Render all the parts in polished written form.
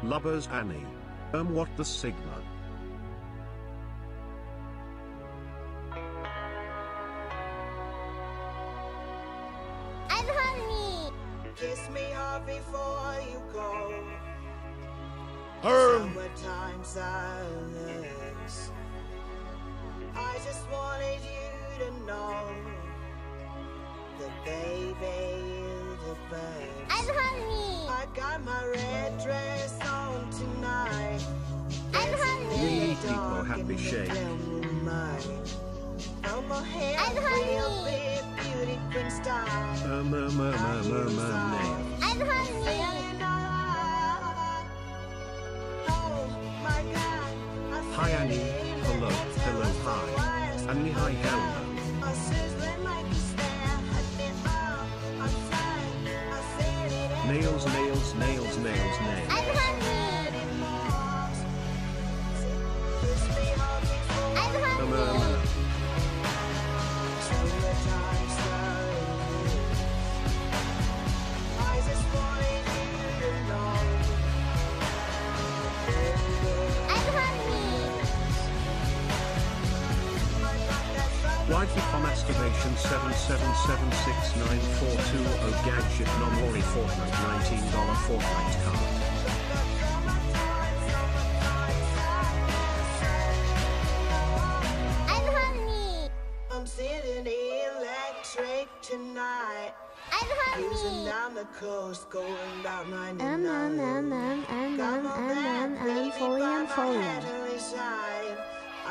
Lubbers Annie. What the Sigma? I'm honey. Kiss me hard before you go. Herm. Summertime silence. I just wanted you to know that baby is the best. I'm honey. I got my red dress on tonight. I'm honey. We people happy shake. I'm a hair I'm honey. real big beauty queen style. Name. I'm honey. Oh my God. Hi Annie. Hello. Hello. Hi. Annie. Hi. Hello. Nails. I'm honey. I'm honey. Wifey for masturbation 7776942 gadget non-worry Fortnite $19 Fortnite card. I'm honey. I'm sitting electric tonight. I'm Cruising honey. down the coast, going about 99. I'm falling.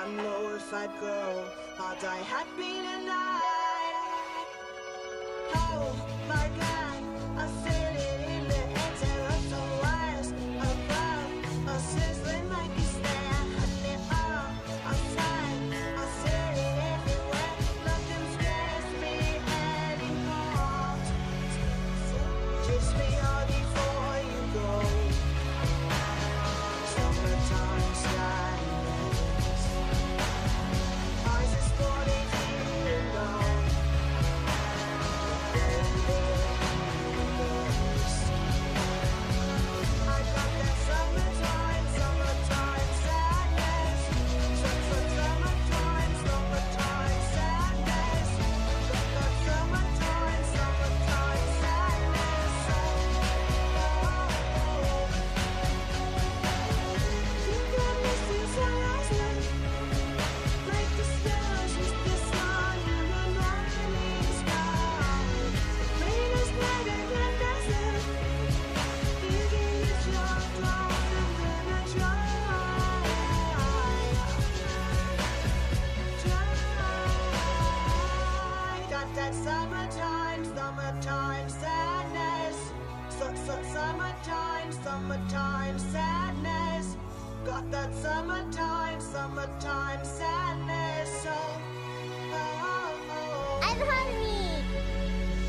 I know if I'd go, I'd die happy tonight. Oh my God, I feel it in the air, of the wires above, a sizzling like a snare. I'm flying, I feel it everywhere. Nothing scares me anymore. Kiss me hard before you go. Summertime sadness. I just wanted you to know. I got that summertime sadness. Summertime sadness. Got that summertime sadness. You got me since last night. Like the stars with the sun and the morning sky. Made us better than desert. You can get your clothes and then I try. Got that summertime sadness. Summertime sadness. Got that summertime sadness. Oh. I'm honey.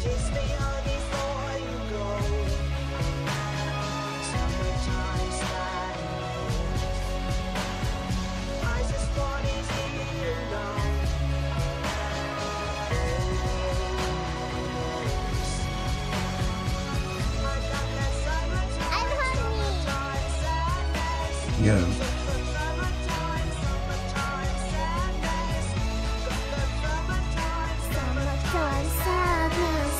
Kiss me hard before you go. Summertime sadness. I just wanted you to know. I got that I'm honey. summertime sadness. Yo. Summertime sadness. Got that Summertime sadness.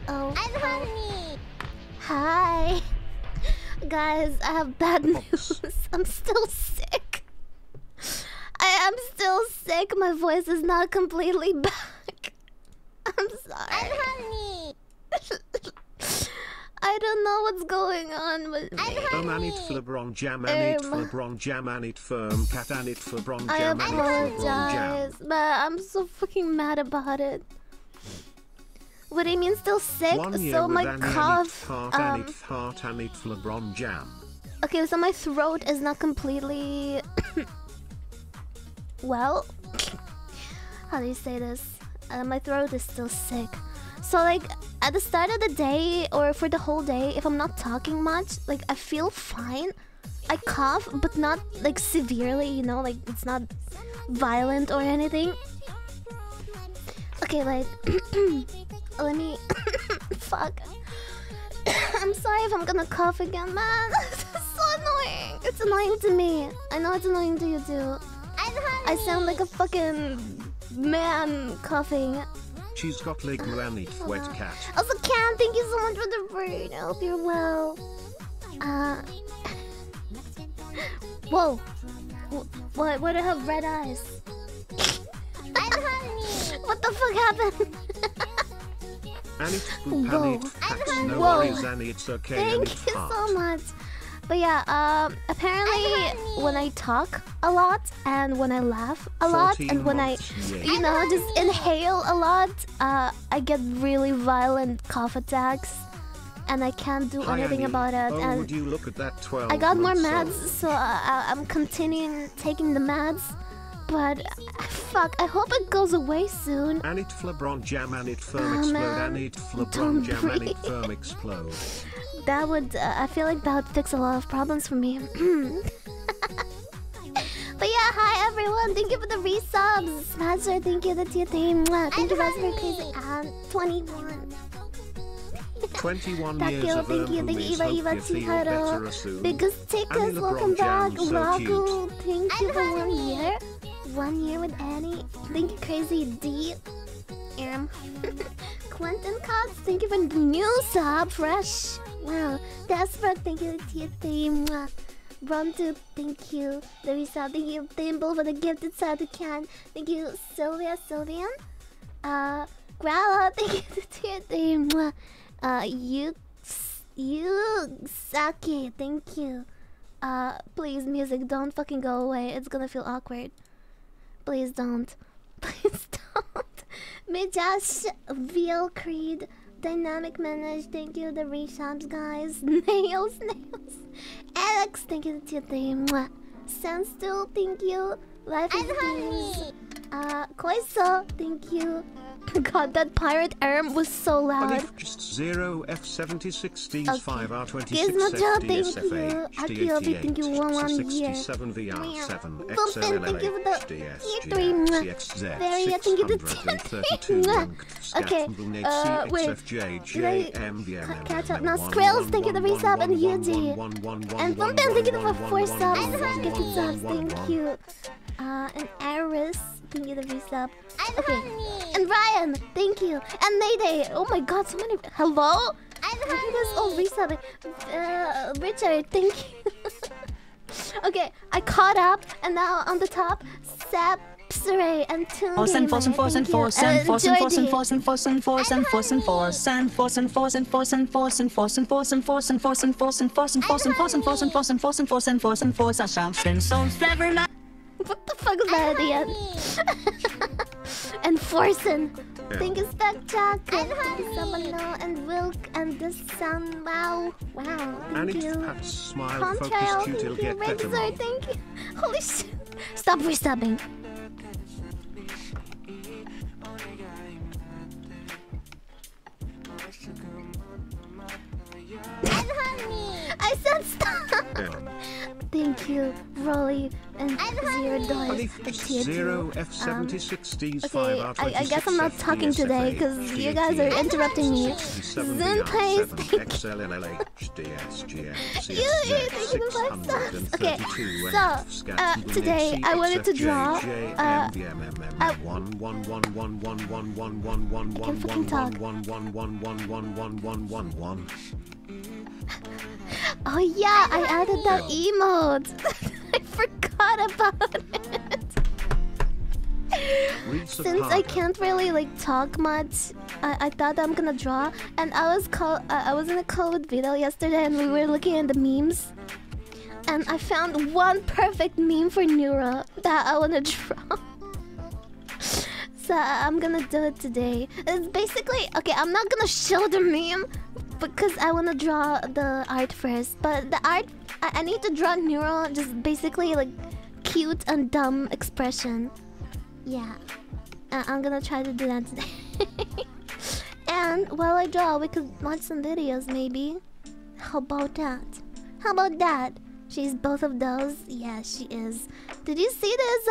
Oh, I'm honey. Hi. Guys, I have bad news. I'm still sick. I am still sick. My voice is not completely back. I'm sorry. I'm honey. I don't know what's going on, but I'm Anit for LeBron Jam, Anit for LeBron Jam, Anit firm cat, Anit for LeBron I Jam, Anit for LeBron apologize, Jam. but I'm so fucking mad about it. What do you mean still sick? 1 year So with my Annie, cough, Anit heart, Anit for LeBron Jam. okay, so my throat is not completely well. How do you say this? My throat is still sick. So like at the start of the day or for the whole day, if I'm not talking much, like I feel fine. I cough, but not like severely, you know, like it's not violent or anything. Okay, like, let me. Fuck. I'm sorry if I'm gonna cough again, man. This is so annoying. It's annoying to me. I know it's annoying to you too. I sound like a fucking man coughing. She's got leg Annie wet cat. Also, Cam, thank you so much for the brain. I hope you're well. Whoa. Why do I have red eyes? What the fuck happened? Annie poop Annie packs. No Whoa. worries Annie, it's okay. Thank you so much. But yeah, apparently when I talk a lot and when I laugh a lot and when I, you know, just inhale a lot, I get really violent cough attacks and I can't do anything about it. Oh, and would you look at that 12 I got more months meds, so I'm continuing taking the meds. But fuck, I hope it goes away soon. Anit flebron jam Anit firm explode Anit flebron jam Anit firm explode. That would, I feel like that would fix a lot of problems for me. But yeah, hi everyone, thank you for the resubs. Smasher, thank you, the tier theme. Thank you guys for crazy. 21. 21 Thank years of you, thank you, Eva, Chihiro. Biggest Tickers, Annie welcome LeBron back. Jam, so Ragu, thank you for 1 year. 1 year with Annie. Thank you, Crazy D. Quentin Cox, thank you for the new sub, fresh. Wow. Desperate, thank you, tier theme. Brontu, thank you. The resub, thank you, Thimble for the gifted sub to Can. Thank you, Sylvian. Growler, thank you, the tier theme. You Saki, thank you. Please, music, don't fucking go away. It's gonna feel awkward. Please don't. Please don't. Mijash, Veal Creed, Dynamic Manage, thank you, the resubs, guys. Nails. Alex, thank you, the theme. Sandstool, thank you. Life is Beans. Koiso, thank you. God, that pirate arm was so loud. 0 F76 Okay. 5R26 Gizmojo, thank you. FDSFH Akiobi, thank you, 1 year. 67 VR7 Bumpin, thank you for the E3. Very, thank you, the 10. Okay, wait. Did I catch up? Now, Skrills, thank you, the resub, and Yuji. And Bumpin, thank you for 4 subs. Gifted subs, thank you. And Aris, thank you, the resub. Okay, and Ryan, thank you. And Mayday, oh my god, so many. Hello? Thank you guys all resubbing. Richard, thank you. Okay, I caught up, and now on the top, Sap, Saray, and Toon. What the fuck is that at the end? And Forsen. Thank you, Specjack. Thank you, Samalo, and Wilk, and the sun. Wow. Thank you. Pat smile Contrail, focus cute, he'll thank you. get better. Razor, thank you. Holy shit. Stop resubbing. I said stop. Thank you, Rolly, and Zero Doors. 0 F76 Okay, 5R26 I guess I'm not talking today because you guys are interrupting me. Zenpais, thank you. Okay, so today I wanted to draw. I can fucking talk. Oh yeah, I added that emote. I forgot about it. Since I can't really like talk much, I thought I'm gonna draw, and I was in a call with Vito yesterday, and we were looking at the memes, and I found one perfect meme for Nuero that I wanna draw. So I'm gonna do it today. It's basically okay. I'm not gonna show the meme because I wanna draw the art first. But the art, I need to draw Nuero, just basically like cute and dumb expression. Yeah, I'm gonna try to do that today. And while I draw, we could watch some videos maybe. How about that? How about that? She's both of those. Yeah, she is. Did you see this?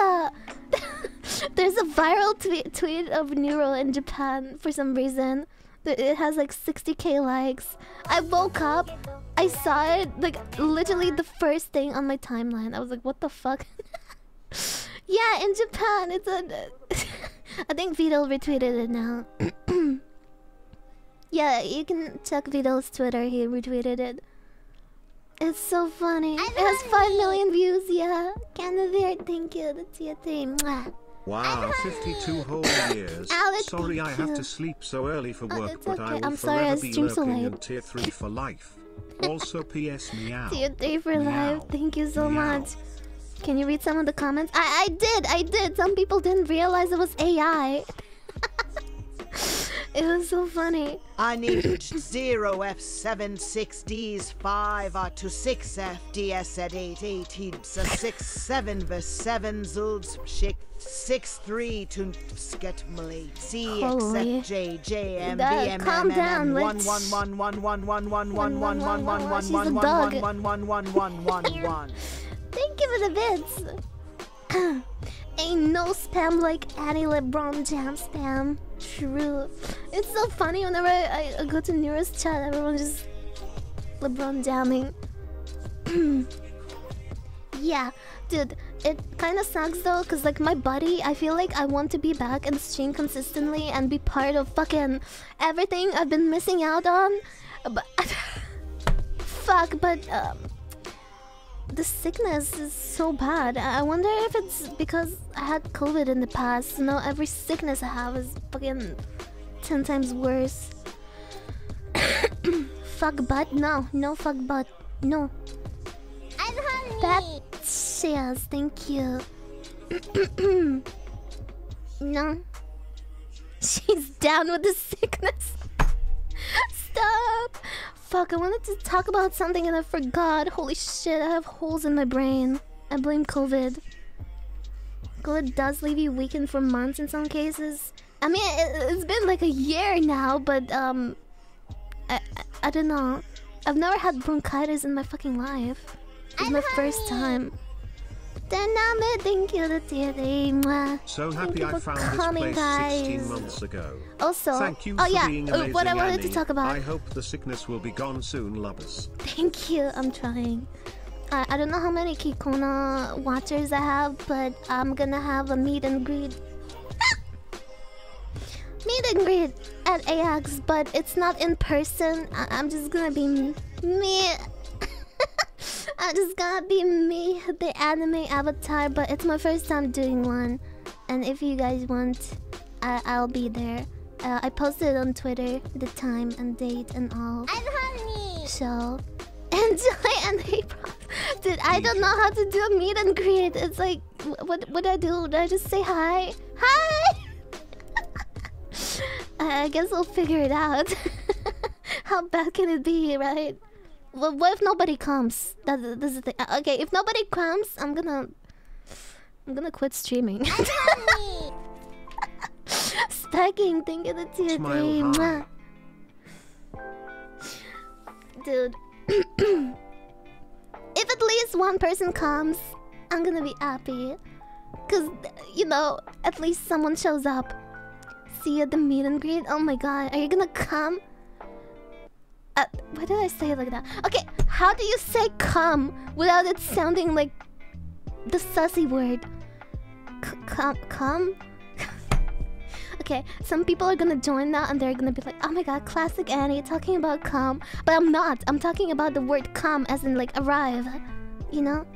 There's a viral tweet of Nuero in Japan for some reason. It has like 60k likes. I woke up, I saw it like literally the first thing on my timeline. I was like, what the fuck? Yeah, in Japan, it's a. I think Vidal retweeted it now. Yeah, you can check Vidal's Twitter. He retweeted it. It's so funny. It has 5 million views. Yeah, Canada, thank you. That's your thing. Wow, 52 whole years. Alex, sorry I have to sleep so early for work, it's but okay. I will I'm sorry I forever be streamed so lurking late. in tier 3 for life. Also, PS meow. Tier 3 for Meow. life. Thank you so Meow. much. Can you read some of the comments? I did. Some people didn't realize it was AI. It was so funny. I need 0F76Ds 5 to 6FDS at 818 so 67 vers 7 Zulz schick 63 to sket malate Holy. Calm down, let's- 11111111111111111111111111111111111111111111111111111111111111111111111111111111111111111111111111111111111111111111111111111111111111111111111111111111111111111111111111111111111111111111111111111111111111111 Ain't no spam like Annie LeBron Jam spam. True. It's so funny whenever I go to Neuro's chat, everyone's just LeBron jamming. Yeah, dude, it kind of sucks though, cause like my body, I feel like I want to be back and stream consistently and be part of fucking everything I've been missing out on. But fuck, but the sickness is so bad. I wonder if it's because I had COVID in the past. You know, every sickness I have is fucking 10 times worse. Fuck butt? No, no fuck butt. No. That cheers, thank you. No. She's down with the sickness. Stop. Fuck, I wanted to talk about something and I forgot. Holy shit, I have holes in my brain. I blame COVID. COVID does leave you weakened for months in some cases. I mean, it's been like a year now, but I don't know. I've never had bronchitis in my fucking life. It's my first time. Thank you, So happy I for found this coming, place 16 guys. months ago. Also, Thank you oh for yeah, being amazing, what I wanted to Annie. talk about. I hope the sickness will be gone soon, lovers. Thank you, I'm trying. I don't know how many Kikona watchers I have, but I'm gonna have a meet and greet. Meet and greet at AX, but it's not in person. I'm just gonna be me. I'm just gonna be me, the anime avatar, but it's my first time doing one. And if you guys want, I'll be there. I posted on Twitter the time and date and all. So, enjoy and April. Dude, I don't know how to do a meet and greet. It's like, what do I do? Do I just say hi? Hi! I guess I'll figure it out. How bad can it be, right? Well, what if nobody comes? That's the thing. Okay, if nobody comes, I'm gonna quit streaming. Stacking, thank you, that's your Smile dream. Dude. If at least one person comes, I'm gonna be happy. Cause, you know, at least someone shows up. See you at the meet and greet. Oh my god, are you gonna come? Why did I say it like that? Okay, how do you say come without it sounding like the sussy word? Come? Okay, some people are gonna join that and they're gonna be like, oh my god, classic Annie talking about come. But I'm not. I'm talking about the word come as in like arrive. You know?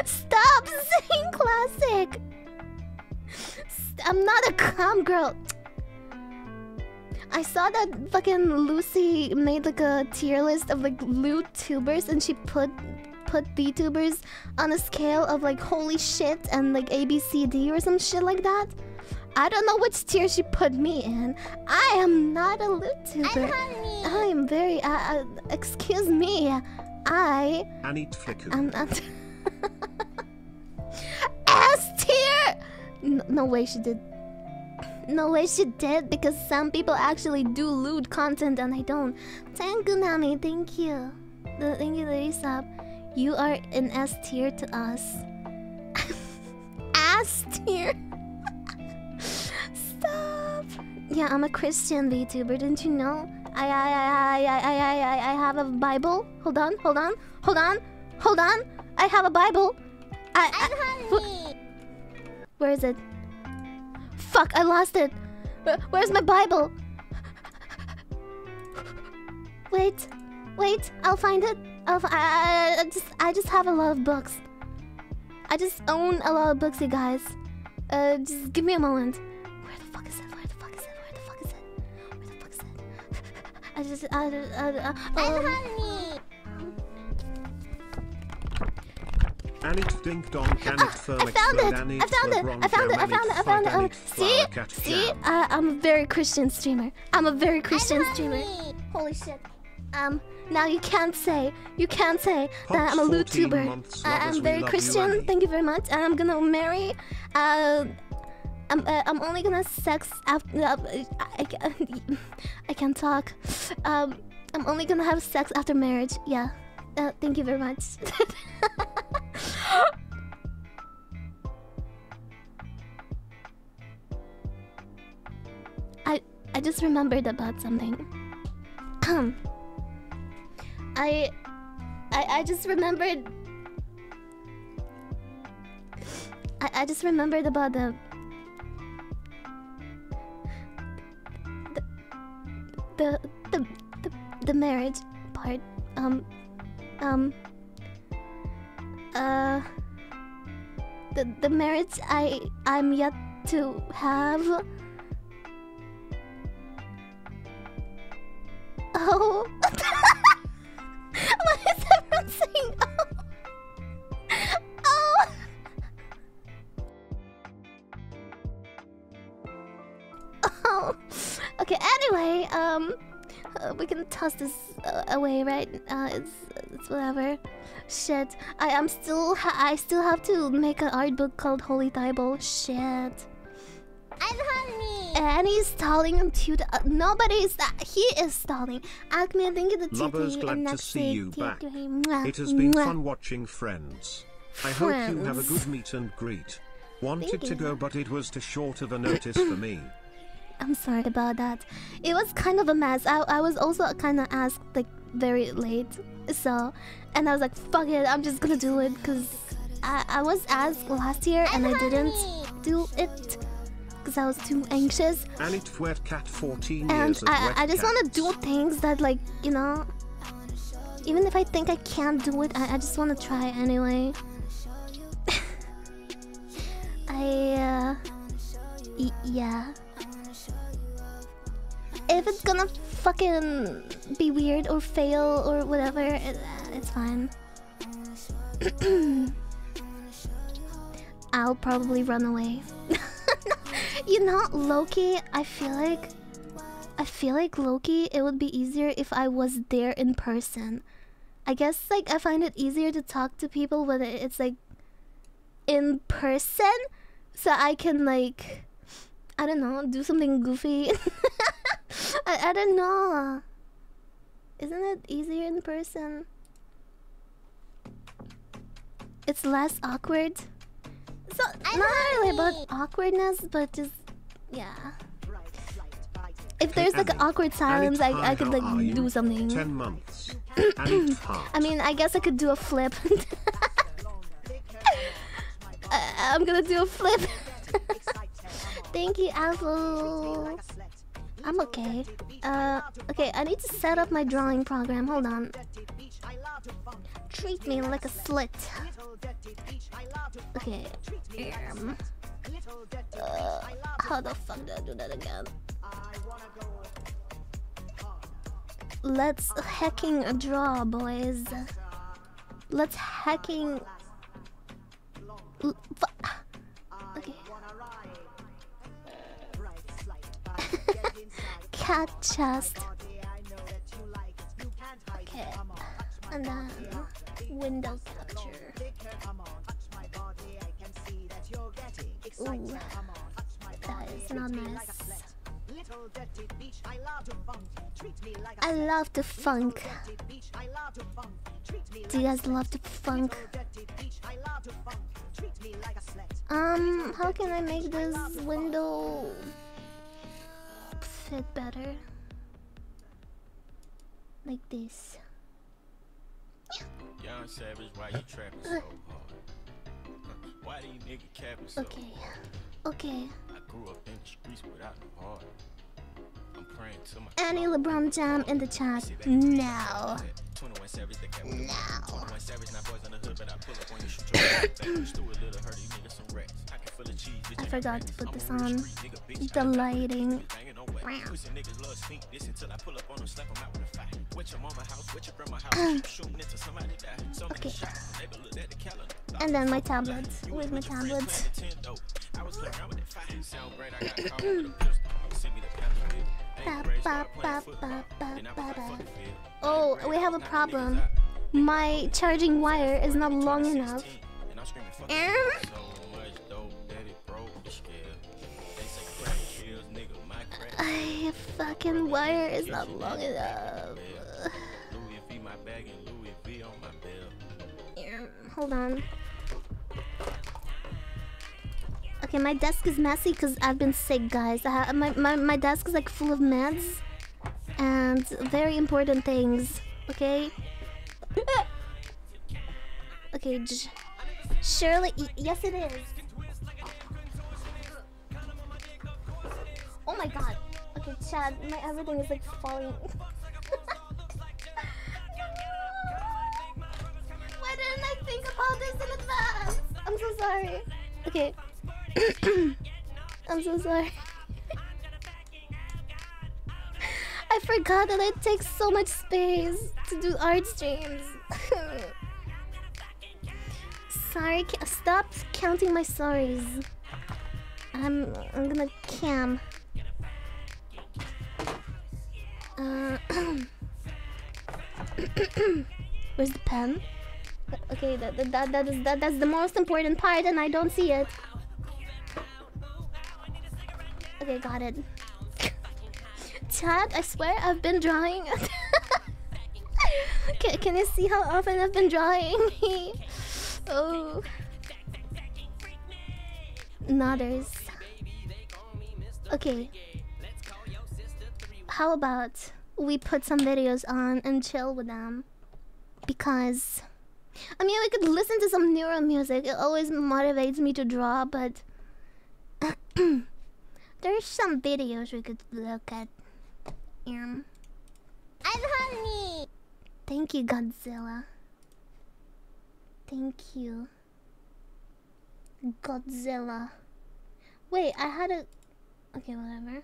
Stop saying classic! I'm not a come girl. I saw that fucking Lucy made like a tier list of like loot tubers and she put VTubers on a scale of like holy shit and like ABCD or some shit like that. I don't know which tier she put me in. I am not a loot tuber. I am very excuse me. I am not S tier. No way she did. No way she did, because some people actually do lewd content and I don't. Thank you, Nami. Thank you. Thank you, Larissa. You are an S tier to us. last year. Stop. Yeah, I'm a Christian VTuber. Didn't you know? I have a Bible. Hold on. I have a Bible. Where is it? Fuck! I lost it. Where's my Bible? Wait. I'll find it. I just have a lot of books. I just own a lot of books, you guys. Just give me a moment. Where the fuck is it? I just Annie ding dong can it firm I found it. Annie I found it. See? I'm a very Christian streamer. Holy shit. Now you can't say that I'm a YouTuber. I'm very Christian. Thank you very much. And I'm gonna marry. I'm only gonna sex after. I can't talk. I'm only gonna have sex after marriage. Yeah. Thank you very much. I just remembered about something. I just remembered. I just remembered about the marriage part. The marriage I'm yet to have. Oh. Why is everyone saying oh? Oh. Oh. Okay, anyway, we can toss this away, right? It's whatever. Shit. I still have to make an art book called Holy Bible. Shit. And he's stalling him too. Nobody's that. He is stalling. Acme, thank you the Lovers, glad to see you back. It has been fun watching Friends. I hope you have a good meet and greet. Wanted to go, but it was too short of a notice for me. I'm sorry about that. It was kind of a mess. I was also kind of asked like very late, so and I was like, fuck it, I'm just gonna do it because I was asked last year and I didn't do it because I was too anxious. And it wet cat 14 and years of wet I just want to do things that, like, you know, even if I think I can't do it, I just want to try anyway. Yeah. If it's gonna fucking be weird or fail or whatever, it's fine. I'll probably run away. You know, Loki, I feel like Loki, it would be easier if I was there in person. I guess, like, I find it easier to talk to people when it's like in person, so I can, like, I don't know, do something goofy. I don't know. Isn't it easier in person? It's less awkward. So not really about awkwardness, but just, yeah. If there's like an awkward silence, I could like do something. 10 months. I mean, I guess I could do a flip. I'm gonna do a flip. Thank you, Apple. I'm okay. Okay, I need to set up my drawing program. Hold on. Treat me like a slit. Okay. How the fuck do I do that again? Let's hacking a draw, boys. Let's hacking. Okay. Cat chest. Okay. And then window capture. Ooh, that is not nice. I love the funk. Do you guys love the funk? How can I make this window fit better? Like this. Young Savage, why you trapping so hard? Why do you nigga capping so hard? Okay. I grew up in the streets without no heart. I'm praying to my Annie LeBron Jam in the chat now. 21 Savage, the cap. 21 Savage, not boys on the hood, but I pull up on you, shoot your back. Still a little hurt, you niggas some rats. I can feel the cheese, bitch. I forgot to put this on. The lighting. Pussy niggas love sneak this until I pull up on them, slap them out with a fight. With your mama house, with your grandma house, shooting into somebody die. So many shots, they look at the calendar. And then my tablets. Where's my tablets? I was playing around with that fire. Sound great, I got caught with a pistol. Send me the Oh, we have a problem. My charging wire is not long enough. My fucking wire is not long enough. Hold on. Okay, my desk is messy because I've been sick, guys. My desk is like full of meds and very important things. Okay. Okay, surely, yes it is. Oh my god. Okay, Chad, my everything is like falling. Why didn't I think about this in advance? I'm so sorry. Okay. I'm so sorry. I forgot that it takes so much space to do art streams. Sorry, stop counting my sorries. I'm gonna cam. Where's the pen? Okay, that's the most important part, and I don't see it. Okay, got it. Chat, I swear I've been drawing. Can you see how often I've been drawing? Oh. Nodders. Okay. How about we put some videos on and chill with them? Because I mean, we could listen to some nuero music. It always motivates me to draw, but there's some videos we could look at. I'm honey. Thank you, Godzilla. Thank you, Godzilla. Wait, I had a. Okay, whatever.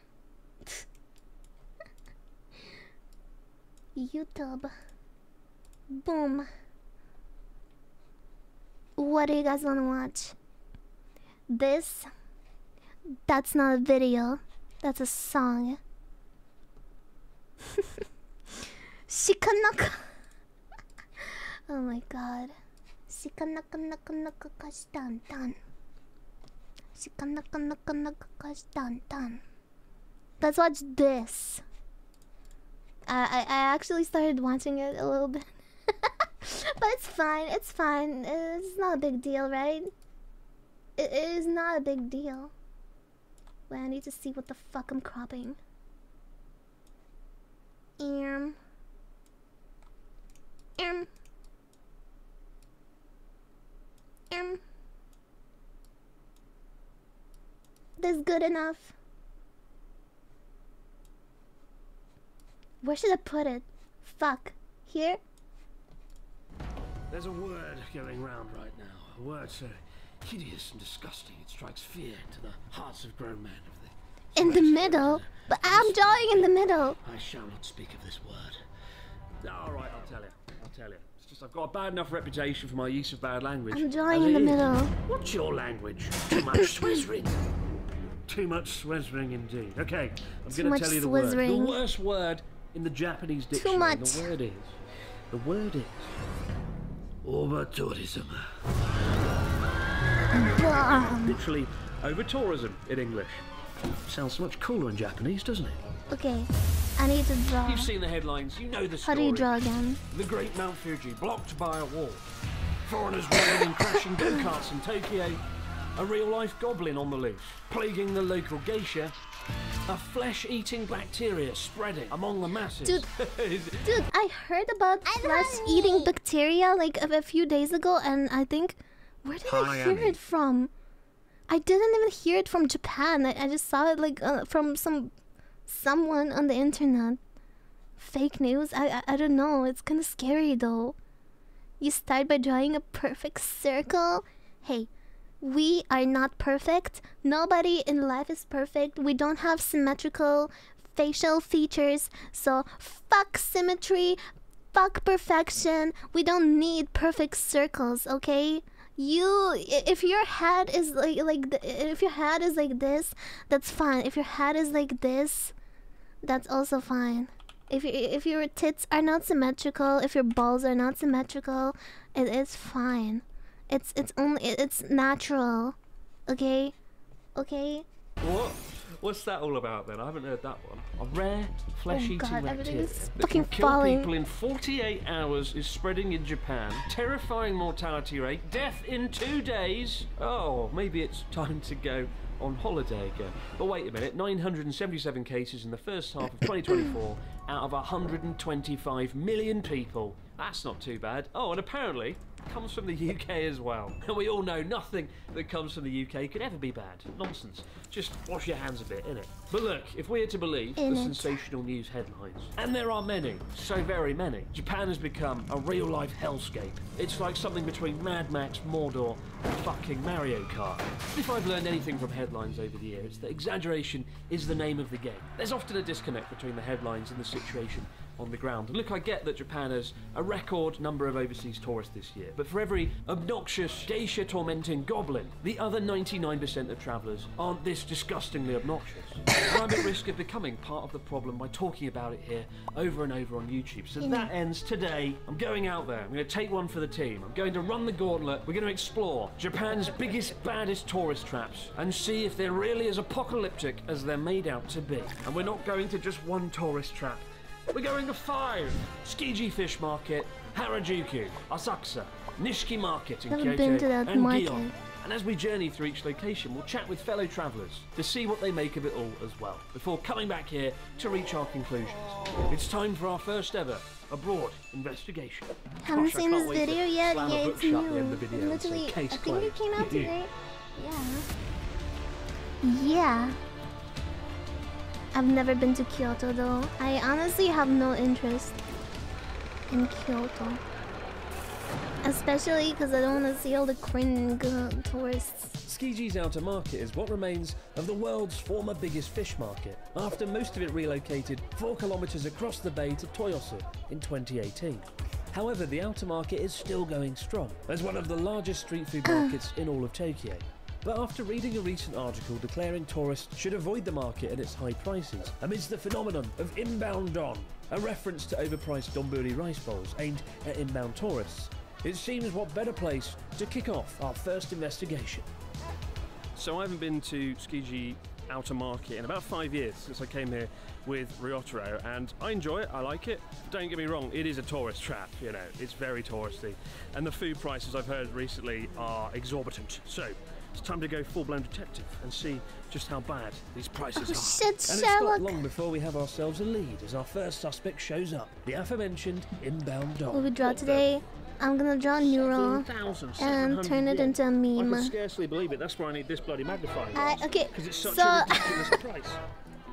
YouTube. Boom. What do you guys want to watch? This? That's not a video. That's a song. Shikanaka. Oh my god. Shikanaka naka naka kashtan tan. Shikanaka naka naka kashtan tan. Let's watch this. I actually started watching it a little bit. But it's fine, it's fine. It's not a big deal, right? It is not a big deal. Wait, I need to see what the fuck I'm cropping. This good enough. Where should I put it? Fuck. Here? There's a word going round right now. A word so hideous and disgusting it strikes fear into the hearts of grown men of the... In the middle? But I'm drawing in the middle. I shall not speak of this word. Alright, I'll tell you. It's just I've got a bad enough reputation for my use of bad language. I'm drawing in the middle. What's your language? Too much swezzering. Too much swezzering indeed. Okay, I'm going to tell you the word. The worst word in the Japanese dictionary. Too much. The word is over-tourism. Literally, over-tourism in English. Sounds so much cooler in Japanese, doesn't it? Okay, I need to draw. You've seen the headlines, you know the story. How do you draw again? The Great Mount Fuji blocked by a wall. Foreigners rolling and crashing go-karts in Tokyo. a real-life goblin on the loose, plaguing the local geisha, a flesh-eating bacteria spreading among the masses. Dude, I heard about flesh-eating bacteria like a few days ago, and I think, where did I hear it from? I didn't even hear it from Japan. I just saw it like from someone on the internet. Fake news? I don't know. It's kind of scary though. You start by drawing a perfect circle. Hey, we are not perfect. Nobody in life is perfect. We don't have symmetrical facial features. So fuck symmetry, fuck perfection. We don't need perfect circles, okay? If your head is if your head is like this, that's fine. If your head is like this, that's also fine. If your tits are not symmetrical, if your balls are not symmetrical, it is fine. It's natural. Okay? Okay? What's that all about then? I haven't heard that one. A rare flesh-eating bacteria that fucking can kill falling. people in 48 hours is spreading in Japan. Terrifying mortality rate. Death in 2 days. Oh, maybe it's time to go on holiday again. But wait a minute, 977 cases in the first half of 2024 out of 125 million people. That's not too bad. Oh, and apparently it comes from the UK as well. And we all know nothing that comes from the UK could ever be bad. Nonsense. Just wash your hands a bit, innit? But look, if we are to believe the sensational news headlines, and there are many, so very many, Japan has become a real-life hellscape. It's like something between Mad Max, Mordor, and fucking Mario Kart. If I've learned anything from headlines over the years, it's that exaggeration is the name of the game. There's often a disconnect between the headlines and the situation on the ground. And look, I get that Japan has a record number of overseas tourists this year, but for every obnoxious, geisha-tormenting goblin, the other 99% of travellers aren't this disgustingly obnoxious. And I'm at risk of becoming part of the problem by talking about it here over and over on YouTube. So that ends today. I'm going out there. I'm going to take one for the team. I'm going to run the gauntlet. We're going to explore Japan's biggest, baddest tourist traps and see if they're really as apocalyptic as they're made out to be. And we're not going to just one tourist trap. We're going to 5. Tsukiji Fish Market, Harajuku, Asakusa, Nishiki Market in Kyoto, and Gion. And as we journey through each location, we'll chat with fellow travellers to see what they make of it all as well, before coming back here to reach our conclusions. It's time for our first ever abroad investigation. Haven't seen this video yet? Yeah, it's new. Literally, I think it came out today. Yeah. I've never been to Kyoto though. I honestly have no interest in Kyoto. Especially because I don't want to see all the cringe tourists. Tsukiji's outer market is what remains of the world's former biggest fish market, after most of it relocated 4 kilometers across the bay to Toyosu in 2018. However, the outer market is still going strong, as one of the largest street food markets in all of Tokyo. But after reading a recent article declaring tourists should avoid the market at its high prices amidst the phenomenon of inbound don, a reference to overpriced donburi rice bowls aimed at inbound tourists, it seems what better place to kick off our first investigation. So I haven't been to Tsukiji outer market in about 5 years since I came here with Ryotaro, and I enjoy it, I like it. Don't get me wrong, it is a tourist trap, you know, it's very touristy. And the food prices I've heard recently are exorbitant. So it's time to go full-blown detective and see just how bad these prices are. Shit, and it's not long before we have ourselves a lead as our first suspect shows up, the aforementioned inbound dog. What we draw today? I'm gonna draw nuero and turn it into a meme. I can scarcely believe it. That's why I need this bloody magnifying glass. Okay, because it's such a ridiculous price.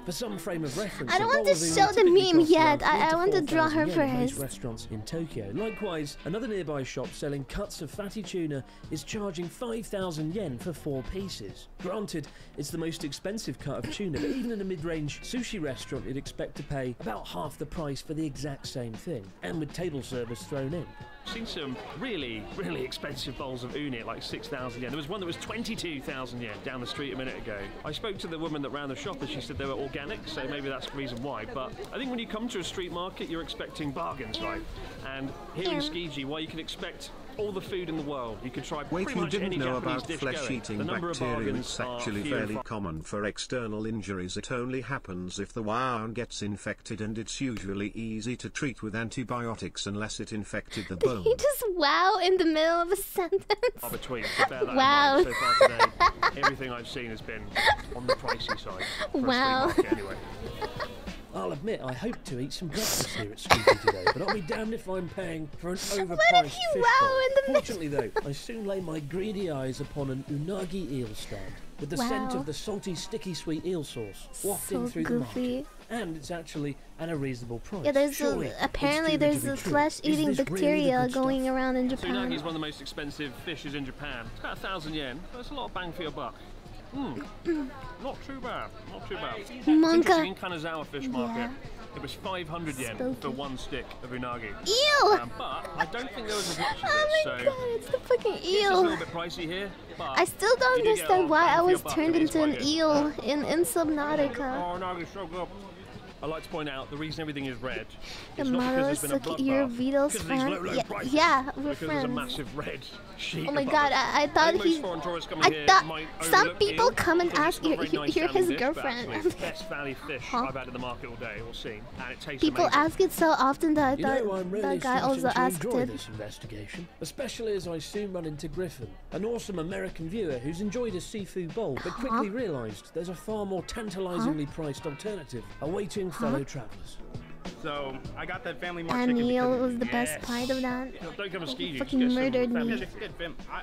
For some frame of reference, I don't want to show the meme yet. I want to draw her first. Restaurants in Tokyo. Likewise, another nearby shop selling cuts of fatty tuna is charging 5,000 yen for 4 pieces. Granted, it's the most expensive cut of tuna, but even in a mid-range sushi restaurant, you'd expect to pay about half the price for the exact same thing, and with table service thrown in. I've seen some really, really expensive bowls of uni at like 6,000 yen. There was one that was 22,000 yen down the street a minute ago. I spoke to the woman that ran the shop and she said they were organic, so maybe that's the reason why. But I think when you come to a street market, you're expecting bargains, right? And here in Tsukiji, while you can expect all the food in the world. You could try Wait, pretty you much didn't any know Japanese about dish flesh-eating going. The number of bacteria? bargains It's are actually few and fairly far- common for external injuries. It only happens if the wound gets infected, and it's usually easy to treat with antibiotics unless it infected the bone. You just wow in the middle of a sentence. between. So bear that Wow. in mind. So far today, everything I've seen has been on the pricey side. For Wow. a flea market anyway. I'll admit, I hope to eat some breakfast here at Scooby today, but I'll be damned if I'm paying for an overpriced fish you bowl. wow in the middle? Fortunately, though, I soon lay my greedy eyes upon an unagi eel stand with the scent Wow. of the salty, sticky, sweet eel sauce wafting So through the goofy. market. And it's actually at a reasonable price. Yeah, there's Surely apparently it's too good there's to be a true. flesh-eating Is this really the bacteria good stuff? going around in So Japan. unagi is one of the most expensive fishes in Japan. It's about 1,000 yen. That's a lot of bang for your buck. Not too bad. Not too bad. It's interesting, in Kanazawa Fish Market, it was 500 yen Spooky. for one stick of unagi. Ew! But I don't think there was as much of Oh it, my so god, it's the fucking it's just a little eel. bit pricey here. But I still don't you do get a lot understand of why bang I for your was buck. turned It is into an quite good. eel in Subnautica. Oh, unagi's so good. I like to point out the reason everything is red The is not because model there's is been a like your bloodbath, Vito's because of these friend. low, low Yeah, prices, yeah, we're because there's a friends. massive red sheet Oh my above god, us. I I thought think he. most foreign tourists coming I here thought might some overlook people eel come and because ask it's not you, very nice you're sounding his dish, but girlfriend. actually it's the best valley fish Huh? I've had in the market all day, or seen, and it tastes People amazing. ask it so often that I You know, thought I'm really that guy starting also to asked enjoy it. this investigation, especially as I soon run into Griffin, an awesome American viewer who's enjoyed a seafood bowl, but quickly realised there's a far more tantalisingly priced alternative awaiting fellow travellers. So I got that family mark And chicken eel because was the best part of that. Don't come and ski you. Fucking murdered me. just get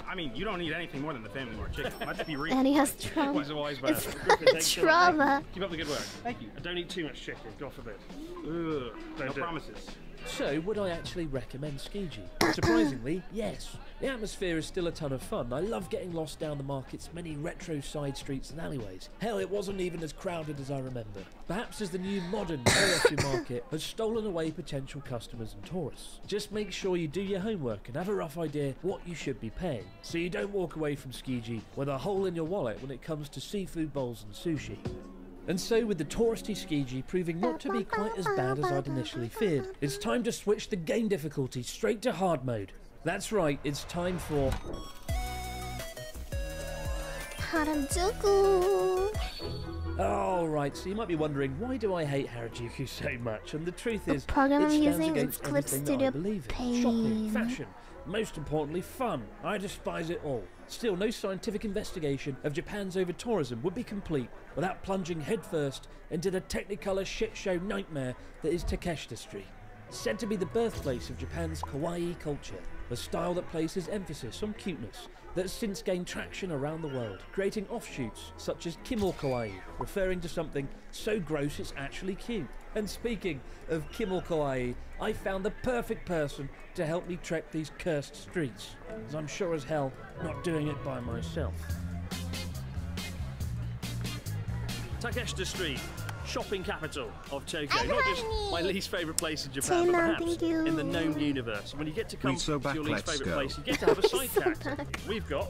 I mean, you don't need anything more than the family mark chicken. Let's be real. And he has trauma. He's a wise man. It's Griffin, thanks so much. trauma. Keep up the good work. Thank you. And don't eat too much chicken, God forbid. Ugh, Don't no do it. promises. So, would I actually recommend Skiji? Surprisingly, yes. The atmosphere is still a ton of fun. I love getting lost down the market's many retro side streets and alleyways. Hell, it wasn't even as crowded as I remember. Perhaps as the new modern Oyasu market has stolen away potential customers and tourists. Just make sure you do your homework and have a rough idea what you should be paying, so you don't walk away from Skiji with a hole in your wallet when it comes to seafood bowls and sushi. And so, with the touristy Skiji proving not to be quite as bad as I'd initially feared, it's time to switch the game difficulty straight to hard mode. That's right, it's time for... Harajuku. Oh, right, so you might be wondering, why do I hate Harajuku so much? And the truth is, program it I'm stands using is against Clip everything that I Studio believe in. Paint. Shopping, fashion, most importantly, fun. I despise it all. Still, no scientific investigation of Japan's over-tourism would be complete without plunging headfirst into the Technicolor shit show nightmare that is Takeshita Street. Said to be the birthplace of Japan's kawaii culture, a style that places emphasis on cuteness that has since gained traction around the world, creating offshoots such as Kimo Kawaii, referring to something so gross it's actually cute. And speaking of Kimo Kawaii, I found the perfect person to help me trek these cursed streets, as I'm sure as hell not doing it by myself. Takeshita Street, shopping capital of Tokyo. Not just my least favourite place in Japan, but China, perhaps thank you. in the known universe. When you get to come so to back, your least let's favourite go. place, you get to have a side character. We've got...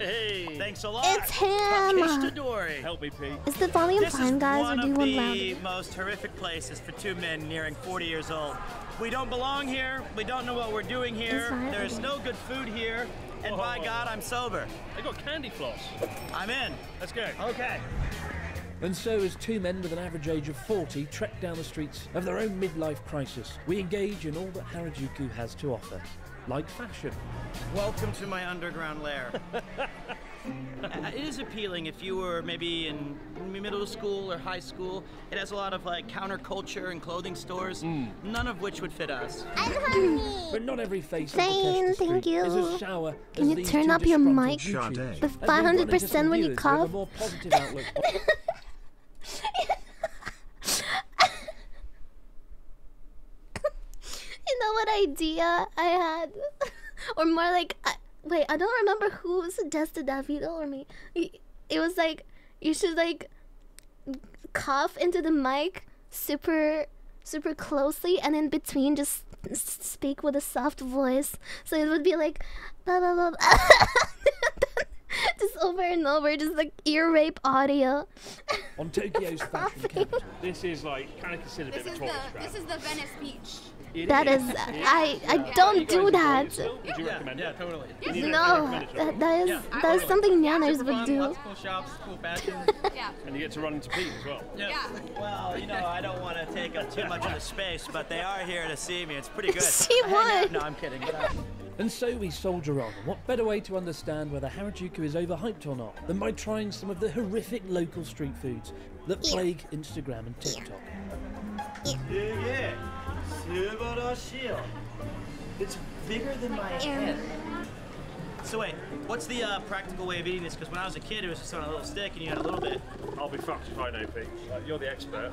Hey! Thanks a lot. It's him. Takeshita. Help me, Pete. Is the volume This fine, is guys, or one do you of want the louder? most horrific places for two men nearing 40 years old. We don't belong here. We don't know what we're doing here. It's fine. There's no good food here. And by God, I'm sober. They got candy floss. I'm in. Let's go. Okay. And so, as two men with an average age of 40 trek down the streets of their own midlife crisis, we engage in all that Harajuku has to offer, like fashion. Welcome to my underground lair. It is appealing if you were maybe in middle school or high school. It has a lot of like counterculture and clothing stores, none of which would fit us. But not every face Zane, on Takeshita Street thank you. is as sour Can as you these turn two up your disgruntled mic? Sade. YouTubers. The As we've run into 500% some when you viewers with cough. a more positive outlook. You know what idea I had? Or more like, wait, I don't remember who suggested that, Vito or me. It was like, you should like cough into the mic super closely, and in between just speak with a soft voice. So it would be like, blah, blah, blah, blah. Just over and over, just like ear rape audio. On Tokyo's fashion capital. This is like kind of considered a bit of a tourist trap. This is the Venice Beach. That is, I don't do that. Would you recommend Yeah, it? totally. No, that is something Nanners would do. Lots of cool shops, cool fashion. And you get to run into Pete as well. Yeah. Well, you know, I don't want to take up too much of the space, but they are here to see me. It's pretty good. She would. No, I'm kidding. And so we soldier on. What better way to understand whether Harajuku is overhyped or not than by trying some of the horrific local street foods that plague Instagram and TikTok. Yeah. It's bigger than my head. So wait, what's the practical way of eating this? Because when I was a kid, it was just on a little stick and you had a little bit. I'll be fucked if I know, Pete. You're the expert.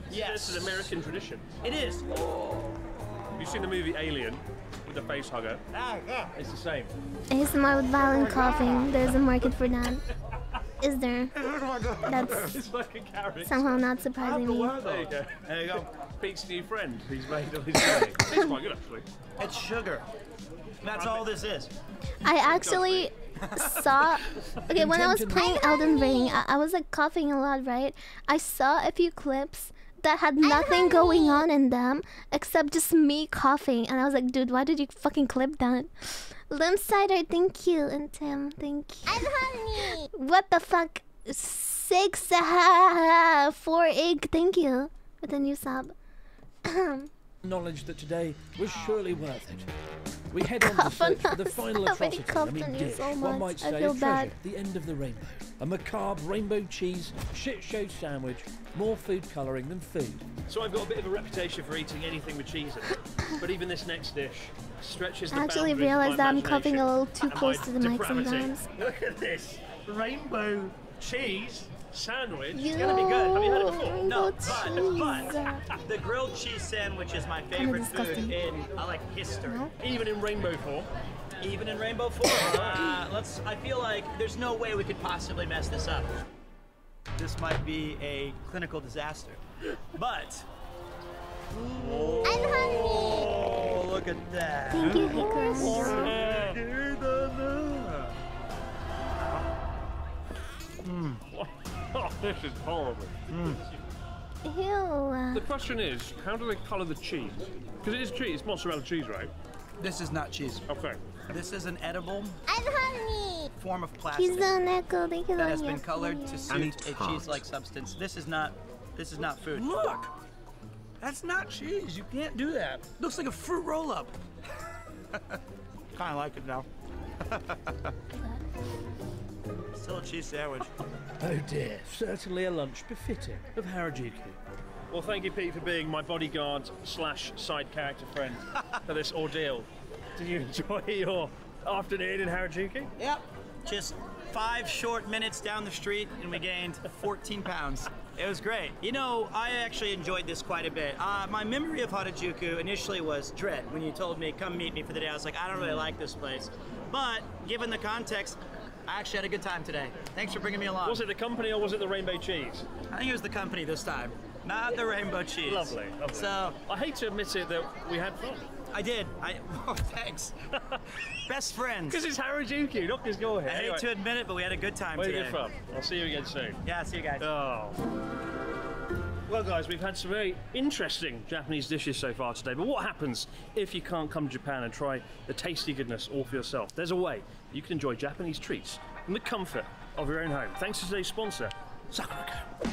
Yes. This is American tradition. It is. Have you seen the movie Alien with the face hugger? Yeah. It's the same. ASMR with violent coughing. There's a market for that. Is there? That's It's like a character. somehow not surprising me. There you go. There you go. Pete's new friend he's made on his journey. It's quite good, actually. It's sugar. That's all this is. I actually saw. Okay, when I was playing Elden Ring, I was like coughing a lot, right? I saw a few clips that had nothing going on in them except just me coughing, and I was like, dude, why did you fucking clip that? Limb Cider, thank you, and Tim, thank you. I'm honey. What the fuck? 6 4 egg, thank you with a new sub. Knowledge that today was surely worth it. We head on to search for the final atrocity. Dish. One might say a treasure, the end of the rainbow. A macabre rainbow cheese shit show sandwich, more food colouring than food. So I've got a bit of a reputation for eating anything with cheese in it. But even this next dish stretches the I actually boundaries of realized my that I'm coughing a little imagination too close and to my the mic depravity. sometimes. Look at this rainbow cheese sandwich. It's gonna be good. Have you had it before? No, but the grilled cheese sandwich is my favorite food disgusting. in history. Even in rainbow form. Even in rainbow form. I feel like there's no way we could possibly mess this up. This might be a clinical disaster. But oh, look at that. Thank you, Hickory. Oh, this is horrible. Ew. The question is, how do they colour the cheese? Because it is cheese, it's mozzarella cheese, right? This is not cheese. Okay. This is an edible I'm honey. form of He's plastic the Neko. Thank you, that has Lanya. been colored to And suit it's a hard. cheese-like substance. This is not food. Look! That's not cheese. You can't do that. Looks like a fruit roll-up. Kind of like it now. Still a cheese sandwich. Oh dear, certainly a lunch befitting of Harajuku. Well, thank you, Pete, for being my bodyguard / side character friend for this ordeal. Did you enjoy your afternoon in Harajuku? Yep. Just 5 short minutes down the street and we gained 14 pounds. It was great. You know, I actually enjoyed this quite a bit. My memory of Harajuku initially was dread. When you told me, come meet me for the day, I was like, I don't really like this place. But given the context, I actually had a good time today. Thanks for bringing me along. Was it the company or was it the rainbow cheese? I think it was the company this time, not the rainbow cheese. Lovely. So, I hate to admit it that we had fun. I did. Oh, thanks. Best friends. Because it's Harajuku, not because you're here. I hate to admit it, but we had a good time we had today. good fun. I'll see you again soon. Yeah, see you guys. Oh. Well, guys, we've had some very interesting Japanese dishes so far today, but what happens if you can't come to Japan and try the tasty goodness all for yourself? There's a way you can enjoy Japanese treats from the comfort of your own home. Thanks to today's sponsor, Sakurako.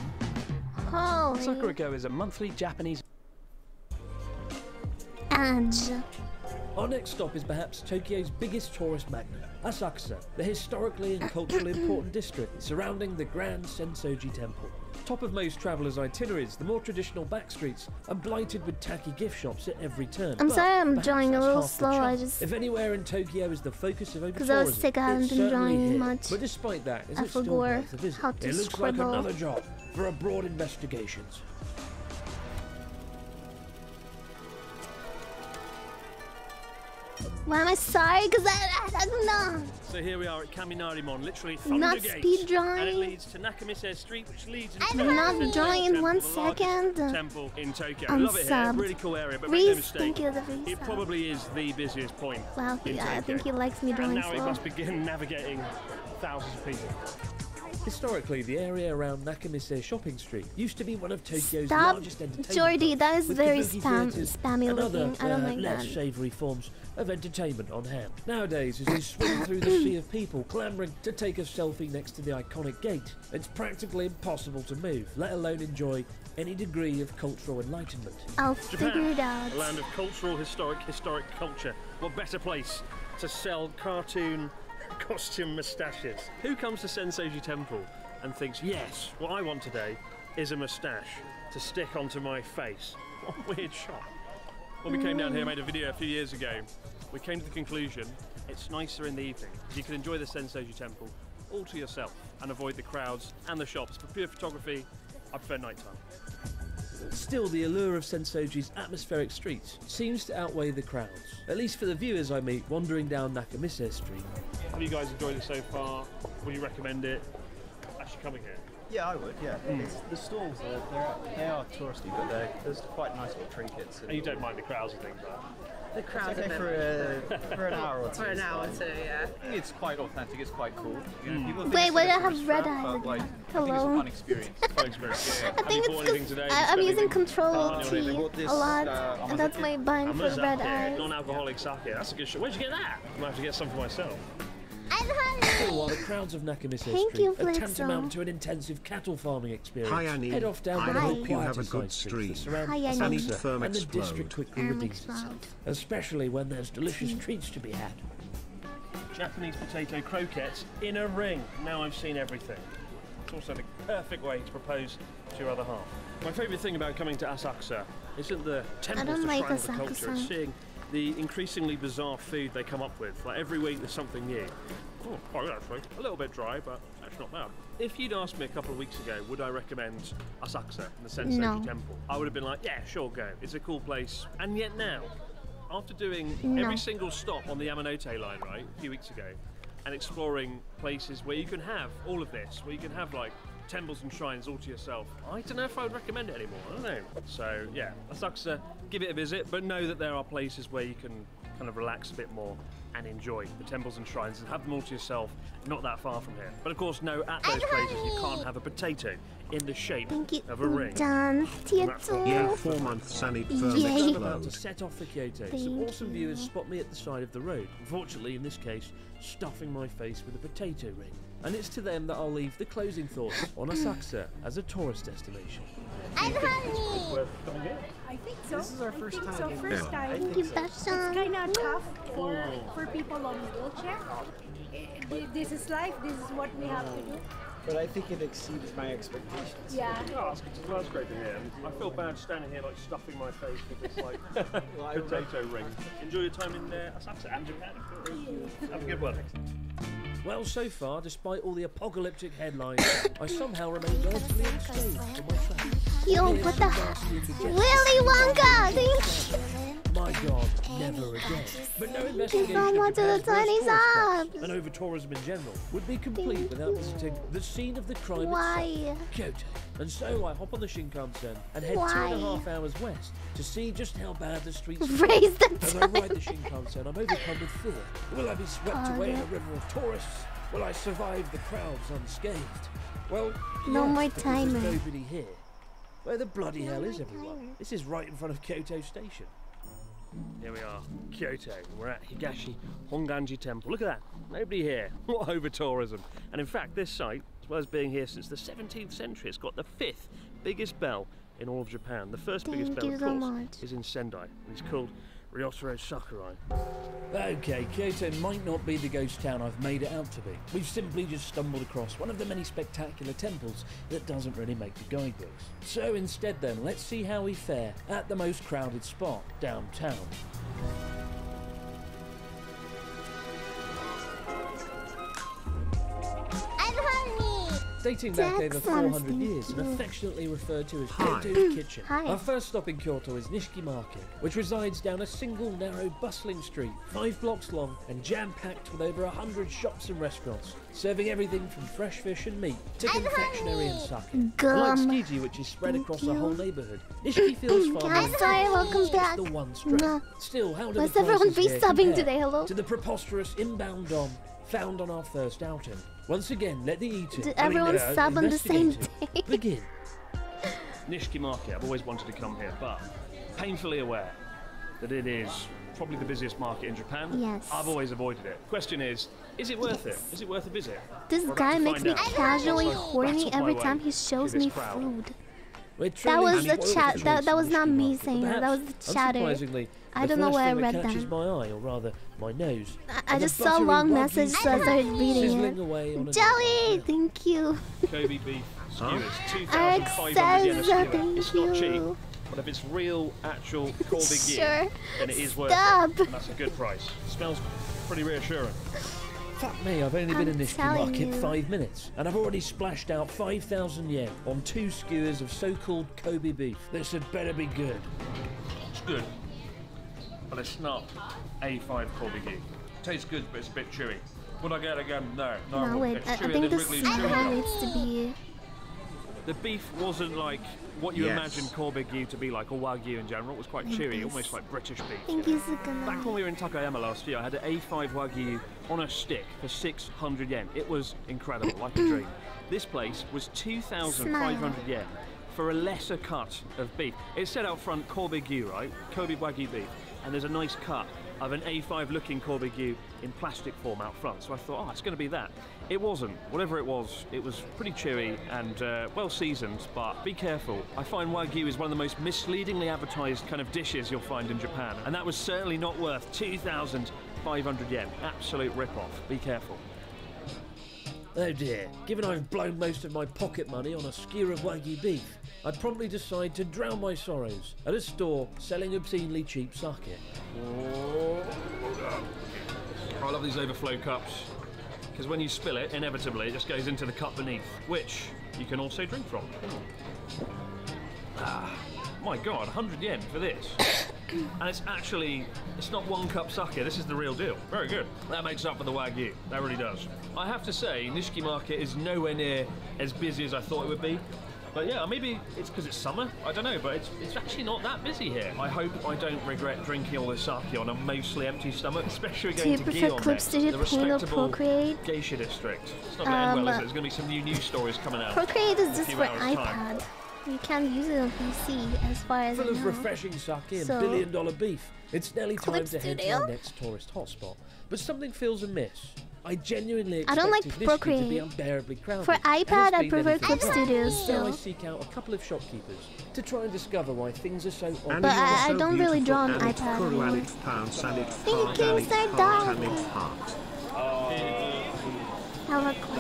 Holy. Sakurako is a monthly Japanese Edge. Our next stop is perhaps Tokyo's biggest tourist magnet, Asakusa, the historically and culturally important district surrounding the Grand Sensoji Temple. Top of most travellers' itineraries, the more traditional back streets are blighted with tacky gift shops at every turn. I'm But sorry I'm perhaps drawing a that's little half the slow, I charm. just- If anywhere in Tokyo is the focus of over 'Cause I was tourism, sick, I haven't it's been certainly drawing here. much. But despite that, is I it still forgot worth a visit? how to It looks scribble. like another job for abroad investigations. Why am I sorry? Because I don't know. So here we are at Kaminarimon, literally Thunder Not Gate. speed drawing. And it leads to Nakamise Street, which leads into I'm the not Sensoji drawing in Temple, 1 the largest second. temple in Tokyo. I'm Love it here, subbed. really cool area, but make no Reese, mistake, thank you, the Reese it sub. probably is the busiest point Wow, in I Tokyo. think he likes me And drawing now he slow. must begin navigating thousands of people. Historically, the area around Nakamise Shopping Street used to be one of Tokyo's largest entertainment Jordy, hubs, that is with very kabuki theatres spammy and looking. I don't other like less that. savoury forms of entertainment on hand. Nowadays, as you swing through the sea of people clamouring to take a selfie next to the iconic gate, it's practically impossible to move, let alone enjoy any degree of cultural enlightenment. I'll Japan, figure it out. a land of cultural, historic culture. What better place to sell cartoon costume moustaches? Who comes to Sensoji Temple and thinks, yes, what I want today is a moustache to stick onto my face? What a weird shot. When we came down here, made a video a few years ago, we came to the conclusion it's nicer in the evening. You can enjoy the Sensoji Temple all to yourself and avoid the crowds and the shops. For pure photography, I prefer nighttime. Still, the allure of Sensoji's atmospheric streets seems to outweigh the crowds, at least for the viewers I meet wandering down Nakamise Street. Have you guys enjoyed it so far? Would you recommend it? Actually coming here? Yeah, I would. Yeah, the stalls they are touristy, but there's quite nice little trinkets. And you don't mind the crowds and things like that? The crowd Okay, for an hour or two. for an hour or two, yeah. I think it's quite authentic. It's quite cool. You know, people think Wait, it's why do I like a have tourist red trap, eyes but, like, again? I think it's Hello? a fun experience. Fun experience. I think it's because I'm using Control T a lot, and that's my bind for the red eyes. Non-alcoholic sake. That's a good shot. Where'd you get that? I might have to get some for myself. Still, while the crowds of Nakamise Thank Street you, are Flixo. tantamount to an intensive cattle farming experience, Hi, Annie. head off down I one of hope the you have quieter a good side streets stream. that surround Hi, Annie. Annie, Asakusa, firm and the explode. district quickly Firm redeems explode. itself, especially when there's delicious treats to be had. Japanese potato croquettes in a ring. Now I've seen everything. It's also the perfect way to propose to your other half. My favourite thing about coming to Asakusa isn't the temples don't to like shrine of the culture. Asakusa. It's seeing the increasingly bizarre food they come up with. Like every week there's something new. Oh, quite good actually. A little bit dry, but actually not bad. If you'd asked me a couple of weeks ago, would I recommend Asakusa and the Sensoji No. Temple? I would have been like, yeah, sure, go. It's a cool place. And yet now, after doing No. every single stop on the Yamanote line, right, a few weeks ago, and exploring places where you can have all of this, where you can have like temples and shrines all to yourself, I don't know if I would recommend it anymore. I don't know. So yeah, Asakusa, give it a visit, but know that there are places where you can kind of relax a bit more and enjoy the temples and shrines and have them all to yourself, not that far from here. But of course, know at those places you can't have a potato in the shape Thank you, of a ring. Done. Yeah, Tieto. 4 months Annie, firm Yay. I'm about to explode. set off for Kyoto. Thank Some awesome you. viewers spot me at the side of the road. Unfortunately, in this case, stuffing my face with a potato ring. And it's to them that I'll leave the closing thoughts on Asakusa as a tourist destination. I think so. This is our first time. So first time. Thank you, Passion. It's kind of tough for people on wheelchair. This is life. This is what we have to do. But I think it exceeded my expectations. Yeah. Oh, that's great to hear. I feel bad standing here like stuffing my face with this like potato ring. Enjoy your time in Asakusa and Japan. Have a good one. Well, so far, despite all the apocalyptic headlines, I somehow remain relatively unscathed from my travels. Yo, what the Willy Wonka! Thank you. My God, never again. But no investigation so of much of the Japan's worst tiny tourist traps subs. and over-tourism in general would be complete without visiting the scene of the crime Why? itself, Kyoto. And so I hop on the Shinkansen and head Why? 2.5 hours west to see just how bad the streets are. Raise the As I ride the Shinkansen, I'm overcome with fear. Will I be swept away in a river of tourists? Will I survive the crowds unscathed? Well, No yes, more because timer. there's nobody here. Where the bloody hell is everyone? This is right in front of Kyoto Station. Here we are, Kyoto. We're at Higashi Honganji Temple. Look at that, nobody here. What over tourism. And in fact, this site, as well as being here since the 17th century, it's got the 5th biggest bell in all of Japan. The first biggest Thank bell, you of so course, much. is in Sendai. And it's called Ryotaro Sakurai. Okay, Kyoto might not be the ghost town I've made it out to be. We've simply just stumbled across one of the many spectacular temples that doesn't really make the guidebooks. So instead then, let's see how we fare at the most crowded spot, downtown. Dating back over Jackson. 400 years and affectionately referred to as Hi. Kyoto's Kitchen. Hi. Our first stop in Kyoto is Nishiki Market, which resides down a single narrow bustling street, 5 blocks long and jam-packed with over 100 shops and restaurants, serving everything from fresh fish and meat to confectionery and sake. Gum. Unlike Tsukiji, which is spread Thank across you. a whole neighbourhood, Nishiki feels far I'm more sorry, intimate welcome as back. the one street. Mwah. Still, how do Must the everyone prices be here subbing compare today, hello? to the preposterous inbound dom found on our first outing. Once again, let the eating, Did everyone sub on the same day? begin. Nishiki Market, I've always wanted to come here, but painfully aware that it is probably the busiest market in Japan. Yes. I've always avoided it. Question is it worth it? Is it worth a visit? This We're about guy to makes find me out. casually Also, horny battle my every way time he shows through this me crowd. food. We're That was truly the spoiled chat. for That choice was in not Nishiki me Market, saying but that. That was the perhaps, chatter. unsurprisingly, I don't the know first where I thing that read catches that. my eye, or rather my nose. I is a just saw a buttery long Wagyu message, so I steak started reading sizzling it. away on a Jelly, thank you. Kobe beef skewers, Eric 2,500 yen a says skewer. thank It's not cheap, you. but if it's real, actual Kobe ghee, Sure. then it is worth Stop. it. And that's a good price. Smells pretty reassuring. Fuck me, I've only been in Nishiki telling Market you. 5 minutes, and I've already splashed out 5,000 yen on 2 skewers of so-called Kobe beef. This had better be good. It's good, but it's not A5 Kobe ghee. Tastes good, but it's a bit chewy. Would I get it again? No. No, wait. It's I chewier think than this Wrigley's one chewy. needs to be. The beef wasn't like what you Yes. imagine Kobe ghee to be like, or Wagyu in general. It was quite chewy, almost like British beef. Thank you, Sukuna. Back when we were in Takayama last year, I had an A5 Wagyu on a stick for 600 yen. It was incredible, like a dream. This place was 2,500 yen for a lesser cut of beef. It said out front Kobe ghee, right? Kobe Wagyu beef. And there's a nice cut of an A5 looking Kobe ghee in plastic form out front. So I thought, oh, it's going to be that. It wasn't. Whatever it was pretty chewy and well seasoned, but be careful. I find Wagyu is one of the most misleadingly advertised kind of dishes you'll find in Japan. And that was certainly not worth 2,500 yen. Absolute rip-off. Be careful. Oh dear, given I've blown most of my pocket money on a skewer of Wagyu beef, I'd probably decide to drown my sorrows at a store selling obscenely cheap sake. I love these overflow cups, because when you spill it, inevitably it just goes into the cup beneath, which you can also drink from. Ah, my god, 100 yen for this. And it's not one cup sake, this is the real deal. Very good. That makes up for the Wagyu, that really does. I have to say, Nishiki Market is nowhere near as busy as I thought it would be. But yeah, maybe it's because it's summer, I don't know, but it's actually not that busy here. I hope I don't regret drinking all this sake on a mostly empty stomach, especially Do you going to prefer Gion Clip next, Studio the Paint or respectable Procreate? geisha district. It's not going to end well, is it? There's going to be some new news stories coming out. Procreate in is a just few for hours' time. iPad. You can't use it on PC, as far as I Full of know. refreshing sake and So- billion-dollar beef. It's nearly time Clip to head to Studio? our next tourist hotspot. But something feels amiss. I genuinely I don't like expected Nishiki to be Procreate. unbearably crowded. For and iPad, it's I been prefer anything Clip but. Studio So I still. seek out a couple of shopkeepers to try and discover why things are so odd. But I don't really draw on iPad anymore. Thank you, Sir Dog. Have a cool.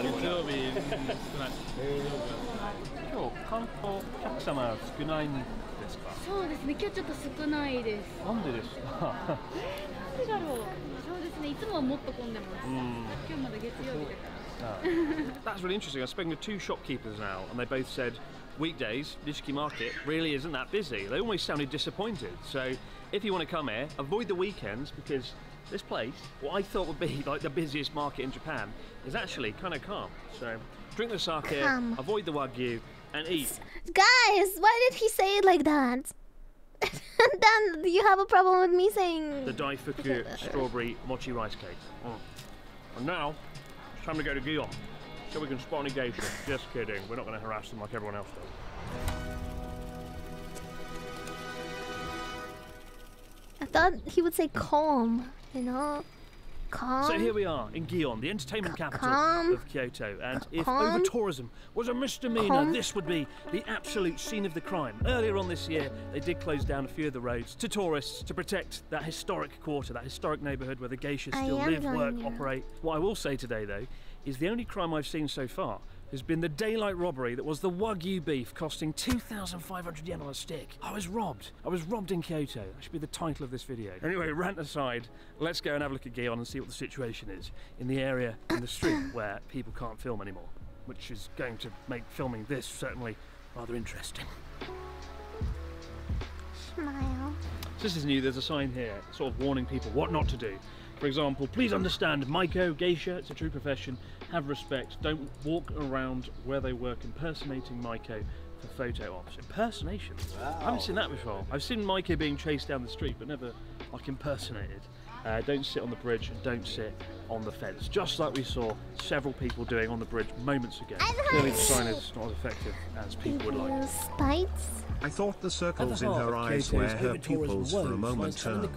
今日観光お客様少ないんですか？そうですね、今日ちょっと少ないです。なんでですか？なんでだろう。そうですね、いつもはもっと混んでます。今日まだ月曜日だから。 That's really interesting. I've spoken to 2 shopkeepers now, and they both said weekdays, Nishiki Market really isn't that busy. They almost sounded disappointed. So if you want to come here, avoid the weekends, because this place, what I thought would be like the busiest market in Japan, is actually kind of calm. So drink the sake, Calm. avoid the Wagyu, and eat. Guys, why did he say it like that? Then you have a problem with me saying... The Daifuku strawberry mochi rice cake. And now, it's time to go to Gion, so we can spot any geisha. Just kidding, we're not going to harass them like everyone else does. I thought he would say calm, you know? Calm. So here we are in Gion, the entertainment capital calm. of Kyoto, and if Calm. over-tourism was a misdemeanor, Calm. this would be the absolute scene of the crime. Earlier on this year, they did close down a few of the roads to tourists to protect that historic quarter, that historic neighbourhood where the geishas I still am live, work, going, yeah. operate. What I will say today, though, is the only crime I've seen so far has been the daylight robbery that was the Wagyu beef costing 2,500 yen on a stick. I was robbed. I was robbed in Kyoto. That should be the title of this video. Anyway, rant aside, let's go and have a look at Gion and see what the situation is in the area in the street where people can't film anymore, which is going to make filming this certainly rather interesting. Smile. So this is new, there's a sign here sort of warning people what not to do. For example, please understand, Maiko, geisha, it's a true profession, have respect, don't walk around where they work impersonating Maiko for photo ops. Impersonation? Wow. I haven't seen that before. I've seen Maiko being chased down the street, but never like impersonated. Don't sit on the bridge and don't sit on the fence. Just like we saw several people doing on the bridge moments ago. Clearly the sign is not as effective as people would like. Spikes? I thought the circles in her eyes were her pupils for a moment turned.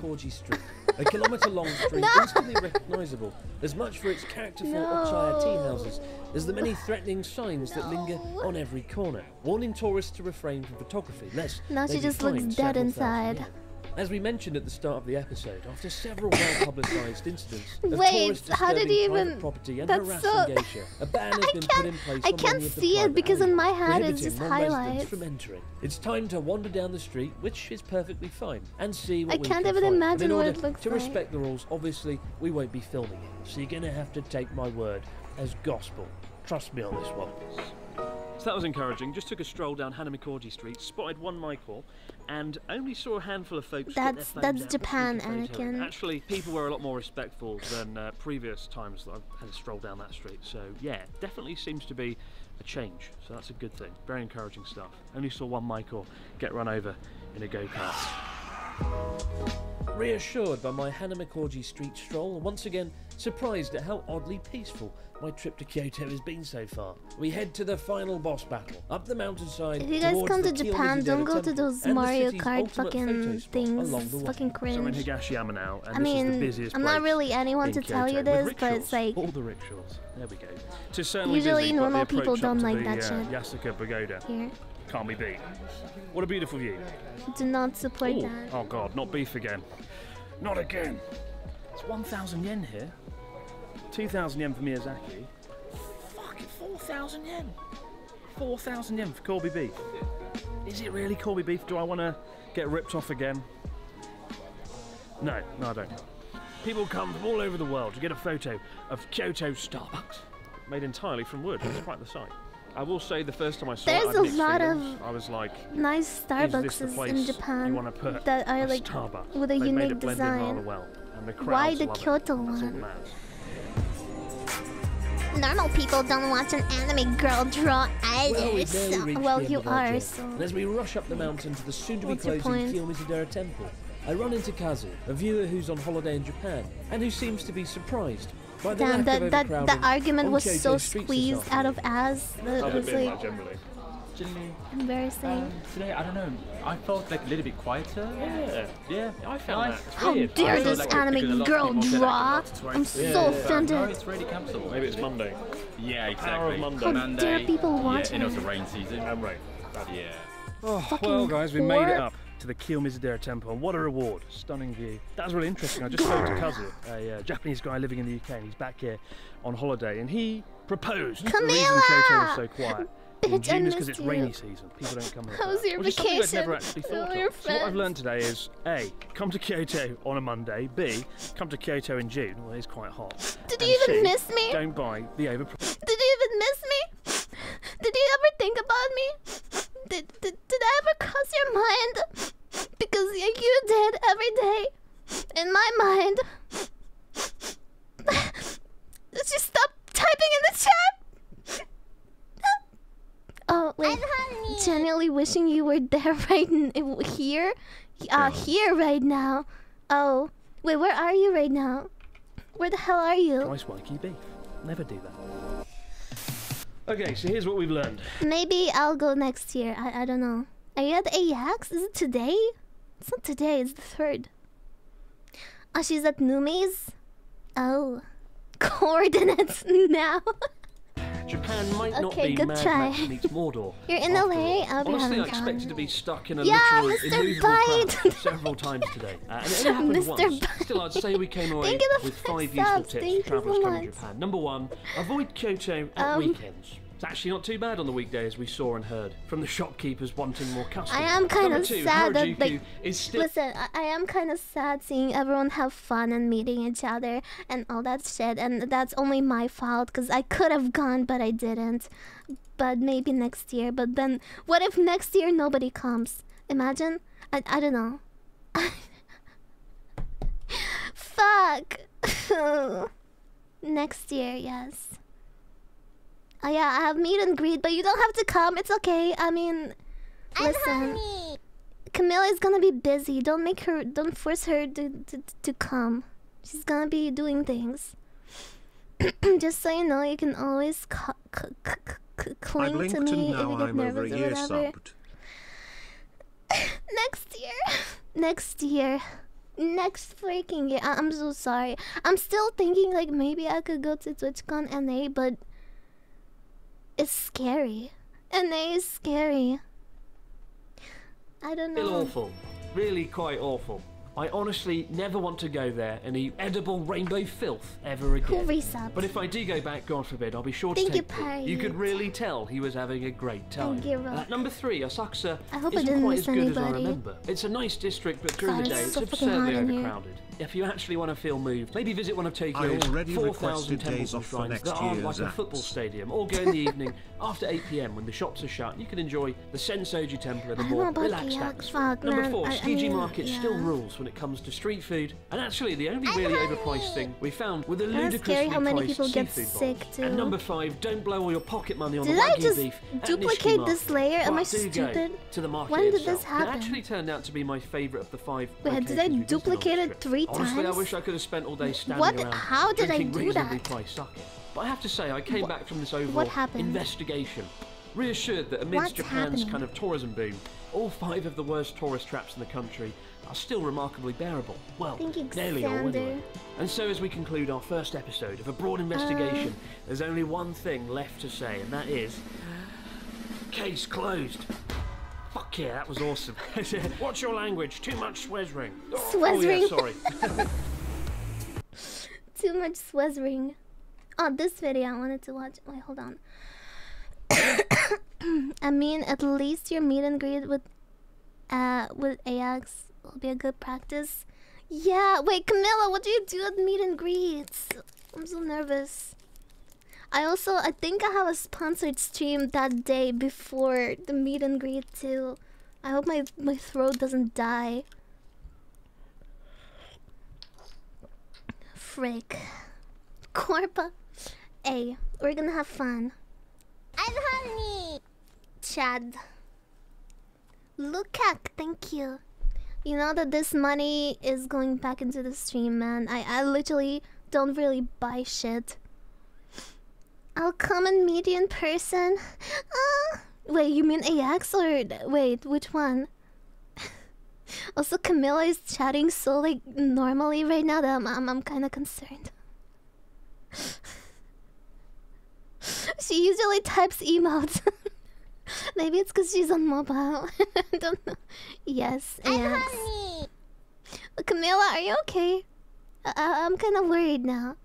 A kilometre-long street instantly recognisable, as much for its characterful Ochaya tea houses as the many threatening signs that linger on every corner, warning tourists to refrain from photography, lest now she just looks dead inside. As we mentioned at the start of the episode, after several well-publicised incidents of wait, how did he even? Property and That's harassing so. geisha, a ban has been put in place. I can't see it because in my head it's just highlights. From entering. It's time to wander down the street, which is perfectly fine, and see what I we can't can even find. imagine In what order it looks to like. respect the rules, obviously we won't be filming it, so you're gonna have to take my word as gospel. Trust me on this one. So that was encouraging. Just took a stroll down Hanamikoji Street, spotted one Michael, and only saw a handful of folks. That's Japan, Anakin. Actually, people were a lot more respectful than previous times that I've had a stroll down that street. So yeah, definitely seems to be a change. So that's a good thing. Very encouraging stuff. Only saw one Michael get run over in a go-kart. Reassured by my Hanamikoji Street stroll, and once again surprised at how oddly peaceful my trip to Kyoto has been so far, we head to the final boss battle, up the mountainside. If you guys come to Japan, don't go to those Mario Kart ultimate fucking things. It's fucking cringe. So we're in Higashiyama now, and I mean, this is the busiest I'm not place really anyone to in tell you Kyoto, this, with but it's like all the rickshaws. There we go. So certainly usually busy, but normal the people approach don't up to like the, that shit. Yasuka Pagoda Here, can't be beat. What a beautiful view. do not support Ooh. that. Oh god, not beef again. Not again. It's 1,000 yen here. 2,000 yen for Miyazaki. Fuck, it's 4,000 yen. 4,000 yen for Corby beef. Is it really Corby beef? Do I want to get ripped off again? No, I don't. People come from all over the world to get a photo of Kyoto Starbucks. Made entirely from wood. It's quite the sight. I will say the first time I saw it, I There's had a mixed lot feelings. of I was like, nice is this the Starbucks place in Japan you want to put that are like Starbucks? with a They made unique it blend in rather design. well, and the Why crowds the love it. Kyoto That's all that one? matters. Normal people don't watch an anime girl draw either. Well, we've nearly reached Well, the end you of our are, journey. so. And as we rush up the mountain to the soon-to-be What's your closing point? Kiyomizu-dera Temple, I run into Kazu, a viewer who's on holiday in Japan, and who seems to be surprised by the Damn, lack of that overcrowding argument on was Kyoto so streets this squeezed out of afternoon. ass. That I've was been like generally. embarrassing. Today, I don't know, I felt like a little bit quieter. Yeah, I found that. It's How weird. dare Also, this like, because a anime lot of girl people said, like, draw? lots to I'm write. so No, offended. it's really comfortable. Maybe it's Monday. Yeah, exactly. Power of Monday. How Monday, dare people watch yeah, and it? also rain season. And rain. Yeah. Oh, Fucking well, guys, we made it whore. up to the Kiyomizu-dera Temple, and what a reward. Stunning view. That was really interesting. I just spoke to Kazu, a Japanese guy living in the UK, and he's back here on holiday, and he proposed the reason Kyoto was so quiet in Bitch, I June is because missed it's rainy you. season. People don't come here. How was your Which is something I'd vacation? never actually thought All your of. So what I've friends. learned today is A, come to Kyoto on a Monday. B, come to Kyoto in June. Well, it's quite hot. Did And you even C, miss me? Don't buy the over. Did you even miss me? Did you ever think about me? Did I ever cross your mind? Because you did every day. In my mind. Did you stop typing in the chat? Oh wait, genuinely wishing you were there here? Here right now. Oh, wait, where are you right now? Where the hell are you? Nice wacky beef. Never do that. Okay, so here's what we've learned. Maybe I'll go next year. I don't know. Are you at AX? Is it today? It's not today, it's the 3rd. Oh, she's at Numi's? Oh. Coordinates now. Japan might not Okay, be good Mad try. Max meets Mordor. You're in after LA? all. I'll be Honestly, having I expected fun. to be stuck in a Yeah, literal Mr. immovable Bite. crowd several times today. And it only happened Mr. once. Still, I'd say we came away Thank you with 5 for useful subs. tips Thank for you travellers so coming to much. Japan. Number 1, avoid Kyoto at weekends. It's actually not too bad on the weekdays, we saw and heard from the shopkeepers wanting more customers. I am kind Number of 2, sad that, Harajuku like, is still. listen, I am kind of sad seeing everyone have fun and meeting each other and all that shit, and that's only my fault because I could have gone, but I didn't. But maybe next year. But then, what if next year nobody comes? Imagine. I don't know. Fuck. Next year, yes. Oh yeah, I have meet and greet, but you don't have to come. It's okay. I mean, listen. Camilla is gonna be busy. Don't force her to come. She's gonna be doing things. Just so you know, you can always cling to me if you get nervous or whatever. Next year. Next freaking year. I'm so sorry. I'm still thinking like maybe I could go to TwitchCon NA, but it's scary. NA is scary. I don't know. Feel awful. Really quite awful. I honestly never want to go there and eat edible rainbow filth ever again. But if I do go back, God forbid, I'll be sure to take it. You could really tell he was having a great time. Number 3, Asakusa isn't quite as good as I remember. It's a nice district, but during the day it's absurdly overcrowded. If you actually want to feel moved, maybe visit one of Tokyo's 4,000 temples and shrines that are like a football stadium, or go in the evening after 8 PM when the shops are shut. You can enjoy the Sensoji Temple in a more relaxed atmosphere. Number 4, Tsukiji Market still rules when it comes to street food, and actually the only really overpriced thing we found were the ludicrously priced seafood bowls. And number 5, don't blow all your pocket money on the Wagyu beef. Did I just duplicate this layer? Am I stupid? To the market when did itself. this happen? It actually turned out to be my favourite of the 5. Wait, did I duplicate it 3 times? Honestly, I wish I could have spent all day standing around How did I drinking do reasonably that? priced sake. But I have to say, I came back from this overall investigation reassured that amidst Japan's kind of tourism boom, all 5 of the worst tourist traps in the country are still remarkably bearable. Well, nearly all anyway. And so as we conclude our first episode of a broad investigation, there's only one thing left to say, and that is... case closed. Fuck yeah, that was awesome. What's your language? Too much swearing. Oh yeah, sorry. Too much swearing. Oh, this video I wanted to watch. Wait, hold on. I mean, at least your meet and greet with AX will be a good practice. Yeah, wait, Camilla, what do you do at meet and greets? I'm so nervous. I think I have a sponsored stream that day before the meet and greet too. I hope my throat doesn't die. Frick. Corpa. Hey, we're gonna have fun. I'm honey. Chad. Lukak, thank you. You know that this money is going back into the stream, man. I literally don't really buy shit. I'll come and meet you in person. Wait, you mean AX or wait, which one? Also, Camilla is chatting so like normally right now that I'm kind of concerned. She usually types emotes. Maybe it's because she's on mobile. I don't know. Yes, AX. Camilla, are you okay? I'm kind of worried now.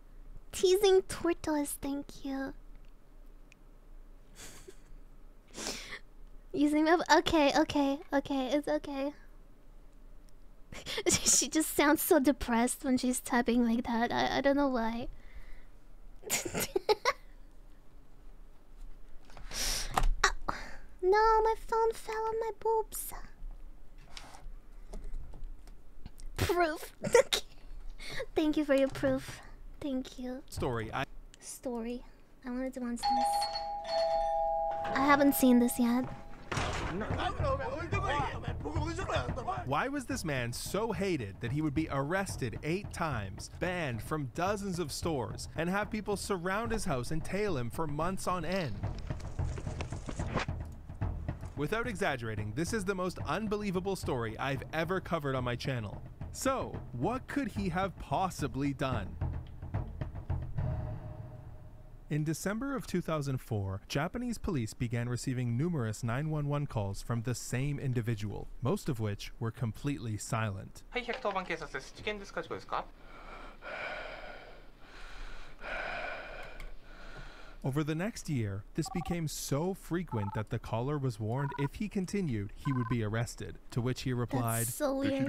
Teasing tortoise, thank you. Using my... Okay, it's okay. She just sounds so depressed when she's typing like that. I don't know why. Oh, no, my phone fell on my boobs. Proof. Thank you for your proof. Thank you. Story. I wanted to watch this. I haven't seen this yet. Why was this man so hated that he would be arrested 8 times, banned from dozens of stores, and have people surround his house and tail him for months on end? Without exaggerating, this is the most unbelievable story I've ever covered on my channel. So, what could he have possibly done? In December of 2004, Japanese police began receiving numerous 911 calls from the same individual, most of which were completely silent. Over the next year, this became so frequent that the caller was warned if he continued, he would be arrested, to which he replied, That's so weird.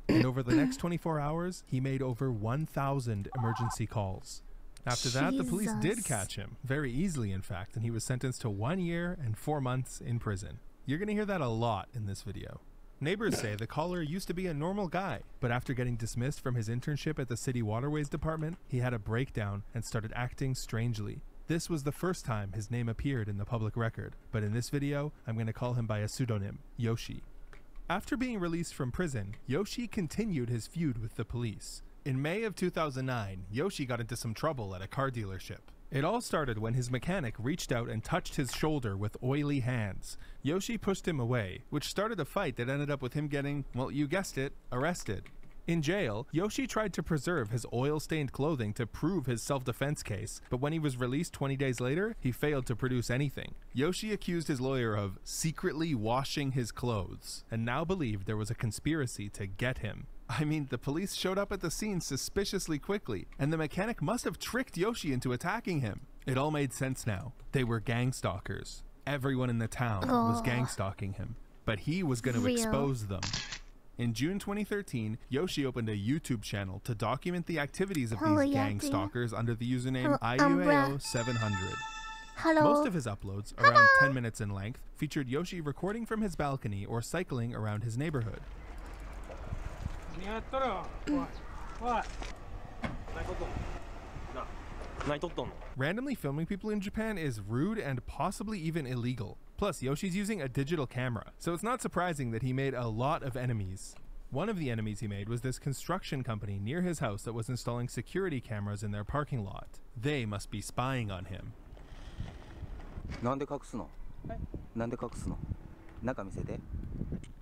And over the next 24 hours, he made over 1,000 emergency calls. After that, the police did catch him, very easily in fact, and he was sentenced to 1 year and 4 months in prison. You're gonna hear that a lot in this video. Neighbors say the caller used to be a normal guy, but after getting dismissed from his internship at the city waterways department, he had a breakdown and started acting strangely. This was the first time his name appeared in the public record, but in this video, I'm gonna call him by a pseudonym, Yoshi. After being released from prison, Yoshi continued his feud with the police. In May of 2009, Yoshi got into some trouble at a car dealership. It all started when his mechanic reached out and touched his shoulder with oily hands. Yoshi pushed him away, which started a fight that ended up with him getting, well, you guessed it, arrested. In jail, Yoshi tried to preserve his oil-stained clothing to prove his self-defense case, but when he was released 20 days later, he failed to produce anything. Yoshi accused his lawyer of secretly washing his clothes, and now believed there was a conspiracy to get him. I mean, the police showed up at the scene suspiciously quickly, and the mechanic must have tricked Yoshi into attacking him. It all made sense now. They were gang stalkers. Everyone in the town was gang stalking him, but he was going to expose them. In June 2013, Yoshi opened a YouTube channel to document the activities of these gang stalkers under the username IUAO700. Most of his uploads, around 10 minutes in length, featured Yoshi recording from his balcony or cycling around his neighborhood. Randomly filming people in Japan is rude and possibly even illegal. Plus, Yoshi's using a digital camera, so it's not surprising that he made a lot of enemies. One of the enemies he made was this construction company near his house that was installing security cameras in their parking lot. They must be spying on him.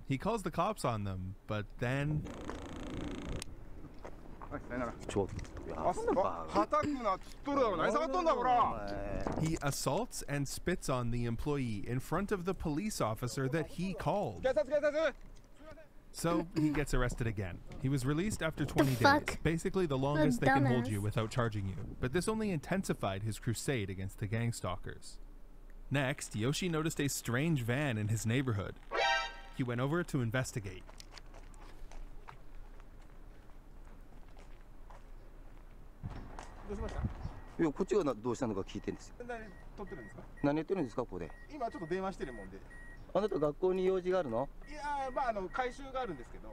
He calls the cops on them, but then... he assaults and spits on the employee in front of the police officer that he called. So he gets arrested again. He was released after 20 days, basically the longest they can hold you without charging you. But this only intensified his crusade against the gang stalkers. Next, Yoshi noticed a strange van in his neighborhood. He went over to investigate.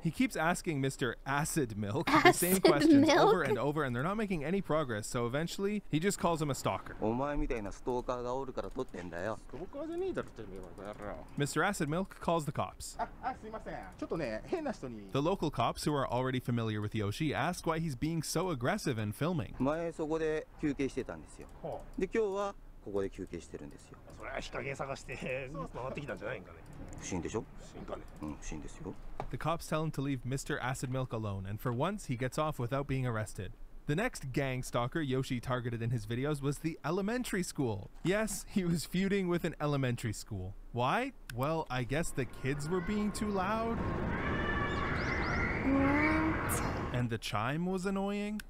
He keeps asking Mr. Acid Milk the same questions over and over, and they're not making any progress, so eventually he just calls him a stalker. Mr. Acid Milk calls the cops. The local cops, who are already familiar with Yoshi, ask why he's being so aggressive and filming. The cops tell him to leave Mr. Acid Milk alone, and for once he gets off without being arrested. The next gang stalker Yoshi targeted in his videos was the elementary school. Yes, he was feuding with an elementary school. Why? Well, I guess the kids were being too loud. What? And the chime was annoying.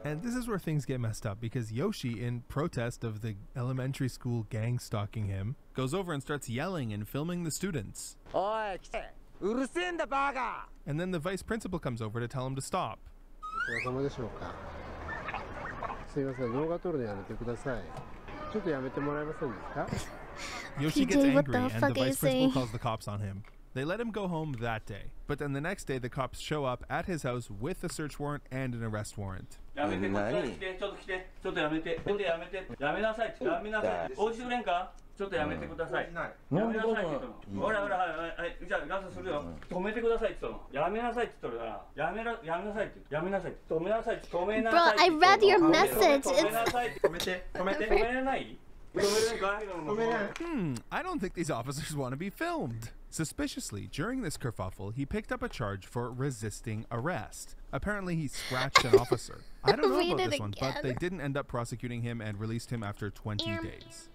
And this is where things get messed up, because Yoshi, in protest of the elementary school gang stalking him, goes over and starts yelling and filming the students. And then the vice principal comes over to tell him to stop. Yoshi gets angry and the vice principal calls the cops on him. They let him go home that day, but then the next day the cops show up at his house with a search warrant and an arrest warrant. Bro, I read your message. I don't think these officers want to be filmed. Suspiciously, during this kerfuffle, he picked up a charge for resisting arrest. Apparently, he scratched an officer. I don't know about this one, but they didn't end up prosecuting him and released him after 20 days.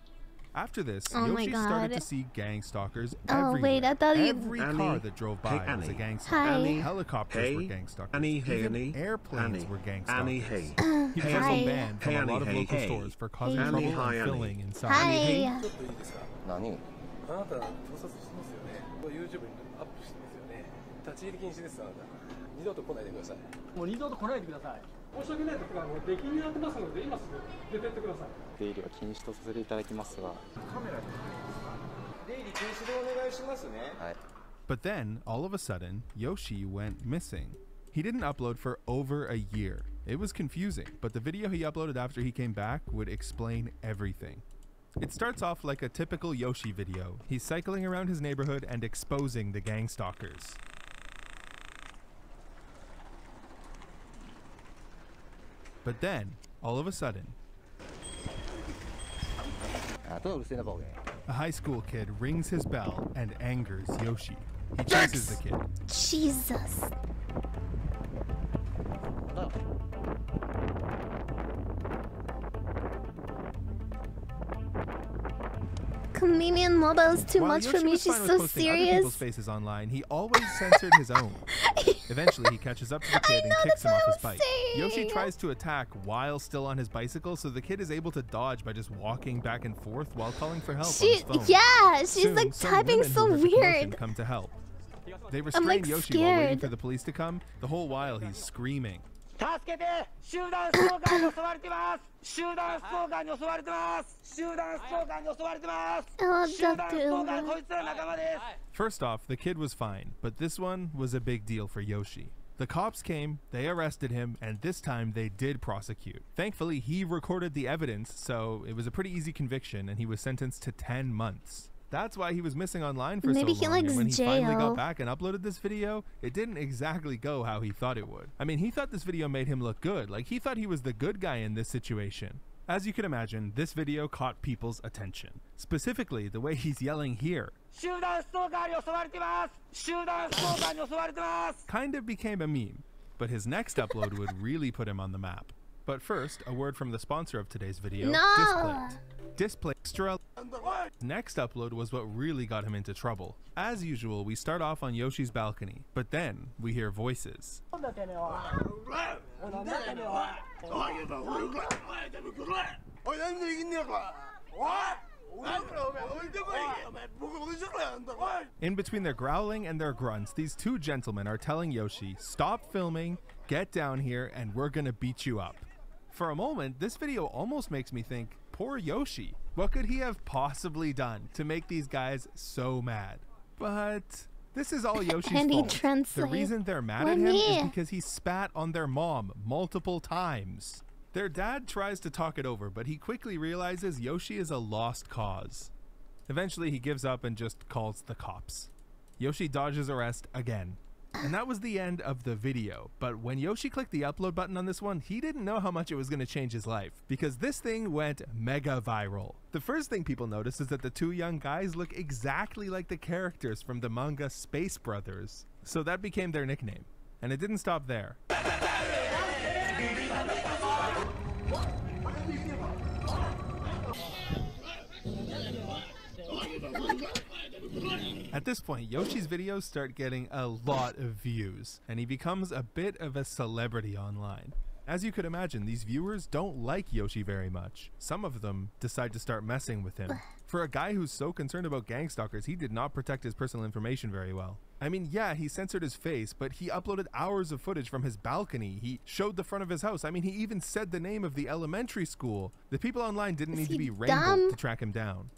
After this, Yoshi started to see gang stalkers everywhere. Wait, I thought Every car that drove by was a gang stalker. Helicopters were gang stalkers. Even airplanes were gang stalkers. He was also banned from a lot of local stores for causing trouble and filling inside. But then, all of a sudden, Yoshi went missing. He didn't upload for over a year. It was confusing, but the video he uploaded after he came back would explain everything. It starts off like a typical Yoshi video. He's cycling around his neighborhood and exposing the gang stalkers. But then, all of a sudden, a high school kid rings his bell and angers Yoshi. He chases the kid. Jesus. Comedian Mobile is too While much Yoshi for me. was She's fine with so posting other serious. people's faces online, he always censored his own. Eventually, he catches up to the kid and kicks him off his bike. Yoshi tries to attack while still on his bicycle, so the kid is able to dodge by just walking back and forth while calling for help on his phone. Yeah, she's Soon, like some typing women so who heard the commotion weird. come to help. They I'm, restrain like, Yoshi while waiting scared. for the police to come. The whole while he's screaming. Oh, Dr. First off, the kid was fine, but this one was a big deal for Yoshi. The cops came, they arrested him, and this time they did prosecute. Thankfully, he recorded the evidence, so it was a pretty easy conviction, and he was sentenced to 10 months. That's why he was missing online for Maybe so he long, and likes when he finally jail. got back and uploaded this video, it didn't exactly go how he thought it would. I mean, he thought this video made him look good, like he thought he was the good guy in this situation. As you can imagine, this video caught people's attention. Specifically, the way he's yelling here. Kind of became a meme, but his next upload would really put him on the map. But first, a word from the sponsor of today's video, No! Display Extra. Next upload was what really got him into trouble. As usual, we start off on Yoshi's balcony, but then we hear voices. In between their growling and their grunts, these two gentlemen are telling Yoshi, stop filming, get down here, and we're gonna beat you up. For a moment, this video almost makes me think, poor Yoshi. What could he have possibly done to make these guys so mad? But this is all Yoshi's Andy fault. translate. The reason they're mad at him is because he spat on their mom multiple times. Their dad tries to talk it over, but he quickly realizes Yoshi is a lost cause. Eventually, he gives up and just calls the cops. Yoshi dodges arrest again. And that was the end of the video. But when Yoshi clicked the upload button on this one, he didn't know how much it was going to change his life, because this thing went mega viral. The first thing people noticed is that the two young guys look exactly like the characters from the manga Space Brothers. So that became their nickname. And it didn't stop there. At this point, Yoshi's videos start getting a lot of views, and he becomes a bit of a celebrity online. As you could imagine, these viewers don't like Yoshi very much. Some of them decide to start messing with him. For a guy who's so concerned about gang stalkers, he did not protect his personal information very well. I mean, yeah, he censored his face, but he uploaded hours of footage from his balcony. He showed the front of his house. I mean, he even said the name of the elementary school. The people online didn't need to be rainbow to track him down.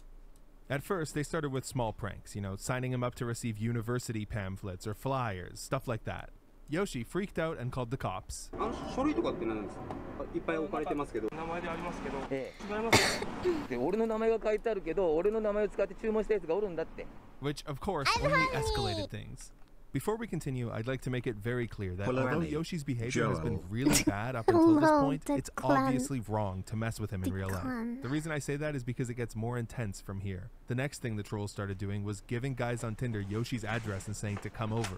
At first, they started with small pranks, you know, signing him up to receive university pamphlets or flyers, stuff like that. Yoshi freaked out and called the cops. Which, of course, only escalated things. Before we continue, I'd like to make it very clear that although Yoshi's behavior has been really bad up until this point, it's obviously wrong to mess with him in real life. The reason I say that is because it gets more intense from here. The next thing the trolls started doing was giving guys on Tinder Yoshi's address and saying to come over.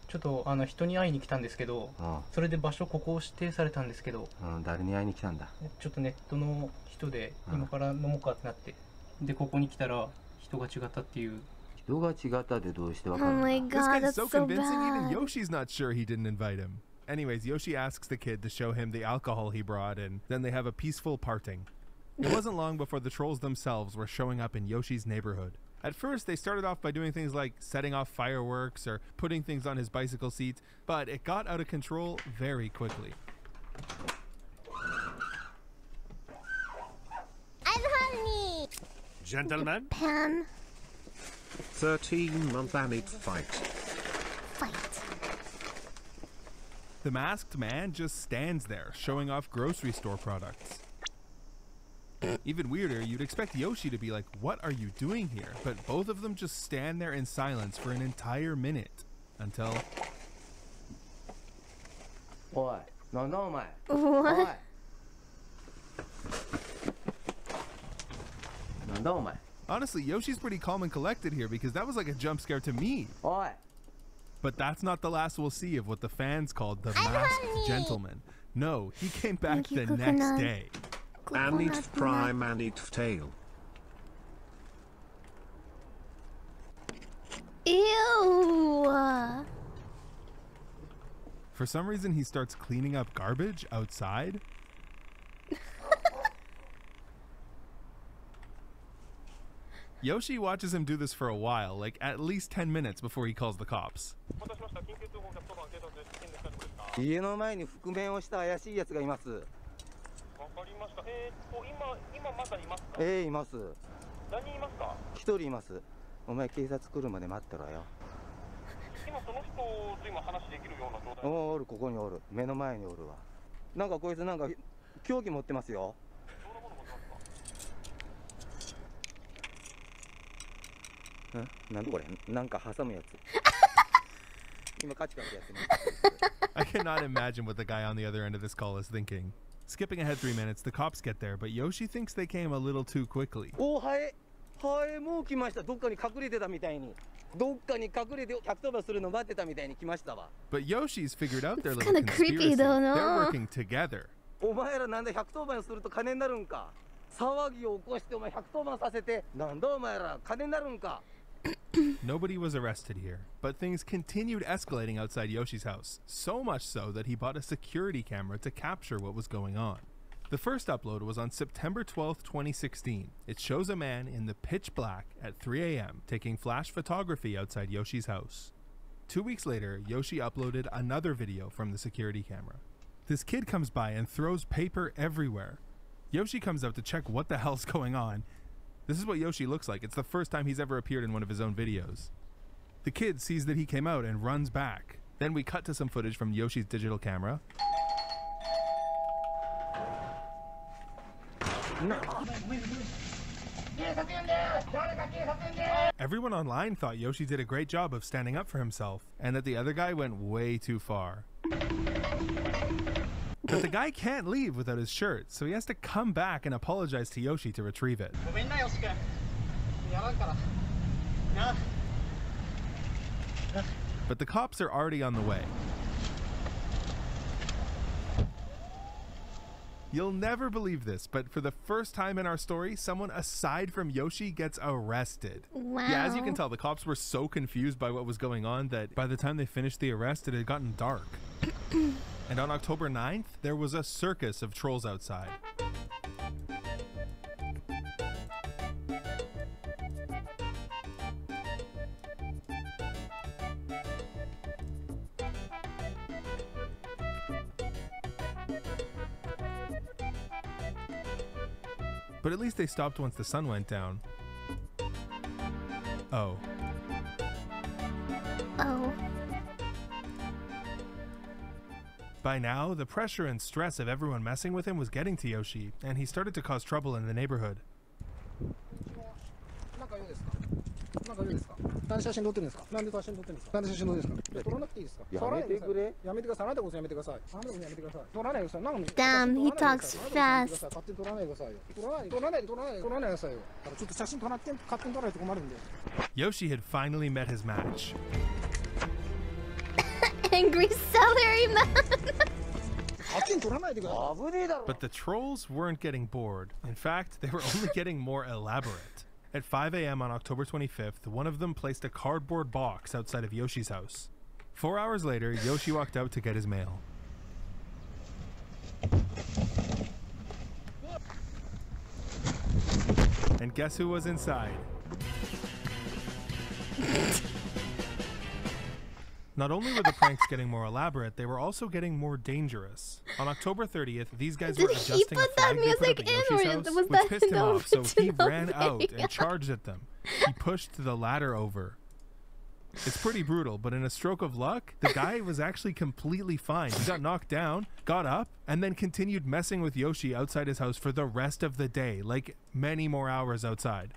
ちょっと人に会いに来たんですけど、それで場所ここを指定されたんですけど、誰に会いに来たんだ？ちょっとネットの人で今から飲もうかってなって、でここに来たら人が違ったっていう。 Oh my This god, guy's that's so so convincing, even bad. Yoshi's not sure he didn't invite him. Anyways, Yoshi asks the kid to show him the alcohol he brought, and then they have a peaceful parting. It wasn't long before the trolls themselves were showing up in Yoshi's neighborhood. At first, they started off by doing things like setting off fireworks or putting things on his bicycle seat, but it got out of control very quickly. Gentlemen, Pan. 13-month anny fight. The masked man just stands there, showing off grocery store products. Even weirder, you'd expect Yoshi to be like, what are you doing here? But both of them just stand there in silence for an entire minute. Until... おい、What? Honestly, Yoshi's pretty calm and collected here because that was like a jump scare to me. But that's not the last we'll see of what the fans called the masked gentleman. No, he came back the next day. Anit prime Anit tail. Ew. For some reason, he starts cleaning up garbage outside. Yoshi watches him do this for a while, like at least 10 minutes before he calls the cops. 家の前に覆面をした怪しいやつがいます。わかりました。今まさにいますか？います。何人いますか？1人います。お前警察来るまで待ってろよ。今その人と今話できるような状態？おる、ここにおる。目の前におるわ。なんかこいつなんか凶器持ってますよ。どんなもの持ってますか？なんだこれ？なんか挟むやつ。今カチカチやってます。I cannot imagine what the guy on the other end of this call is thinking. Skipping ahead 3 minutes, the cops get there, but Yoshi thinks they came a little too quickly. おー、はい。はい、もう来ました。どっかに隠れてたみたいに。どっかに隠れて110番するの待ってたみたいに来ましたわ。But Yoshi's figured out their It's little kinda creepy conspiracy. though, no? They're working together. お前らなんで110番すると金になるんか。騒ぎを起こしてお前110番させて、なんだお前ら金になるんか。Nobody was arrested here, but things continued escalating outside Yoshi's house, so much so that he bought a security camera to capture what was going on. The first upload was on September 12th, 2016. It shows a man in the pitch black at 3 a.m. taking flash photography outside Yoshi's house. 2 weeks later, Yoshi uploaded another video from the security camera. This kid comes by and throws paper everywhere. Yoshi comes out to check what the hell's going on. This is what Yoshi looks like. It's the first time he's ever appeared in one of his own videos. The kid sees that he came out and runs back. Then we cut to some footage from Yoshi's digital camera. Everyone online thought Yoshi did a great job of standing up for himself, and that the other guy went way too far. But the guy can't leave without his shirt, so he has to come back and apologize to Yoshi to retrieve it. But the cops are already on the way. You'll never believe this, but for the first time in our story, someone aside from Yoshi gets arrested. Wow. Yeah, as you can tell, the cops were so confused by what was going on that by the time they finished the arrest, it had gotten dark. And on October 9th, there was a circus of trolls outside. But at least they stopped once the sun went down. Oh. Oh. By now, the pressure and stress of everyone messing with him was getting to Yoshi, and he started to cause trouble in the neighborhood. なんか言うんですか。なんで写真撮ってるんですか。なんで写真撮ってるんですか。なんで写真撮ってるんですか。撮らなくていいですか。やめてくれ。やめてください。あなたこそやめてください。あなたこそやめてください。撮らないでください。なんか。Damn, he talks fast. 勝手に撮らないでくださいよ。撮らないでくださいよ。だからちょっと写真撮らって勝手に撮らないと困るんで。Yoshi had finally met his match. Angry celery man. But the trolls weren't getting bored. In fact, they were only getting more elaborate. At 5 a.m. on October 25th, one of them placed a cardboard box outside of Yoshi's house. 4 hours later, Yoshi walked out to get his mail. And guess who was inside? Not only were the pranks getting more elaborate, they were also getting more dangerous. On October 30th, these guys were adjusting a flag they put up at Yoshi's house, which pissed him off, so he ran out and charged at them. He pushed the ladder over. It's pretty brutal, but in a stroke of luck, the guy was actually completely fine. He got knocked down, got up, and then continued messing with Yoshi outside his house for the rest of the day, like many more hours outside.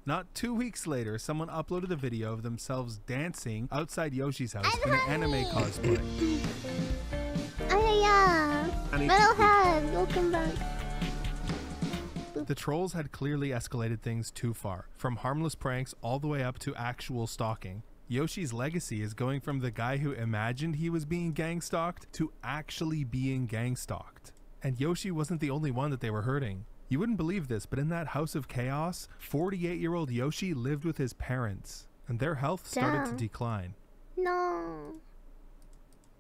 Not 2 weeks later, someone uploaded a video of themselves dancing outside Yoshi's house in an anime cosplay. Ay, ay, Metalhead, welcome back. The trolls had clearly escalated things too far, from harmless pranks all the way up to actual stalking. Yoshi's legacy is going from the guy who imagined he was being gang-stalked to actually being gang-stalked. And Yoshi wasn't the only one that they were hurting. You wouldn't believe this, but in that house of chaos, 48-year-old Yoshi lived with his parents, and their health started to decline. No.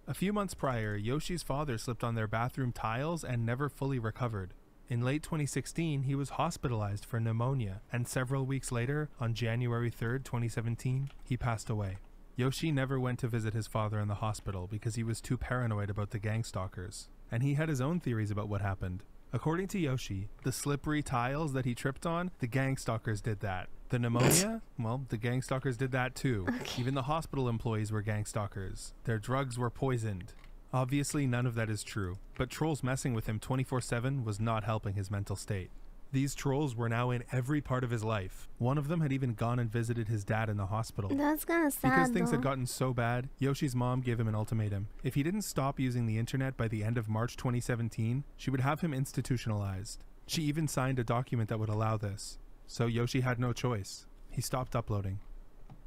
A few months prior, Yoshi's father slipped on their bathroom tiles and never fully recovered. In late 2016, he was hospitalized for pneumonia, and several weeks later, on January 3rd, 2017, he passed away. Yoshi never went to visit his father in the hospital because he was too paranoid about the gang stalkers, and he had his own theories about what happened. According to Yoshi, the slippery tiles that he tripped on, the gang stalkers did that. The pneumonia? Well, the gang stalkers did that too. Even the hospital employees were gang stalkers. Their drugs were poisoned. Obviously, none of that is true, but trolls messing with him 24/7 was not helping his mental state. These trolls were now in every part of his life. One of them had even gone and visited his dad in the hospital. That's kind of sad, Because things though. had gotten so bad, Yoshi's mom gave him an ultimatum. If he didn't stop using the internet by the end of March 2017, she would have him institutionalized. She even signed a document that would allow this. So Yoshi had no choice. He stopped uploading.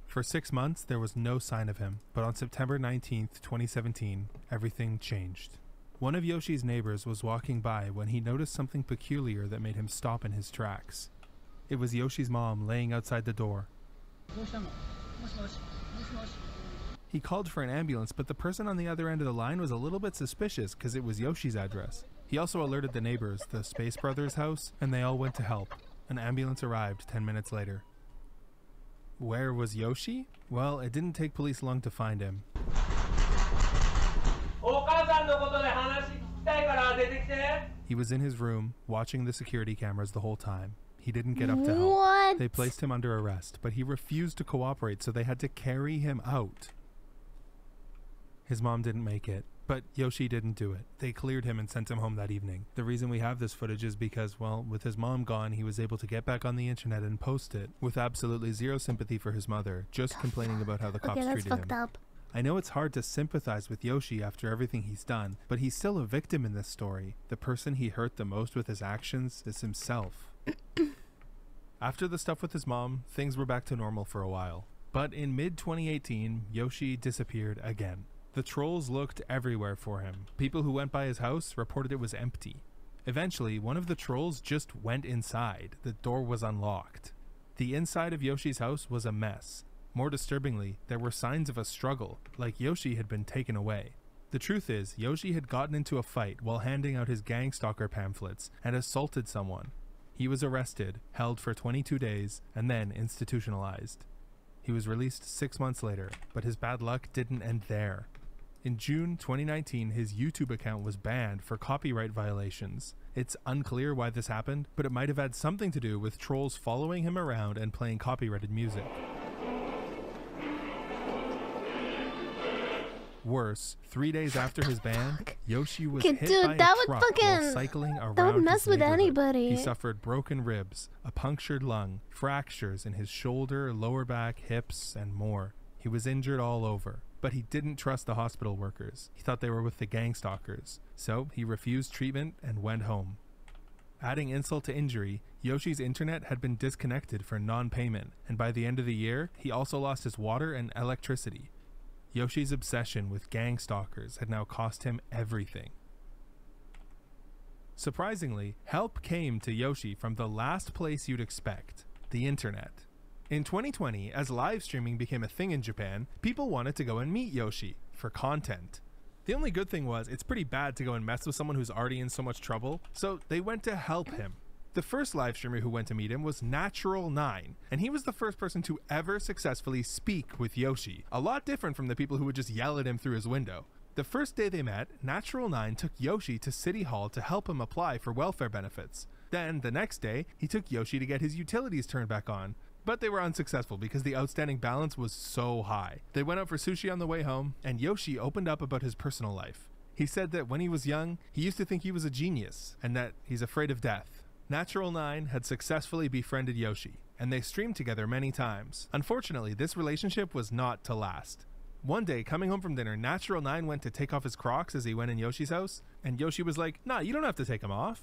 For 6 months, there was no sign of him, but on September 19th, 2017, everything changed. One of Yoshi's neighbors was walking by when he noticed something peculiar that made him stop in his tracks. It was Yoshi's mom laying outside the door. He called for an ambulance, but the person on the other end of the line was a little bit suspicious because it was Yoshi's address. He also alerted the neighbors, the Space Brothers house, and they all went to help. An ambulance arrived 10 minutes later. Where was Yoshi? Well, it didn't take police long to find him. He was in his room, watching the security cameras the whole time. He didn't get up to help. What? They placed him under arrest, but he refused to cooperate, so they had to carry him out. His mom didn't make it, but Yoshi didn't do it. They cleared him and sent him home that evening. The reason we have this footage is because, well, with his mom gone, he was able to get back on the internet and post it with absolutely zero sympathy for his mother, just complaining about how the cops that's treated fucked him. up. I know it's hard to sympathize with Yoshi after everything he's done, but he's still a victim in this story. The person he hurt the most with his actions is himself. After the stuff with his mom, things were back to normal for a while. But in mid-2018, Yoshi disappeared again. The trolls looked everywhere for him. People who went by his house reported it was empty. Eventually, one of the trolls just went inside. The door was unlocked. The inside of Yoshi's house was a mess. More disturbingly, there were signs of a struggle, like Yoshi had been taken away. The truth is, Yoshi had gotten into a fight while handing out his gang stalker pamphlets and assaulted someone. He was arrested, held for 22 days, and then institutionalized. He was released 6 months later, but his bad luck didn't end there. In June 2019, his YouTube account was banned for copyright violations. It's unclear why this happened, but it might have had something to do with trolls following him around and playing copyrighted music. Worse, 3 days after his ban, Yoshi was hit by a truck while cycling around that would mess his with neighborhood. anybody. He suffered broken ribs, a punctured lung, fractures in his shoulder, lower back, hips, and more. He was injured all over, but he didn't trust the hospital workers. He thought they were with the gang stalkers, so he refused treatment and went home. Adding insult to injury, Yoshi's internet had been disconnected for non-payment, and by the end of the year, he also lost his water and electricity. Yoshi's obsession with gang stalkers had now cost him everything. Surprisingly, help came to Yoshi from the last place you'd expect, the internet. In 2020, as live streaming became a thing in Japan, people wanted to go and meet Yoshi for content. The only good thing was, it's pretty bad to go and mess with someone who's already in so much trouble, so they went to help him. The first live streamer who went to meet him was Natural9, and he was the first person to ever successfully speak with Yoshi, a lot different from the people who would just yell at him through his window. The first day they met, Natural9 took Yoshi to City Hall to help him apply for welfare benefits. Then, the next day, he took Yoshi to get his utilities turned back on. But they were unsuccessful because the outstanding balance was so high. They went out for sushi on the way home, and Yoshi opened up about his personal life. He said that when he was young, he used to think he was a genius, and that he's afraid of death. Natural9 had successfully befriended Yoshi, and they streamed together many times. Unfortunately, this relationship was not to last. One day, coming home from dinner, Natural 9 went to take off his Crocs as he went in Yoshi's house, and Yoshi was like, nah, you don't have to take them off.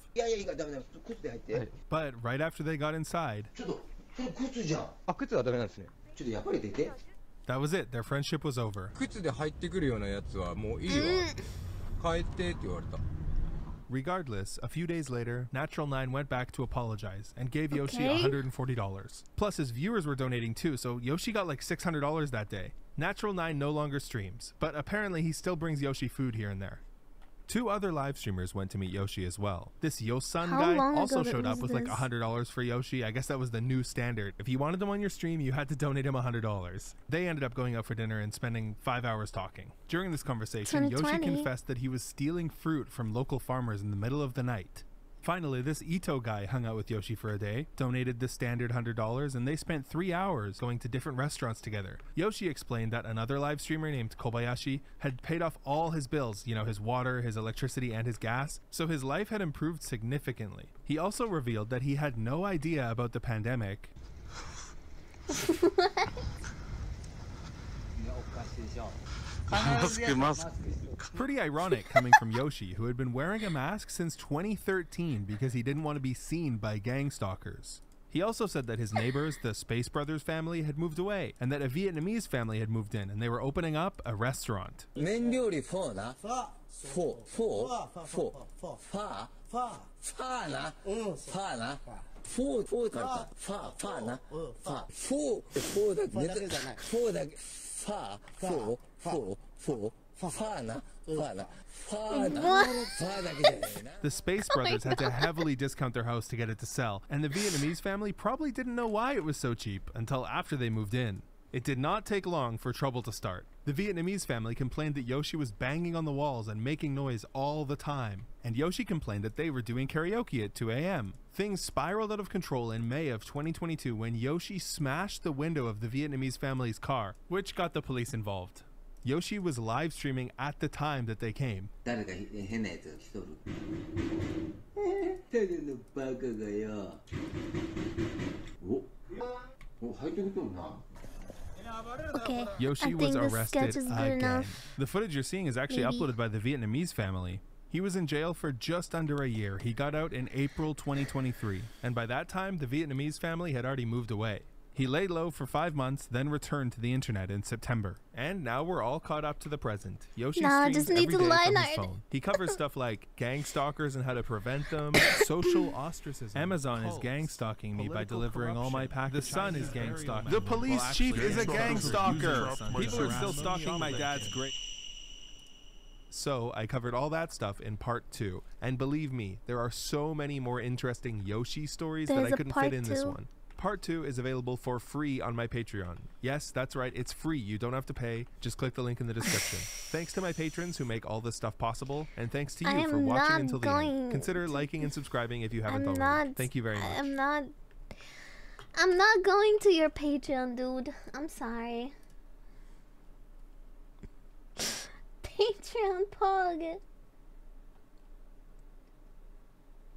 But right after they got inside, that was it. Their friendship was over. Regardless, a few days later, Natural 9 went back to apologize and gave Yoshi $140. Plus, his viewers were donating too, so Yoshi got like $600 that day. Natural 9 no longer streams, but apparently he still brings Yoshi food here and there. 2 other live streamers went to meet Yoshi as well. This Yosun guy also showed up with like $100 for Yoshi. I guess that was the new standard. If you wanted him on your stream, you had to donate him $100. They ended up going out for dinner and spending 5 hours talking. During this conversation, Yoshi confessed that he was stealing fruit from local farmers in the middle of the night. Finally, this Ito guy hung out with Yoshi for a day, donated the standard $100, and they spent 3 hours going to different restaurants together. Yoshi explained that another live streamer named Kobayashi had paid off all his bills, you know, his water, his electricity, and his gas, so his life had improved significantly. He also revealed that he had no idea about the pandemic. Pretty ironic coming from Yoshi, who had been wearing a mask since 2013 because he didn't want to be seen by gang stalkers. He also said that his neighbors, the Space Brothers family, had moved away, and that a Vietnamese family had moved in, and they were opening up a restaurant. The Space Brothers had to heavily discount their house to get it to sell, and the Vietnamese family probably didn't know why it was so cheap until after they moved in. It did not take long for trouble to start. The Vietnamese family complained that Yoshi was banging on the walls and making noise all the time, and Yoshi complained that they were doing karaoke at 2 a.m. Things spiraled out of control in May of 2022 when Yoshi smashed the window of the Vietnamese family's car, which got the police involved. Yoshi was live streaming at the time that they came. Okay, Yoshi was arrested again. The footage you're seeing is actually uploaded by the Vietnamese family. He was in jail for just under a year. He got out in April 2023, and by that time, the Vietnamese family had already moved away. He laid low for 5 months, then returned to the internet in September. And now we're all caught up to the present. Yoshi streams every day from his phone. He covers stuff like gang stalkers and how to prevent them, social ostracism. Amazon is gang stalking me by delivering all my packages. The Sun is gang stalking. The police chief is a gang stalker. People are still stalking my dad's great. So I covered all that stuff in part 2. And believe me, there are so many more interesting Yoshi stories that I couldn't fit in this one. Part 2 is available for free on my Patreon. Yes, that's right, it's free. You don't have to pay. Just click the link in the description. Thanks to my patrons who make all this stuff possible, and thanks to you for watching until the end. Consider liking and subscribing if you haven't already. Thank you very much. I'm not going to your Patreon, dude. I'm sorry. Patreon Pog.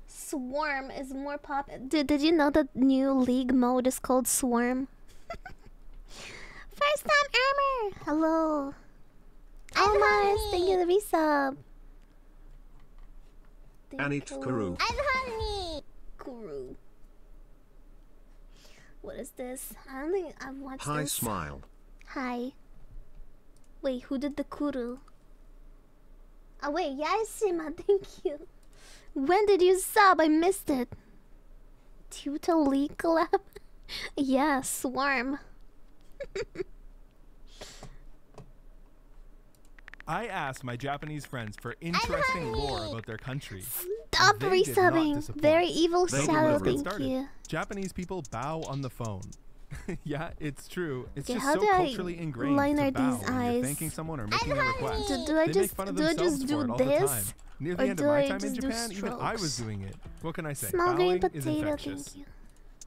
Swarm is more popular. Did you know that new league mode is called Swarm? First time armor. Hello. I'm Mars. Thank you for the resub. Annie Kuru. I'm Honey. Kuru. What is this? I don't think I've watched this. Hi, smile. Hi. Wait, who did the Kuru? Oh wait, Yaishima, thank you. When did you sub? I missed it. Tutor League collab? Yeah, Swarm. I asked my Japanese friends for interesting lore about their country. Stop resubbing. Very evil shadow, thank you. Japanese people bow on the phone. Yeah, it's true. It's just how so do culturally ingrained to bow these when eyes? you're thanking someone or making a request. Do I They just make fun of do themselves for it all the time. this? Near the Or end of do my I time in just do Japan, even I was strokes? doing it. What can I say? Small green Bowing is potato, infectious. thank you.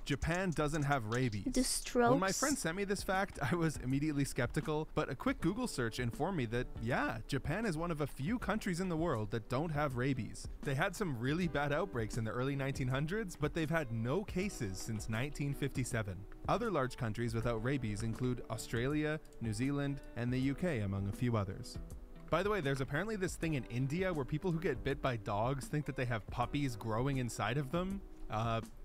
Japan doesn't have rabies. The strokes. When my friend sent me this fact, I was immediately skeptical, but a quick Google search informed me that, yeah, Japan is one of a few countries in the world that don't have rabies. They had some really bad outbreaks in the early 1900s, but they've had no cases since 1957. Other large countries without rabies include Australia, New Zealand, and the UK, among a few others. By the way, there's apparently this thing in India where people who get bit by dogs think that they have puppies growing inside of them.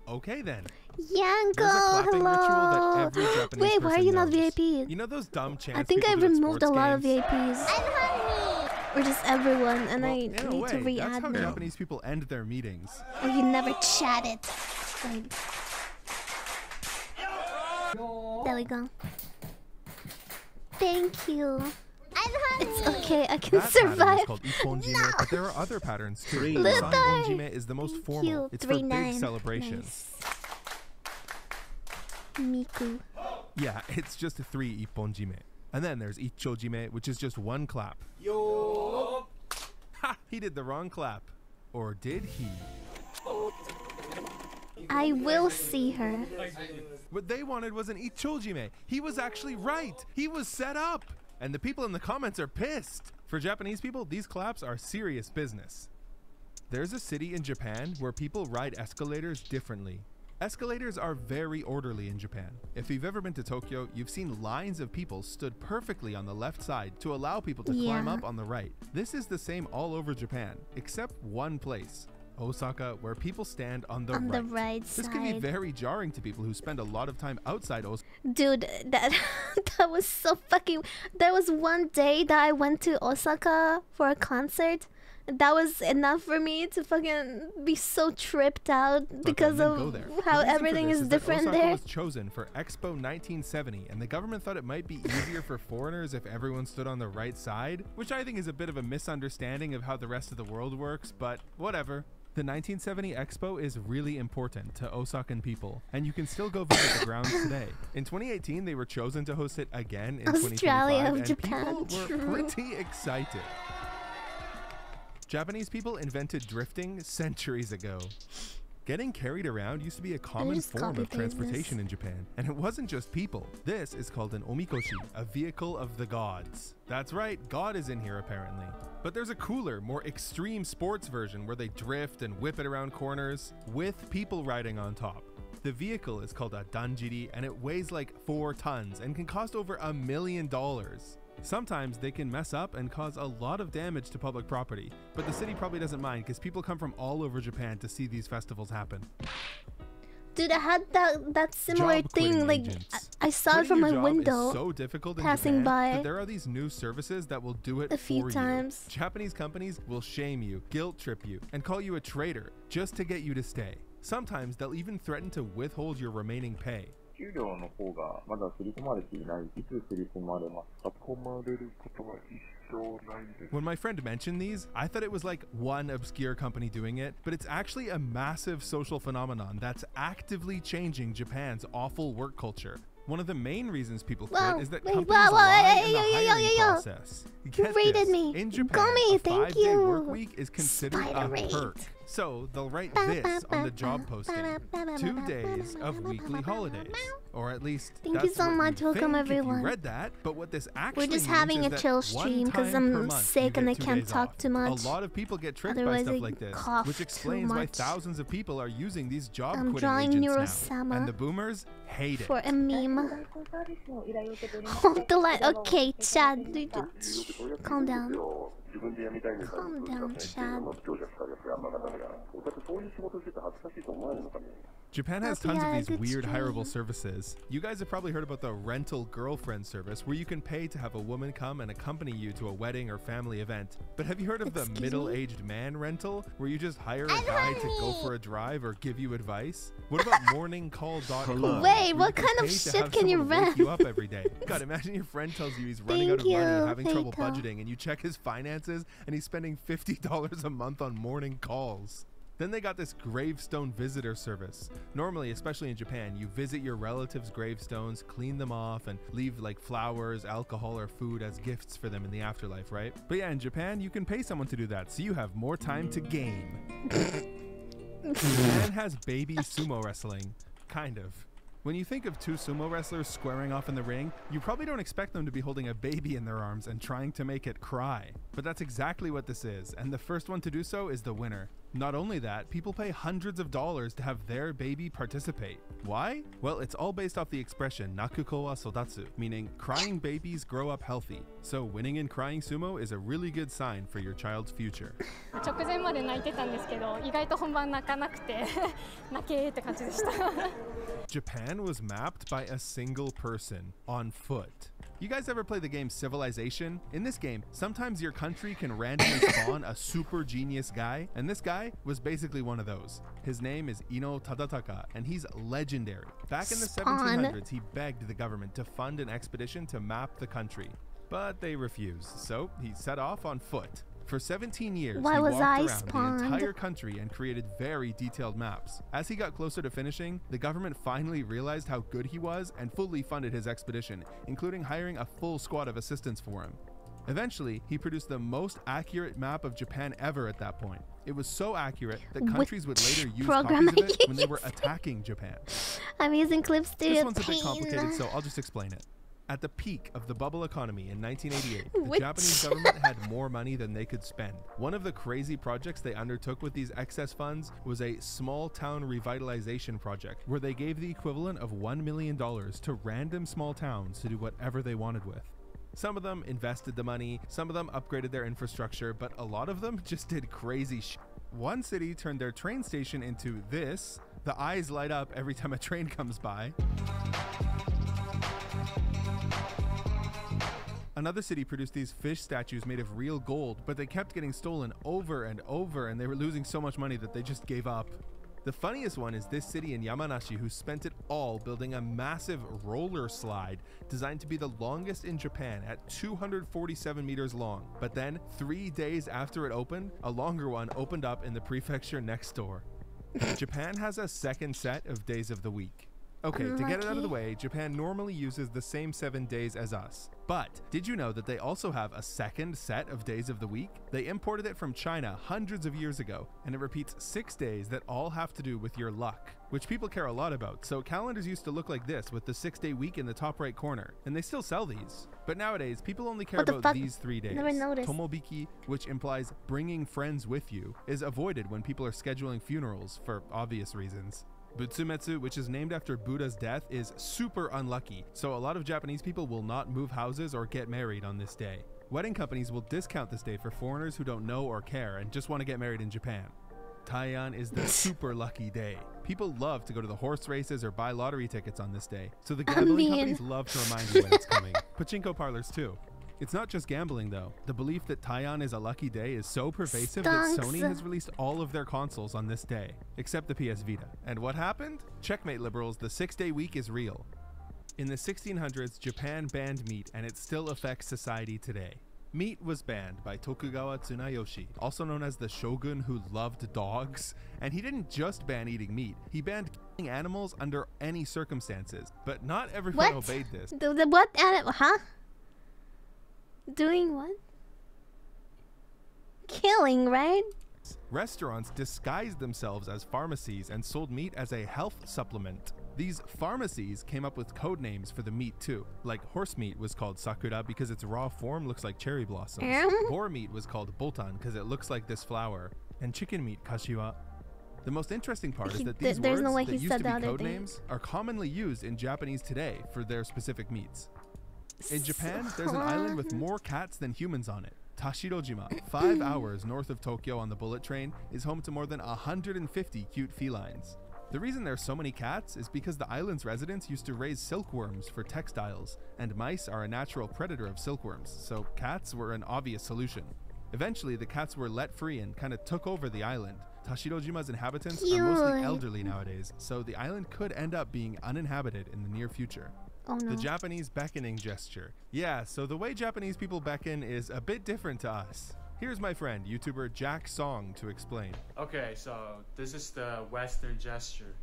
Okay then. Yanko, hello. Wait, why are you not VIP? You know those dumb chants? I think I removed a lot of VIPs. Or just everyone, and I need to re-add that's how them. Japanese people end their meetings. Or you never chatted. There we go. Thank you. It's okay, I can That survive. pattern is called Ipponjime, but there are other patterns too. Sangonjime is the most formal. It's for big celebrations. Miku. Yeah, it's just 3 Ipponjime. And then there's Ichojime, which is just 1 clap. Yo! Ha! He did the wrong clap. Or did he? I will see her. What they wanted was an Ichojime. He was actually right. He was set up. And the people in the comments are pissed. For Japanese people, these claps are serious business. There's a city in Japan where people ride escalators differently. Escalators are very orderly in Japan. If you've ever been to Tokyo, you've seen lines of people stood perfectly on the left side to allow people to climb up on the right. This is the same all over Japan, except one place. Osaka, where people stand on the right. This can be very jarring to people who spend a lot of time outside Osaka. Dude, that was so fucking... There was one day that I went to Osaka for a concert. That was enough for me to fucking be so tripped out because of how everything is different Osaka there. was chosen for Expo 1970, and the government thought it might be easier for foreigners if everyone stood on the right side, which I think is a bit of a misunderstanding of how the rest of the world works, but whatever. The 1970 Expo is really important to Osakan people, and you can still go visit the grounds today. In 2018, they were chosen to host it again in Australia 2025, of and Japan, people were pretty excited. Japanese people invented drifting centuries ago. Getting carried around used to be a common form of transportation in Japan, and it wasn't just people. This is called an omikoshi, a vehicle of the gods. That's right, God is in here apparently. But there's a cooler, more extreme sports version where they drift and whip it around corners with people riding on top. The vehicle is called a danjiri, and it weighs like 4 tons and can cost over $1 million. Sometimes they can mess up and cause a lot of damage to public property, but the city probably doesn't mind because people come from all over Japan to see these festivals happen. Dude, I had that similar thing. Like I saw it from my window. Is so difficult in passing Japan by. that there are these new services that will do it a few for times. you. Japanese companies will shame you, guilt trip you, and call you a traitor just to get you to stay. Sometimes they'll even threaten to withhold your remaining pay. When my friend mentioned these, I thought it was like one obscure company doing it, but it's actually a massive social phenomenon that's actively changing Japan's awful work culture. One of the main reasons people quit is that companies lie in the hiring process. You rated me. In Japan, Gummy, a thank 5-day you. work week is considered a perk. So they'll write this on the job posting: 2 days of weekly holidays. Or at least Thank you so much. Welcome everyone. You read that, but what this actually We're just means having is a that chill stream because I'm sick and I can't talk too much. A lot of people get tricked by Otherwise stuff I like this, cough which too explains why much. thousands of people are using these job I'm quitting drawing agents now. Neuro-sama And the boomers hate it. for a meme. Hold the line. Okay, Chad. Calm down. Calm down, Chad. Japan has tons of these weird hireable services. You guys have probably heard about the rental girlfriend service, where you can pay to have a woman come and accompany you to a wedding or family event. But have you heard of the middle-aged man rental, where you just hire a guy to go for a drive or give you advice? What about morningcall.com? Wait, what kind of shit can you rent? You up every day. God, imagine your friend tells you he's running out of money and having trouble budgeting, and you check his finances and he's spending $50 a month on morning calls. Then they got this gravestone visitor service. Normally, especially in Japan, you visit your relatives' gravestones, clean them off, and leave like flowers, alcohol, or food as gifts for them in the afterlife, right? But yeah, in Japan, you can pay someone to do that, so you have more time to game. Japan has baby sumo wrestling. Kind of. When you think of two sumo wrestlers squaring off in the ring, you probably don't expect them to be holding a baby in their arms and trying to make it cry. But that's exactly what this is, and the first one to do so is the winner. Not only that, people pay hundreds of dollars to have their baby participate. Why? Well, it's all based off the expression nakuko wa sodatsu, meaning crying babies grow up healthy. So winning in crying sumo is a really good sign for your child's future. 直前まで泣いてたんですけど、意外と本番泣かなくて泣けーって感じでした。Japan was mapped by a single person on foot. You guys ever play the game Civilization? In this game, sometimes your country can randomly spawn a super genius guy, and this guy was basically one of those. His name is Ino Tadataka, and he's legendary. Back in the 1700s, he begged the government to fund an expedition to map the country, but they refused, so he set off on foot. For 17 years, he walked around the entire country and created very detailed maps. As he got closer to finishing, the government finally realized how good he was and fully funded his expedition, including hiring a full squad of assistants for him. Eventually, he produced the most accurate map of Japan ever at that point. It was so accurate that countries would later use copies of it when they were attacking Japan. I'm using clips to This one's a bit complicated, so I'll just explain it. At the peak of the bubble economy in 1988, the Japanese government had more money than they could spend. One of the crazy projects they undertook with these excess funds was a small town revitalization project, where they gave the equivalent of $1 million to random small towns to do whatever they wanted with. Some of them invested the money, some of them upgraded their infrastructure, but a lot of them just did crazy shit. One city turned their train station into this. The eyes light up every time a train comes by. Another city produced these fish statues made of real gold, but they kept getting stolen over and over, and they were losing so much money that they just gave up. The funniest one is this city in Yamanashi who spent it all building a massive roller slide designed to be the longest in Japan at 247 meters long. But then, 3 days after it opened, a longer one opened up in the prefecture next door. Japan has a second set of days of the week. Okay, to get it out of the way, Japan normally uses the same 7 days as us. But did you know that they also have a second set of days of the week? They imported it from China hundreds of years ago, and it repeats 6 days that all have to do with your luck, which people care a lot about. So calendars used to look like this with the 6-day week in the top right corner, and they still sell these. But nowadays, people only care about these 3 days. Never noticed. Tomobiki, which implies bringing friends with you, is avoided when people are scheduling funerals for obvious reasons. Butsumetsu, which is named after Buddha's death, is super unlucky, so a lot of Japanese people will not move houses or get married on this day. Wedding companies will discount this day for foreigners who don't know or care and just want to get married in Japan. Taian is the super lucky day. People love to go to the horse races or buy lottery tickets on this day, so the gambling companies love to remind you when it's coming. Pachinko parlors too. It's not just gambling though. The belief that Taian is a lucky day is so pervasive that Sony has released all of their consoles on this day, except the PS Vita. And what happened? Checkmate liberals, the 6-day week is real. In the 1600s, Japan banned meat, and it still affects society today. Meat was banned by Tokugawa Tsunayoshi, also known as the shogun who loved dogs. And he didn't just ban eating meat, he banned killing animals under any circumstances. But not everyone obeyed this. The what animal? Huh? Doing what? Killing, right? Restaurants disguised themselves as pharmacies and sold meat as a health supplement. These pharmacies came up with code names for the meat too. Like horse meat was called sakura because its raw form looks like cherry blossoms. Boar meat was called botan because it looks like this flower. And chicken meat, kashiwa. The most interesting part is that these words that used to be code names are commonly used in Japanese today for their specific meats. In Japan, there's an island with more cats than humans on it. Tashirojima, 5 hours north of Tokyo on the bullet train, is home to more than 150 cute felines. The reason there's so many cats is because the island's residents used to raise silkworms for textiles, and mice are a natural predator of silkworms, so cats were an obvious solution. Eventually, the cats were let free and kind of took over the island. Tashirojima's inhabitants are mostly elderly nowadays, so the island could end up being uninhabited in the near future. Oh, no. The Japanese beckoning gesture. Yeah, so the way Japanese people beckon is a bit different to us. Here's my friend, YouTuber Jack Song, to explain. Okay, so this is the Western gesture.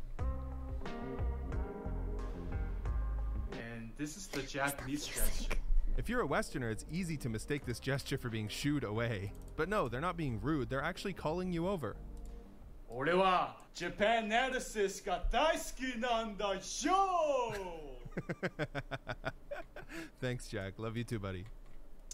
And this is the Japanese gesture. If you're a Westerner, it's easy to mistake this gesture for being shooed away. But no, they're not being rude, they're actually calling you over. 俺は Japan analysis が大好きなんだよ Thanks, Jack. Love you too, buddy.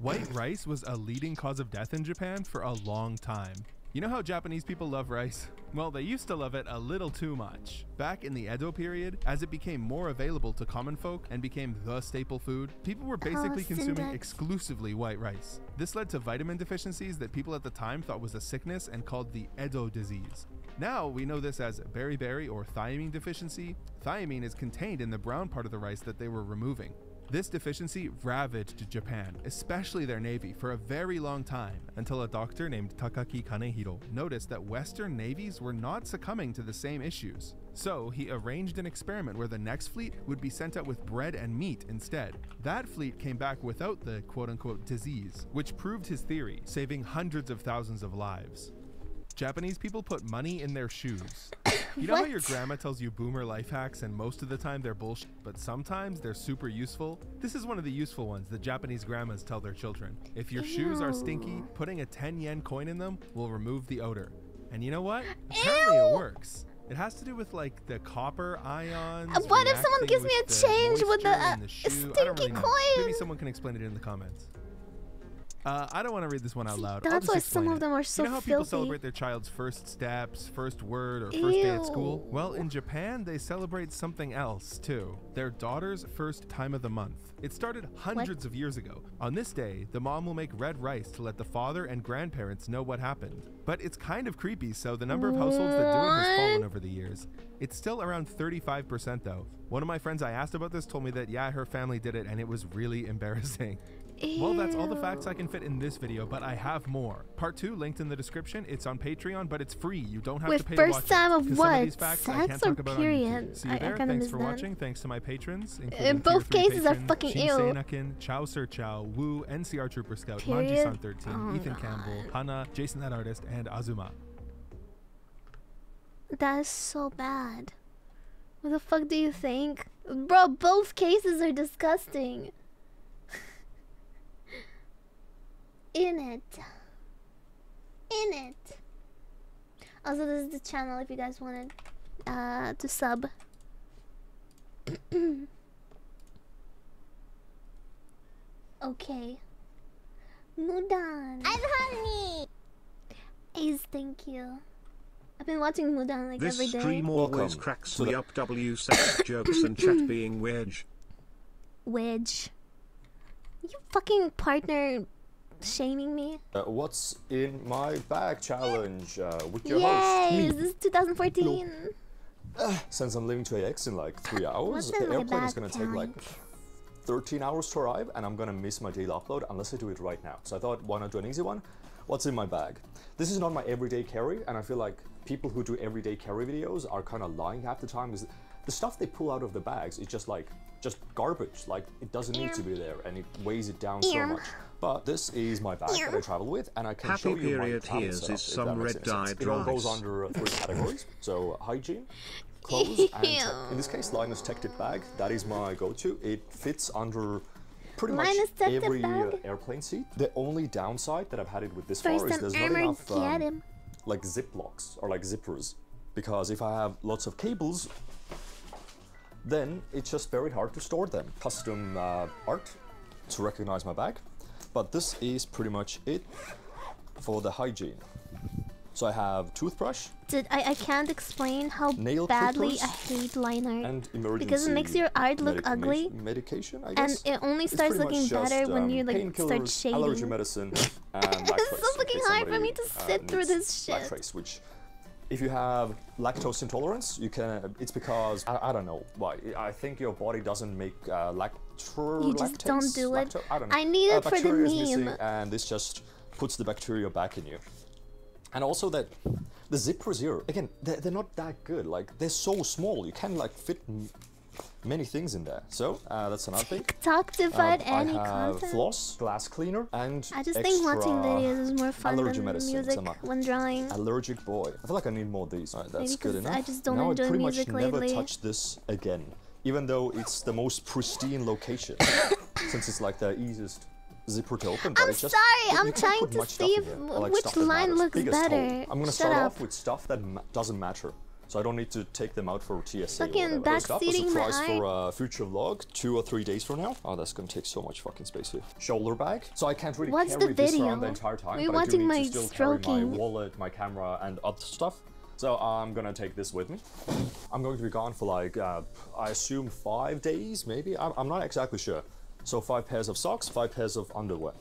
White rice was a leading cause of death in Japan for a long time. You know how Japanese people love rice? Well, they used to love it a little too much. Back in the Edo period, as it became more available to common folk and became the staple food, people were basically consuming exclusively white rice. This led to vitamin deficiencies that people at the time thought was a sickness and called the Edo disease. Now we know this as beriberi or thiamine deficiency. Thiamine is contained in the brown part of the rice that they were removing. This deficiency ravaged Japan, especially their navy, for a very long time, until a doctor named Takaki Kanehiro noticed that Western navies were not succumbing to the same issues. So he arranged an experiment where the next fleet would be sent out with bread and meat instead. That fleet came back without the quote-unquote disease, which proved his theory, saving hundreds of thousands of lives. Japanese people put money in their shoes. You know how your grandma tells you boomer life hacks and most of the time they're bullshit, but sometimes they're super useful? This is one of the useful ones that Japanese grandmas tell their children. If your shoes are stinky, putting a 10-yen coin in them will remove the odor. And you know what? Apparently it works. It has to do with like the copper ions. What if someone gives me a change with the stinky coin? Maybe someone can explain it in the comments. I don't want to read this one out loud. That's why some of them are so filthy. You know how people celebrate their child's first steps, first word, or first day at school? Well, in Japan, they celebrate something else, too. Their daughter's first time of the month. It started hundreds of years ago. On this day, the mom will make red rice to let the father and grandparents know what happened. But it's kind of creepy, so the number of households that do it has fallen over the years. It's still around 35% though. One of my friends I asked about this told me that yeah, her family did it and it was really embarrassing. Well, that's all the facts I can fit in this video, but I have more. Part 2 linked in the description. It's on Patreon, but it's free. You don't have to pay to watch it. First time of what? Some of these facts I can't talk about period? on YouTube. See you there. Thanks for watching. Thanks to my patrons. In both cases, I fucking ew. Seinakin, Chow Sir Chow, Woo, NCR Trooper Scout, Manji-san 13, Ethan Campbell, Hana, Jason That Artist, and Azuma. That is so bad. What the fuck do you think? Bro, both cases are disgusting. In it. Also, this is the channel if you guys wanted to sub. Okay. Mudan. I'm honey. Ace, thank you. I've been watching Mudan like this every day. This stream always cracks me up. W sex jokes and chat being wedge. Wedge. You fucking partner shaming me. What's in my bag challenge with your host? Me. This is 2014. Since I'm leaving to AX in like 3 hours, the airplane is gonna take like 13 hours to arrive, and I'm gonna miss my daily upload unless I do it right now. So I thought, why not do an easy one? What's in my bag? This is not my everyday carry, and I feel like people who do everyday carry videos are kind of lying half the time, because the stuff they pull out of the bags is just garbage. Like, it doesn't need to be there, and it weighs it down so much. But this is my bag that I travel with, and I can show you my travel setup, is some red dye It all goes under 3 categories. So hygiene, clothes, and in this case, Linus Tech Tip bag. That is my go-to. It fits under pretty much every airplane seat. The only downside that I've had it with this far is there's not enough like zip locks or like zippers, because if I have lots of cables, then it's just very hard to store them. Custom art to recognize my bag. But this is pretty much it for the hygiene. So I have toothbrush. I can't explain how badly I hate liner. And emergency because it makes your art look ugly. Medication, I guess. And it only starts looking better when you like start shading. Allergy medicine, and It's so fucking hard for me to sit through this shit. Lactase, which, if you have lactose intolerance, you can. It's because I don't know why. I think your body doesn't make You just don't do it. I don't know. I need it for the meme. And this just puts the bacteria back in you. And also that the zippers here, again, they're not that good. Like, they're so small, you can like fit many things in there. So that's another thing. Talk to find any I have content. floss, glass cleaner, and I just think watching videos is more fun than music when drawing. Allergic boy. I feel like I need more of these. Right, that's good enough. I just don't now enjoy I pretty music much lately. never touch this again, even though it's the most pristine location, since it's like the easiest zipper to open, but I'm it's just... sorry, I'm you can't trying put to much stuff see in here. I like which stuff that line matters. looks Biggest hole. better. I'm gonna Shut start up. off with stuff that doesn't matter. So I don't need to take them out for TSA Fucking or whatever. First up, a backseating surprise my for a future vlog 2 or 3 days from now. Oh, that's gonna take so much fucking space here. Shoulder bag. So I can't really What's carry the this video? around the entire time, We're but I do watching need my to still carry my stroking. wallet, my camera, and other stuff. So I'm gonna take this with me. I'm going to be gone for like, I assume 5 days, maybe? I'm not exactly sure. So 5 pairs of socks, 5 pairs of underwear.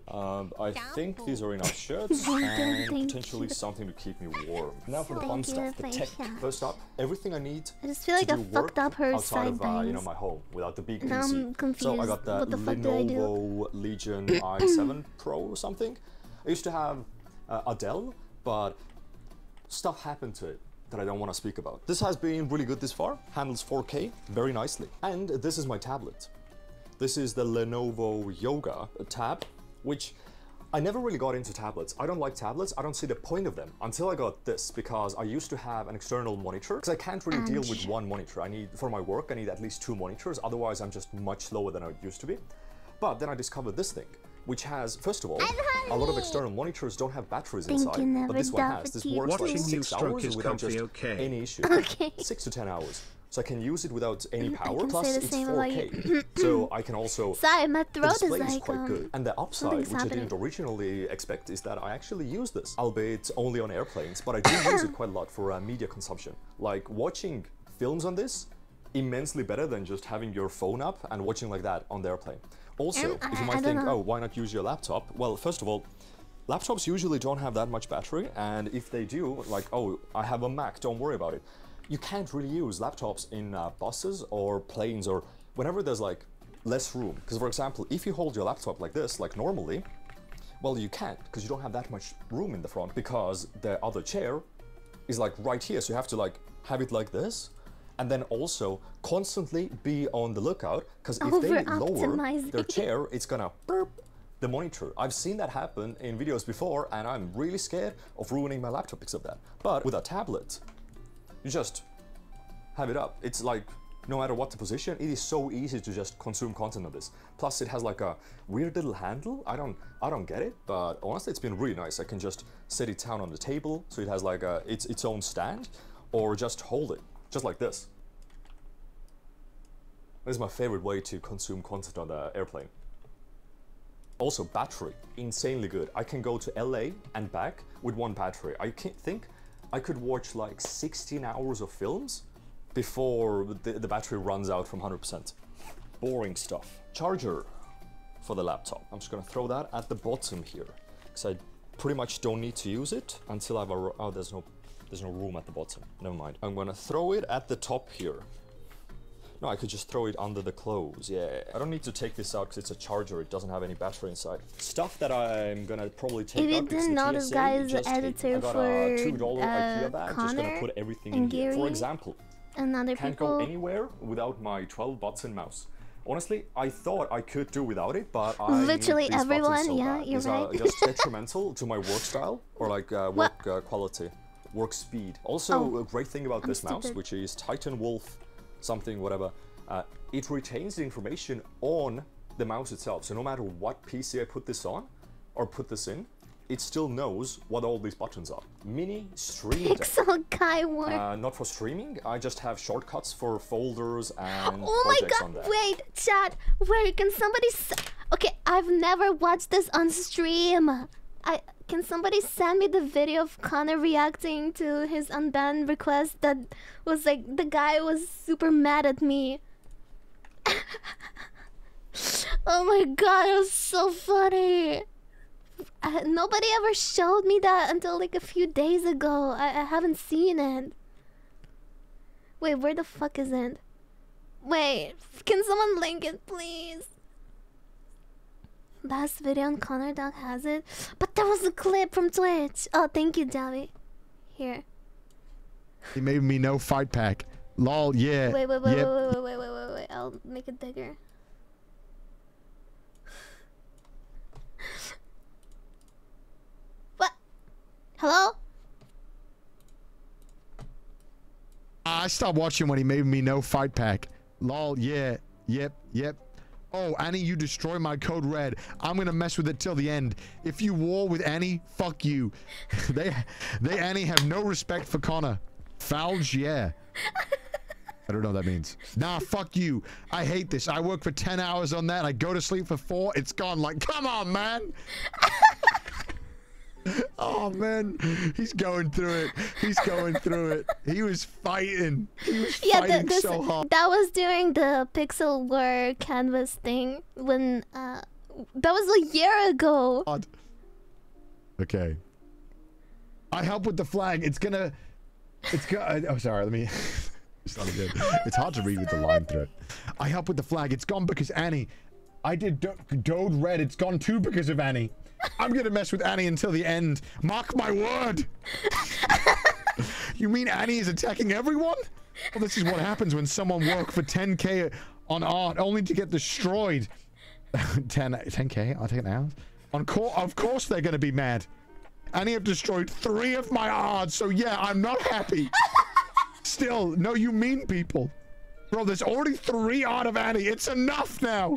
I think these are enough shirts and potentially something to keep me warm. Now for the fun stuff, the tech. First up, everything I need I just feel like I fucked up her outside side of bangs. my home without the big Now PC. I'm confused. So I got the What the fuck did I do? Lenovo Legion i7 Pro or something. I used to have a Dell, but stuff happened to it that I don't want to speak about. This has been really good this far. Handles 4K very nicely. And this is my tablet. This is the Lenovo Yoga tab, which I never really got into tablets. I don't like tablets. I don't see the point of them until I got this, because I used to have an external monitor, because I can't really deal with one monitor. I need, for my work, I need at least 2 monitors. Otherwise, I'm just much slower than I used to be. But then I discovered this thing, which has, first of all, a lot of external monitors don't have batteries inside, but this one has. This works like 6 hours without just any issue. 6 to 10 hours. So I can use it without any power, plus it's 4K. So I can also... Sorry, my the throat display is is like, quite good. And the upside, which I happening. didn't originally expect, is that I actually use this, albeit only on airplanes, but I do use it quite a lot for media consumption. Like watching films on this, immensely better than just having your phone up and watching like that on the airplane. Also, if you might think, oh, why not use your laptop? Well, first of all, laptops usually don't have that much battery, and if they do, like, oh, I have a Mac, don't worry about it. You can't really use laptops in buses or planes or whenever there's like less room. Because for example, if you hold your laptop like this, like normally, well, you can't, because you don't have that much room in the front, because the other chair is like right here. So you have to like have it like this, and then also constantly be on the lookout, because if they lower their chair, it's gonna burp the monitor. I've seen that happen in videos before, and I'm really scared of ruining my laptop because of that. But with a tablet, you just have it up. It's like, no matter what the position, it is so easy to just consume content on this. Plus it has like a weird little handle. I don't get it, but honestly it's been really nice. I can just set it down on the table, so it has like its own stand, or just hold it, just like this. This is my favorite way to consume content on the airplane. Also, battery, insanely good. I can go to LA and back with one battery. I think I could watch like 16 hours of films before the battery runs out from 100%. Boring stuff. Charger for the laptop. I'm just gonna throw that at the bottom here, because I pretty much don't need to use it until I've oh, there's no room at the bottom. Never mind. I'm gonna throw it at the top here. No, I could just throw it under the clothes, yeah. I don't need to take this out because it's a charger, it doesn't have any battery inside. Stuff that I'm gonna probably take out because the this TSA guy is the just hit. editor I got for a $2 IKEA bag, just gonna Connor put everything and in here. For Gary example, and other can't people. go anywhere without my 12-button mouse. Honestly, I thought I could do without it, but I Literally need these everyone, buttons so yeah, bad. you're These right. are just detrimental to my work style, or like work quality, work speed. Also, a great thing about this mouse, which is Titan Wolf something, whatever, it retains the information on the mouse itself. So no matter what PC I put this on, or put this in, it still knows what all these buttons are. Mini stream Pixel guy work. not for streaming, I just have shortcuts for folders and Oh my projects god, on that. wait, chat, wait, can somebody okay, I've never watched this on stream. Can somebody send me the video of Connor reacting to his unbanned request that was like, the guy was super mad at me. Oh my god, it was so funny. Nobody ever showed me that until like a few days ago. I haven't seen it. Wait, where the fuck is it? Wait, can someone link it, please? Last video on Connor Dog has it, but there was a clip from Twitch. Oh, thank you, Javi. Here. He made me no fight pack. Lol, yeah. Wait. Yep. I'll make it bigger. What? Hello? I stopped watching when he made me no fight pack. Lol, yeah. Yep. Oh, Annie, you destroy my code red. I'm gonna mess with it till the end. If you war with Annie, fuck you. they Annie have no respect for Connor. Fouls, yeah. I don't know what that means. Nah, fuck you. I hate this. I work for 10 hours on that. I go to sleep for 4. It's gone. Like, come on, man. Oh, man. He's going through it. He's going through it. He was fighting. He was fighting so hard. That was during the Pixel War canvas thing when, that was a year ago. Okay. I help with the flag. It's gonna, oh, sorry. Let me, it's not good. It's hard to read with the line through it. I help with the flag. It's gone because Annie. I did Dode Red. It's gone too because of Annie. I'm gonna mess with Annie until the end. Mark my word. You mean Annie is attacking everyone? Well, this is what happens when someone worked for 10k on art only to get destroyed. 10k? I'll take it now. Of course they're gonna be mad. Annie have destroyed 3 of my art, so yeah, I'm not happy. Still, no, you mean people. Bro, there's already 3 art of Annie. It's enough now.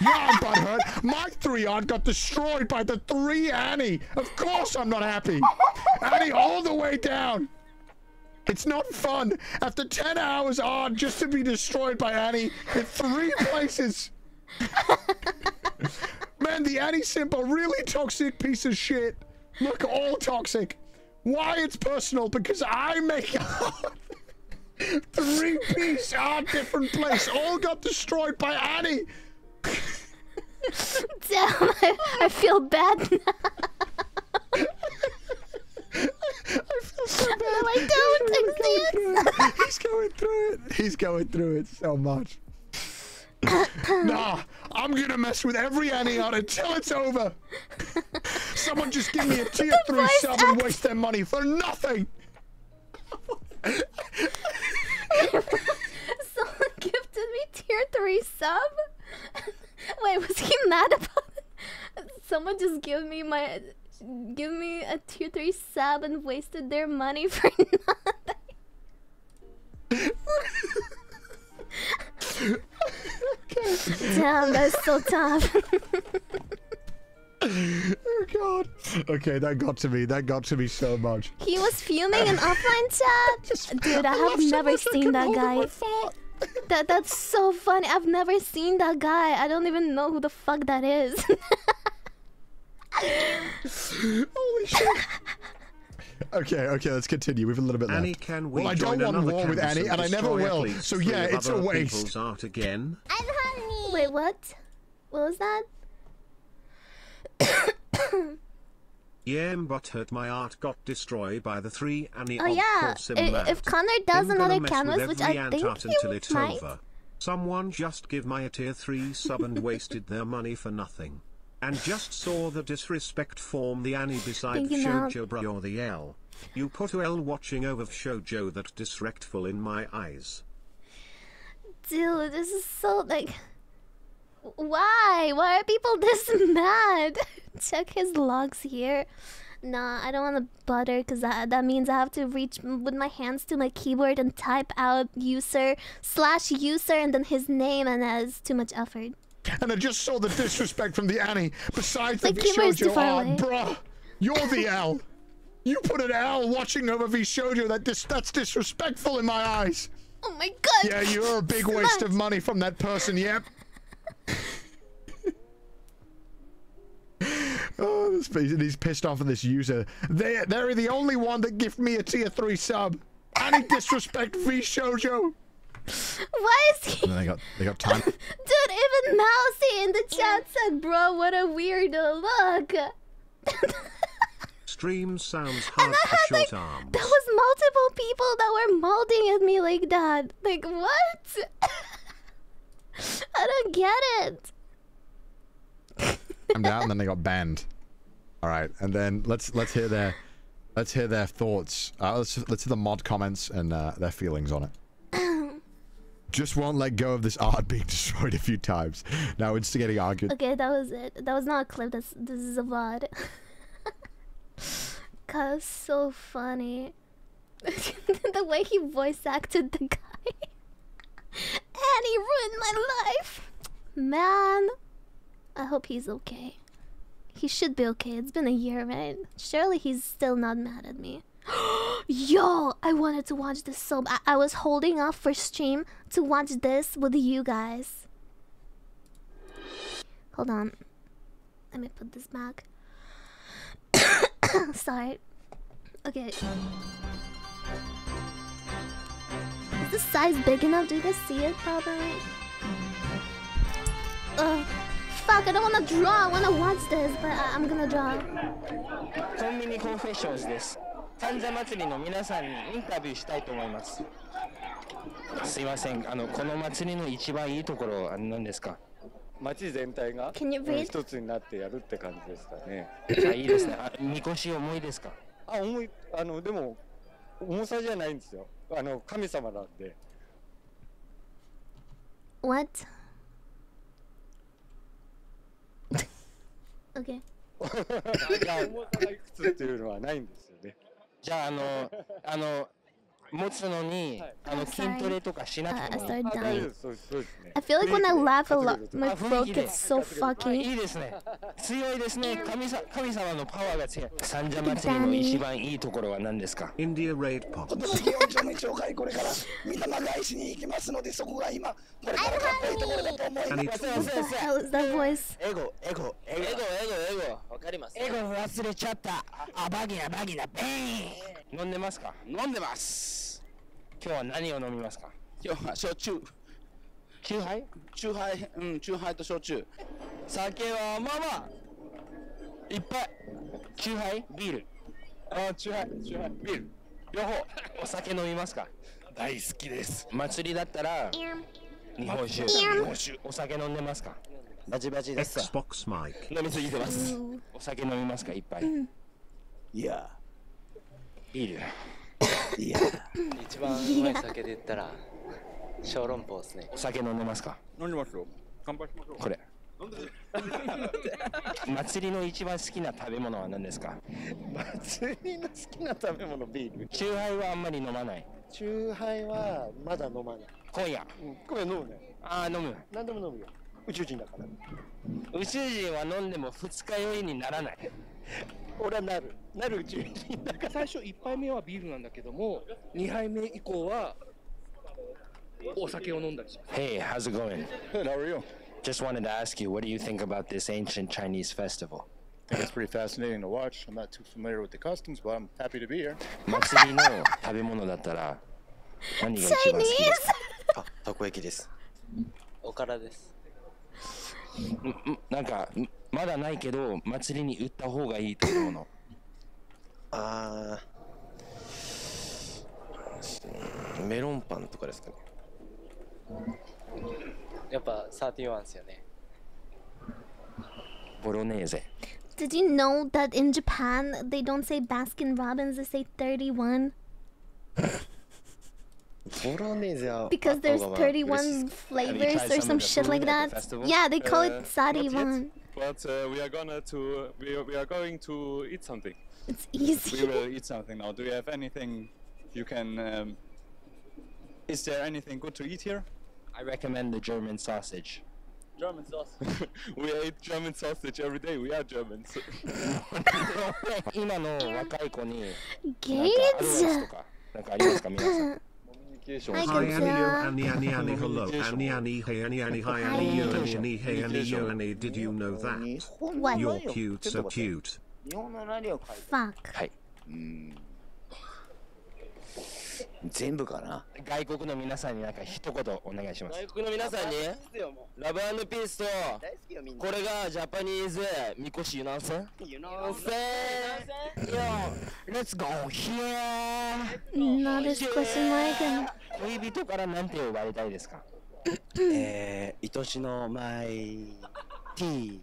Yeah, I'm butthurt. My 3 art got destroyed by the 3 Annie. Of course I'm not happy. Annie all the way down. It's not fun. After 10 hours art just to be destroyed by Annie in 3 places. Man, the Annie simp are really toxic piece of shit. Look, all toxic. Why it's personal? Because I make art. 3-piece art, different place. All got destroyed by Annie. Damn, I feel bad now. I feel so bad. No, I don't. He's going through it. He's going through it so much. Nah, I'm gonna mess with every Annie art until it's over. Someone just give me a tier 3 sub and waste their money for nothing. Someone gifted me tier 3 sub? Wait, was he mad about it? Someone just give me a tier 3 sub and wasted their money for nothing. Damn, that's so tough. Oh god. Okay, that got to me. That got to me so much. He was fuming in offline chat. Dude, I have never seen that guy. That's so funny. I've never seen that guy. I don't even know who the fuck that is. Holy shit. Okay, let's continue. We have a little bit left. Annie, can we well, I don't want war with Annie, and I never will. So yeah, it's a waste. Art again? I'm honey. Wait, what? What was that? Yeah, but hurt my art got destroyed by the 3 Annie. Oh yeah, if Connor does another canvas, which I think he might. Over. Someone just give my a tier 3 sub and wasted their money for nothing. And just saw the disrespect form the Annie beside the Shoujo bro or the L. You put a L watching over Shoujo, that disrespectful in my eyes. Dude, this is so like... Why? Why are people this mad? Check his logs here. Nah, I don't want to butter because that means I have to reach with my hands to my keyboard and type out user/user and then his name, and that is too much effort. And I just saw the disrespect from the Annie besides the Shoujo art. Bruh, you're the L. You put an L watching over Shoujo. That's disrespectful in my eyes. Oh my god. Yeah, you're a big waste of money from that person, yep. Oh, he's pissed off at this user. They're the only one that give me a tier 3 sub. Any disrespect Shoujo. Why is he? And then they got time. Dude, even Mousy in the chat said, "Bro, what a weirdo look." Stream sounds hard for short arms. There was multiple people that were molding at me like that. Like what? I don't get it. I'm down, and then they got banned. All right, and then let's hear their thoughts. Let's hear the mod comments and their feelings on it. Just won't let go of this art being destroyed a few times. Now instigating argument. Okay, that was it. That was not a clip. This is a VOD. God, it's so funny. The way he voice acted the guy. And he ruined my life. man. I hope he's okay. He should be okay. It's been a year, right? Surely he's still not mad at me. Yo, I wanted to watch this so bad. I was holding off for stream to watch this with you guys. Hold on. Let me put this back. Sorry. Okay. Is this size big enough? Do you guys see it properly? Fuck, I don't wanna draw. I wanna watch this, but I'm gonna draw. コンビニコンフェッションズです。三社祭りの皆さんにインタビューしたいと思います。すいません、この祭りの一番いいところは何ですか？町全体が一つになってやるって感じですかね。いいですね。みこし重いですか？重い、でも重さじゃないんですよ。神様なんで。What? Okay. 重さがいくつっていうのはないんですよね。じゃあ持つのに筋トレとかしなくても。I feel like when I laugh a lot, my throat gets so fucking. いいですね。強いですね。神様のパワーが強い。三社祭りの一番いいところは何ですか？ India raid pop. 今年4丁目町会これからみんな長井市に行きますのでそこが今これからかっこいいところだと思います。What the hell is that voice? エゴ。わかります。エゴ忘れちゃった。バギナベーン。飲んでますか？飲んでます。今日は何を飲みますか？今日は焼酎。チューハイ？チューハイと焼酎。酒はまあまあいっぱい。チューハイ？ビール。チューハイ、ビール。両方。お酒飲みますか？大好きです。祭りだったら日本酒。お酒飲んでますか？バチバチですか？ Xbox mic. 飲みすぎてます。お酒飲みますか？いっぱい。いや。ビール。いや。一番うまい酒で言ったら小籠包ですね。お酒飲んでますか？飲んでますよ。乾杯しましょう。これ。祭りの一番好きな食べ物は何ですか？祭りの好きな食べ物ビール。チューハイはあんまり飲まない。チューハイはまだ飲まない。今夜。今夜飲むね。飲む。何でも飲むよ。宇宙人だから。宇宙人は飲んでも二日酔いにならない。俺はなる宇宙人だから。最初1杯目はビールなんだけども2杯目以降はお酒を飲んだりします。 Hey, how's it going? Good, how are you? Just wanted to ask you, what do you think about this ancient Chinese festival? I think it's pretty fascinating to watch. I'm not too familiar with the customs, but I'm happy to be here. 祭りの食べ物だったら何が一番好きですか？たこ焼きです。おからです。なんかまだないけど祭りに売った方がいいと思うの。メロンパンとかですかね。やっぱ31ですよね。ボロネーゼ。Did you know that in Japan they don't say Baskin Robbins, they say 31? Because there's 31 flavors or some shit like that. Yeah, they call it 31. But we are going to eat something. It's easy. We will eat something now. Do you have anything you can? Is there anything good to eat here? I recommend the German sausage. German sausage. We ate German sausage every day. We are Germans. 今の若い子にゲイズなんかありますか皆さん。Hi Annie, Annie, hello, Annie, hey, Annie, hi, Annie, Annie, hey, Annie, did you know that? What? You're cute, so cute. Fuck. はい。全部かな。外国の皆さんになんか一言お願いします。外国の皆さんにラブ&ピースとこれがジャパニーズみこしユナンセン。ユナンセン。Yo, let's go here. Not this question like 恋人からなんて呼ばれたいですか？愛しのマイティー。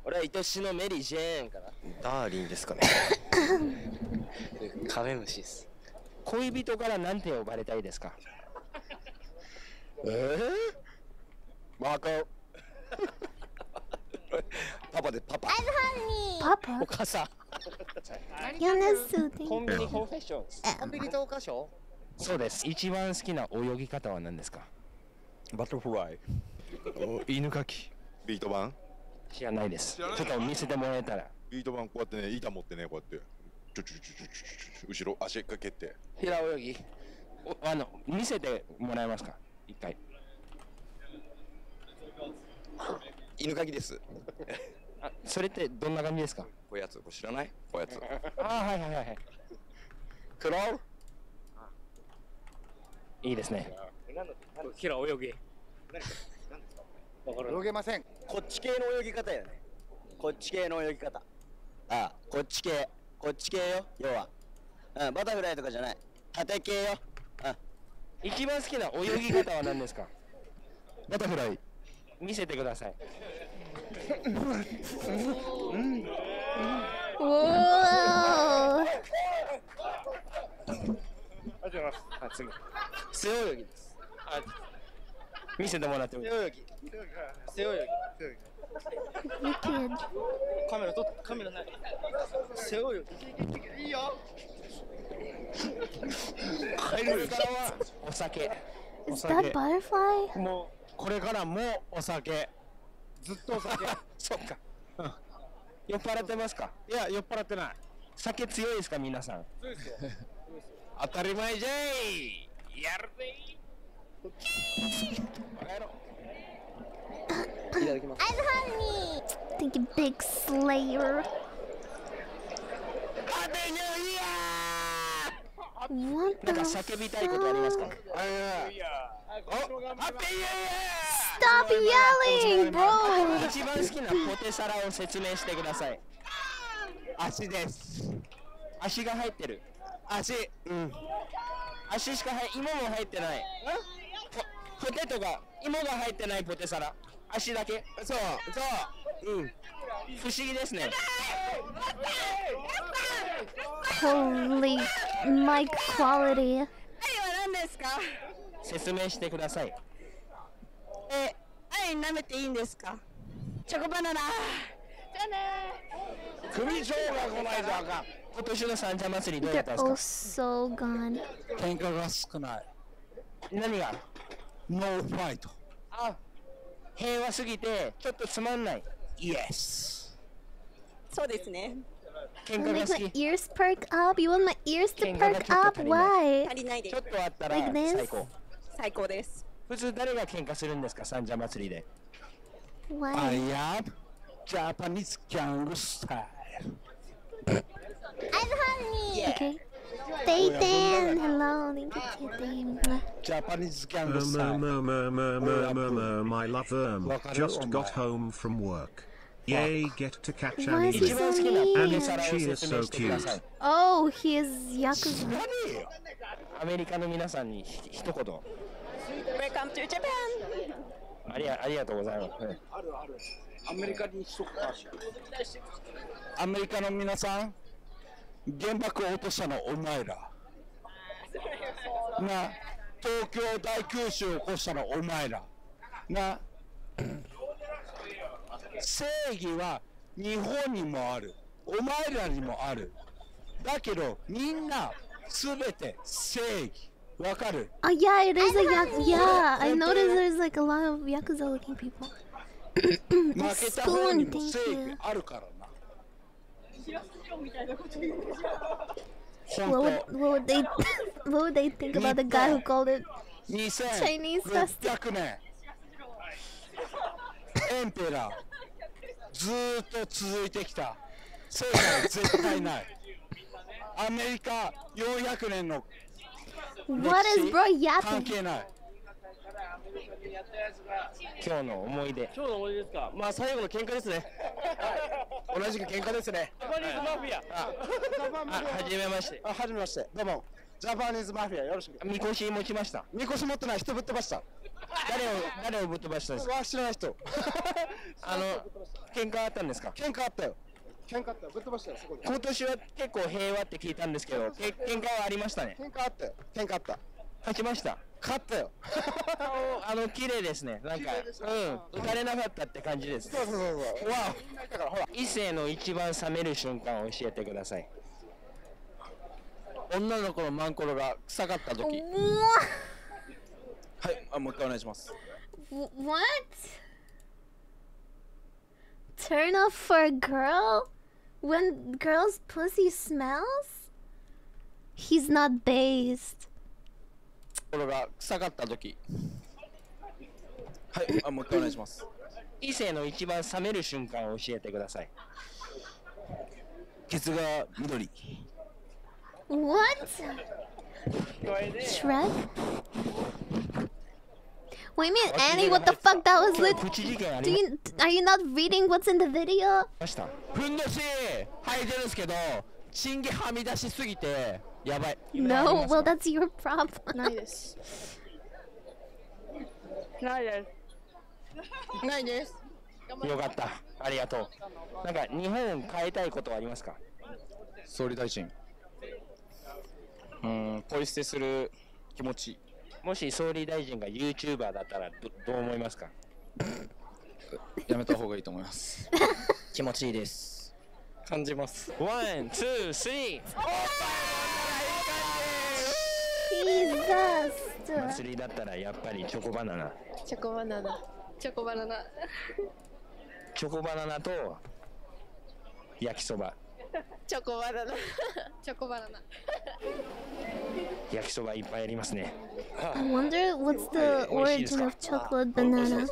俺は愛しのメリージェーンかな。ダーリンですかね。カメムシです。恋人からなんて呼ばれたいですか？マーコ。パパでパパ。Papa? お母さん。コンビニコンフェッションズ。コンビニとお菓子？そうです。一番好きな泳ぎ方は何ですか？バタフライ。犬かき。ビート板知らないです。ちょっと見せてもらえたら。ビート板こうやってね、板持ってね、こうやって。後ろ、足かけて。平泳ぎ。見せてもらえますか一回。犬かきです。それってどんな感じですか？こういうやつ、これ知らない？こういうやつ。はいはいはい。クロール。いいですね。平泳ぎ。泳げません。こっち系の泳ぎ方やね。こっち系の泳ぎ方。こっち系よ、要は。バタフライとかじゃない。縦系よ。一番好きな泳ぎ方は何ですか？バタフライ。見せてください。おお。次。背泳ぎです。見せてもらってもいい？背泳ぎ。カメラない。背泳ぎ。いいよ。これからはお酒。Is that butterfly? もうこれからもお酒。ずっとお酒。そっか。酔っ払ってますか？いや酔っ払ってない。酒強いですか皆さん？強いですよ。当たり前じゃい。やるぜ。いただきます。I'm hungry. Thank you, Big Slayer. What なんか the 叫びたいことありますか？ Stop yelling, bro! 一番好きなポテサラを説明してください。足です。足が入ってる。足。足しか芋も入ってない。ポテトが芋が入ってないポテサラ。足だけ。そう。不思議ですね。Holy mic quality. は何ですか？説明してください。舐めていいんですか？チョコバナナ。じゃあね。組長が来ないとあかん。今年の三社祭りどうやったん They're ですか？ all so gone. 喧嘩が少ない。何が？ノーファイト。平和すぎてちょっとつまんない。Yes。そうですね。喧 You 嘩が want 好 my き。 ears perk up? You want my ears to 喧嘩が perk ちょっ up? と足りない。 Why? 足りないです。ちょっとあったら Like this? 最高。最高です。普通誰が喧嘩するんですか三社祭りで。Why? I am Japanese gangster. I'm hungry. Okay. Dayton, hello. Thank you, Dayton. Japanese gangster. My love, just got home from work. Yay, get to catch Why is he Annie. so mean? Annie, she is so cute. Oh, he is Yakuza. アメリカの皆さんに一言。 Welcome to Japan. ありがとうございます。アメリカにアメリカの皆さん、原爆を落としたのお前ら。な、東京大空襲を起こしたのお前ら。な、正義は日本にもある。お前らにもある。だけど、みんなすべて正義。わかる？ Oh yeah, it is a Yakuza. Yeah, I noticed there's like a lot of Yakuza looking people. 負けた方に Spoon, も thank 正義 you. あるからな。 What would they what would they think about the guy who called it Chinese festival? 2600年エンペラーずーっと続いてきた世界絶対ないアメリカ400年の What is bro 関 yapping? 係ない今日の思い出。今日の思い出ですか？まあ最後の喧嘩ですね。同じく喧嘩ですねジャパニーズマフィア。はじめまして。はじめましてどうもジャパニーズマフィアよろしくみこし持ちました。みこし持ってない人ぶっ飛ばした誰をぶっ飛ばしたんですか？知らない人喧嘩あったんですか？喧嘩あったよ喧嘩あったよぶっ飛ばしたよそこで今年は結構平和って聞いたんですけど、喧嘩はありましたね。喧嘩あったよ喧嘩あった勝ちました。勝ったよ綺麗ですね。なんか打たれなかったって感じです。そうわ異性の一番冷める瞬間を教えてください。女の子のマンコロが臭かった時はいもう一回お願いします What? Turn off for a girl? When girl's pussy smells? He's not based. 心が下がった時。はい、もう一回お願いします。異性の一番冷める瞬間を教えてください。ケツが緑。What? Shrek? What do you mean, Annie? What the fuck? That was lit. Are you not reading what's in the video? ふんどし履いてるんですけど、チンゲはみ出しすぎてやばい。No, well that's your problem. ないです。ないです。ないです。よかった。ありがとう。なんか日本変えたいことはありますか？総理大臣。ポイ捨てする気持ち。もし総理大臣が YouTuber だったらどう思いますか？やめた方がいいと思います。気持ちいいです。感じます。ワン、ツー、スリー。Jesus. 祭りだったらやっぱりチョコバナナ。チョコバナナ。チョコバナナ。チョコバナナと焼きそば。チョコバナナ。チョコバナナ。焼きそばいっぱいありますね。I wonder what's the origin of chocolate banana.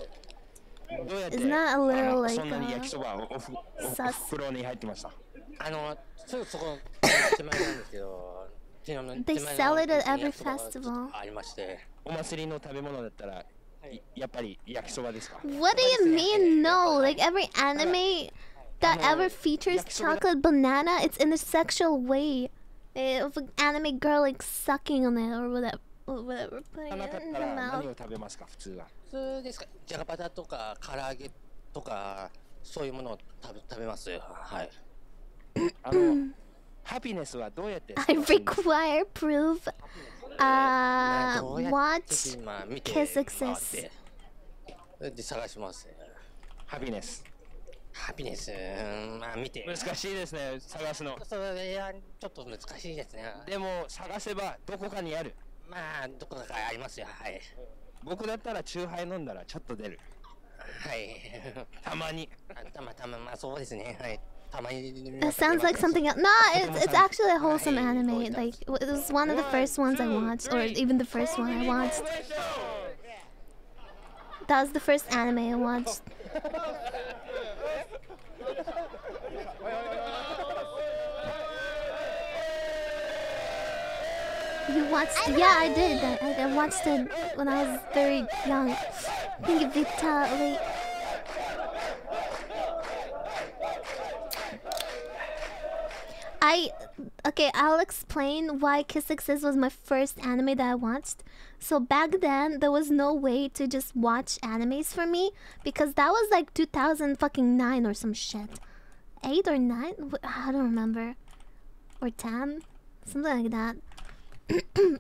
Isn't that a little like そんなに焼きそばお袋に入ってました。すぐそこ手前なんですけど。They sell it at every festival. ありまして。お祭りの食べ物だったらやっぱり焼きそばですか？ What do you mean no? Like every anime that ever features chocolate banana, it's in a sexual way. Of an anime girl like sucking on it or whatever, putting it in the mouth. 何を食べますか普通は？普通ですか？じゃがバタとか唐揚げとかそういうものを食べますよ。はい。ハピネスはどうやって？ I require proof. Watch Kiss Exist. で探します。ハピネス。ハピネス、まあ見て。難しいですね、探すの。それはちょっと難しいですね。でも探せばどこかにある。まあどこかありますよ。はい。僕だったらチューハイ飲んだらちょっと出る。はい。たまに。たままあそうですね。はい。That sounds like something else. No, it's actually a wholesome anime. Like it was one of the first ones I watched, or even the first one I watched. That was the first anime I watched. You watched? Yeah, I did. I watched it when I was very young. I think a bit late. Okay, I'll explain why Kiss Exist was my first anime that I watched. So back then, there was no way to just watch animes for me because that was like 2009 or some shit. 8 or 9? I don't remember. Or 10? Something like that.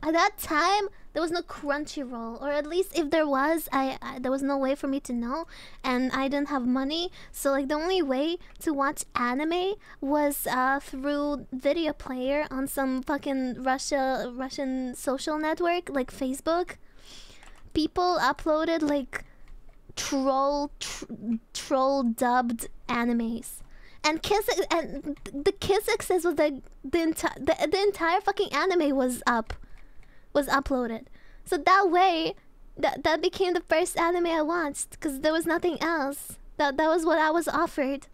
At that time, there was no Crunchyroll, or at least if there was, there was no way for me to know, and I didn't have money. So like the only way to watch anime was through video player on some fucking Russian social network like Facebook. People uploaded like troll dubbed animes. And the Kiss Exist was like the entire fucking anime was uploaded. So that way, that became the first anime I watched because there was nothing else. That was what I was offered,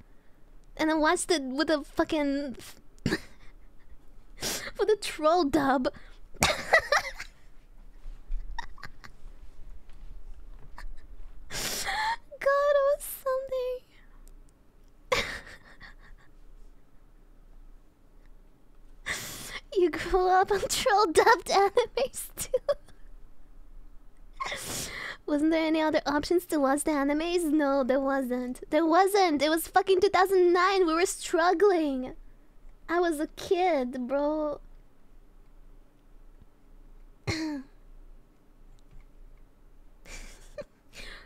and I watched it with a fucking with a troll dub. God, it was something. You grew up on troll dubbed animes too. Wasn't there any other options to watch the animes? No, there wasn't. There wasn't. It was fucking 2009. We were struggling. I was a kid, bro.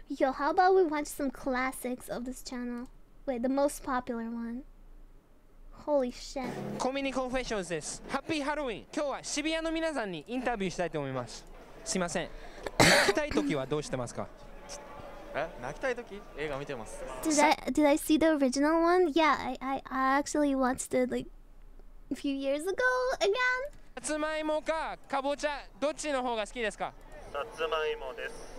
Yo, how about we watch some classics of this channel? Wait, the most popular one. Holy shit. コミュニコンフェッションズです。ハッピーハロウィン。今日は渋谷の皆さんにインタビューしたいと思います。すいません。泣きたい時はどうしてますか？泣きたい時映画見てます。 Did I see the original one? Yeah, I actually watched it like a few years ago again. さつまいもかかぼちゃどっちの方が好きですか？さつまいもです。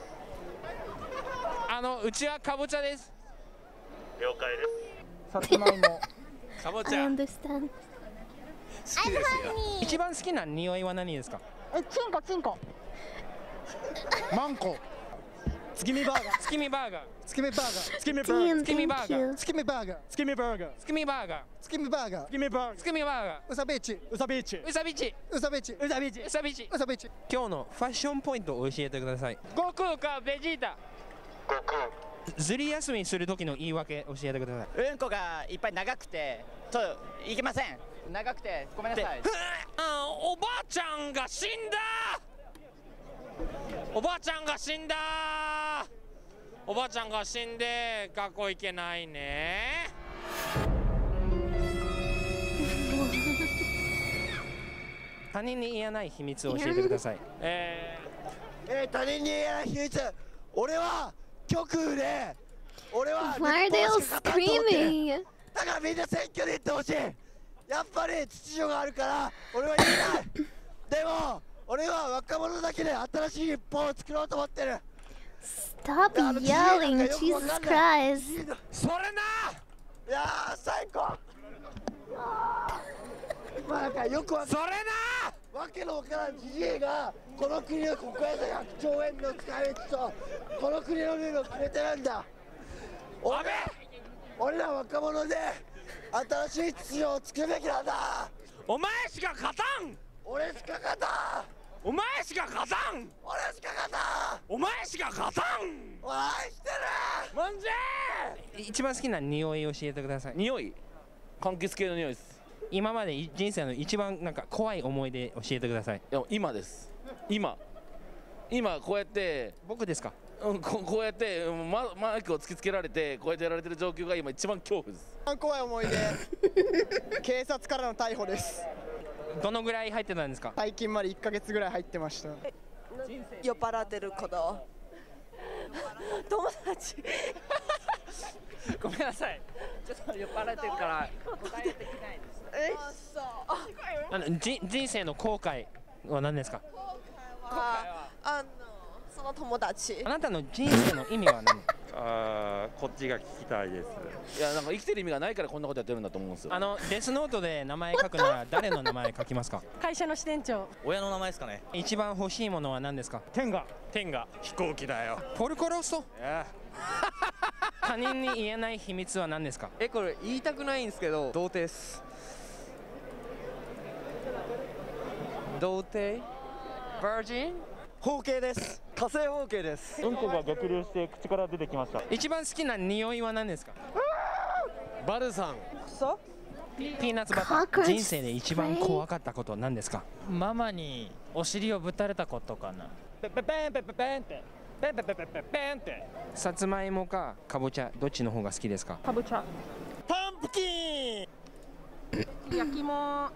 うちはかぼちゃです。了解です。さつまいも。かぼち I ゃ。 understand. 好きですよ。一番好きな匂いは何ですか？チンコチンコ。マンコ。月見バーガー。月見バーガー。月見バーガー。月見バーガー。月見バーガー。月見バーガー。月見バーガー。月見バーガー。月見バーガー。月見バーガー。月見バーガー。うさビーチ。うさビーチ。うさビーチ。うさビーチ。うさビーチ。うさビーチ。うさビーチ。今日のファッションポイントを教えてください。悟空かベジータ。悟空。ずり休みする時の言い訳教えてください。うんこがいっぱい長くていけません。長くてごめんなさい。おばあちゃんが死んだ。おばあちゃんが死んだ。おばあちゃんが死んで学校行けないね。他人に言えない秘密を教えてください。他人に言えない秘密。俺は極右で俺は Why are they all screaming? だからみんな選挙で言ってほしい。やっぱり秩序があるから俺は言えない。でも俺は若者だけで新しい日本を作ろうと思ってる。 Stop yelling, Jesus Christ. それな。いやー最高。なんかよくわかんない。それな。わけのわからんじじいがこの国の国会で100兆円の使い道とこの国のルールを決めてるんだ。俺ら若者で新しい秩序を作るべきなんだ。お前しか勝たん。俺しか勝たん。お前しか勝たん。俺しか勝たん。お前しか勝たん。おいしてる。もんじゃー。一番好きな匂い教えてください。匂い。柑橘系の匂いです。今まで人生の一番なんか怖い思い出教えてください。いや今です。今こうやって僕ですか？こうやってマイクを突きつけられてこうやってやられてる状況が今一番恐怖です。怖い思い出。警察からの逮捕です。どのぐらい入ってたんですか？最近まで1ヶ月ぐらい入ってました。酔っ払ってること友達ごめんなさい。ちょっと酔っ払ってるから答えできないです。そう。人生の後悔は何ですか？その友達。あなたの人生の意味は何？こっちが聞きたいです。いやなんか生きてる意味がないからこんなことやってるんだと思うんですよ。デスノートで名前書くなら誰の名前書きますか？会社の支店長。親の名前ですかね。一番欲しいものは何ですか？天下飛行機だよ。ポルコロッソ。他人に言えない秘密は何ですか？これ言いたくないんですけど童貞です。童貞？バージン？包茎です。火星包茎です。うんこが逆流して口から出てきました。一番好きな匂いは何ですか？バルサン。ピーナッツバター。人生で一番怖かったこと何ですか？ママにお尻をぶたれたことかな。ペペペンペペペンってペンペペペペペンって。さつまいもかかぼちゃどっちの方が好きですか？かぼちゃ。パンプキン。焼きも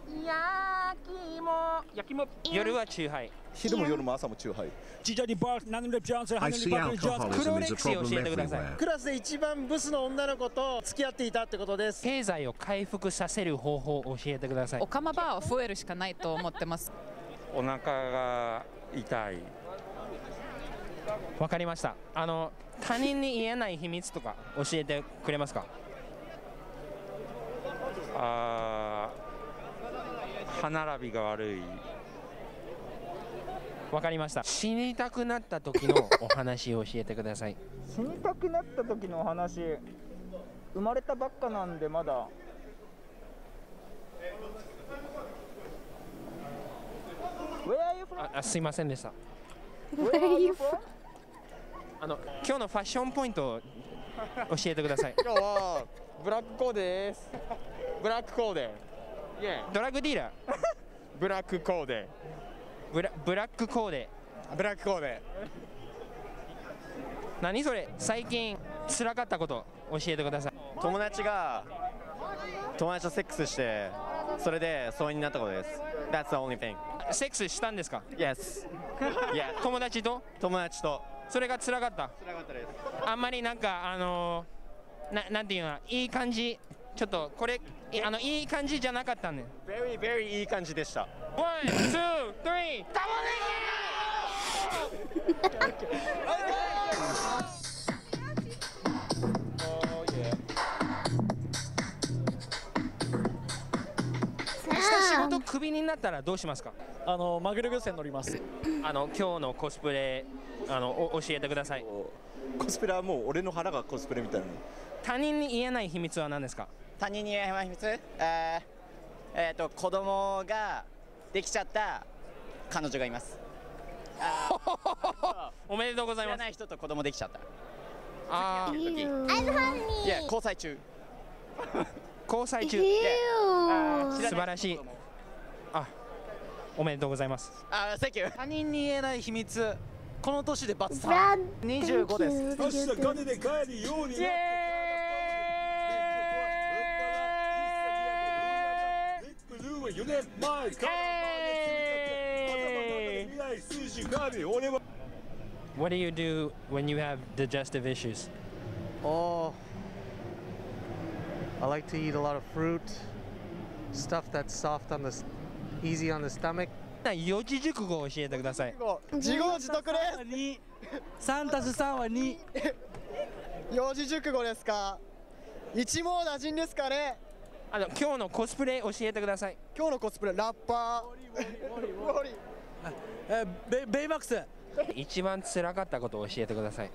夜はチューハイ。昼も夜も朝もチューハイ。I see alcoholism is a problem everywhere. クラスで一番ブスの女の子と付き合っていたってことです。経済を回復させる方法を教えてください。おかまバーは増えるしかないと思ってます。お腹が痛い。わかりました。他人に言えない秘密とか教えてくれますか？歯並びが悪い。わかりました。死にたくなった時のお話を教えてください。死にたくなった時のお話。生まれたばっかなんでまだ。すいませんでした。 Where are you from? 今日のファッションポイントを教えてください。今日はブラックコーデです。ブラックコーデ。ドラッグディーラー。ブラックコーデ。ブラックコーデ。ブラックコーデ。何それ？最近辛かったこと教えてください。友達とセックスしてそれで疎遠になったことです。That's the only thing. セックスしたんですか？ Yes. Yeah. 友達とそれが辛かった。辛かったです。あんまりなんかなんていうの、いい感じ、ちょっとこれいい感じじゃなかったね。very very いい感じでした。1、2、3、玉明日仕事クビになったらどうしますか？マグロ漁船乗ります。今日のコスプレ教えてください。コスプレはもう俺の腹がコスプレみたいな。他人に言えない秘密は何ですか？他人に言えない秘密？子供ができちゃった彼女がいます。おめでとうございます。知らない人と子供できちゃった。I'm honey. いや、交際中。交際中。素晴らしい。おめでとうございます。他人に言えない秘密。この年でバツ3。25です。明日金で帰るように。4年前What do you do when you have digestive issues? Oh, I like to eat a lot of fruit, stuff that's soft on the, easy on the stomach. 四字熟語を教えてください。自業自得です。3たす3は2。四字熟語ですか。一網打尽ですかね。今日のコスプレ教えてください。今日のコスプレラッパー。ベイマックス。一番辛かったことを教えてください。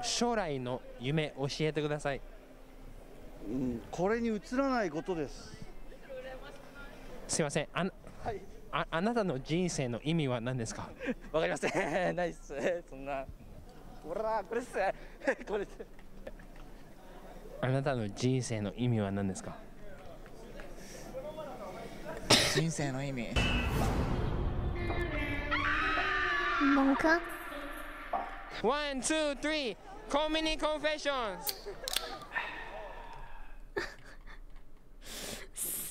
将来の夢教えてください。これに映らないことです。すいません。あなたの人生の意味は何ですか？わかりません。ないっす。そんな。ほら、これっす。これっす。あなたの人生の意味は何ですか？人生の意味。なんか。1、2、3、コンビニコンフェッションズ。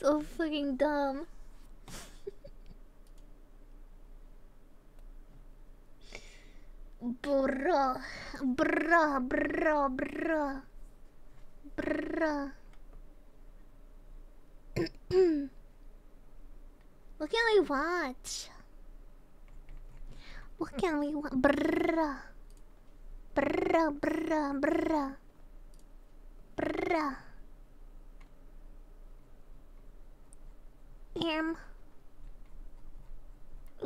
So fucking dumb. Bruh. What can we watch? What can we watch? Bruh.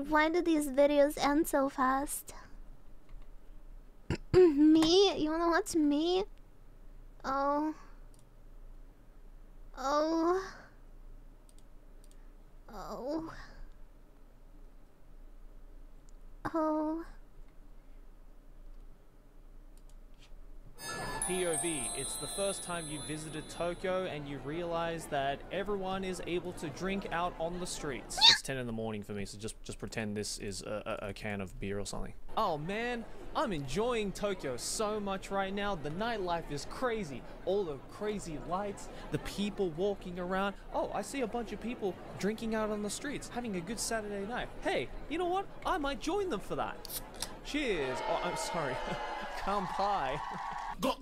Why do these videos end so fast? Me? You wanna watch me? Oh. POV, it's the first time you visited Tokyo and you realize that everyone is able to drink out on the streets. It's 10 in the morning for me, so just pretend this is a can of beer or something. Oh man, I'm enjoying Tokyo so much right now. The nightlife is crazy. All the crazy lights, the people walking around. Oh, I see a bunch of people drinking out on the streets, having a good Saturday night. Hey, you know what? I might join them for that. Cheers. Oh, I'm sorry. Kanpai. I'm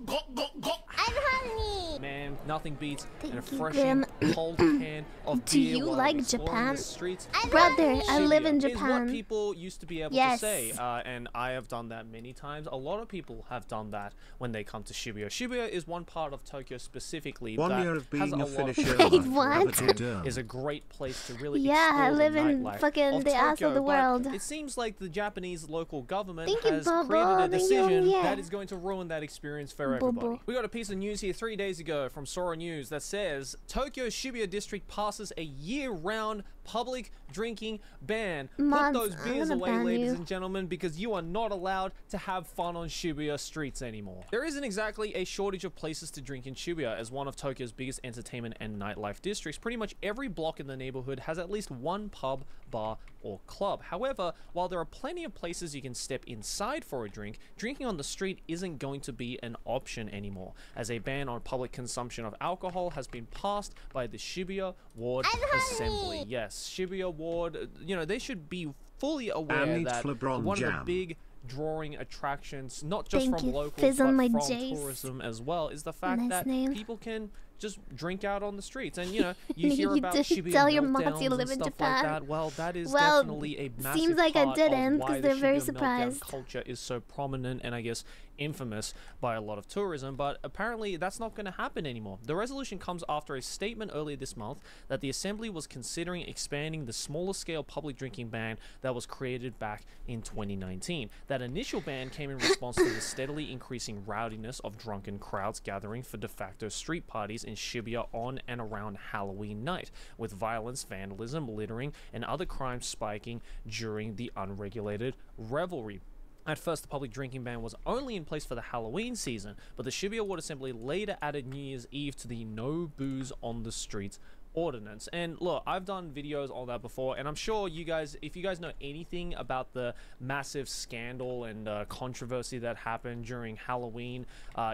honey. Man, nothing beats a you, refreshing cold can of Do beer you while like exploring Japan? the streets. Brother, I live in Is what Japan. people used to be able Yes. to say, and I have done that many times. A lot of people have done that when they come to Shibuya. Shibuya is one part of Tokyo specifically One year that of has being a a lot Finnish of Wait, what? is a great place to really Yeah, I explore live the in nightlife fucking of the ass of Tokyo, the but world. It seems like the Japanese local government Thank you, has Bobo. created a Thank you, decision yeah. that is going to ruin that experience for Bobo. everybody. We got a piece of news here 3 days ago from Sora News that says Tokyo Shibuya district passes a year-round public drinking ban. Mods, Put those I'm beers gonna away, ban ladies you. and gentlemen, because you are not allowed to have fun on Shibuya streets anymore. There isn't exactly a shortage of places to drink in Shibuya, as one of Tokyo's biggest entertainment and nightlife districts. Pretty much every block in the neighborhood has at least one pub, bar, or club. However, while there are plenty of places you can step inside for a drink, drinking on the street isn't going to be an option anymore, as a ban on public consumption of alcohol has been passed by the Shibuya Ward Assembly. Yes, Shibuya Ward, you know, they should be fully aware Annie that LeBron one Jam. of the big drawing attractions, not just Thank from you. locals Fizz on but my from J's. tourism as well, is the fact Nice that name. people can just drink out on the streets. And you know, you hear You about didn't Shibuya tell your moms you meltdowns live and in stuff Japan. like that. Well, that is Well, definitely a massive seems like I part didn't, of why 'cause the they're very Shibuya meltdown surprised. culture is so prominent and I guess infamous by a lot of tourism. But apparently that's not going to happen anymore. The resolution comes after a statement earlier this month that the assembly was considering expanding the smaller scale public drinking ban that was created back in 2019. That initial ban came in response to the steadily increasing rowdiness of drunken crowds gathering for de facto street parties in Shibuya on and around Halloween night, with violence, vandalism, littering, and other crimes spiking during the unregulated revelry. At first, the public drinking ban was only in place for the Halloween season, but the Shibuya Ward Assembly later added New Year's Eve to the no booze on the streets ordinance. And look, I've done videos on that before, and I'm sure you guys, if you guys know anything about the massive scandal and controversy that happened during Halloween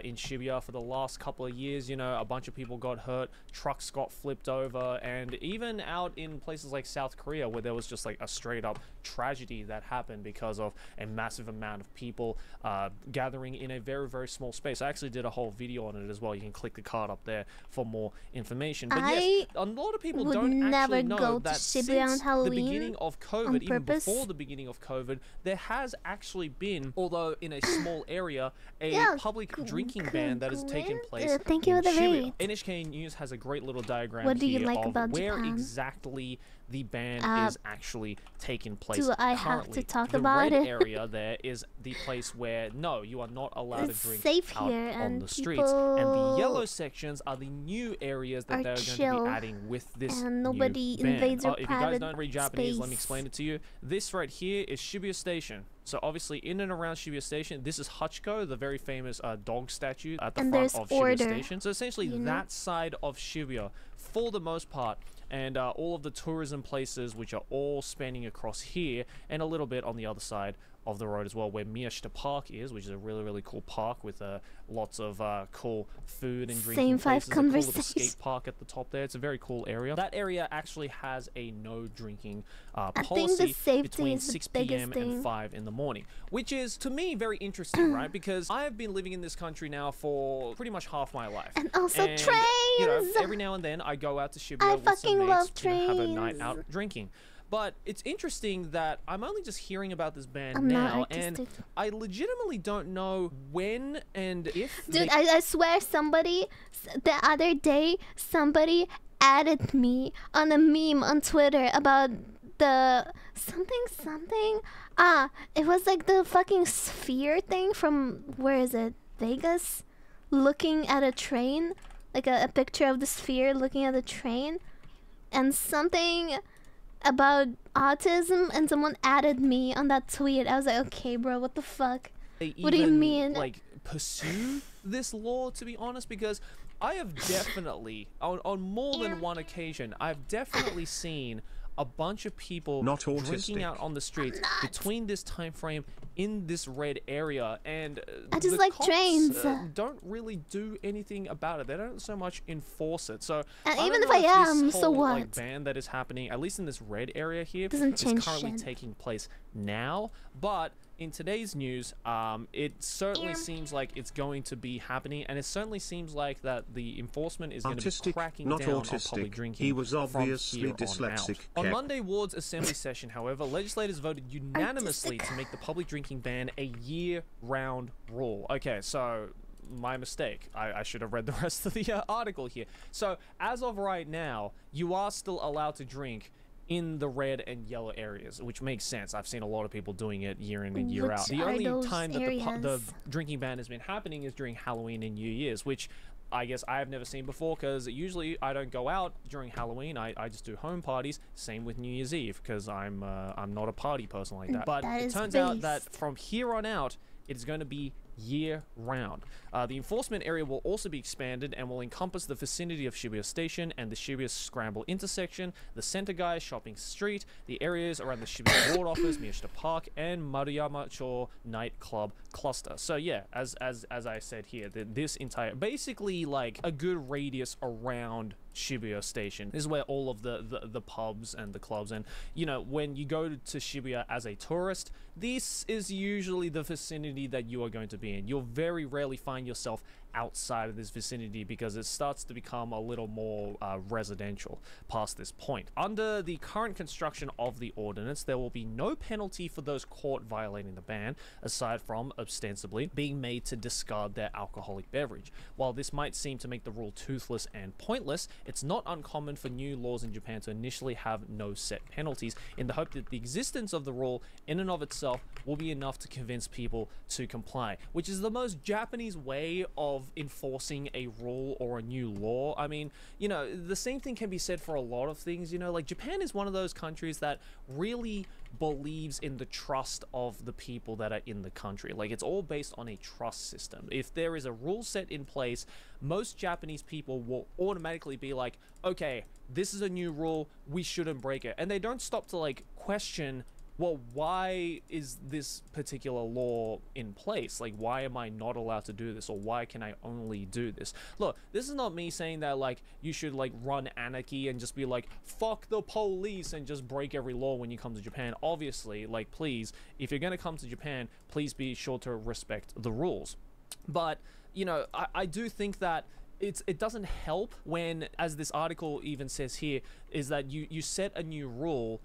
in Shibuya for the last couple of years, you know, a bunch of people got hurt, trucks got flipped over, and even out in places like South Korea where there was just like a straight up tragedy that happened because of a massive amount of people gathering in a very, very small space. I actually did a whole video on it as well. You can click the card up there for more information. But yes, a lot of people don't actually know that since the beginning of COVID, even before the beginning of COVID, there has actually been, although in a small area, a public drinking ban that has taken place Thank you in for the Shibuya. read. NHK News has a great little diagram What do you here like of about where Japan? exactly the ban is actually taking place. Do I have currently. to talk the about red it? area there is the place where no, you are not allowed It's to drink safe out here on and the streets. And the people yellow sections are the new areas that are they're going to chill be adding with this and nobody new ban. invades your If you guys private don't read Japanese, let me space. explain it to you. This right here is Shibuya Station. So obviously in and around Shibuya Station, this is Hachiko, the very famous dog statue at the And front there's of Shibuya order, Station. So essentially you know? that side of Shibuya, for the most part, and all of the tourism places which are all spanning across here and a little bit on the other side of the road as well, where Miyashita Park is, which is a really, really cool park with lots of cool food and drinking Same five places. A cool little conversations. skate park at the top there. It's a very cool area. That area actually has a no drinking I think the policy safety between is the 6 biggest p.m. and thing. 5 in the morning, which is to me very interesting, right? Because I have been living in this country now for pretty much half my life. And also You know, trains! every now and then I go out to Shibuya I with some fucking mates, love you know, have a night trains. out drinking. But it's interesting that I'm only just hearing about this ban I'm not now, and artistic. I legitimately don't know when and if Dude, I swear somebody, the other day, somebody added me on a meme on Twitter about the something. It was like the fucking sphere thing from, where is it? Vegas? Looking at a train. Like a picture of the sphere looking at a train. And something about autism, and someone added me on that tweet. I was like, okay, bro, what the fuck? they What do you even, mean? like pursue this law, to be honest, because I have definitely on more than one occasion I've definitely seen a bunch of people Not drinking autistic. out on the streets between this time frame in this red area, and I just the like cops, trains. don't really do anything about it. They don't so much enforce it. So And I even don't if know I this am, so whole, what? like, ban that is happening, at least in this red area here, Doesn't is change currently shit. taking place now. But in today's news, it certainly seems like it's going to be happening, and it certainly seems like that the enforcement is going to be Artistic, cracking not down on autistic. public drinking. He was from obviously here on dyslexic, out. On Kev. Monday Ward's assembly session, however, legislators voted unanimously to make the public drinking ban a year-round rule. Okay, so my mistake. I should have read the rest of the article here. So as of right now, you are still allowed to drink in the red and yellow areas, which makes sense. I've seen a lot of people doing it year in and year out. The only time that the drinking ban has been happening is during Halloween and New Year's, which I guess I have never seen before, because usually I don't go out during Halloween. I just do home parties. Same with New Year's Eve, because I'm not a party person like that. But it turns out that from here on out, it's going to be year-round. The enforcement area will also be expanded and will encompass the vicinity of Shibuya Station and the Shibuya Scramble intersection, the Center-gai Shopping Street, the areas around the Shibuya Ward Office, Miyashita Park, and Maruyama-cho nightclub cluster. So yeah, as I said here, this entire, basically like a good radius around Shibuya Station. This is where all of the pubs and the clubs, and you know, when you go to Shibuya as a tourist, this is usually the vicinity that you are going to be in. You'll very rarely find yourself outside of this vicinity because it starts to become a little more residential past this point. Under the current construction of the ordinance, there will be no penalty for those caught violating the ban, aside from ostensibly being made to discard their alcoholic beverage. While this might seem to make the rule toothless and pointless, it's not uncommon for new laws in Japan to initially have no set penalties, in the hope that the existence of the rule in and of itself will be enough to convince people to comply, which is the most Japanese way of enforcing a rule or a new law. I mean, you know, the same thing can be said for a lot of things. You know, like Japan is one of those countries that really believes in the trust of the people that are in the country. Like, it's all based on a trust system. If there is a rule set in place, most Japanese people will automatically be like, okay, this is a new rule, we shouldn't break it. And they don't stop to like question, well, why is this particular law in place? Like, why am I not allowed to do this? Or why can I only do this? Look, this is not me saying that, like, you should, like, run anarchy and just be like, fuck the police and just break every law when you come to Japan. Obviously, like, please, if you're gonna come to Japan, please be sure to respect the rules. But, you know, I do think that it doesn't help when, as this article even says here, is that you set a new rule,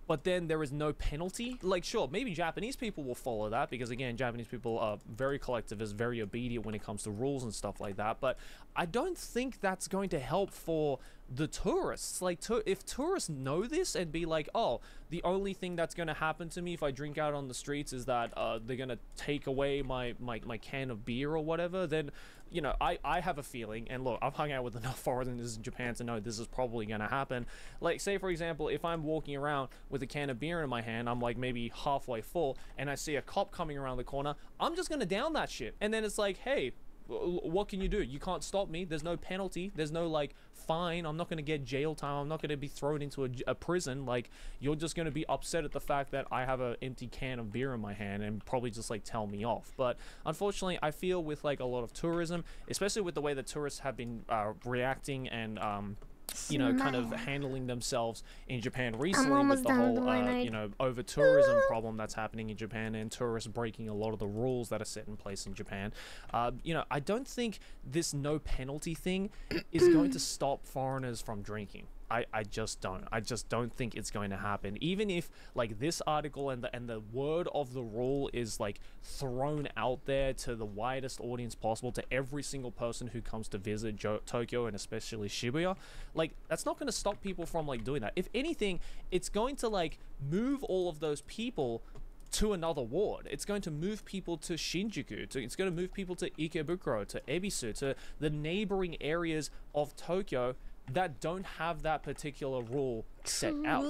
but then there is no penalty. Like, sure, maybe Japanese people will follow that because, again, Japanese people are very collectivist, very obedient when it comes to rules and stuff like that. But I don't think that's going to help for the tourists. Like, if tourists know this and be like, oh, the only thing that's going to happen to me if I drink out on the streets is that they're going to take away my can of beer or whatever, then, you know, I have a feeling, and look, I've hung out with enough foreigners in Japan to know this is probably going to happen. Like, say, for example, if I'm walking around with a can of beer in my hand, I'm like maybe halfway full, and I see a cop coming around the corner, I'm just going to down that shit. And then it's like, hey, what can you do? You can't stop me. There's no penalty. There's no, like, fine. I'm not going to get jail time. I'm not going to be thrown into a prison. Like, you're just going to be upset at the fact that I have an empty can of beer in my hand and probably just, like, tell me off. But unfortunately, I feel with, like, a lot of tourism, especially with the way that tourists have been reacting and you know, kind of handling themselves in Japan recently with the whole, you know, over-tourism problem that's happening in Japan and tourists breaking a lot of the rules that are set in place in Japan. You know, I don't think this no penalty thing is going to stop foreigners from drinking. I just don't. I just don't think it's going to happen. Even if, like, this article and the word of the rule is, like, thrown out there to the widest audience possible, to every single person who comes to visit Tokyo and especially Shibuya, like, that's not going to stop people from, like, doing that. If anything, it's going to, like, move all of those people to another ward. It's going to move people to Shinjuku, it's going to move people to Ikebukuro, to Ebisu, to the neighboring areas of Tokyo that don't have that particular rule set out.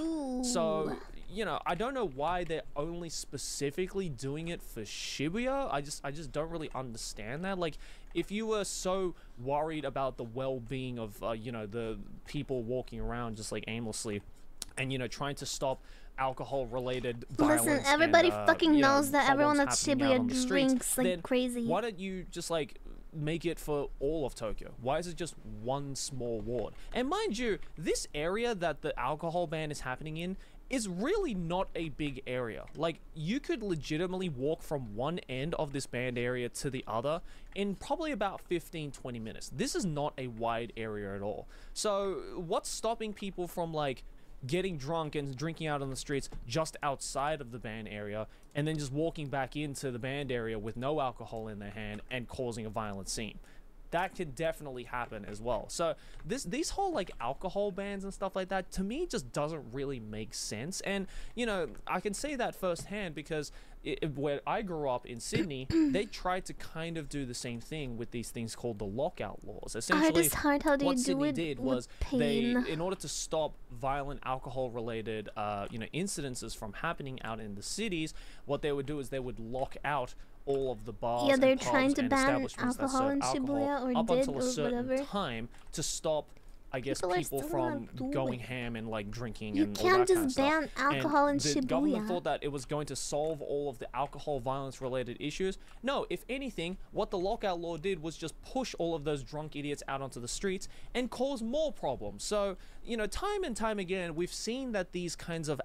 So, you know, I don't know why they're only specifically doing it for Shibuya. I just don't really understand that. Like, if you were so worried about the well-being of, you know, the people walking around just, like, aimlessly and, you know, trying to stop alcohol-related violence. Listen, everybody and, fucking you know, knows that everyone at problems Shibuya happening out on the drinks streets, like then crazy. why don't you just, like, make it for all of Tokyo? Why is it just one small ward? And mind you, this area that the alcohol ban is happening in is really not a big area. Like, you could legitimately walk from one end of this banned area to the other in probably about 15-20 minutes. This is not a wide area at all. So what's stopping people from, like, getting drunk and drinking out on the streets just outside of the banned area and then just walking back into the banned area with no alcohol in their hand and causing a violent scene? That could definitely happen as well. So these whole, like, alcohol bans and stuff like that, to me, just doesn't really make sense. And, you know, I can say that firsthand because where I grew up in Sydney, they tried to kind of do the same thing with these things called the lockout laws. Essentially, what Sydney did was in order to stop violent alcohol-related, you know, incidences from happening out in the cities, what they would do is they would lock out all of the bars Yeah, they're and pubs trying to and ban establishments that alcohol serve in alcohol Shibuya, or up did, until a or certain whatever. time to stop, I guess, People are people still from gonna do going it. ham and like drinking You and all can't that kind of just stuff. ban alcohol and in the government Shibuya. thought that it was going to solve all of the alcohol violence related issues. No, if anything, what the lockout law did was just push all of those drunk idiots out onto the streets and cause more problems. So, you know, time and time again, we've seen that these kinds of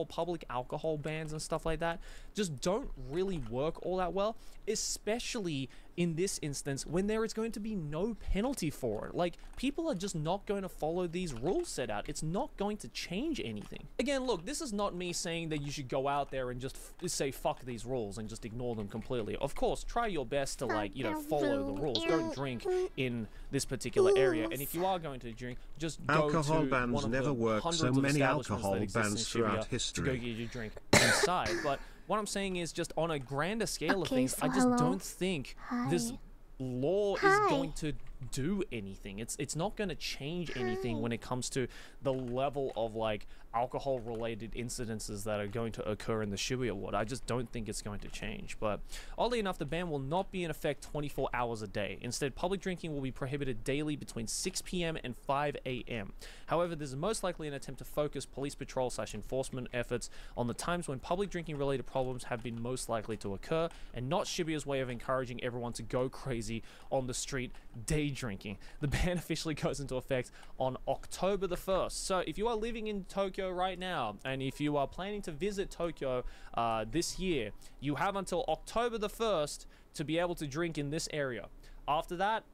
public alcohol bans and stuff like that just don't really work all that well, especially in this instance when there is going to be no penalty for it. Like, people are just not going to follow these rules set out. It's not going to change anything. Again, look, this is not me saying that you should go out there and just say fuck these rules and just ignore them completely. Of course, try your best to, like, you know, follow the rules. Don't drink in this particular area, and if you are going to drink, just go Alcohol to bans one of never the worked, hundreds so of many establishments alcohol that exist in bans throughout Shibuya history. to go get your drink inside. But what I'm saying is, just on a grander scale of things, so I just hello. don't think this law is going to do anything. It's not going to change anything when it comes to the level of, like, alcohol related incidences that are going to occur in the Shibuya ward. I just don't think it's going to change. But oddly enough, the ban will not be in effect 24 hours a day. Instead, public drinking will be prohibited daily between 6 p.m. and 5 a.m. However, this is most likely an attempt to focus police patrol / enforcement efforts on the times when public drinking related problems have been most likely to occur, and not Shibuya's way of encouraging everyone to go crazy on the street day drinking. The ban officially goes into effect on October the 1st. So if you are living in Tokyo right now, and if you are planning to visit Tokyo this year, you have until October the 1st to be able to drink in this area. After that,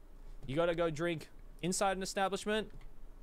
you gotta go drink inside an establishment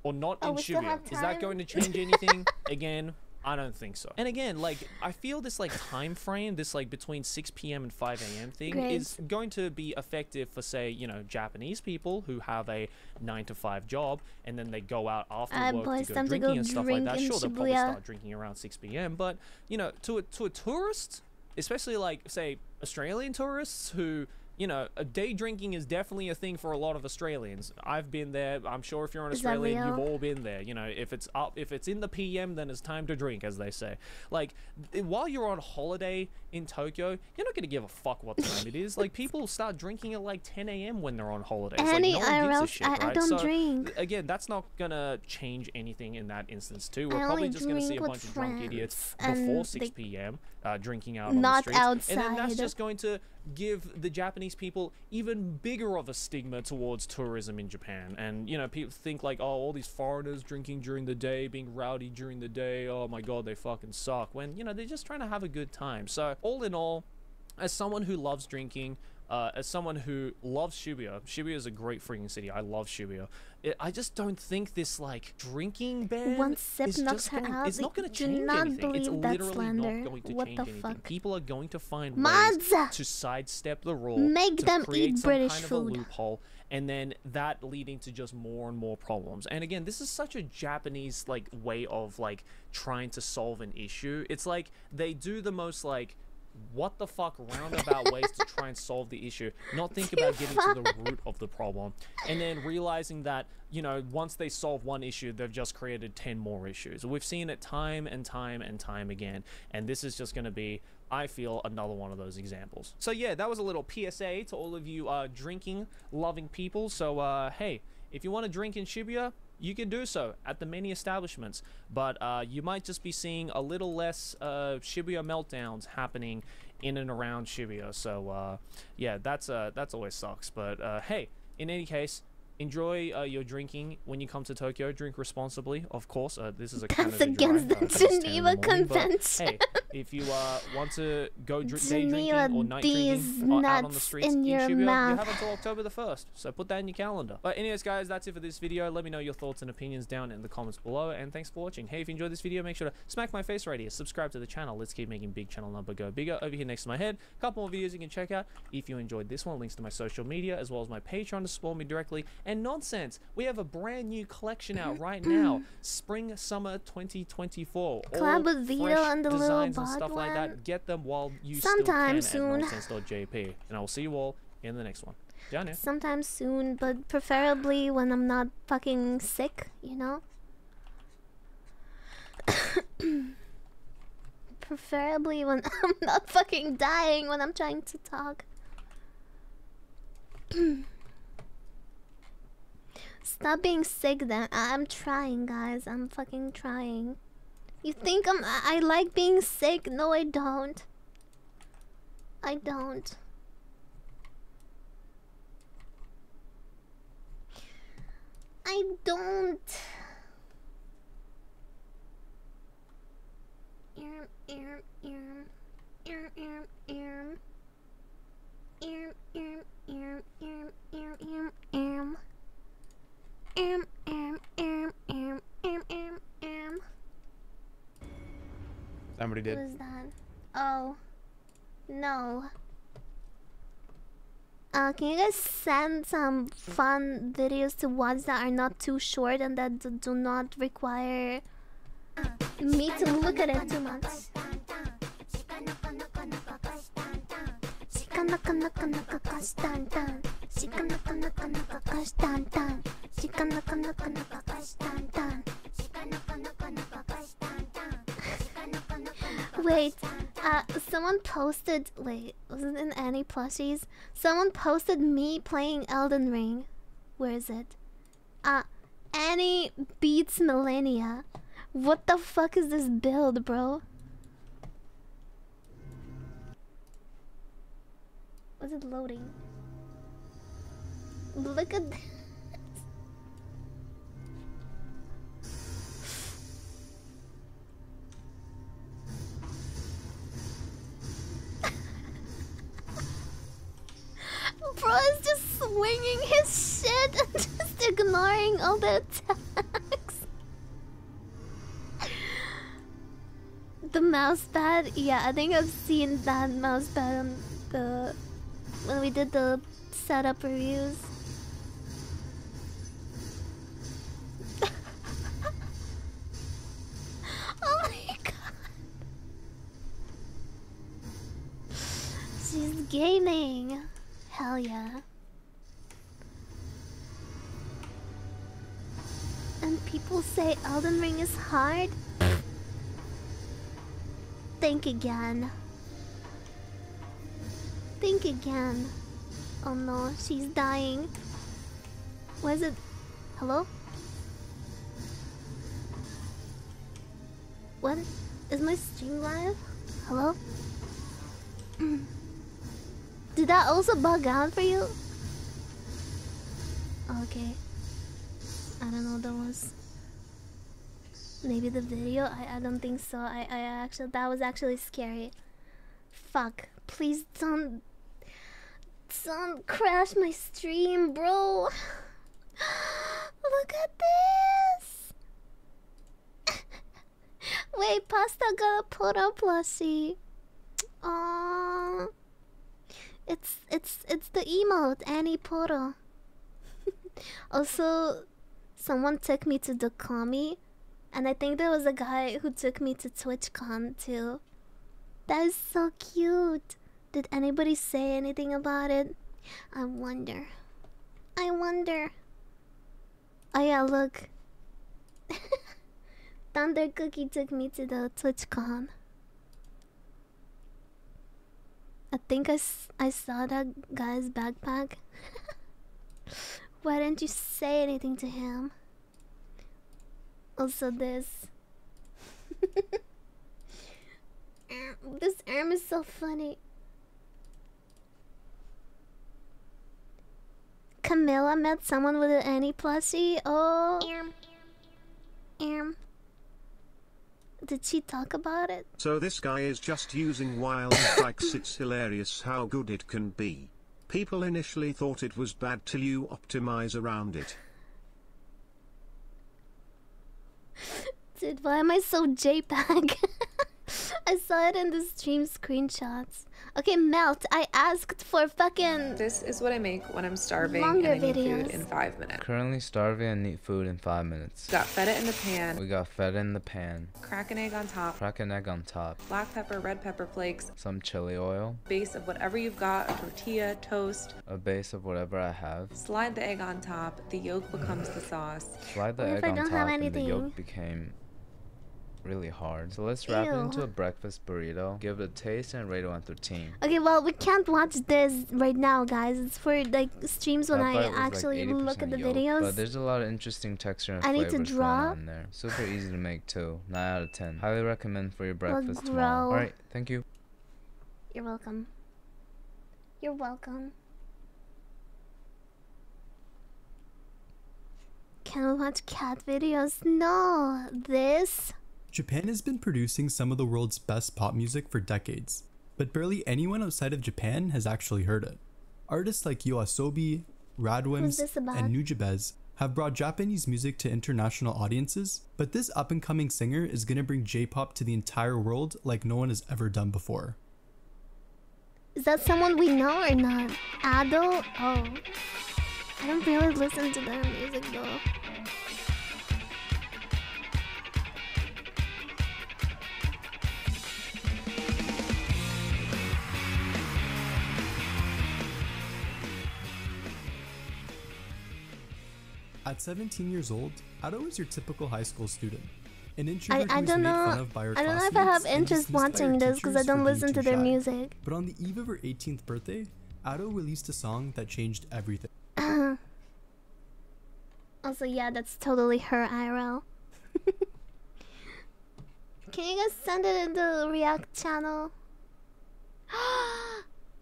or not in we still Shibuya. have Is that time? going to change anything? Again, I don't think so. And again, like, I feel this, like, time frame, this, like, between 6 p.m. and 5 a.m. thing Great. is going to be effective for, say, you know, Japanese people who have a 9-to-5 job and then they go out after work boys, to go time to drinking go and stuff like drink that. in Sure, they'll probably Shibuya. start drinking around 6 p.m. But, you know, to a tourist, especially, like, say, Australian tourists who, you know, a day drinking is definitely a thing for a lot of Australians. I've been there. I'm sure if you're an Is that Australian, you've real? all been there. You know, if it's in the PM, then it's time to drink, as they say. Like, while you're on holiday in Tokyo, you're not gonna give a fuck what time it is. Like, people start drinking at like 10 a.m. when they're on holidays. Annie, like, no one gives a IRL, shit, I right? don't So, drink. again, that's not gonna change anything in that instance too. We're I probably only just gonna see a drink bunch with of drunk friends, idiots and before 6 they- p.m. Drinking out on the Not streets, and then that's outside. just going to give the Japanese people even bigger of a stigma towards tourism in Japan. And, you know, people think like, oh, all these foreigners drinking during the day, being rowdy during the day, oh my god, they fucking suck, when, you know, they're just trying to have a good time. So all in all, as someone who loves drinking, as someone who loves Shibuya, Shibuya is a great freaking city. I love Shibuya. I just don't think this, like, drinking ban One sip is knocks just her going, out. it's not going to Do change not anything. It's believe that literally slander. not going to What change the anything. fuck? People are going to find Mods! ways to sidestep the rule, Make to them create eat some British kind of food. a loophole, and then that leading to just more and more problems. And again, this is such a Japanese, like, way of, like, trying to solve an issue. It's like they do the most, like, what the fuck roundabout ways to try and solve the issue, not think about getting to the root of the problem, and then realizing that, you know, once they solve one issue, they've just created 10 more issues. We've seen it time and time and time again, and this is just going to be, I feel, another one of those examples. So yeah, that was a little PSA to all of you drinking loving people. So hey, if you want to drink in Shibuya, you can do so at the many establishments, but you might just be seeing a little less Shibuya meltdowns happening in and around Shibuya. So yeah, that's always sucks. But hey, in any case, enjoy your drinking when you come to Tokyo. Drink responsibly, of course. This is a That's Canada against dry, the so it's 10 in the Geneva morning, but, Convention. hey, if you want to go day Geneva drinking or night D's drinking out on the nuts streets in in your Shibuya, you mouth. have until October the 1st. So put that in your calendar. But anyways, guys, that's it for this video. Let me know your thoughts and opinions down in the comments below. And thanks for watching. Hey, if you enjoyed this video, make sure to smack my face right here. Subscribe to the channel. Let's keep making big channel number go bigger. Over here next to my head, a couple more videos you can check out. If you enjoyed this one, links to my social media, as well as my Patreon to support me directly. And nonsense, we have a brand new collection out right now. Spring, summer 2024. Collab All with Vito fresh and the little designs and bot stuff like one. that. Get them while you Sometime still soon. can at nonsense.jp. And I will see you all in the next one. Down here. Sometime soon, but preferably when I'm not fucking sick, you know? Preferably when I'm not fucking dying when I'm trying to talk. Stop being sick then. I'm trying, guys. I'm fucking trying. You think I like being sick? No, I don't. I don't. I don't. Somebody did. What was that? Oh. No. Can you guys send some fun videos to watch that are not too short and that do not require me to look at it too much? Wait, someone posted. Wait, was it in Annie plushies? Someone posted me playing Elden Ring. Where is it? Annie beats Malenia. What the fuck is this build, bro? Was it loading? Look at this. Bro is just swinging his shit and just ignoring all the attacks. The mousepad, yeah, I think I've seen that mousepad on the when we did the setup reviews. Oh my god. She's gaming. Hell yeah. And people say Elden Ring is hard? Think again. Think again. Oh no, she's dying. Where's it? Hello? What? Is my stream live? Hello? Did that also bug out for you? Okay. I don't know, that was maybe the video? I don't think so. I actually, that was actually scary. Fuck. Please don't crash my stream, bro. Look at this. Wait, Pasta got a Poro plushie. Aww. It's the emote, Annie Poro. Also, someone took me to the commie, and I think there was a guy who took me to TwitchCon too. That is so cute. Did anybody say anything about it? I wonder. I wonder. Oh yeah, look. Thunder Cookie took me to the TwitchCon. I think I saw that guy's backpack. Why didn't you say anything to him? Also this. This arm is so funny. Camilla met someone with an Annie plushie. Oh. Did she talk about it? So this guy is just using wild strikes. It's hilarious how good it can be. People initially thought it was bad till you optimize around it. Dude, why am I so JPEG? I saw it in the stream screenshots. Okay, Melt, I asked for fucking... This is what I make when I'm starving longer and I need videos. food in 5 minutes. Currently starving and need food in 5 minutes. Got feta in the pan. We got feta in the pan. Crack an egg on top. Crack an egg on top. Black pepper, red pepper flakes. Some chili oil. Base of whatever you've got, a tortilla, toast. A base of whatever I have. Slide the egg on top. The yolk becomes the sauce. Slide the egg on top and the yolk became... really hard. So let's wrap it into Ew. a breakfast burrito, give it a taste, and rate it 1 through 10. Okay, well, we can't watch this right now, guys. It's for like streams when That I bite was actually like look at the 80% yolk, videos. But there's a lot of interesting texture and I need to flavors draw. going on there. Super easy to make too. 9 out of 10. Highly recommend for your breakfast grow. tomorrow. Alright, thank you. You're welcome. You're welcome. Can we watch cat videos? No. This? Japan has been producing some of the world's best pop music for decades, but barely anyone outside of Japan has actually heard it. Artists like Yoasobi, Radwimps, this about? and Nujabes have brought Japanese music to international audiences, but this up-and-coming singer is gonna bring J-pop to the entire world like no one has ever done before. Is that someone we know or not? Ado? Oh. I don't really listen to their music though. At 17 years old, Ado is your typical high school student. An introvert I who is don't made know. fun of by her I don't know if I have classmates and interest dismissed by her watching this because I teachers don't for being listen to too their shy. music. But on the eve of her 18th birthday, Ado released a song that changed everything. Also, yeah, that's totally her IRL. Can you guys send it in the React channel?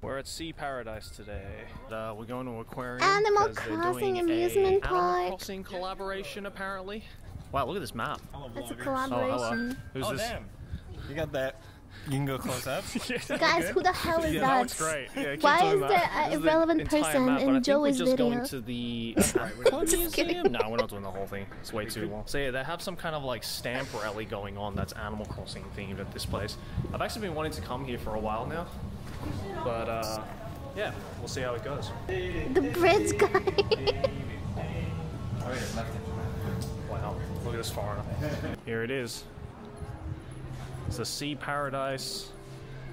We're at Sea Paradise today. We're going to aquarium. Animal 'cause they're Crossing doing amusement a park. Animal Crossing collaboration, apparently. Wow, look at this map. It's a Oh, hello. collaboration. Who's this? Damn. You got that. You can go close up. Guys, who the hell is Yeah, that? that looks great. Yeah, keep Why doing is that. there an This is the irrelevant entire person map, but in I think Joey's we're just video? going to the museum. No, we're not doing the whole thing. It's way too long. So yeah, they have some kind of like stamp rally going on that's Animal Crossing themed at this place. I've actually been wanting to come here for a while now, but yeah, we'll see how it goes. The bridge guy. Wow, look at this foreigner. Here it is. It's a Sea Paradise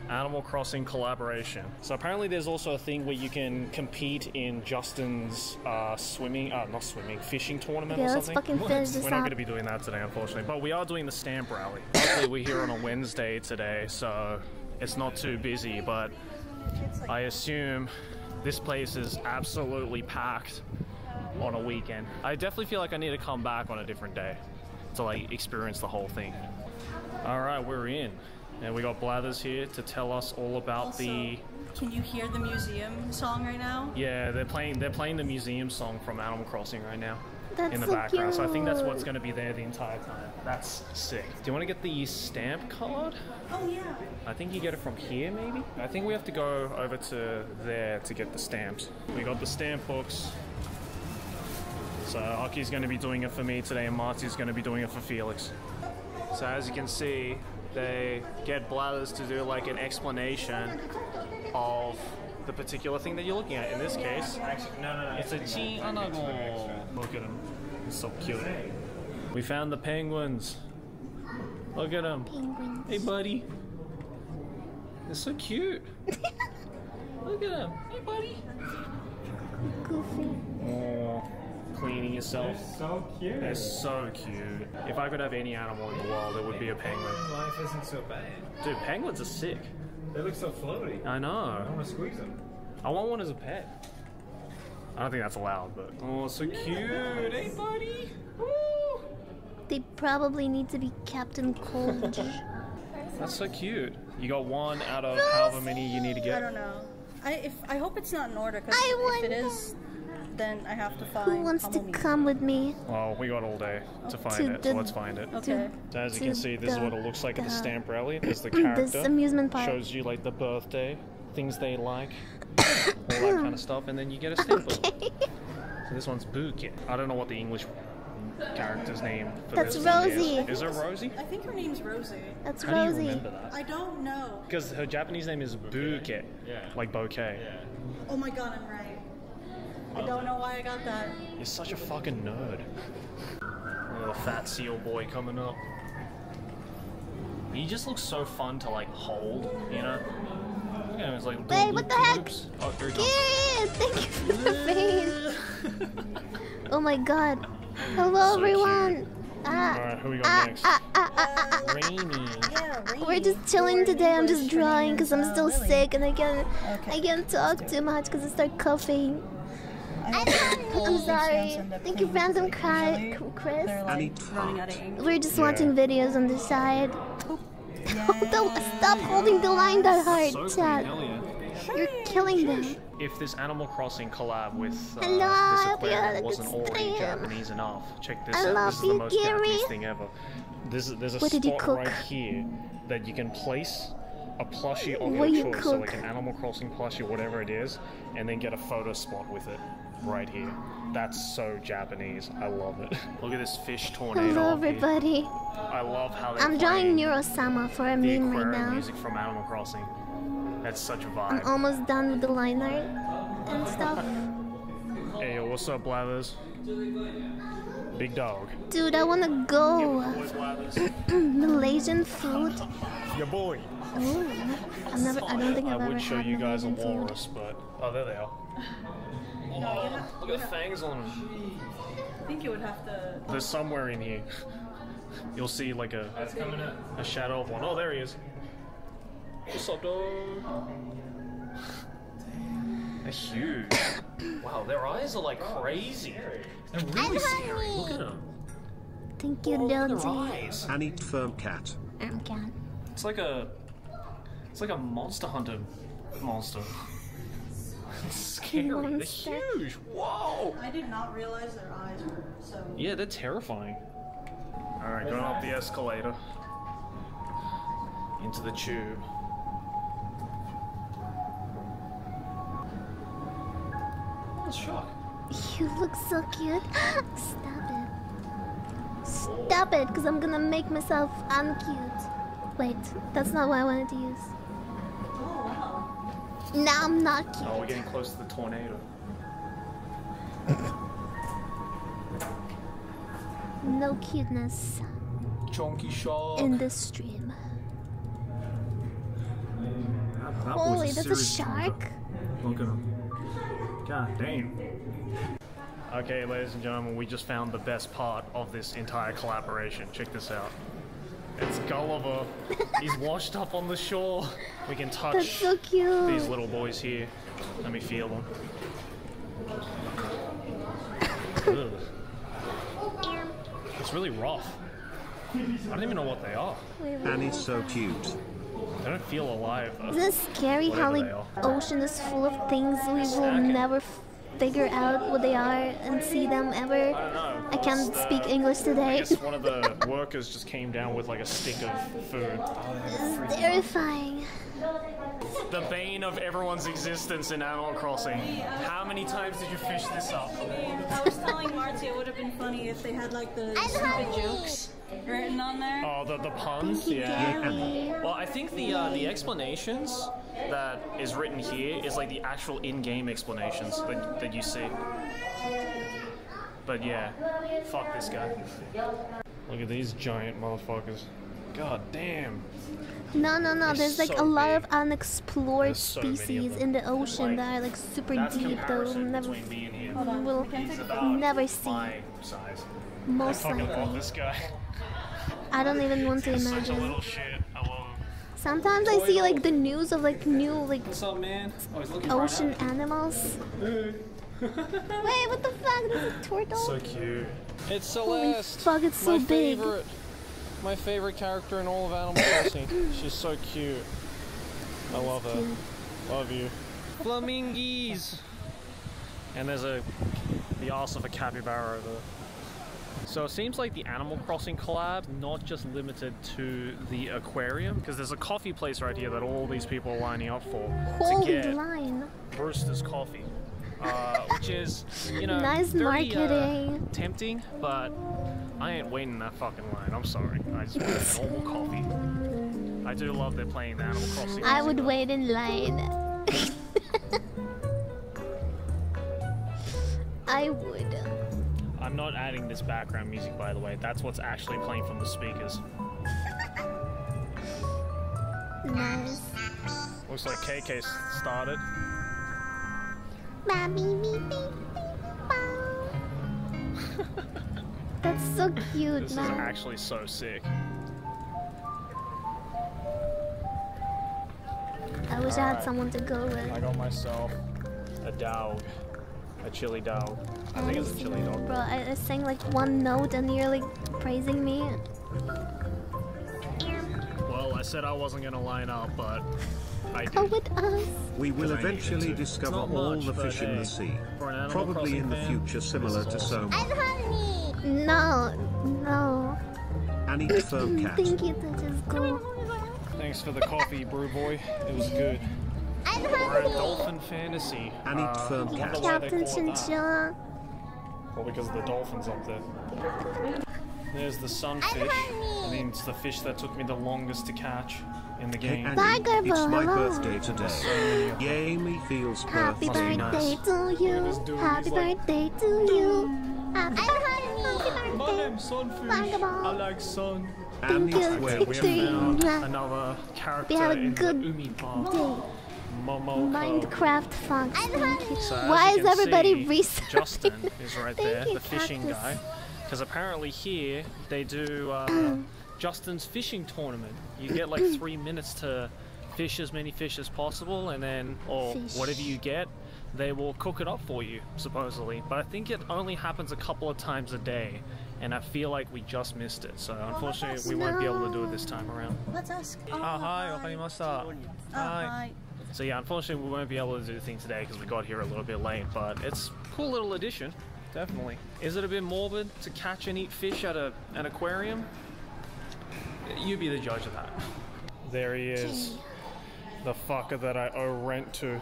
Animal Crossing collaboration. So apparently there's also a thing where you can compete in Justin's fishing tournament Yeah, or let's something. fucking finish this We're not up. going to be doing that today, unfortunately. But we are doing the stamp rally. Luckily we're here on a Wednesday today, so it's not too busy, but I assume this place is absolutely packed on a weekend. I definitely feel like I need to come back on a different day to like experience the whole thing. All right, we're in, and we got Blathers here to tell us all about Also, the. Can you hear the museum song right now? Yeah, they're playing the museum song from Animal Crossing right now. That's in the so background. So I think that's cute. what's going to be there the entire time. That's sick. Do you want to get the stamp card? Oh yeah. I think you get it from here, maybe? I think we have to go over to there to get the stamps. We got the stamp books. So Aki's going to be doing it for me today, and Marty's going to be doing it for Felix. So as you can see, they get Blathers to do like an explanation of the particular thing that you're looking at. In this case, it's a chi anago. Look at him. He's so cute. We found the penguins. Look at him. Penguins. Hey, buddy. They're so cute. Look at him. Hey, buddy. Goofy. Oh, cleaning yourself. So cute. They're so cute. If I could have any animal in the world, it would be a penguin. Life isn't so bad. Dude, penguins are sick. They look so floaty. I know. I want to squeeze them. I want one as a pet. I don't think that's allowed, but... Oh, so cute. Hey, buddy. Woo. They probably need to be kept in cold. That's so cute. You got one out of however many you need to I get. don't know. I hope it's not in order, because I if it wonder. is, then I have to find. Who wants to Kamomile. come with me? Well, we got all day to find To it, so the- let's find it. Okay. So as you to can see, this is what it looks like at the the- stamp rally. There's the this character. amusement park. Shows you like the birthday, things they like, all that kind of stuff, and then you get a stamp book. So this one's Bouquet. I don't know what the English character's name for That's this one Rosie. is. Is it Rosie? I think her name's Rosie. That's How do you Rosie. remember that? I don't know. Because her Japanese name is Bouquet, like bouquet. Oh my god, I'm right. I don't know why I got that. You're such a fucking nerd. Little fat seal boy coming up. He just looks so fun to like hold, you know? Look at him, it's like Wait, what the heck? oops. Oh, here he comes. Kid, thank you for the fade. Oh my god. Hello So everyone. Alright, who we got next? Rainy. We're just chilling today. I'm just drawing because I'm still sick and I can't talk too much because I start coughing. I'm sorry. Thank you, Random Chris. We're just watching videos on the side. Stop holding the line that hard, chat. You're killing them. If this Animal Crossing collab with this Hello, aquarium wasn't already Japanese enough, check this I out. love This is the you, most Gary. Japanese thing ever. There's a What did you spot cook? right here that you can place a plushie of What your you choice, so cook? like an Animal Crossing plushie, whatever it is, and then get a photo spot with it right here. That's so Japanese. I love it. Look at this fish tornado. Hello, up here. everybody. I love how they're I'm drawing playing Neuro-sama for a the meme right aquarium now. music from Animal Crossing. That's such a I'm vibe. almost done with the line art and stuff. Hey, yo, what's up, Blathers? Big dog. Dude, I wanna go. Malaysian food. Your boy. Ooh, I don't think I've I ever would show had you guys a Malaysian food. walrus, but oh, there they are. Oh, look at the fangs on them. I think you would have to. There's somewhere in here. You'll see like a shadow of one. Oh, there he is. What's up, dog? They're huge. Wow, their eyes are like crazy. They're really scary. Look at them. Thank you, Look at their Donji. eyes. Annie firm cat. It's like a Monster Hunter monster. It's scary. They're huge. Whoa. I did not realize their eyes were so. Yeah, they're terrifying. All right, going up the escalator into the tube. What's shock? You look so cute. Stop it. Stop it, because I'm gonna make myself uncute. Wait, that's not what I wanted to use. Now I'm not cute. Oh, we're getting close to the tornado. No cuteness Chonky shark. in this stream. That Holy, was that's a serious shark? chonker. Look at him. God damn. Okay, ladies and gentlemen, we just found the best part of this entire collaboration. Check this out. It's Gulliver. He's washed up on the shore. We can touch That's so cute. these little boys here. Let me feel them. Ugh. It's really rough. I don't even know what they are. Annie's so cute. They don't feel alive. Though. Isn't it scary how Whatever like they are. ocean is full of things we will never figure out what they are and see them ever? I don't know. I can't speak English I today. guess one of the workers just came down with like a stick of food. It's terrifying. The bane of everyone's existence in Animal Crossing. How many times did you fish this up? I was telling Marty it would have been funny if they had like the stupid jokes written on there. Oh, the puns? Yeah. Well, I think the explanations that is written here is like the actual in-game explanations that you see. But yeah, fuck this guy. Look at these giant motherfuckers. God damn. No. They're There's like so a lot big. of unexplored so many of species them. in the ocean Like, that are like super That's deep that we'll comparison never between me and him. will He's about never see. my size. Most I fucking love likely. this guy. I don't even want to He's such a imagine. little shit. I love him. Sometimes I see like the news of like new like What's up, man? Oh, he's looking ocean right animals. Wait, what the fuck? This is a turtle? So cute. It's Holy Celeste. fuck, it's so my big. Favorite, my favorite character in all of Animal Crossing. She's so cute. I love her. cute. Love you. Flamingos. And there's the ass of a capybara over there. So it seems like the Animal Crossing collab not just limited to the aquarium, because there's a coffee place right here that all these people are lining up for to Holy get line. Brewster's coffee, which is, you know, Nice very, marketing. tempting, but I ain't waiting in that fucking line. I'm sorry. I just want a normal coffee. I do love they're playing the Animal Crossing. I would wait in line. I would. I'm not adding this background music, by the way. That's what's actually playing from the speakers. Nice. Looks like KK started. That's so cute, This is man. actually so sick. I wish I had someone to go with. I got myself a dog. A chili dog. I think it's a chili dog. Bro, I sang like one note and you're like praising me. Well, I said I wasn't gonna line up, but I did. Oh, with us. We will eventually discover all the fish in the sea. Probably in the future similar to Soma. No, no. And eat firm cat. Thank you, that is cool. Thanks for the coffee, brew boy. It was good. We're at Dolphin Fantasy. And eat firm cat. Wonder why they Captain call it that. Chinchilla. Well, because of the dolphins up there. There's the sunfish. I mean, it's the fish that took me the longest to catch in the game. Bye, Gerbo. It's my Hello. birthday today. Yay, me feels Happy birthday. birthday to you. Happy birthday to you. Happy birthday. My name's Sunfish. I like sun. And Thank it's you. where We have found another character We have a in good the Umi Park. day. Momo. Minecraft Fox. Thank you. So as Why you is can everybody see, researching? Justin is right there, Thank you, the fishing Cactus. guy. Because apparently here they do Justin's fishing tournament. You get like 3 minutes to fish as many fish as possible, and then, or whatever you get, they will cook it up for you, supposedly. But I think it only happens a couple of times a day, and I feel like we just missed it. So unfortunately, we won't be able to do it this time around. Let's ask. Oh, hi, wakarimashita. Hi. Hi. So yeah, unfortunately we won't be able to do the thing today because we got here a little bit late, but it's a cool little addition, definitely. Is it a bit morbid to catch and eat fish at an aquarium? You be the judge of that. There he is, the fucker that I owe rent to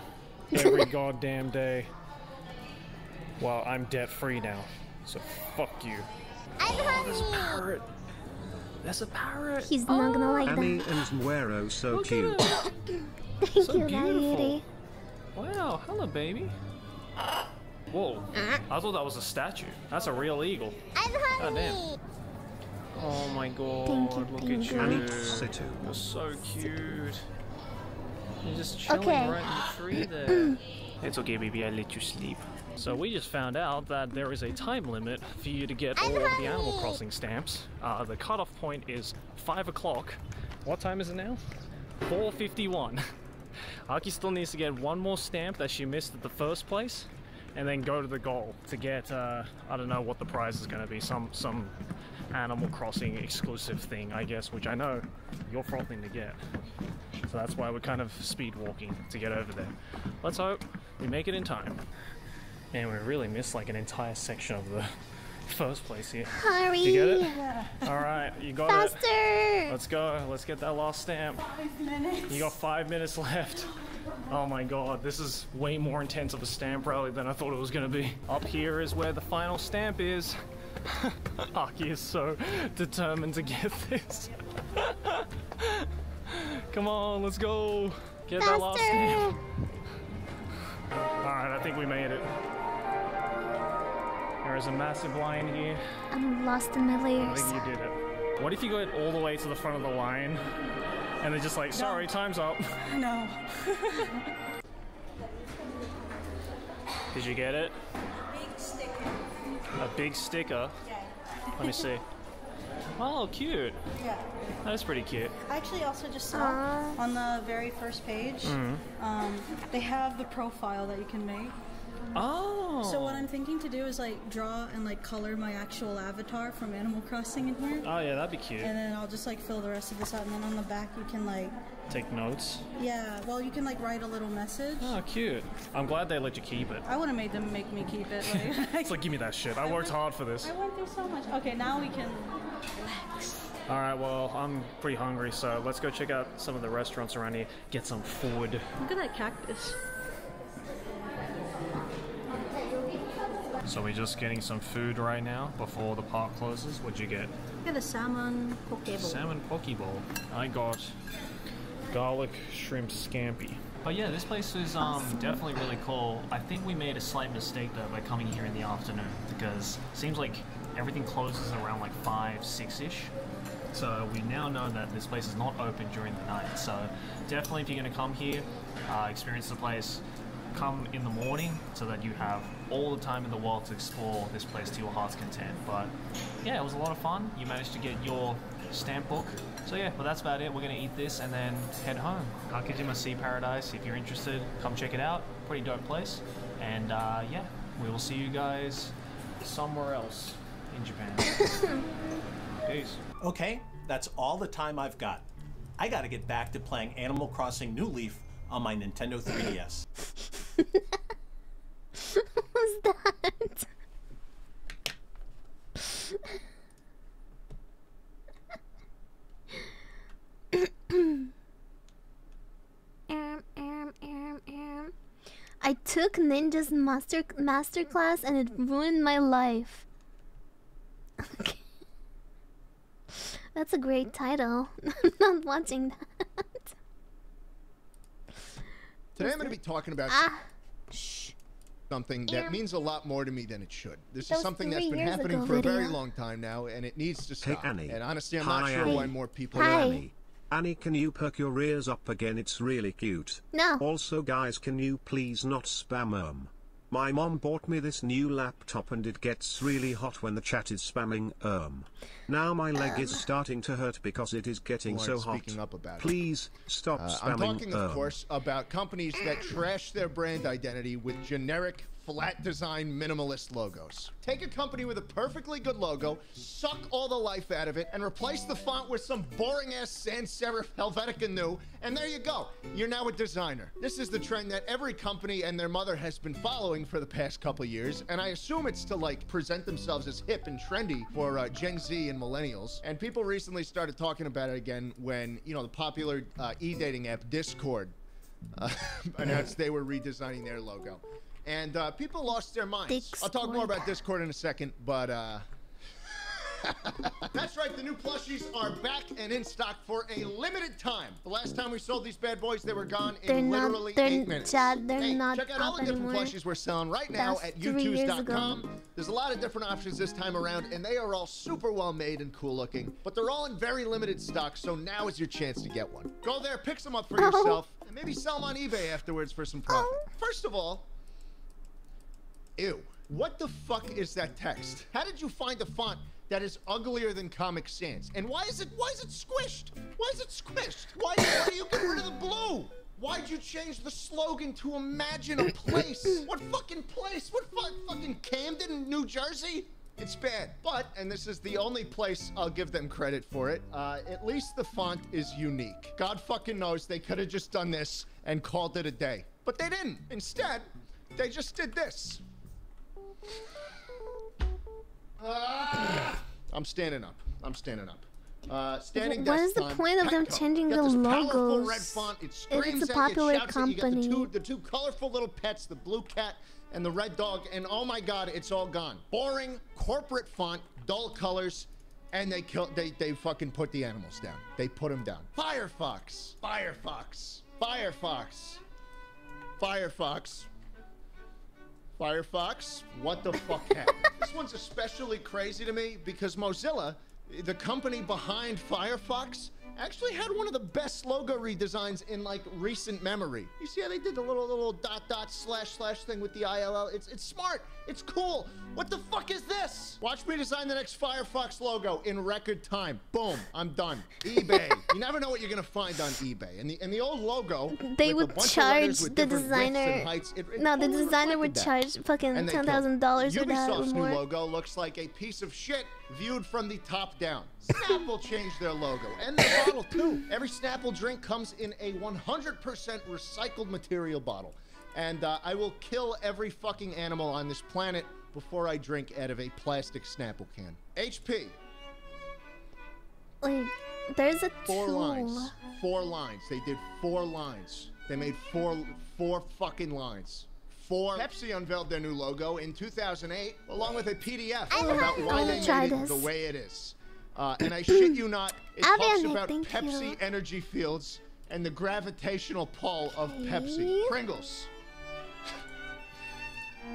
every goddamn day. Well, I'm debt free now, so fuck you. Oh, there's a parrot. There's a parrot. He's not gonna like Annie that. and Nuero so cute. Thank So you, beautiful. Diary. Wow, hello baby. Whoa, I thought that was a statue. That's a real eagle. God damn. Oh my god, look at you. Annie Situ. You're so cute. You're just chilling Okay. right in the tree there. It's okay baby, I let you sleep. So we just found out that there is a time limit for you to get all of the Animal Crossing stamps. The cutoff point is 5 o'clock. What time is it now? 4:51. Aki still needs to get one more stamp that she missed at the first place, and then go to the goal to get, I don't know what the prize is going to be, some Animal Crossing exclusive thing, I guess, which I know you're frothing to get. So that's why we're kind of speed walking to get over there. Let's hope we make it in time. Man, we really missed like an entire section of the first place here. Hurry! Did you get it? Alright, you got Faster! it. Let's go. Let's get that last stamp. 5 minutes. You got 5 minutes left. Oh my god, this is way more intense of a stamp rally than I thought it was going to be. Up here is where the final stamp is. Aki is so determined to get this. Come on, let's go. Get that last stamp. Alright, I think we made it. There is a massive line here. I'm lost in my I layers. think you did it. What if you go all the way to the front of the line and they're just like, sorry, time's up. No. Did you get it? Big sticker. A big sticker? Yeah. Let me see. Oh, cute. Yeah. That's pretty cute. I actually also just saw on the very first page, they have the profile that you can make. Oh. So what I'm thinking to do is like draw and like color my actual avatar from Animal Crossing in here. Oh yeah, that'd be cute. And then I'll just like fill the rest of this out, and then on the back you can like, Take notes. yeah, well you can like write a little message. Oh, cute. I'm glad they let you keep it. I would have made them make me keep it. Like, It's like, give me that shit. I worked hard for this. I went through so much. Okay, now we can relax. Alright, well, I'm pretty hungry, so let's go check out some of the restaurants around here, get some food. Look at that cactus. So we're just getting some food right now before the park closes. What'd you get? Look at the salmon poke bowl. Salmon poke bowl. I got garlic shrimp scampi. But yeah, this place is definitely really cool. I think we made a slight mistake though by coming here in the afternoon, because it seems like everything closes around like 5, 6-ish. So we now know that this place is not open during the night. So definitely if you're going to come here, experience the place, come in the morning so that you have all the time in the world to explore this place to your heart's content. But yeah, it was a lot of fun. You managed to get your stamp book. So yeah, well that's about it. We're gonna eat this and then head home. Kakejima Sea Paradise, if you're interested, come check it out. Pretty dope place. And yeah, we will see you guys somewhere else in Japan. Peace. Okay, that's all the time I've got. I gotta get back to playing Animal Crossing New Leaf on my Nintendo 3DS. What was that? I took Ninja's master class and it ruined my life. Okay. That's a great title. I'm not watching that. Today I'm going to be talking about something that means a lot more to me than it should. This is something that's been happening for a very long time now, and it needs to stop. Hey, Annie. And honestly, I'm not sure why more people Annie. Annie, can you perk your ears up again? It's really cute. No. Also, guys, can you please not spam My mom bought me this new laptop and it gets really hot when the chat is spamming Now my leg is starting to hurt because it is getting so hot. Up about Please stop spamming I'm talking, of course, about companies that trash their brand identity with generic, flat design, minimalist logos. Take a company with a perfectly good logo, suck all the life out of it, and replace the font with some boring-ass sans serif Helvetica new, and there you go. You're now a designer. This is the trend that every company and their mother has been following for the past couple years, and I assume it's to, like, present themselves as hip and trendy for Gen Z and millennials. And people recently started talking about it again when, you know, the popular e-dating app Discord announced they were redesigning their logo. And people lost their minds. I'll talk more about Discord in a second, but that's right, the new plushies are back and in stock for a limited time. The last time we sold these bad boys, they were gone in literally 8 minutes. Chad, they're not check out all the different plushies we're selling right now at youtube.com. There's a lot of different options this time around, and they are all super well made and cool looking, but they're all in very limited stock, so now is your chance to get one. Go there, pick some up for yourself, and maybe sell them on eBay afterwards for some profit. First of all, ew. What the fuck is that text? How did you find a font that is uglier than Comic Sans? And why is it squished? Why is it squished? Why do you get rid of the blue? Why'd you change the slogan to imagine a place? What fucking place? What fucking Camden, New Jersey? It's bad. But, and this is the only place I'll give them credit for it, at least the font is unique. God fucking knows they could have just done this and called it a day. But they didn't. Instead, they just did this. I'm standing up. I'm standing up. Standing what is the point of them changing the logos? Red font. It if it's a popular company. You got the two colorful little pets, the blue cat and the red dog, and oh my god, it's all gone. Boring corporate font, dull colors, and they fucking put the animals down. They put them down. Firefox. Firefox. Firefox. Firefox. Firefox, what the fuck happened? This one's especially crazy to me because Mozilla, the company behind Firefox, actually had one of the best logo redesigns in like recent memory. You see how they did the little dot slash thing with the ILL? It's smart. It's cool. What the fuck is this? Watch me design the next Firefox logo in record time. Boom, I'm done. eBay. You never know what you're gonna find on eBay. And the old logo, they would charge the designer. No, the designer would charge fucking $10,000 for that or Ubisoft's more. new logo looks like a piece of shit viewed from the top down. Snapple changed their logo and their bottle too. Every Snapple drink comes in a 100% recycled material bottle. And I will kill every fucking animal on this planet before I drink out of a plastic Snapple can. HP. Wait, there's a 4 lines. 4 lines. They did 4 lines. They made four fucking lines. Pepsi unveiled their new logo in 2008, along with a PDF about why they made it the way it is. And I shit you not, it talks about Pepsi energy fields and the gravitational pull of Pepsi. Pringles.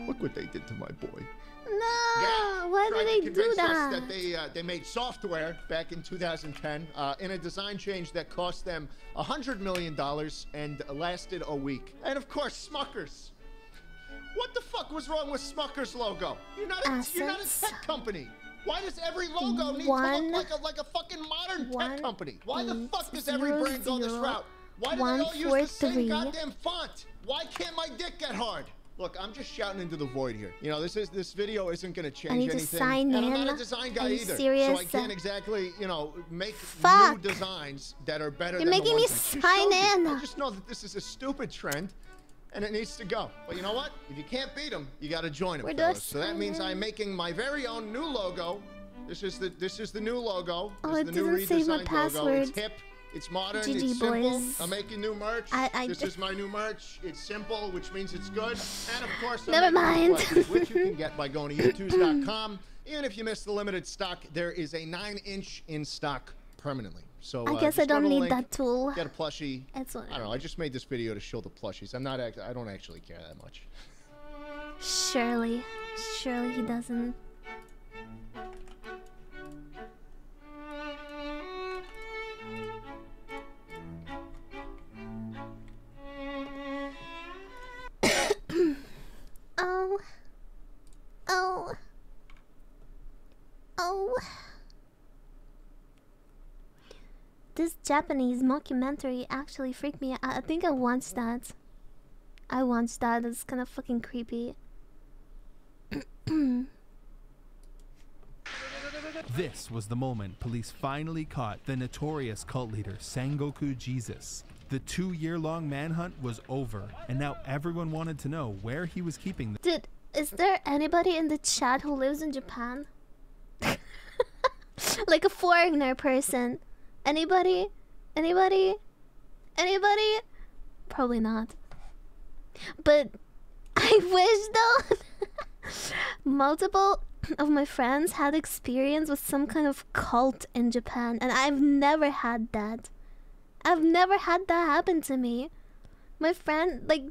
Look what they did to my boy. No, why did they do that? They made software back in 2010 in a design change that cost them $100 million and lasted a week. And of course, Smuckers. What the fuck was wrong with Smucker's logo? You're not a tech company. Why does every logo need to look like a fucking modern tech company? Why the fuck does every brand go this route? Why do they all use the same goddamn font? Why can't my dick get hard? Look, I'm just shouting into the void here. You know, this video isn't gonna change anything. And I'm not a design guy either. So I can't exactly, you know, make new designs that are better than the ones that you showed me. I just know that this is a stupid trend and it needs to go. But you know what? If you can't beat them, you gotta join them, fellas. So that means I'm making my very own new logo. This is the new logo. Oh, this it is the new doesn't save my redesigned password. logo. It's hip. It's modern, GG it's simple. boys. I'm making new merch. This is my new merch. It's simple, which means it's good. And of course, never mind. Which you can get by going to youtubes.com. Even if you miss the limited stock, there is a 9-inch in stock permanently. So I guess I don't need that tool. Get a plushie. It's I don't know. I just made this video to show the plushies. I don't actually care that much. Surely he doesn't. Oh. This Japanese mockumentary actually freaked me out. I think I watched that. It's kind of fucking creepy. This was the moment police finally caught the notorious cult leader Sengoku Jesus. The 2-year-long manhunt was over, and now everyone wanted to know where he was keeping them. Dude, is there anybody in the chat who lives in Japan? Like a foreigner person? Anybody? Anybody? Anybody? Probably not. But I wish though multiple of my friends had experience with some kind of cult in Japan, and I've never had that. I've never had that happen to me. My friend, like,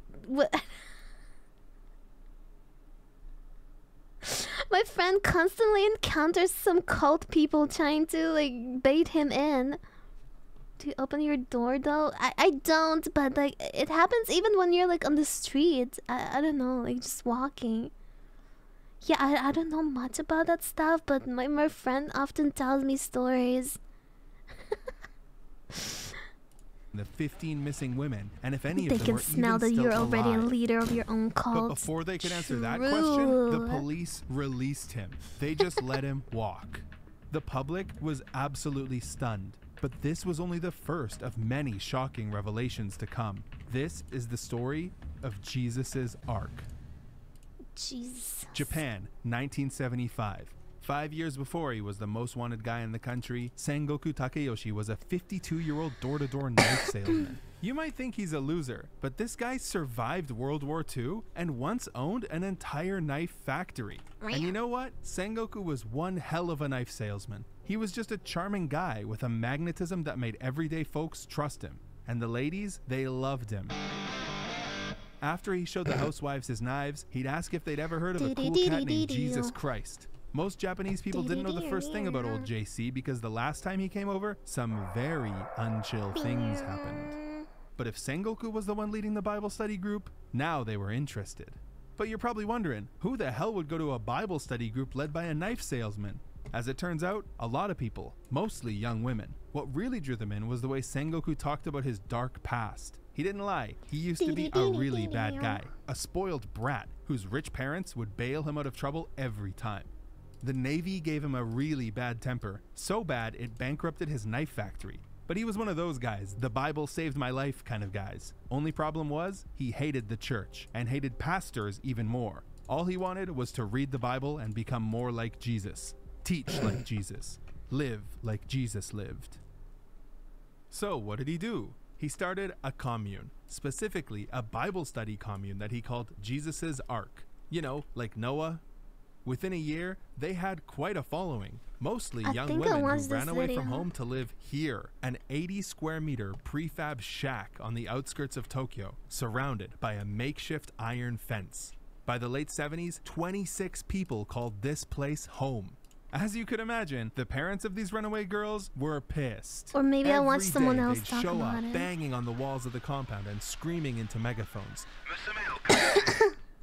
my friend constantly encounters some cult people trying to, like, bait him in. Do you open your door, though? I don't, but, like, it happens even when you're, like, on the street. I don't know, like, just walking. Yeah, I don't know much about that stuff, but my friend often tells me stories. The 15 missing women, and if any They of them can were smell even that still you're already a alive. leader of your own cult. But before they could answer that question, the police released him. They just let him walk. The public was absolutely stunned, but this was only the first of many shocking revelations to come. This is the story of Jesus's Ark. Jesus. Japan, 1975. 5 years before he was the most wanted guy in the country, Sengoku Takeyoshi was a 52-year-old door-to-door knife salesman. You might think he's a loser, but this guy survived World War II and once owned an entire knife factory. And you know what? Sengoku was one hell of a knife salesman. He was just a charming guy with a magnetism that made everyday folks trust him. And the ladies, they loved him. After he showed the housewives his knives, he'd ask if they'd ever heard of a cool cat named Jesus Christ. Most Japanese people didn't know the first thing about old JC because the last time he came over, some very unchill things happened. But if Sengoku was the one leading the Bible study group, now they were interested. But you're probably wondering, who the hell would go to a Bible study group led by a knife salesman? As it turns out, a lot of people, mostly young women. What really drew them in was the way Sengoku talked about his dark past. He didn't lie, he used to be a really bad guy, a spoiled brat whose rich parents would bail him out of trouble every time. The Navy gave him a really bad temper, so bad it bankrupted his knife factory. But he was one of those guys, the Bible saved my life kind of guys. Only problem was, he hated the church, and hated pastors even more. All he wanted was to read the Bible and become more like Jesus. Teach like Jesus. Live like Jesus lived. So what did he do? He started a commune, specifically a Bible study commune that he called Jesus's Ark. You know, like Noah. Within a year, they had quite a following, mostly young women who ran away from home to live here, an 80 square meter prefab shack on the outskirts of Tokyo, surrounded by a makeshift iron fence. By the late 70s, 26 people called this place home. As you could imagine, the parents of these runaway girls were pissed. Or maybe I watched someone else they'd talk show about up it. banging on the walls of the compound and screaming into megaphones.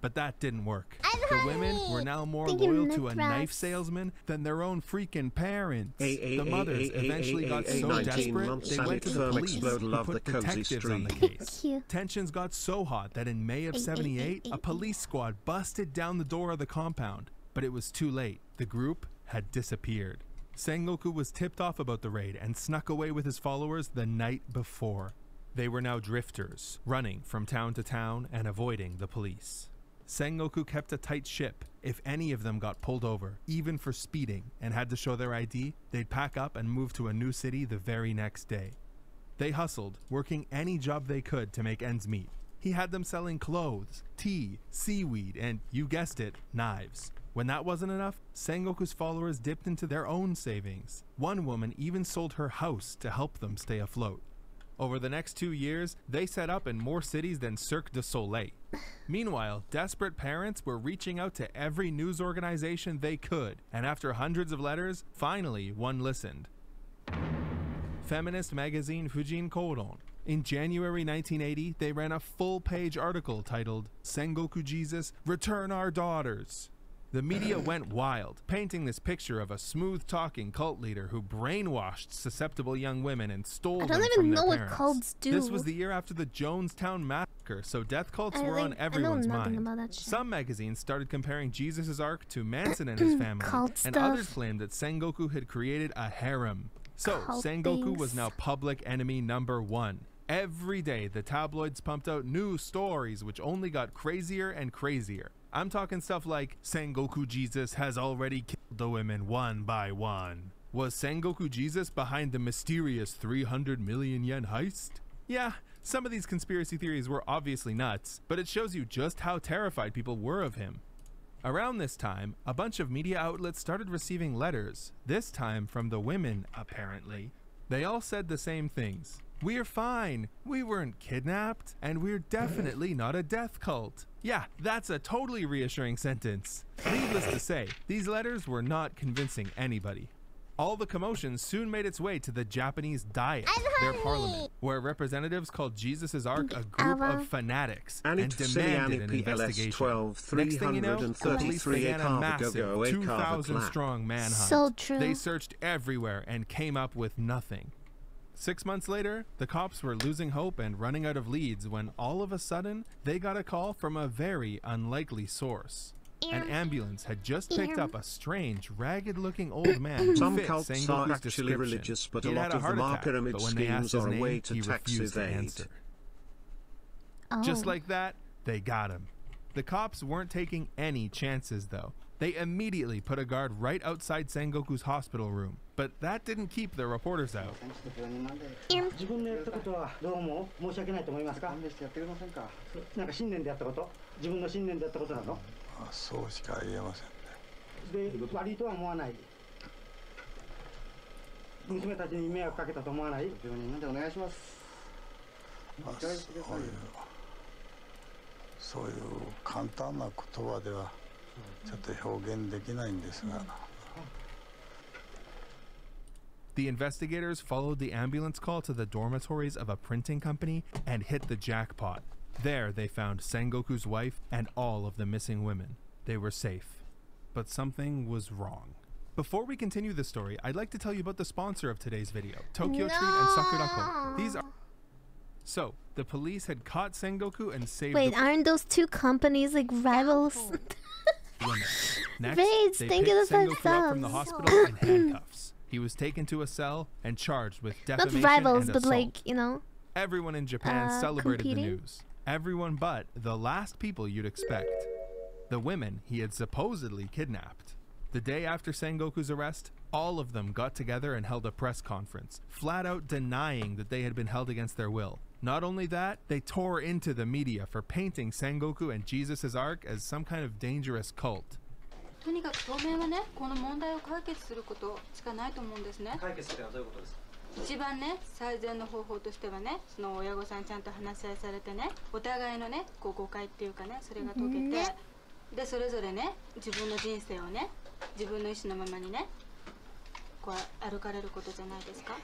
But that didn't work. The women were now more loyal to a knife salesman than their own freaking parents. The mothers eventually got so desperate they went to the police who put detectives on the case. Tensions got so hot that in May of '78, a police squad busted down the door of the compound. But it was too late. The group had disappeared. Sengoku was tipped off about the raid and snuck away with his followers the night before. They were now drifters, running from town to town and avoiding the police. Sengoku kept a tight ship. If any of them got pulled over, even for speeding, and had to show their ID, they'd pack up and move to a new city the very next day. They hustled, working any job they could to make ends meet. He had them selling clothes, tea, seaweed, and, you guessed it, knives. When that wasn't enough, Sengoku's followers dipped into their own savings. One woman even sold her house to help them stay afloat. Over the next 2 years, they set up in more cities than Cirque du Soleil. Meanwhile, desperate parents were reaching out to every news organization they could, and after hundreds of letters, finally one listened. Feminist magazine Fujin Koron. In January 1980, they ran a full-page article titled, "Sengoku Jesus, Return Our Daughters." The media went wild, painting this picture of a smooth-talking cult leader who brainwashed susceptible young women and stole them from their parents. I don't even know what cults do. This was the year after the Jonestown massacre, so death cults were on everyone's mind. Some magazines started comparing Jesus' arc to Manson and his family, and others claimed that Sengoku had created a harem. So, Sengoku was now public enemy number 1. Every day, the tabloids pumped out new stories which only got crazier and crazier. I'm talking stuff like, Sengoku Jesus has already killed the women one by one. Was Sengoku Jesus behind the mysterious 300 million yen heist? Yeah, some of these conspiracy theories were obviously nuts, but it shows you just how terrified people were of him. Around this time, a bunch of media outlets started receiving letters, this time from the women, apparently. They all said the same things. We're fine, we weren't kidnapped, and we're definitely not a death cult. Yeah, that's a totally reassuring sentence. Needless to say, these letters were not convincing anybody. All the commotion soon made its way to the Japanese Diet, their parliament, where representatives called Jesus' Ark a group of fanatics and demanded an investigation. Next thing you know, the police began a massive 2,000-strong manhunt. So true. They searched everywhere and came up with nothing. 6 months later, the cops were losing hope and running out of leads when all of a sudden, they got a call from a very unlikely source. An ambulance had just picked up a strange, ragged-looking old man who Some fit cults Sengoku's are actually description. religious, but a He'd lot had a of heart them are attack, pyramid but when they asked schemes his or a name, way to he tax refused to evade. answer. Oh. Just like that, they got him. The cops weren't taking any chances, though. They immediately put a guard right outside Sengoku's hospital room, but that didn't keep the reporters out. The investigators followed the ambulance call to the dormitories of a printing company and hit the jackpot. There they found Sengoku's wife and all of the missing women. They were safe. But something was wrong. Before we continue the story, I'd like to tell you about the sponsor of today's video, Tokyo Treat and Sakurako. These are... So, the police had caught Sengoku and saved Wait, aren't those two companies like rivals? Next, Raids, they thank you picked for the Sengoku up from the subs. hospital in handcuffs. He was taken to a cell and charged with defamation Not rivals, and but assault. like, you know. Everyone in Japan celebrated competing? the news. Everyone but the last people you'd expect. The women he had supposedly kidnapped. The day after Sengoku's arrest, all of them got together and held a press conference, flat out denying that they had been held against their will. Not only that, they tore into the media for painting Sengoku and Jesus' Ark as some kind of dangerous cult. とにかく当面はね、この問題を解決することしかないと思うんですね。解決するのはどういうことですか？一番ね、最善の方法としてはね、その親御さんちゃんと話し合いされてね、お互いのね、こう誤解っていうかね、それが解けて、でそれぞれね、自分の人生をね、自分の意思のままにね、こう歩かれることじゃないですか。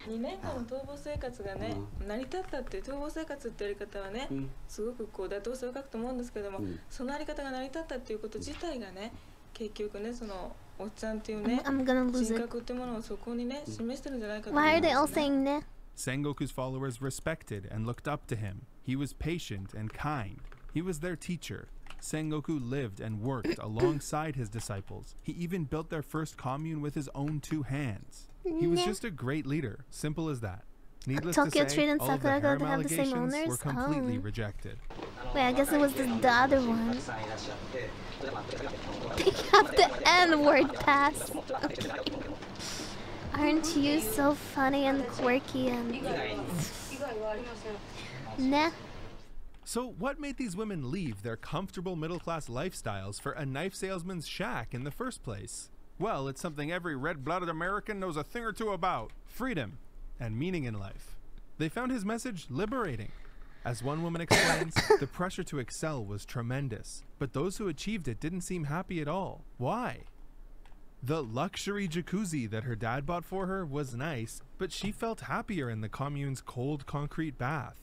2年間の逃亡生活がね、成り立ったっていう逃亡生活ってやり方はね、すごくこう妥当性を書くと思うんですけども、そのやり方が成り立ったっていうこと自体がね、結局ね、そのおっちゃんっていうね、人格っていうものをそこにね、示してるんじゃないかと思うんですね。Why are they all saying ne? Sengoku's followers respected and looked up to him. He was patient and kind. He was their teacher. Sengoku lived and worked alongside his disciples. He even built their first commune with his own 2 hands. He was just a great leader, simple as that. Needless to say, all of the harem allegations were completely rejected. Wait, I guess it was the other one. They have the N-word pass. Aren't you so funny and quirky and... Nah. So what made these women leave their comfortable middle-class lifestyles for a knife salesman's shack in the first place? Well, it's something every red-blooded American knows a thing or two about: freedom and meaning in life. They found his message liberating. As one woman explains, the pressure to excel was tremendous, but those who achieved it didn't seem happy at all. Why? The luxury jacuzzi that her dad bought for her was nice, but she felt happier in the commune's cold concrete bath.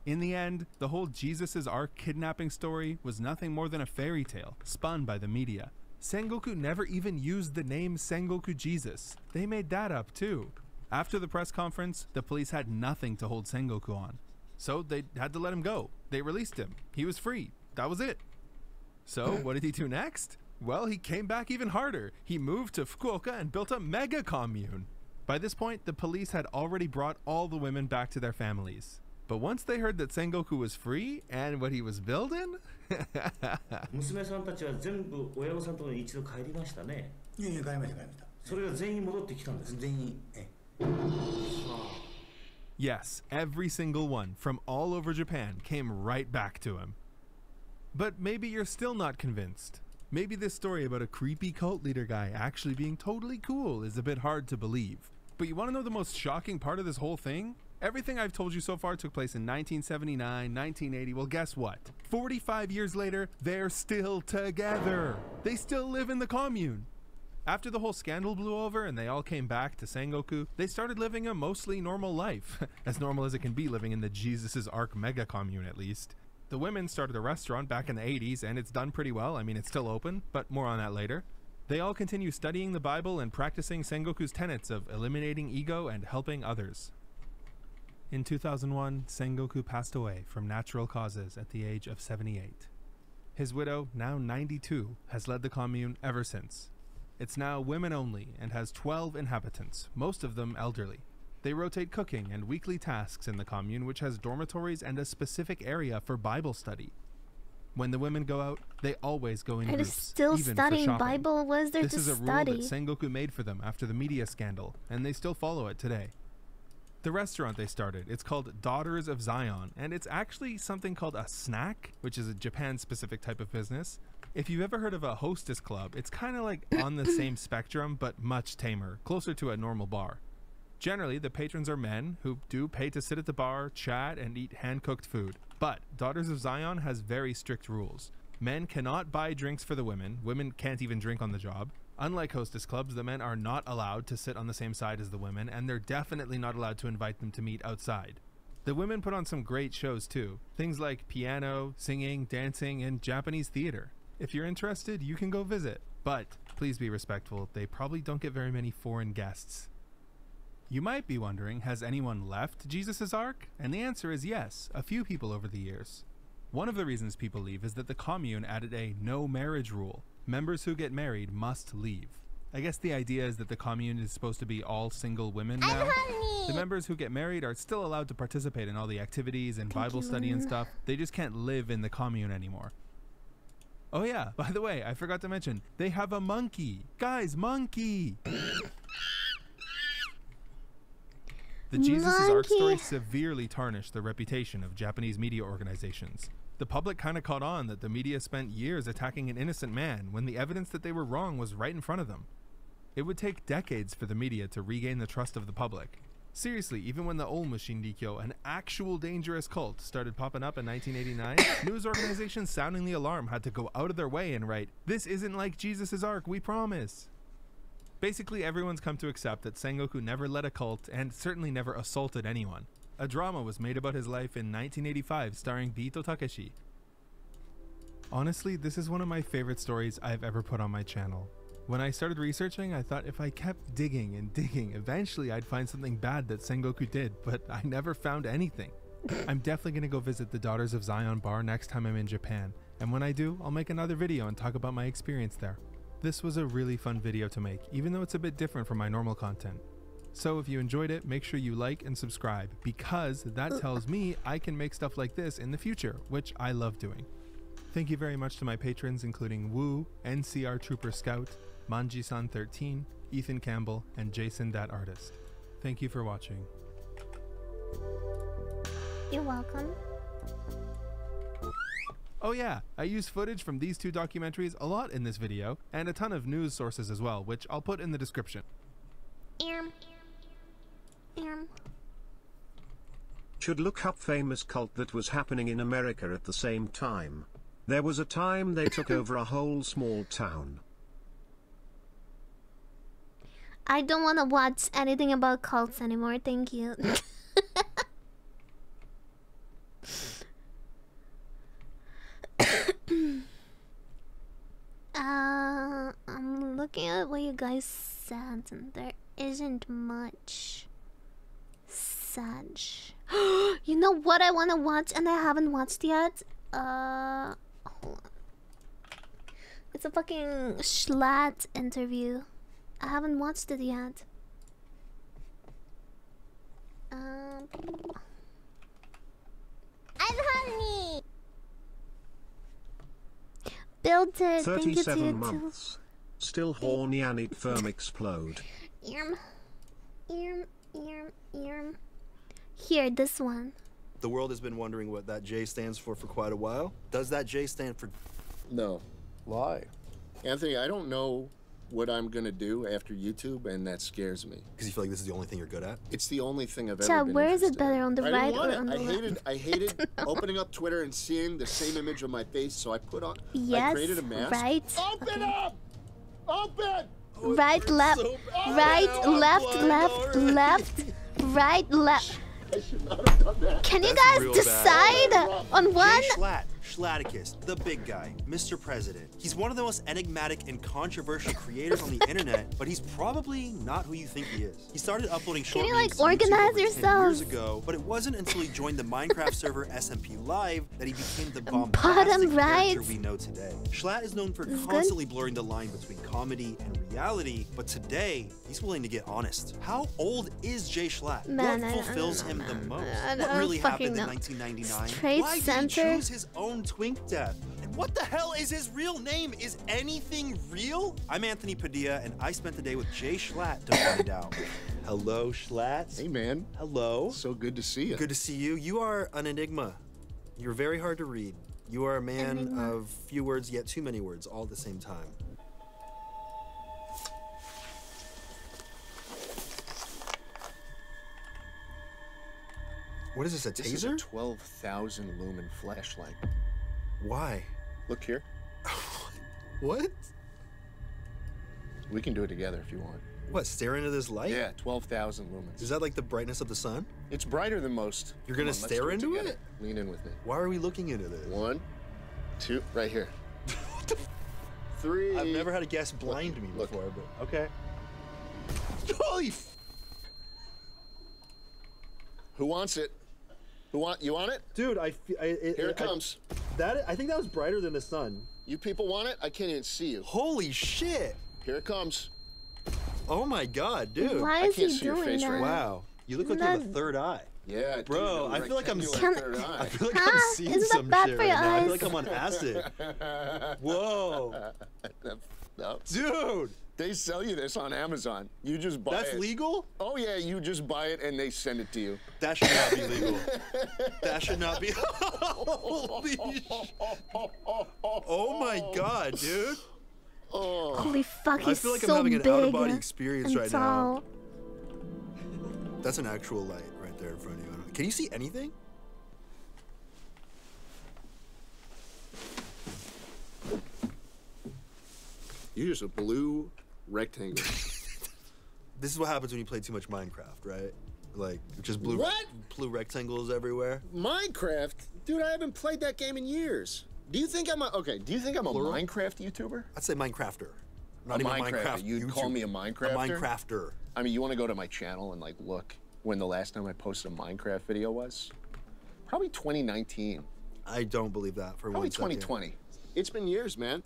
In the end, the whole Jesus' Ark kidnapping story was nothing more than a fairy tale spun by the media. Sengoku never even used the name Sengoku Jesus. They made that up too. After the press conference, the police had nothing to hold Sengoku on. So they had to let him go. They released him. He was free. That was it. So what did he do next? Well, he came back even harder. He moved to Fukuoka and built a mega commune. By this point, the police had already brought all the women back to their families. But once they heard that Sengoku was free and what he was building... 娘さんたちは全部親御さんのところに一度帰りましたね。いやいや、帰りました、帰りました。それが全員戻ってきたんです。全員。Yes, every single one from all over Japan came right back to him. But maybe you're still not convinced. Maybe this story about a creepy cult leader guy actually being totally cool is a bit hard to believe. But you want to know the most shocking part of this whole thing? Everything I've told you so far took place in 1979, 1980. Well, guess what? 45 years later, they're still together. They still live in the commune. After the whole scandal blew over and they all came back to Sengoku, they started living a mostly normal life. As normal as it can be living in the Jesus' Ark mega commune, at least. The women started a restaurant back in the 80s and it's done pretty well. I mean, it's still open, but more on that later. They all continue studying the Bible and practicing Sengoku's tenets of eliminating ego and helping others. In 2001, Sengoku passed away from natural causes at the age of 78. His widow, now 92, has led the commune ever since. It's now women only and has 12 inhabitants, most of them elderly. They rotate cooking and weekly tasks in the commune, which has dormitories and a specific area for Bible study. When the women go out, they always go in Are they groups, still even studying for shopping. Bible? What is there This to is a study? rule that Sengoku made for them after the media scandal, and they still follow it today. The restaurant they started, it's called Daughters of Zion, and it's actually something called a snack, which is a Japan-specific type of business. If you've ever heard of a hostess club, it's kind of like on the same spectrum, but much tamer, closer to a normal bar. Generally, the patrons are men who do pay to sit at the bar, chat, and eat hand-cooked food. But Daughters of Zion has very strict rules. Men cannot buy drinks for the women. Women can't even drink on the job. Unlike hostess clubs, the men are not allowed to sit on the same side as the women, and they're definitely not allowed to invite them to meet outside. The women put on some great shows too. Things like piano, singing, dancing, and Japanese theater. If you're interested, you can go visit. But please be respectful. They probably don't get very many foreign guests. You might be wondering, has anyone left Jesus' Ark? And the answer is yes, a few people over the years. One of the reasons people leave is that the commune added a no marriage rule. Members who get married must leave. I guess the idea is that the commune is supposed to be all single women now. The members who get married are still allowed to participate in all the activities and Bible study and stuff. They just can't live in the commune anymore. Oh yeah, by the way, I forgot to mention, they have a monkey. Guys, monkey! The Jesus' Ark story severely tarnished the reputation of Japanese media organizations. The public kind of caught on that the media spent years attacking an innocent man when the evidence that they were wrong was right in front of them. It would take decades for the media to regain the trust of the public. Seriously, even when the Olmu Shindikyo, an actual dangerous cult, started popping up in 1989, news organizations sounding the alarm had to go out of their way and write, "This isn't like Jesus' Ark, we promise." Basically, everyone's come to accept that Sengoku never led a cult and certainly never assaulted anyone. A drama was made about his life in 1985 starring Biito Takeshi. Honestly, this is one of my favorite stories I've ever put on my channel. When I started researching, I thought if I kept digging and digging, eventually I'd find something bad that Sengoku did, but I never found anything. I'm definitely going to go visit the Daughters of Zion bar next time I'm in Japan, and when I do, I'll make another video and talk about my experience there. This was a really fun video to make, even though it's a bit different from my normal content. So if you enjoyed it, make sure you like and subscribe, because that tells me I can make stuff like this in the future, which I love doing. Thank you very much to my patrons, including Woo, NCR Trooper Scout, Manji-san13, Ethan Campbell, and Jason.Artist. Thank you for watching. You're welcome. Oh yeah, I use footage from these two documentaries a lot in this video, and a ton of news sources as well, which I'll put in the description. Should look up famous cult that was happening in America at the same time. There was a time they took over a whole small town. I don't want to watch anything about cults anymore, thank you. I'm looking at what you guys said, and there isn't much. Sag. You know what I want to watch and I haven't watched yet? Hold on. It's a fucking Schlatt interview. I haven't watched it yet. I'm honey. Built it. 37 months. Still horny and it firm explode. Here, this one. The world has been wondering what that J stands for quite a while. Does that J stand for... No. Why? Anthony, I don't know what I'm gonna do after YouTube, and that scares me. Because you feel like this is the only thing you're good at? It's the only thing I've ever Chad, been where is it interested better, in. on the I right didn't want or on the left? I hated opening up Twitter and seeing the same image of my face, so I put on... Yes, I created a mask. right. Open up! Open! Right, left, right, left, left, left, right, left. I should not have done that. Can you guys decide on one? Jay Schlatt, Schlaticus, the big guy, Mr. President. He's one of the most enigmatic and controversial creators on the internet, but he's probably not who you think he is. He started uploading short Can you videos like organize over 10 yourselves? years ago, but it wasn't until he joined the Minecraft server SMP Live that he became the bombastic character we know today. Schlatt is known for constantly blurring the line between comedy and reality, but today he's willing to get honest. How old is Jay Schlatt? Man, What fulfills him the most? I What really happened in know. 1999? Straight Why did he center. choose his own twink death? And what the hell is his real name? Is anything real? I'm Anthony Padilla, and I spent the day with Jay Schlatt to find out. Hello, Schlatt. Hey, man. Hello. So good to see you. Good to see you. You are an enigma. You're very hard to read. You are a man of few words, yet too many words, all at the same time. What is this, a taser? This is a 12,000 lumen flashlight. Why? Look here. What? We can do it together if you want. What, stare into this light? Yeah, 12,000 lumens. Is that like the brightness of the sun? It's brighter than most. You're gonna Come on, let's stare do into together. it? Lean in with me. Why are we looking into this? 1, 2, right here. 3. I've never had a guest blind me before, but okay. Holy f— Who wants it? You want it? Dude, Here it comes. I think that was brighter than the sun. You people want it? I can't even see you. Holy shit! Here it comes. Oh my god, dude. Why is he doing that? Wow. You look like you have a third eye. Yeah, bro, dude, I feel like I'm I feel like I'm seeing Isn't that some bad shit for right your now. I eyes? feel like I'm on acid. Whoa. No. Dude. They sell you this on Amazon. You just buy it. That's legal? Oh yeah, you just buy it and they send it to you. That should not be legal. That should not be. Holy oh my god, dude. Oh. Holy fuck, I he's feel like so I'm having an big out-of-body experience and right tall. now. That's an actual light right there in front of you. Can you see anything? You're just a blue rectangle. This is what happens when you play too much Minecraft, right? Like, just blue rectangles everywhere. Minecraft? Dude, I haven't played that game in years. Do you think I'm a Minecraft YouTuber? I'd say Minecrafter. Not even Minecraft. You'd call me a Minecrafter? A Minecrafter. I mean, you want to go to my channel and like look when the last time I posted a Minecraft video was? Probably 2019. I don't believe that for Probably 1 second. 2020. It's been years, man.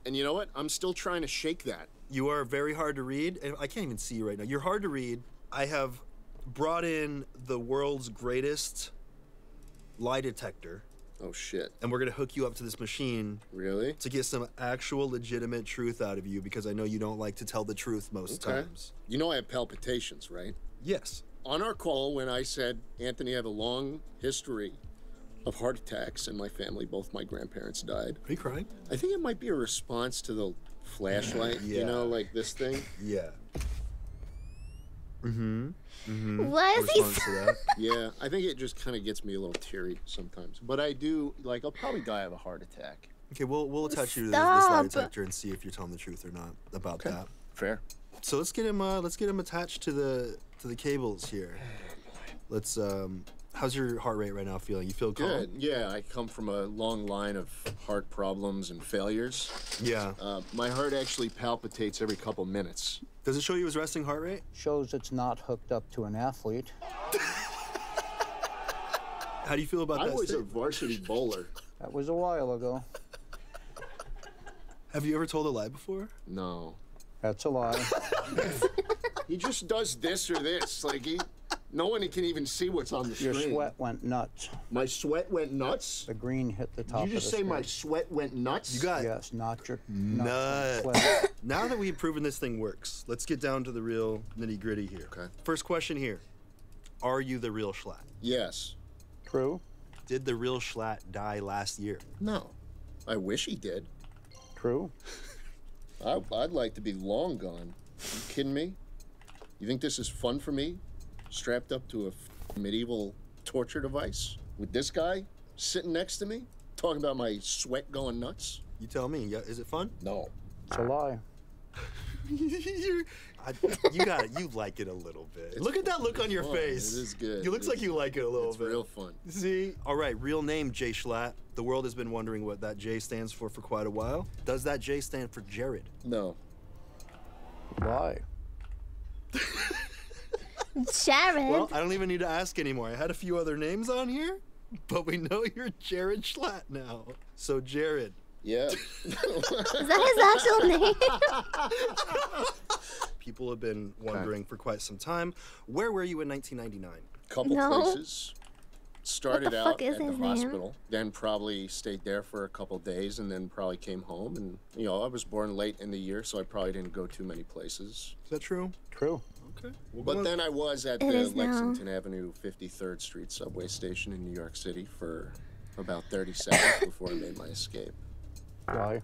And you know what? I'm still trying to shake that. You are very hard to read. And I can't even see you right now. You're hard to read. I have brought in the world's greatest lie detector. Oh, shit. And we're going to hook you up to this machine. Really? To get some actual legitimate truth out of you, because I know you don't like to tell the truth most times. You know I have palpitations, right? Yes. On our call, when I said, Anthony, I have a long history of heart attacks in my family, both my grandparents died. Are you crying? I think it might be a response to the flashlight, you know, like this thing. Yeah. Why is he that? Yeah, I think it just kind of gets me a little teary sometimes. But I do, like, I'll probably die of a heart attack. Okay, we'll attach you to this lie detector and see if you're telling the truth or not about that. Fair. So let's get him attached to the cables here. Let's how's your heart rate right now feeling? You feel calm? Good. Yeah, I come from a long line of heart problems and failures. Yeah. My heart actually palpitates every couple minutes. Does it show you his resting heart rate? Shows it's not hooked up to an athlete. How do you feel about that? I was a varsity bowler. That was a while ago. Have you ever told a lie before? No. That's a lie. He just does this or this. Like, no one can even see what's on the screen. Your sweat went nuts. My sweat went nuts? The green hit the top Did you just of the say screen. my sweat went nuts? You got it. Yes, not your nuts. nuts. Now that we've proven this thing works, let's get down to the real nitty-gritty here. Okay. First question here. Are you the real Schlatt? Yes. True. Did the real Schlatt die last year? No. I wish he did. True. I'd like to be long gone. You kidding me? You think this is fun for me? Strapped up to a medieval torture device? With this guy sitting next to me? Talking about my sweat going nuts? You tell me. Yeah, is it fun? No. It's a lie. You got it. You like it a little bit. Look at that look on your fun. face. It is good. It looks like you like it a little bit. It's real fun. See? All right, real name, Jay Schlatt. The world has been wondering what that J stands for quite a while. Does that J stand for Jared? No. Why? Jared. Well, I don't even need to ask anymore. I had a few other names on here, but we know you're Jared Schlatt now. So, Jared. Yeah. Is that his actual name? People have been wondering for quite some time. Where were you in 1999? Couple places. Started out fuck is at the his name? hospital, then probably stayed there for a couple days, and then probably came home. And, you know, I was born late in the year, so I probably didn't go too many places. Is that true? True. Okay. But then I was at It the is now. Lexington Avenue 53rd Street subway station in New York City for about 30 seconds before I made my escape. Why?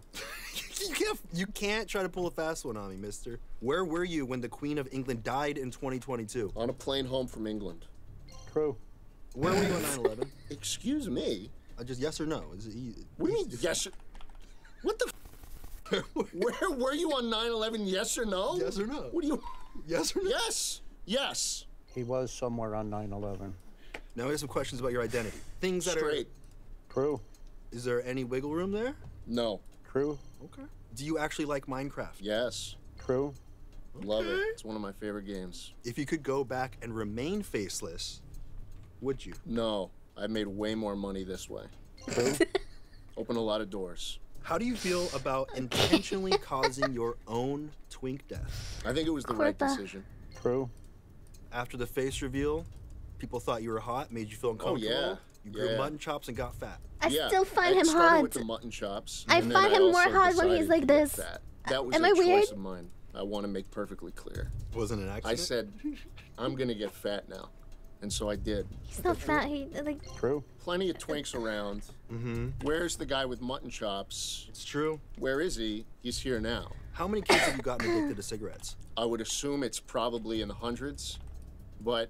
You can't try to pull a fast one on me, mister. Where were you when the Queen of England died in 2022? On a plane home from England. True. Where were you on 9/11? Excuse me? Just yes or no? Is it, What do you mean, yes or... What the Where were you on 9/11, yes or no? Yes or no? What do you... Yes or no? Yes! Yes! He was somewhere on 9/11. Now we have some questions about your identity. Things that Straight. True. Is there any wiggle room there? No. True. Okay. Do you actually like Minecraft? Yes. True. Love it. It's one of my favorite games. If you could go back and remain faceless, would you? No. I made way more money this way. True. Open a lot of doors. How do you feel about intentionally causing your own twink death? I think it was the right decision. True. After the face reveal, people thought you were hot, made you feel uncomfortable. yeah. You grew Yeah. mutton chops and got fat. I still find him started hot. with the mutton chops. I and then find him more also hot when he's decided like to get this. fat. That was Am a I choice weird? of mine. I want to make perfectly clear. Wasn't an accident? I said, I'm going to get fat now. And so I did. He's not fat. He like. True. Plenty of twinks around. Mm-hmm. Where's the guy with mutton chops? It's true. Where is he? He's here now. How many kids have you gotten addicted to cigarettes? I would assume it's probably in the hundreds, but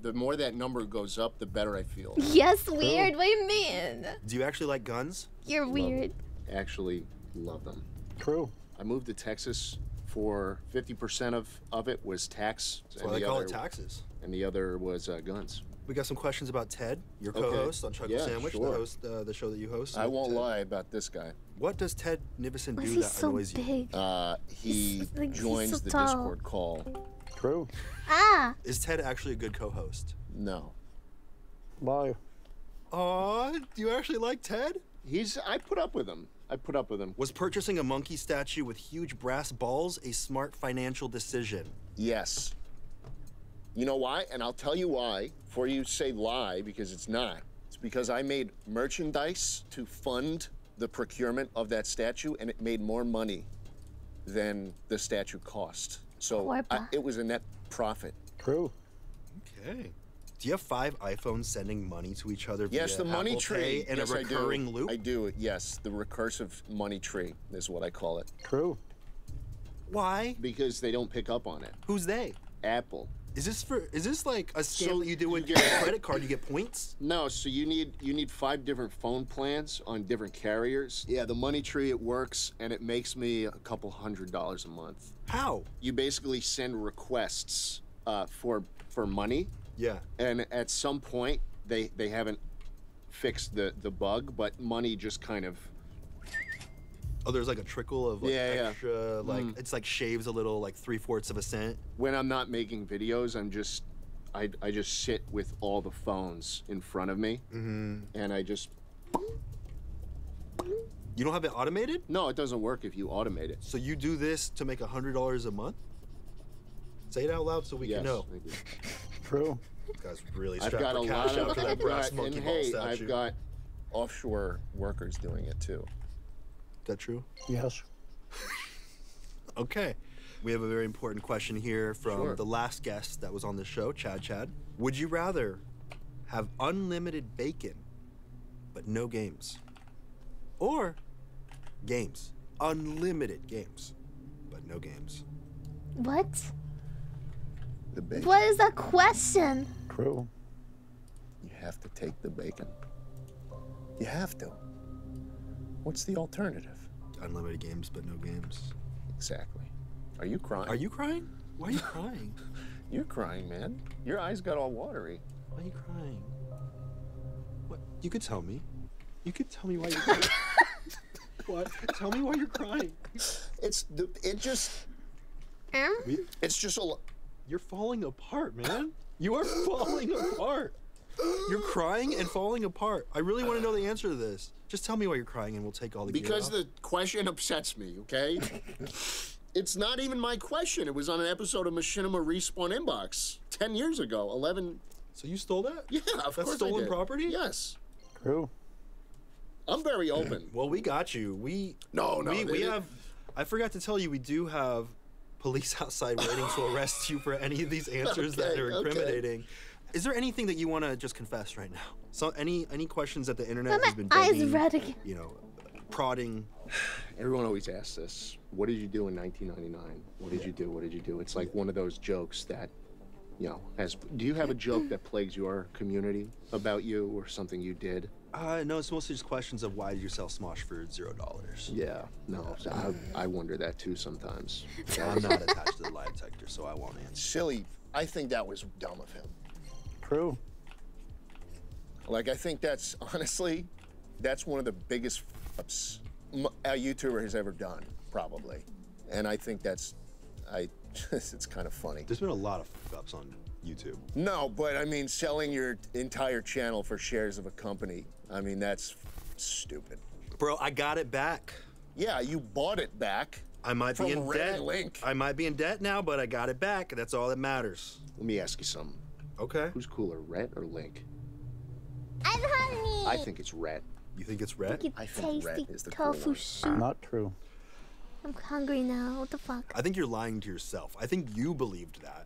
the more that number goes up, the better I feel. Yes, weird. What do you mean? Do you actually like guns? You're weird. Actually, love them. True. I moved to Texas for 50% of it was tax. That's why they call it taxes. And the other was guns. We got some questions about Ted, your co-host on Chuckle Sandwich, sure. the show that you host. I won't lie about this guy. What does Ted Nivison do that so annoys big? you? He like, joins he's so the tall. Discord call. True. Ah! Is Ted actually a good co-host? No. Why? Aw, do you actually like Ted? I put up with him. Was purchasing a monkey statue with huge brass balls a smart financial decision? Yes. You know why? And I'll tell you why, before you say lie, because it's not. It's because I made merchandise to fund the procurement of that statue, and it made more money than the statue cost. So it was a net profit. True. Okay. Do you have 5 iPhones sending money to each other via Yes, the money Apple tree. Pay and yes, a recurring loop? I do. Yes, the recursive money tree is what I call it. True. Why? Because they don't pick up on it. Who's they? Apple. Is this like a scam that you do with your credit card? You get points? No, so you need 5 different phone plans on different carriers. Yeah, the money tree, it works, and it makes me a couple $100 a month. How? You basically send requests for money. Yeah. And at some point, they haven't fixed the bug, but money just kind of... Oh, there's like a trickle of like extra, like it's like shaves a little, like 3/4 of a cent. When I'm not making videos, I just sit with all the phones in front of me, and I just... You don't have it automated? No, it doesn't work if you automate it. So you do this to make $100 a month? Say it out loud so we can know. I do. True. This guy's really I've strapped got for a cash lot after that brass monkey ball statue. I've got offshore workers doing it too. Is that true? Yes. Okay. We have a very important question here from the last guest that was on the show, Chad. Would you rather have unlimited bacon, but no games? Or games? Unlimited games, but no games. What? The bacon. What is that question? True. You have to take the bacon. You have to. What's the alternative? Unlimited games, but no games. Exactly. Are you crying? Are you crying? Why are you crying? You're crying, man. Your eyes got all watery. Why are you crying? What? You could tell me. You could tell me why you're crying. What? Tell me why you're crying. It's just a... You're falling apart, man. You are falling apart. You're crying and falling apart. I really want to know the answer to this. Just tell me why you're crying and we'll take all the gear Because off. the question upsets me, okay? It's not even my question. It was on an episode of Machinima Respawn Inbox 10 years ago, 11... So you stole that? Yeah, of course I stolen did. property? Yes. True. I'm very open. Well, we got you. We have... I forgot to tell you, we do have police outside waiting to arrest you for any of these answers that are incriminating. Okay. Is there anything that you want to just confess right now? So any questions that the internet has been begging, you know, prodding? Everyone always asks this. What did you do in 1999? What did you do? What did you do? It's like one of those jokes that, you know, do you have a joke that plagues your community about you or something you did? No, it's mostly just questions of why did you sell Smosh for $0? Yeah, no, I wonder that too sometimes. I'm not attached to the lie detector, so I won't answer. Silly. I think that was dumb of him. True. Like, I think that's, honestly, that's one of the biggest f-ups a YouTuber has ever done, probably. And I think that's, it's kind of funny. There's been a lot of f-ups on YouTube. No, but I mean, selling your entire channel for shares of a company, I mean, that's stupid. Bro, I got it back. Yeah, you bought it back. I might be in debt. Link. I might be in debt now, but I got it back. That's all that matters. Let me ask you something. Okay. Who's cooler, Rhett or Link? I'm hungry. I think it's Rhett. You think it's Rhett? I think Rhett is the tofu soup. Not true. I'm hungry now. What the fuck? I think you're lying to yourself. I think you believed that,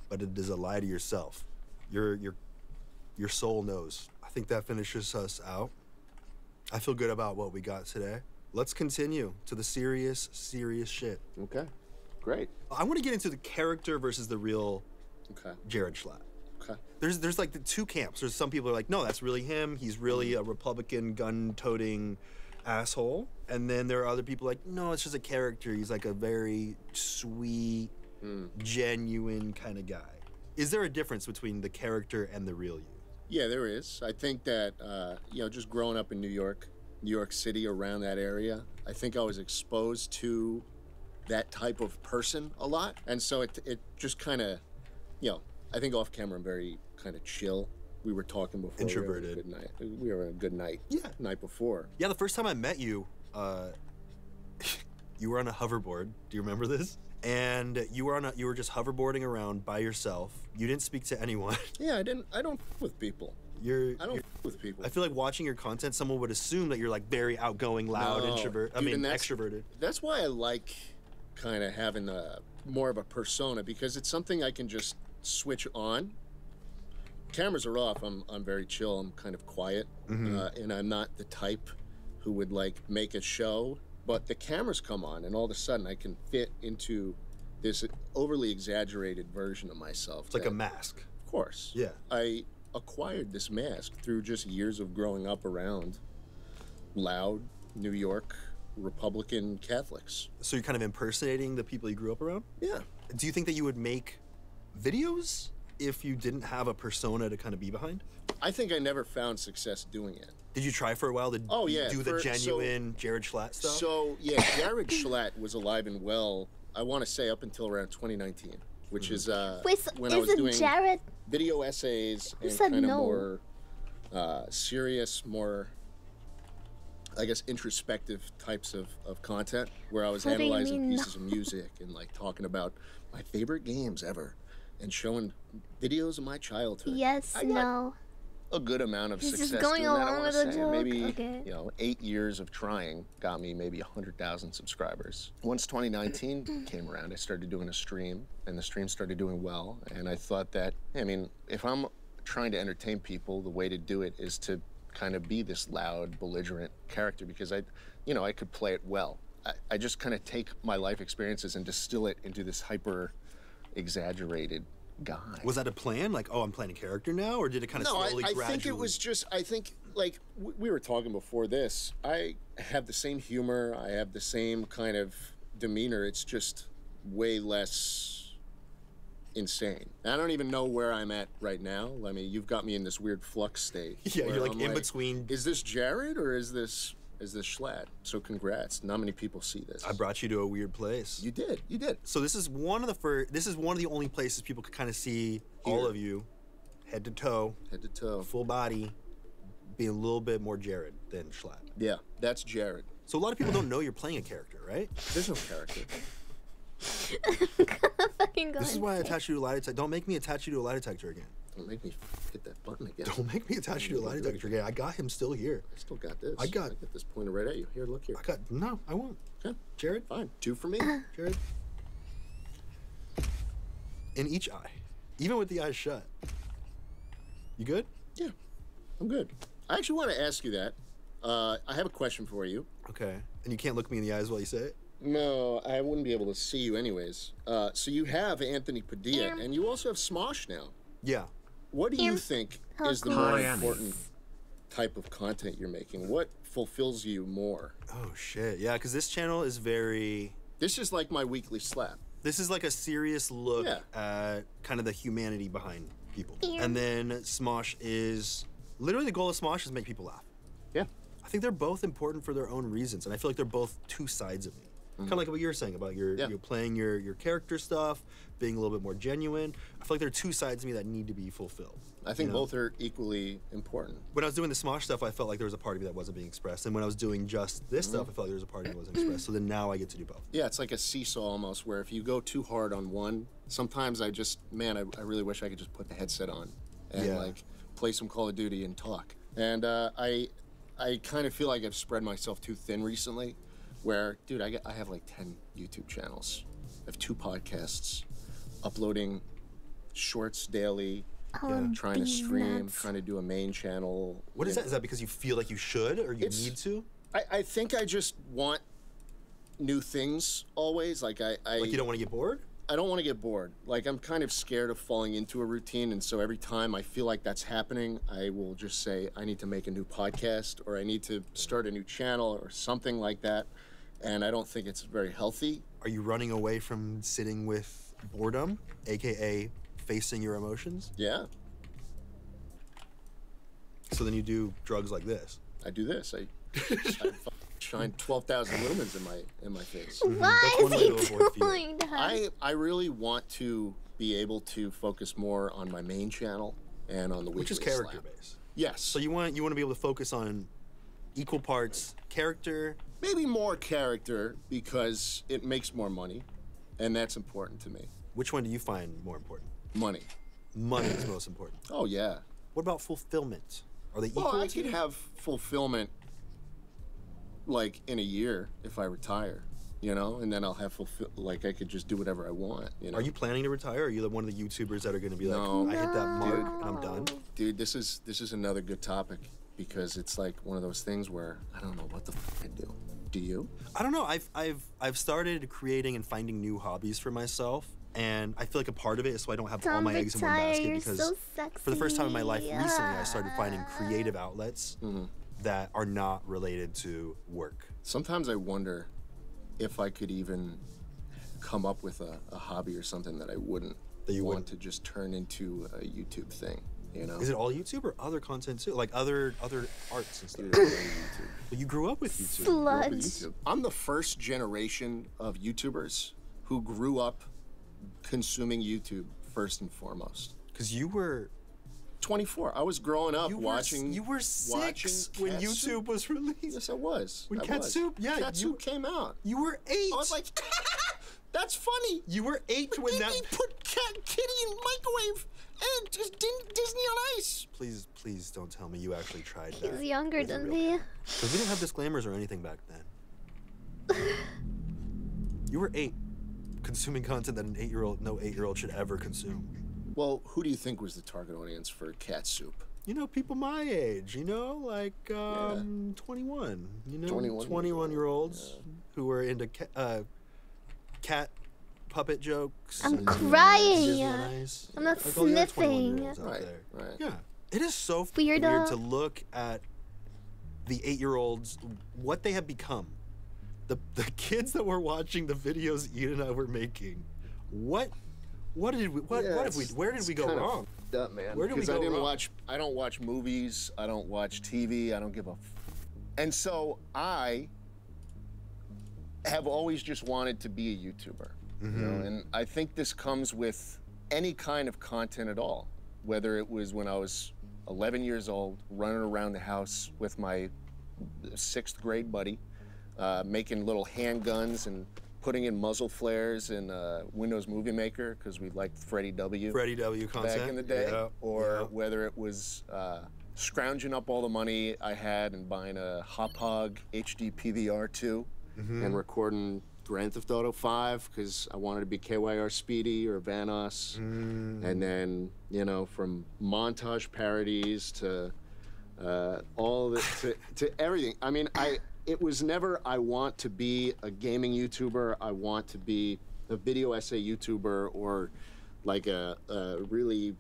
but it is a lie to yourself. Your soul knows. I think that finishes us out. I feel good about what we got today. Let's continue to the serious shit. Okay, great. I want to get into the character versus the real Jared Schlatt. Okay. There's like the two camps. There's some people who are like, no, that's really him. He's really a Republican, gun-toting, asshole. And then there are other people like, no, it's just a character. He's like a very sweet, genuine kind of guy. Is there a difference between the character and the real you? Yeah, there is. I think that, you know, just growing up in New York City, around that area, I think I was exposed to that type of person a lot. And so it just kind of, you know, I think off camera I'm very kind of chill. We were talking before. Introverted. We were having a good night. Yeah. Night before. Yeah, the first time I met you, you were on a hoverboard. Do you remember this? And you were just hoverboarding around by yourself. You didn't speak to anyone. Yeah, I don't f with people. I don't f with people. I feel like watching your content, someone would assume that you're like very outgoing, loud, extroverted. That's why I like kind of having more of a persona, because it's something I can just switch on. Cameras are off. I'm very chill. I'm kind of quiet, and I'm not the type who would like make a show. But the cameras come on, and all of a sudden I can fit into this overly exaggerated version of myself. It's like a mask. Of course. Yeah. I acquired this mask through just years of growing up around loud New York Republican Catholics. So you're kind of impersonating the people you grew up around? Yeah. Do you think that you would make videos if you didn't have a persona to kind of be behind? I think I never found success doing it. Did you try for a while to do the genuine Jared Schlatt stuff? So, yeah, Jared Schlatt was alive and well, I want to say up until around 2019, which is when I was doing Jared? Video essays and said kind of no? more serious, more, I guess, introspective types of content, where I was What do you analyzing mean, pieces of music and like talking about my favorite games ever and showing videos of my childhood. Yes, no. A good amount of He's success just going doing that, I along want with to the say. joke. Maybe, Okay. you know, 8 years of trying got me maybe 100,000 subscribers. Once 2019 came around, I started doing a stream, and the stream started doing well. And I thought that, I mean, if I'm trying to entertain people, the way to do it is to kind of be this loud, belligerent character, because I could play it well. I just kind of take my life experiences and distill it into this hyper exaggerated guy. Was that a plan? Like, oh, I'm playing a character now? Or did it kind of slowly, gradually? I think it was just, like, we were talking before this, I have the same humor, I have the same kind of demeanor, it's just way less insane. I don't even know where I'm at right now. I mean, you've got me in this weird flux state. Yeah, you're like in between. Is this Jared or is this Schlatt? So congrats. Not many people see this. I brought you to a weird place. You did. So this is one of the only places people could kind of see all of you, head to toe, full body, being a little bit more Jared than Schlatt. Yeah, that's Jared. So a lot of people don't know you're playing a character, right? There's no character. This is why I attach you to a lie detector. Don't make me attach you to a lie detector again. Don't make me hit that button again. Don't make me attach you to a lie detector again. I got him still here. I still got this. I got this pointer right at you. Here, look here. No, I won't. Okay. Jared? Fine. 2 for me. Jared? In each eye. Even with the eyes shut. You good? Yeah, I'm good. I actually want to ask you that. I have a question for you. Okay. And you can't look me in the eyes while you say it? No, I wouldn't be able to see you anyways. So you have Anthony Padilla, and you also have Smosh now. Yeah. What do you think is the more important type of content you're making? What fulfills you more? Oh, shit. Yeah, because this channel is very... This is like my weekly slap. This is like a serious look at kind of the humanity behind people. And then Smosh is... Literally, the goal of Smosh is make people laugh. Yeah. I think they're both important for their own reasons, and I feel like they're both two sides of me. Kind of like what you were saying about you're playing your character stuff, being a little bit more genuine. I feel like there are two sides of me that need to be fulfilled. I think both are equally important. When I was doing the Smosh stuff, I felt like there was a part of me that wasn't being expressed. And when I was doing just this stuff, I felt like there was a part of me that wasn't expressed. So then now I get to do both. Yeah, it's like a seesaw almost, where if you go too hard on one, sometimes I really wish I could just put the headset on and like play some Call of Duty and talk. And I kind of feel like I've spread myself too thin recently. Where, dude, I have like 10 YouTube channels. I have 2 podcasts, uploading shorts daily, trying to stream, trying to do a main channel. What is that? Is that because you feel like you should or you need to? I think I just want new things always. Like Like you don't want to get bored? I don't want to get bored. Like, I'm kind of scared of falling into a routine, and so every time I feel like that's happening, I will just say, I need to make a new podcast, or I need to start a new channel, or something like that, and I don't think it's very healthy. Are you running away from sitting with boredom, aka facing your emotions? Yeah. So then you do drugs like this? I do this. I shine 12,000 lumens in my face. Why is he doing that? I really want to be able to focus more on my main channel and on the weekly which is character based. Yes. So you want to be able to focus on equal parts character, maybe more character because it makes more money, and that's important to me. Which one do you find more important? Money. Money is most important. Oh yeah. What about fulfillment? Are they equal? Well, I could have fulfillment like in a year if I retire, you know, and then I'll have like I could just do whatever I want. You know? Are you planning to retire? Or are you one of the YouTubers that are going to be like, no, I hit that mark and I'm done? Dude, this is another good topic because it's like one of those things where I don't know what the f I do. Do you? I don't know. I've started creating and finding new hobbies for myself. And I feel like a part of it is so I don't have all my eggs in one basket because so for the first time in my life recently, I started finding creative outlets that are not related to work. Sometimes I wonder if I could even come up with a hobby or something that I wouldn't want to just turn into a YouTube thing, you know? Is it all YouTube or other content too? Like other arts and stuff? But you grew up with YouTube. Sludge. I'm the first generation of YouTubers who grew up consuming YouTube first and foremost. Because you were 24. I was growing up watching. You were 6 when YouTube was released. Yes, I was. When Cat Soup, yeah, Cat Soup came out. You were 8. I was like, that's funny. You were 8 when that. They put Kitty in microwave and just Disney on Ice. Please don't tell me you actually tried that. He's younger than me. Because we didn't have disclaimers or anything back then. You were 8. Consuming content that no 8-year-old should ever consume. Well, who do you think was the target audience for Cat Soup? You know, people my age, you know, like 21, you know, 21-year-olds who were into cat puppet jokes. I'm crying. I'm not like, sniffing. Right. Yeah. It is so weird to look at the 8-year-olds, what they have become. The kids that were watching the videos Ian and I were making, where did we go wrong? Up, man. Where did we go wrong? I don't watch movies. I don't watch TV. I don't give a. And so I have always just wanted to be a YouTuber, you know. And I think this comes with any kind of content at all, whether it was when I was 11 years old, running around the house with my 6th grade buddy. Making little handguns and putting in muzzle flares in Windows Movie Maker because we liked Freddie W. content back in the day, or whether it was scrounging up all the money I had and buying a Hauppauge HD PVR 2 and recording Grand Theft Auto 5 because I wanted to be KYR Speedy or Vanoss, and then from montage parodies to all of it to everything. I mean, it was never, I want to be a gaming YouTuber, I want to be a video essay YouTuber, or like a really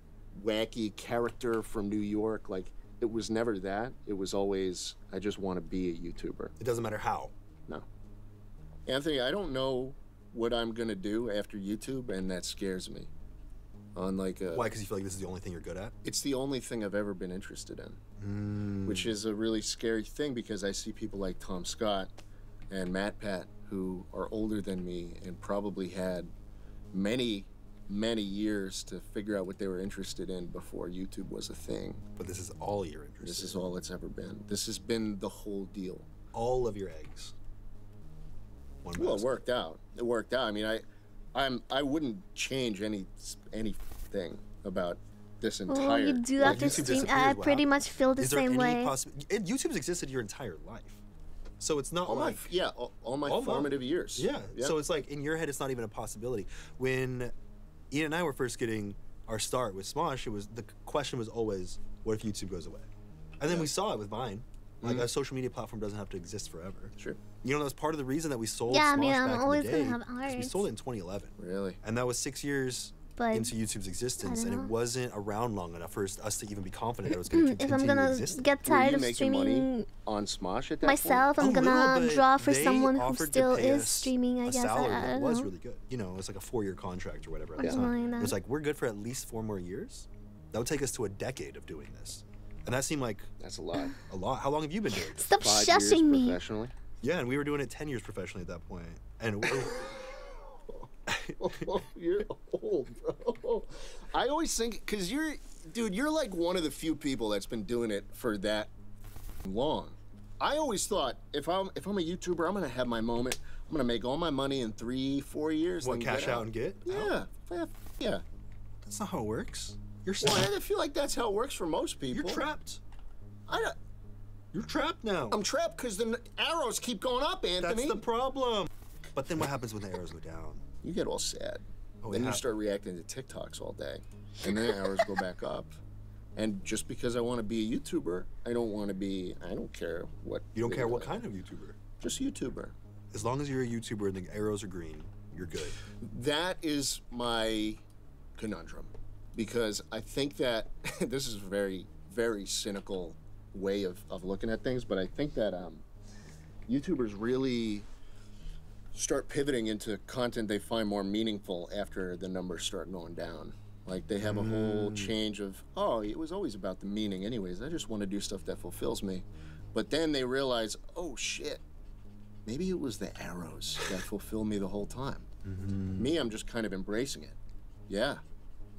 wacky character from New York. Like, it was never that. It was always, I just want to be a YouTuber. It doesn't matter how. No. Anthony, I don't know what I'm going to do after YouTube, and that scares me. Why? Because you feel like this is the only thing you're good at? It's the only thing I've ever been interested in, which is a really scary thing because I see people like Tom Scott and Matt Pat who are older than me and probably had many, many years to figure out what they were interested in before YouTube was a thing. But this is all you're interested in. This is all it's ever been. This has been the whole deal. All of your eggs. Well, it worked out. It worked out. I mean, I wouldn't change anything about this entire. Oh, you do have to stream. I pretty much feel the same way. YouTube's existed your entire life, so it's not all my formative years. Yeah. So it's like in your head, it's not even a possibility. When Ian and I were first getting our start with Smosh, the question was always, what if YouTube goes away? And then we saw it with Vine. Like a social media platform doesn't have to exist forever. Sure. You know, that's part of the reason that we sold Yeah, Smosh I mean, I'm back always in the day. gonna have 'Cause we arts. sold it in 2011. Really? And that was 6 years But into YouTube's existence, and it know. wasn't around long enough for us to even be confident that it was going to if continue I'm gonna existing. get tired of streaming on Smosh at that myself, I'm Oh, gonna but draw for they someone who offered to still pay is us streaming. I a guess salary I that don't was know. really good. You know, it was like a 4-year contract or whatever at Or the something time. like that. It was like, we're good for at least 4 more years. That would take us to a decade of doing this. And that seemed like that's a lot. A lot. How long have you been doing it? Stop 5 years shushing me. professionally. Yeah, and we were doing it 10 years professionally at that point. And You're old, bro. I always think, because you're like one of the few people that's been doing it for that long. I always thought if I'm a YouTuber, I'm gonna have my moment. I'm gonna make all my money in 3-4 years. What, then cash out and get? Yeah, yeah. That's not how it works. You're Well, I feel like that's how it works for most people. You're trapped. You're trapped now. I'm trapped because the arrows keep going up, Anthony. That's the problem. But then what happens when the arrows go down? You get all sad. Oh, Then yeah. you start reacting to TikToks all day, and then the arrows go back up. And just because I want to be a YouTuber, I don't care what. You don't care what kind of YouTuber? Just YouTuber. As long as you're a YouTuber and the arrows are green, you're good. That is my conundrum, because I think that this is a very, very cynical way of looking at things, but I think that YouTubers really start pivoting into content they find more meaningful after the numbers start going down. Like they have a whole change of, oh, it was always about the meaning anyways. I just want to do stuff that fulfills me. But then they realize, oh shit, maybe it was the arrows that fulfilled me the whole time. Me, I'm just kind of embracing it. Yeah,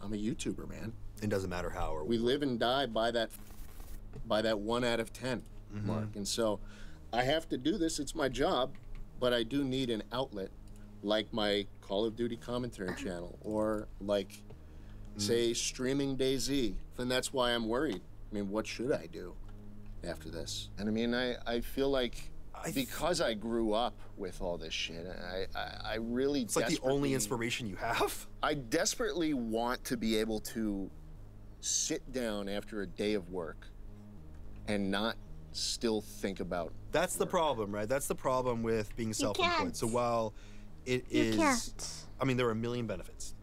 I'm a YouTuber, man. It doesn't matter how or we live and die by that 1 out of 10 mark. And so I have to do this. It's my job, but I do need an outlet like my Call of Duty commentary channel or like, say, streaming DayZ. And that's why I'm worried. I mean, what should I do after this? And I mean, I feel like because I grew up with all this shit, I really It's like the only inspiration you have. I desperately want to be able to sit down after a day of work and not still think about. That's the problem, right? That's the problem with being self-employed. So while it is, I mean, there are a million benefits.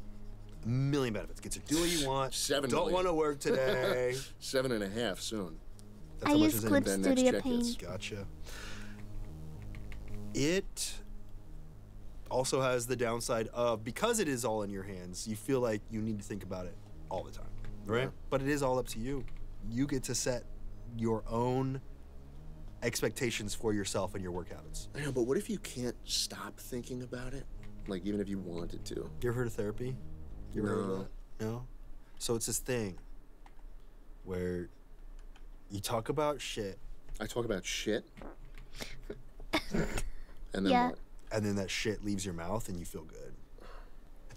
A million benefits. Get to do what you want. 7 Don't million. want to work today. 7.5 soon. That's I how much use is in Clip the Studio next check is. Paint. Gotcha. It also has the downside of, because it is all in your hands, you feel like you need to think about it all the time, right? Yeah. But it is all up to you. You get to set your own expectations for yourself and your work habits. I know, but what if you can't stop thinking about it? Like, even if you wanted to. You ever heard of therapy? You ever heard of No. that? No? So it's this thing where you talk about shit. I talk about shit? And then Yeah. what? And then that shit leaves your mouth and you feel good.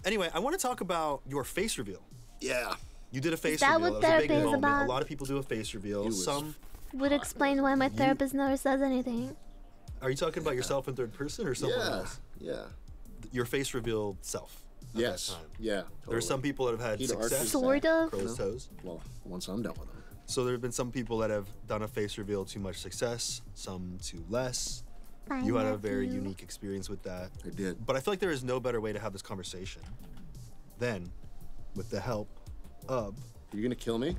Anyway, I want to talk about your face reveal. Yeah. You did a face that reveal. what That was a big therapy is moment. about? A lot of people do a face reveal. Some. Would explain why my therapist never says anything. Are you talking about yourself in third person or someone Yeah. else? Yeah. Your face reveal self. At Yes. That time. Yeah. There are totally. some people that have had Peter success. Archer's Sort of. Crow's toes. Well, once I'm done with them. So there have been some people that have done a face reveal to much success, some to less. Bye, You had a very Matthew. unique experience with that. I did. But I feel like there is no better way to have this conversation than with the help of. You're gonna kill me?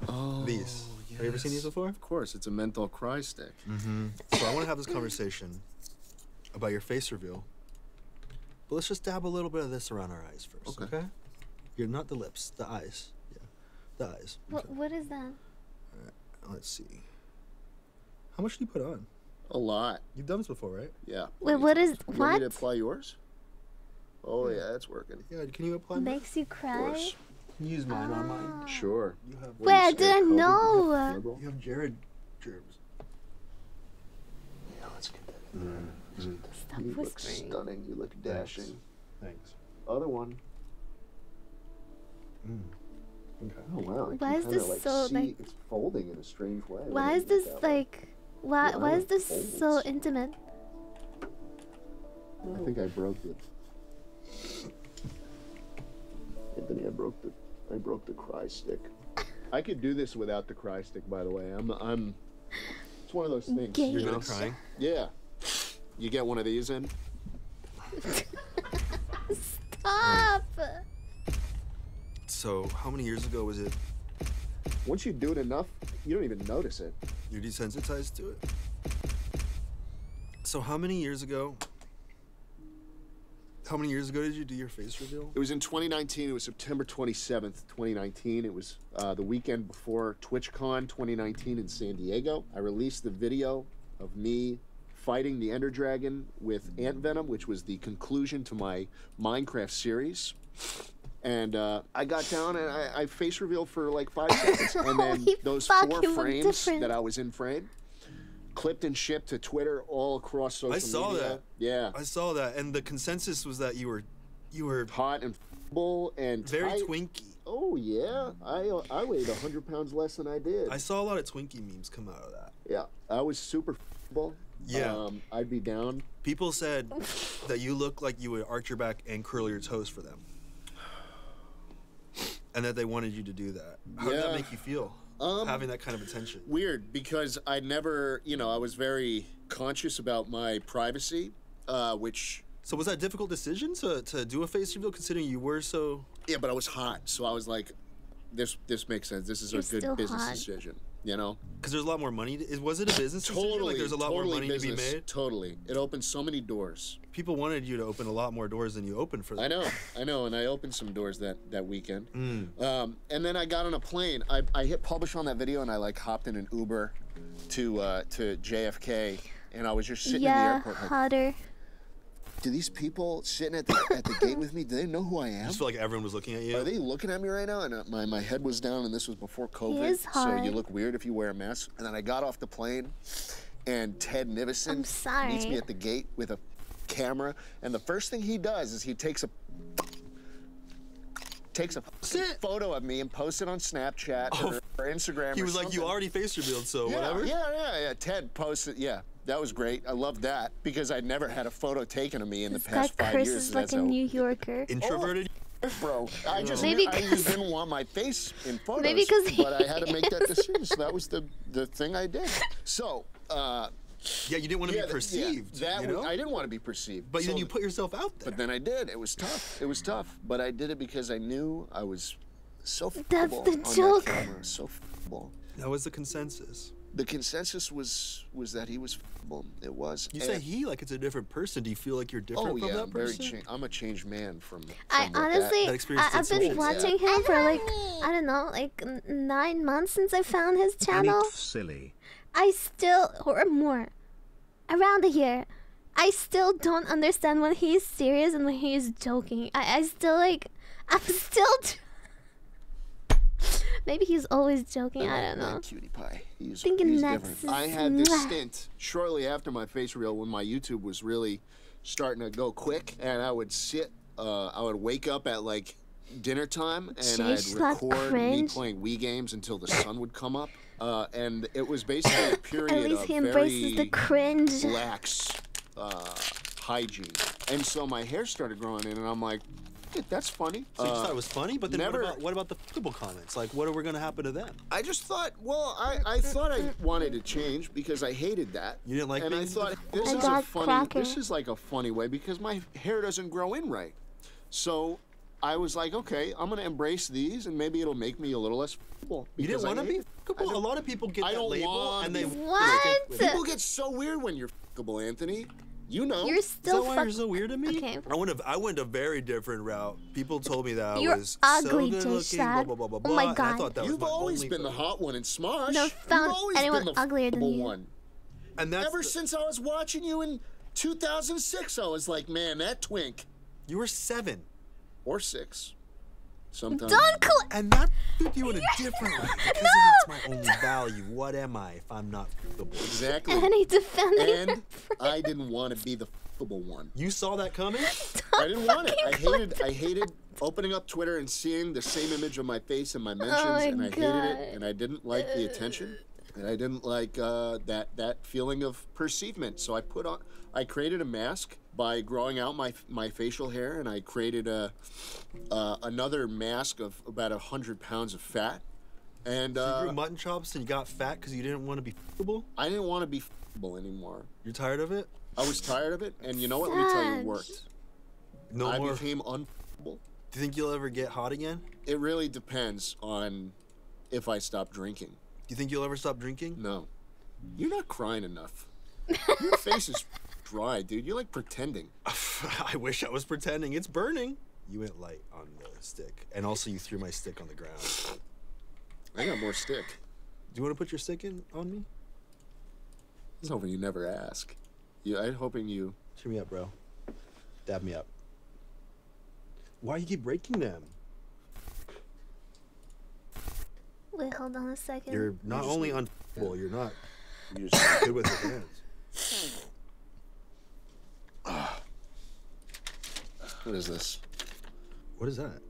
Oh. These. Have you ever seen these before? Of course, it's a menthol cry stick. So I want to have this conversation about your face reveal. But let's just dab a little bit of this around our eyes first, okay? You're not the lips, the eyes. Yeah, the eyes. What is that? All right, let's see. How much do you put on? A lot. You've done this before, right? Yeah. Wait, what is You want me to what? apply yours? Oh yeah, it's working. Yeah, can you apply mine? Makes you cry? Can you use mine on mine? Sure. You have Wait, I didn't know. You have Jared germs. Yeah, let's get that. Stop You look whispering. stunning. You look dashing. Thanks. Other one. Okay. Oh wow. I Why can is kinda, this like, so, see like- It's folding in a strange way. Why When is you this look that way. like? Why Yeah, I is like this folds. so intimate? I think I broke it. Anthony, I broke the cry stick. I could do this without the cry stick, by the way. It's one of those things. Gay. You know? Crying? Yeah. You get one of these in. Stop. So, how many years ago was it? Once you do it enough, you don't even notice it. You're desensitized to it? So, how many years ago did you do your face reveal? It was in 2019. It was September 27th, 2019. It was the weekend before TwitchCon 2019 in San Diego. I released the video of me fighting the Ender Dragon with ant venom, which was the conclusion to my Minecraft series. And I got down and I face revealed for like 5 seconds. And then those 4 frames that I was in frame, clipped and shipped to Twitter all across social media. I saw that. Yeah. I saw that. And the consensus was that you were hot and full and very tight. twinky. Oh, yeah. I weighed 100 pounds less than I did. I saw a lot of Twinkie memes come out of that. Yeah. I was super full. Yeah. I'd be down. People said that you look like you would arch your back and curl your toes for them. And that they wanted you to do that. How did that make you feel? Having that kind of attention? Weird, because I never, I was very conscious about my privacy, which... So was that a difficult decision to do a face reveal, considering you were so... Yeah, but I was hot, so I was like, this makes sense. This is a good business decision, Because there's a lot more money. Was it a business decision? Like there's a lot more money business, to be made? Totally. It opened so many doors. People wanted you to open a lot more doors than you opened for them. I know, and I opened some doors that weekend. And then I got on a plane. I hit publish on that video, and I like hopped in an Uber to JFK, and I was just sitting in the airport. Like, hotter. Do these people sitting at the gate with me, do they know who I am? I just feel like everyone was looking at you. Are they looking at me right now? And my head was down, and this was before COVID. He is hot. So you look weird if you wear a mask. And then I got off the plane, and Ted Nivison meets me at the gate with a camera. And the first thing he does is he takes a photo of me and posts it on Snapchat or Instagram. He was or like, something. you already face revealed, so whatever? Yeah. Ted posted, that was great. I loved that because I'd never had a photo taken of me in the past 5 years. Chris is like a New Yorker. Introverted? Bro, I just didn't want my face in photos. Maybe because but I had to make that decision, so that was the thing I did. So, yeah, you didn't want to be perceived. I didn't want to be perceived. But then you put yourself out there. But then I did. It was tough. But I did it because I knew I was so That's fuckable the on joke. that camera. So fuckable. That was the consensus. The consensus was that he was fuckable. It was. You say he like it's a different person. Do you feel like you're different from that person? I'm a changed man from I honestly, I've been watching him for like, I don't know, like 9 months since I found his channel. Silly. I still, or more, around a year, I still don't understand when he's serious and when he's joking. I'm still maybe he's always joking, I don't know. Cutie pie. He's Thinking different. I had this stint shortly after my face reveal when my YouTube was really starting to go quick, and I would I would wake up at like dinner time, and I'd record me playing Wii games until the sun would come up. And it was basically a period of very the cringe. lax hygiene. And so my hair started growing in, and I'm like, that's funny. So you just thought it was funny, but then what about the fuckable comments? Like, what are going to happen to them? I just thought, I thought I wanted to change because I hated that. You didn't like and I thought this is like a funny way because my hair doesn't grow in right. So I was like, okay, I'm going to embrace these, and maybe it'll make me a little less fuckable. You didn't want to be fuckable? A lot of people get that label, and they... What? People get so weird when you're fuckable, Anthony. You know. You're still Is that why you're so weird to me? Okay. I went a very different route. People told me that I was ugly, so good looking, blah, blah, blah, blah, blah. Oh my God. I thought that You've was always been the hot one in Smosh. No, found You've always anyone been the uglier than you. one. And that's Ever since I was watching you in 2006, I was like, man, that twink. You were 7. Or 6. Sometimes. And that put you in a different way because that's my only value. What am I if I'm not fuckable? Exactly. Annie defending And her I didn't want to be the fuckable one. You saw that coming? I didn't want it. I hated opening up Twitter and seeing the same image of my face in my mentions, and I hated it, and I didn't like the attention, and I didn't like that feeling of perceivement. So I created a mask by growing out my facial hair, and I created another mask of about 100 pounds of fat, And so you grew mutton chops and you got fat because you didn't want to be f***able? I didn't want to be f***able anymore. You're tired of it? I was tired of it, and you know what? Let me tell you, it worked. I became unf***able. Do you think you'll ever get hot again? It really depends on if I stop drinking. Do you think you'll ever stop drinking? No. You're not crying enough. Your face is dry, dude. You're like pretending. I wish I was pretending. It's burning. You went light on the stick. And also you threw my stick on the ground. I got more stick. Do you want to put your stick on me? I was hoping you never ask. I'm hoping you... Cheer me up, bro. Dab me up. Why you keep breaking them? Wait, hold on a second. You're not only unfull, you're not. You're just good with your hands. What is this? What is that?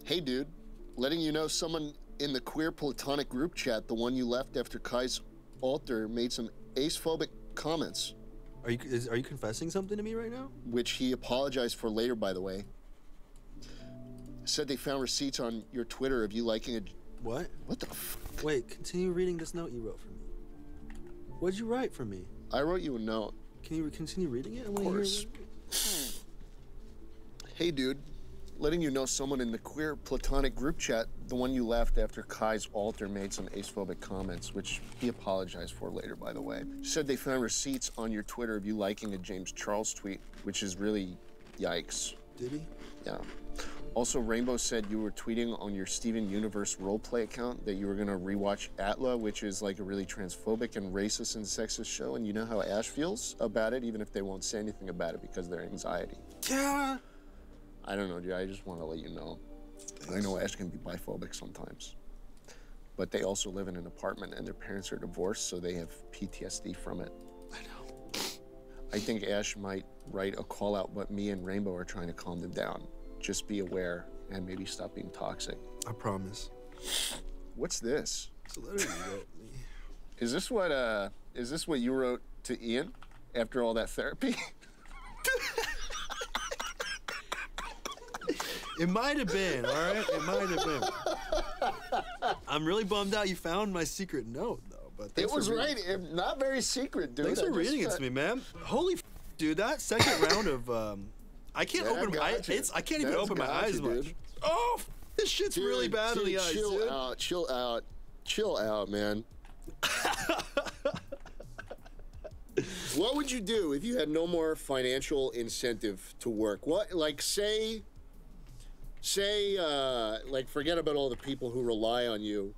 Hey, dude. Letting you know someone in the queer platonic group chat, the one you left after Kai's altar, made some ace-phobic comments. Are you confessing something to me right now? Which he apologized for later, by the way. Said they found receipts on your Twitter of you liking a... What? What the f... Wait, continue reading this note you wrote for me. What'd you write for me? I wrote you a note. Can you continue reading it? Of course. Hey, dude. Letting you know someone in the queer platonic group chat, the one you left after Kai's altar, made some ace-phobic comments, which he apologized for later, by the way. Said they found receipts on your Twitter of you liking a James Charles tweet, which is really yikes. Did he? Yeah. Also, Rainbow said you were tweeting on your Steven Universe roleplay account that you were gonna rewatch Atla, which is like a really transphobic and racist and sexist show, and you know how Ash feels about it, even if they won't say anything about it because of their anxiety. Yeah. I don't know, dude. I just want to let you know. I know Ash can be biphobic sometimes. But they also live in an apartment and their parents are divorced, so they have PTSD from it. I know. I think Ash might write a call out, but me and Rainbow are trying to calm them down. Just be aware and maybe stop being toxic. I promise. What's this? It's a letter you wrote me. Is this what you wrote to Ian after all that therapy? It might have been, all right? It might have been. I'm really bummed out you found my secret note, though. But it was right. Not very secret, dude. Thanks for reading it to me, man. Holy dude, that second round of... I can't open my eyes. I can't even open my eyes much. Oh, this shit's dude, really bad on the eyes, dude. Chill out, man. What would you do if you had no more financial incentive to work? What, like, say, like, forget about all the people who rely on you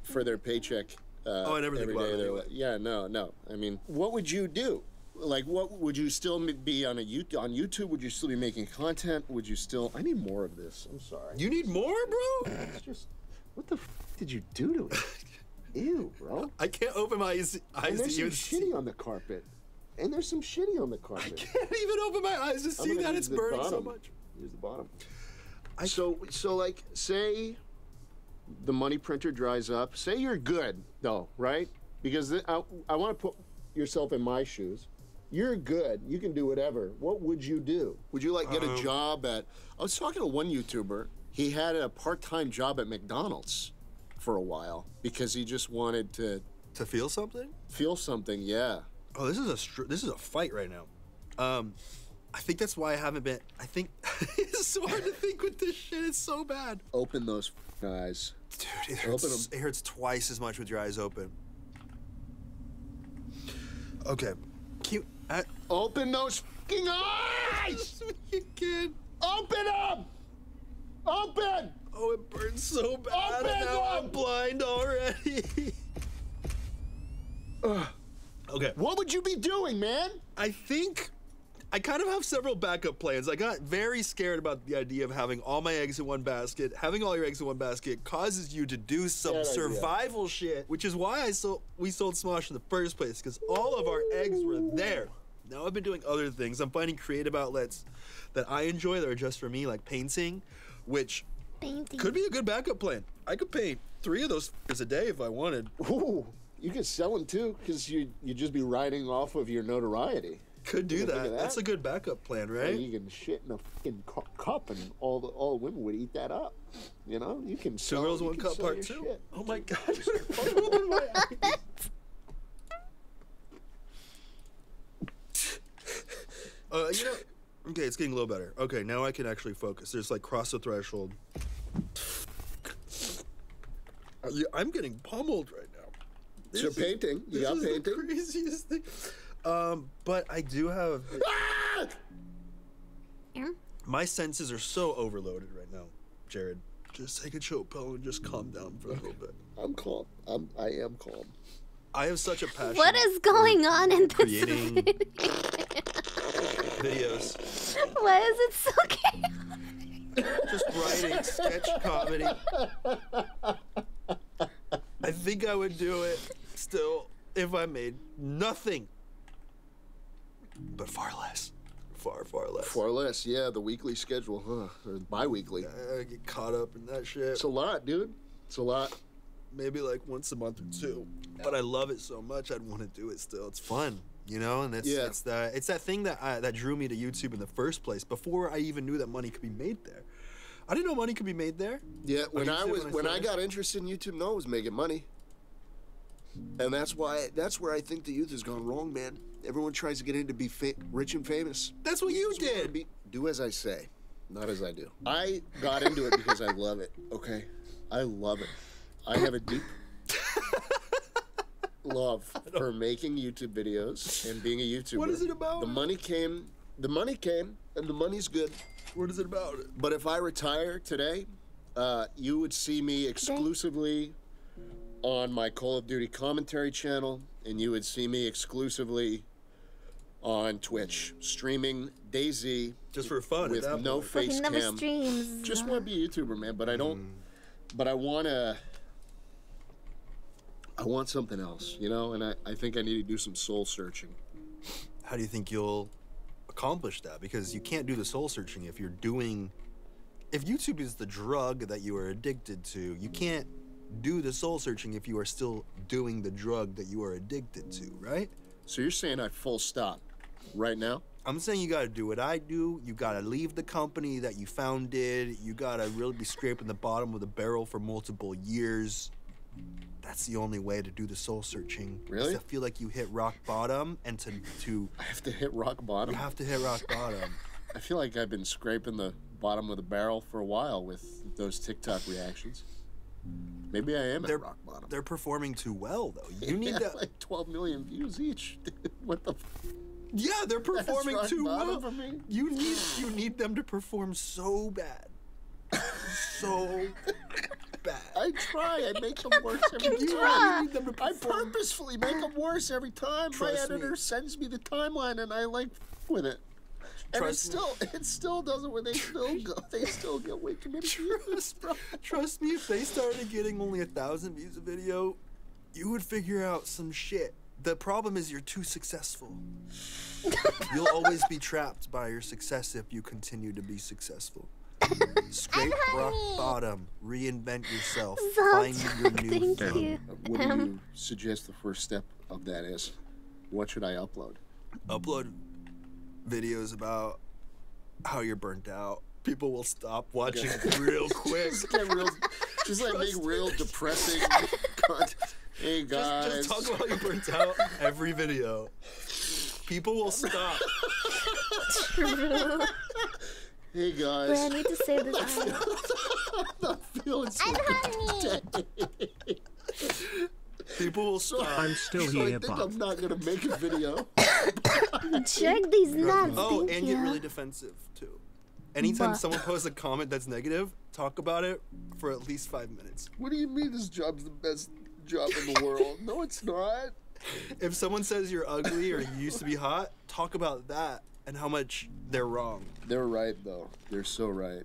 for their paycheck. I never think about it. Anyway. Yeah, no. I mean, what would you do? Like, what would you still be on YouTube? Would you still be making content? Would you still? I need more of this. I'm sorry. You need more, bro? It's just, what the f did you do to it? Ew, bro. I can't open my eyes. And there's some shitty on the carpet. And there's some shitty on the carpet. I can't even open my eyes to see that it's burning so much. Here's the bottom. So like, say the money printer dries up. Say you're good, though, right? Because I want to put yourself in my shoes. You're good. You can do whatever. What would you do? Would you like get a job at... I was talking to one YouTuber. He had a part-time job at McDonald's for a while because he just wanted to... To feel something? Feel something, yeah. Oh, this is a fight right now. I think that's why I haven't been... I think... It's so hard to think with this shit. It's so bad. Open those eyes. Dude, it hurts twice as much with your eyes open. Okay. Open those fucking eyes! You can. Open them! Open! Oh, it burns so bad. Open and now I'm blind already. Okay. What would you be doing, man? I think I kind of have several backup plans. I got very scared about the idea of having all my eggs in one basket. Having all your eggs in one basket causes you to do some survival shit, which is why we sold Smosh in the first place, because all of our eggs were there. Now I've been doing other things. I'm finding creative outlets that I enjoy that are just for me, like painting, which could be a good backup plan. I could paint 3 of those a day if I wanted. Ooh, you could sell them too, because you'd just be riding off of your notoriety. Could do that. That's a good backup plan, right? You can shit in a fucking cup and all the women would eat that up. You know, you can Two sell. Girls, you One can Cup sell Part your 2. shit. Oh my god. You know, okay, it's getting a little better. Okay, now I can actually focus. There's like cross the threshold. I'm getting pummeled right now. It's your painting. You got painting. The craziest thing. But I do have. My senses are so overloaded right now, Jared. Just take a chill pill and just calm down for a little bit. I'm calm. I am calm. I have such a passion. What is going on in this creating video? videos? Why is it so chaotic? Just writing sketch comedy. I think I would do it still if I made nothing, but far less. Far less. Far less, yeah. The weekly schedule, huh? Or bi-weekly. I get caught up in that shit. It's a lot, dude. It's a lot. Maybe like once a month or two. But I love it so much, I'd want to do it still. It's fun, you know? And it's that thing that drew me to YouTube in the first place. Before I even knew that money could be made there. I didn't know money could be made there. Yeah, when I got interested in YouTube, no, it was making money. And that's where I think the youth has gone wrong, man. Everyone tries to get in to be rich and famous. That's what you did. Do as I say, not as I do. I got into it because I love it, okay? I love it. I have a deep love for making YouTube videos and being a YouTuber. What is it about? The money came, and the money's good. What is it about? But if I retire today, you would see me exclusively on my Call of Duty commentary channel, and you would see me exclusively on Twitch, streaming DayZ. Just for fun. With no face never cam. streams. Just want to be a YouTuber, man, but I don't, but I want something else, you know, and I think I need to do some soul searching. How do you think you'll accomplish that? Because you can't do the soul searching if YouTube is the drug that you are addicted to. You can't do the soul searching if you are still doing the drug that you are addicted to, right? So you're saying I full stop right now? I'm saying you gotta do what I do. You gotta leave the company that you founded. You gotta really be scraping the bottom of the barrel for multiple years. That's the only way to do the soul searching. Really? I feel like you hit rock bottom, and to I have to hit rock bottom? You have to hit rock bottom. I feel like I've been scraping the bottom of the barrel for a while with those TikTok reactions. Maybe I am at rock bottom. They're performing too well, though. You need that. Like 12 million views each. What the? Yeah, they're performing That's rock too bottom well. for me. You need them to perform so bad, so bad. I try. I make them worse every time. try. You need them to I perform. purposefully make them worse every time. Trust My editor me. sends me the timeline, and I like with it. And Trust it still doesn't. When they still get way too many views, bro. Trust me, if they started getting only 1,000 views a video, you would figure out some shit. The problem is you're too successful. You'll always be trapped by your success if you continue to be successful. Scrape rock bottom, reinvent yourself, find your new thing. What do you suggest the first step of that is? What should I upload? Upload videos about how you're burnt out. People will stop watching real quick. Just like make real depressing content. Hey guys. Just talk about how you're burnt out every video. People will stop. True. Hey guys. Wait, I need to say this out. I'm not feeling so good today. People will stop. I'm still So I here, think but I'm not gonna make a video. Check these nuts. Oh, thank and you. get really defensive too. Anytime But- someone posts a comment that's negative, talk about it for at least 5 minutes. What do you mean this job's the best job in the world? No, it's not. If someone says you're ugly or you used to be hot, talk about that and how much they're wrong. They're right though. They're so right.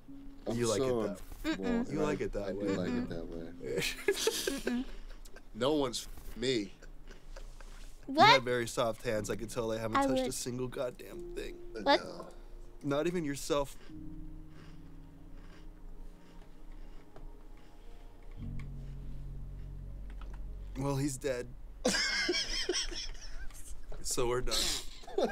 You like it that well, You like it that I way. do like it that way. No one's me. You What? have very soft hands. I can tell they haven't I touched would- a single goddamn thing. What? Not even yourself. Well, he's dead. So we're done.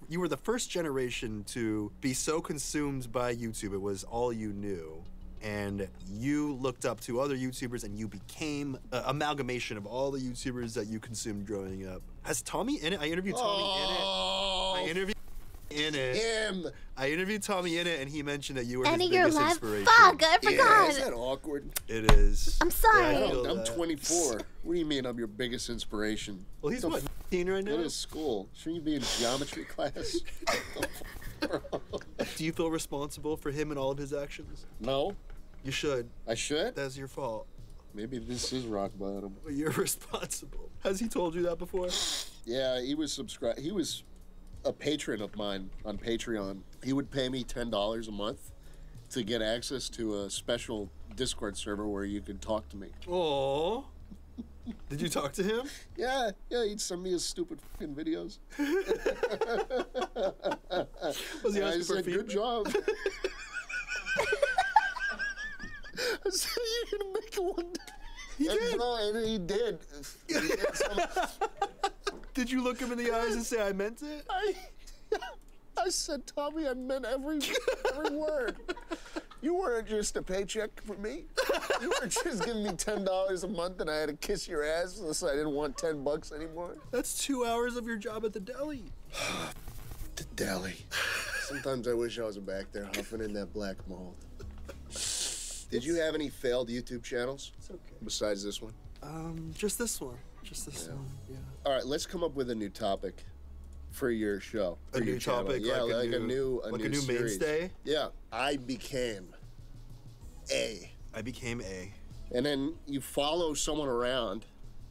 You were the first generation to be so consumed by YouTube, it was all you knew. and you looked up to other YouTubers, and you became an amalgamation of all the YouTubers that you consumed growing up. Has Tommy in it? I interviewed Tommy in it. I interviewed in it. I interviewed Tommy in it, and he mentioned that you were his biggest inspiration. Fuck, I forgot. Yeah, is that awkward? It is. I'm sorry. Yeah, I'm 24. What do you mean I'm your biggest inspiration? Well, he's what, 15 right now? What is school? Shouldn't you be in geometry class? Do you feel responsible for him and all of his actions? No. You should. I should? That's your fault. Maybe this is rock bottom. But you're responsible. Has he told you that before? Yeah, he was subscribed. He was a patron of mine on Patreon. He would pay me $10 a month to get access to a special Discord server where you could talk to me. Aww. Did you talk to him? Yeah, he'd send me his stupid fucking videos. Was he I asking for said, feedback? good job. I said, you're gonna make it one day. He did. No, and he did. Did you look him in the eyes and say, I meant it? I said, Tommy, I meant every word. You weren't just a paycheck for me. You weren't just giving me $10 a month and I had to kiss your ass unless I didn't want $10 anymore. That's 2 hours of your job at the deli. The deli. Sometimes I wish I was back there huffing in that black mold. Did you have any failed YouTube channels? It's okay. Besides this one? Just this one. Just this one, yeah. All right, let's come up with a new topic for your show. A new topic? Yeah, like a new series. mainstay? Yeah. I became A. I became A. And then you follow someone around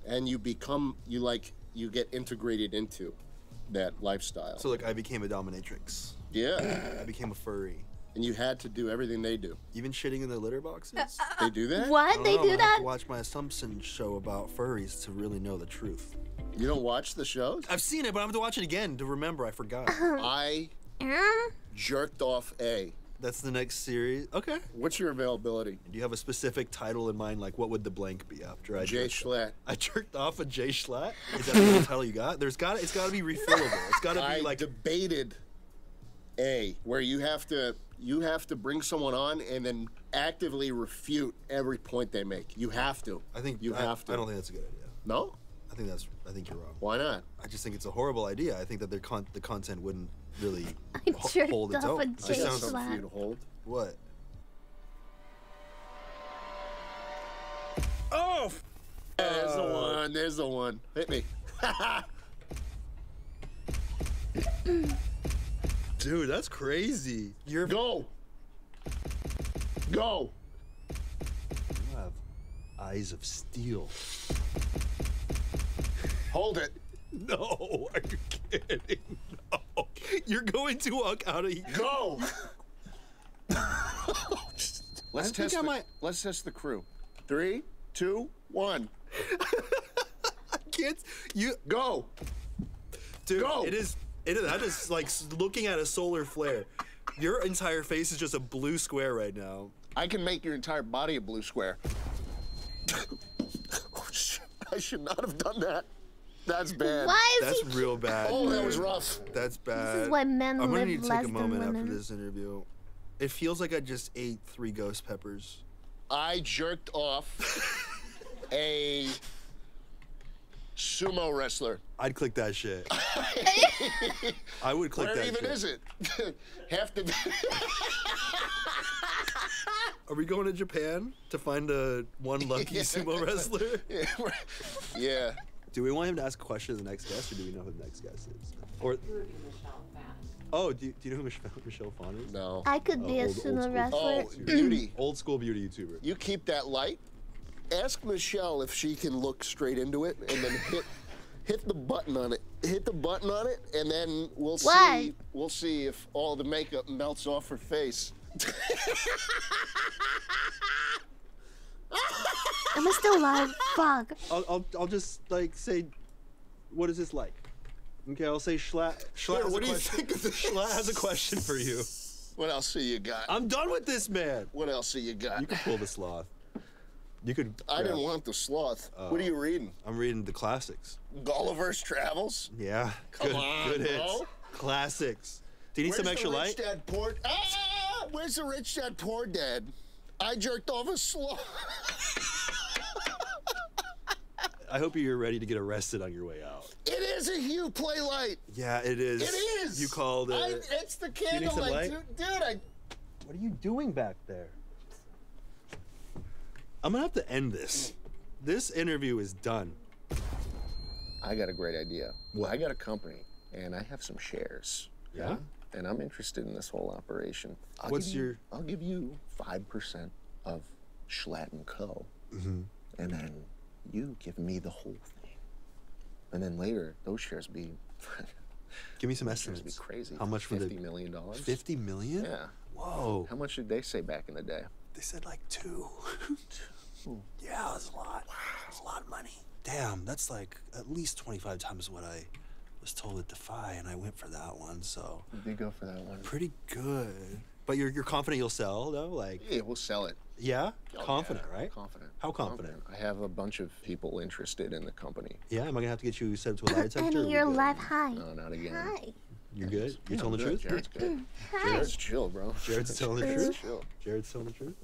and you get integrated into that lifestyle. So like I became a dominatrix. Yeah. I became a furry. And you had to do everything they do. Even shitting in their litter boxes? They do that? What? They do I that? have to watch my Assumption show about furries to really know the truth. You don't watch the shows? I've seen it, but I have to watch it again to remember. I forgot. I jerked off A. That's the next series. Okay. What's your availability? Do you have a specific title in mind? Like, what would the blank be after I Jay jerked Schlatt. I jerked off a Jay Schlatt? Is that the title you got? It's got to be refillable. It's got to be like. I debated A, where you have to bring someone on and then actively refute every point they make. You have to. I think you have to. I don't think that's a good idea. No? I think you're wrong. Why not? I just think it's a horrible idea. I think that the content wouldn't really hold its own. I jerked off a Jay Something for you to hold. What? Oh! There's the one. There's the one. Hit me. Dude, that's crazy. Go. Go. You have eyes of steel. Hold it. No, are you kidding? No. You're going to walk out of here. Go. Let's test the crew. 3, 2, 1. I can't. You go. Dude, go. That is like looking at a solar flare. Your entire face is just a blue square right now. I can make your entire body a blue square. I should not have done that. That's bad. Why is That's real bad. Oh, that was rough. That's bad. This is why men I'm gonna live need to less take a than moment women. after this interview. It feels like I just ate 3 ghost peppers. I jerked off a sumo wrestler. I'd click that shit. I would click that shit. Where even is it? Half the... Are we going to Japan to find one lucky sumo wrestler? Yeah. Do we want him to ask a question to the next guest, or do we know who the next guest is? Or oh, do you know who Michelle Phan is? No. I could be a sumo wrestler. Oh, beauty. Old school beauty YouTuber. You keep that light. Ask Michelle if she can look straight into it, and then hit the button on it. Hit the button on it, and then we'll see. We'll see if all the makeup melts off her face. Am I still alive? Fuck. I'll just like say, what is this like? Okay, I'll say Schlatt. What do you think of this? Schlatt has a question for you. What else do you got? I'm done with this man. What else do you got? You can pull the sloth. You could. I didn't want the sloth. What are you reading? I'm reading the classics. Gulliver's Travels? Yeah. Come on, good hits. bro. Classics. Do you need some extra light? Where's the rich dad, poor dad? I jerked off a sloth. I hope you're ready to get arrested on your way out. It is a Hue play light. Yeah, it is. It is. You called it. It's the candlelight, dude. What are you doing back there? I'm gonna have to end this. This interview is done. I got a great idea. Well, I got a company, and I have some shares. Yeah? And I'm interested in this whole operation. I'll give you 5% of Schlatt & Co. Mm-hmm. And then you give me the whole thing. And then later, those shares be... Give me some estimates. Be crazy. How much for $50 million. $50 million? Yeah. Whoa. How much did they say back in the day? They said like 2. Yeah, that's a lot. Wow. That's a lot of money. Damn, that's like at least 25 times what I was told at Defy, and I went for that one, so... You did go for that one. Pretty good. But you're confident you'll sell, though? Like, yeah, we'll sell it. Yeah? Oh, confident, yeah. right? Confident. How confident? I have a bunch of people interested in the company. Yeah? Am I going to have to get you set up to a lie detector? Annie, you're live. Hi. No, not again. Hi. You're good? You're Yeah, telling the good. truth? Jared's good. Hi. Jared's chill, bro. Jared's telling the Jared's truth? chill. Jared's telling the truth?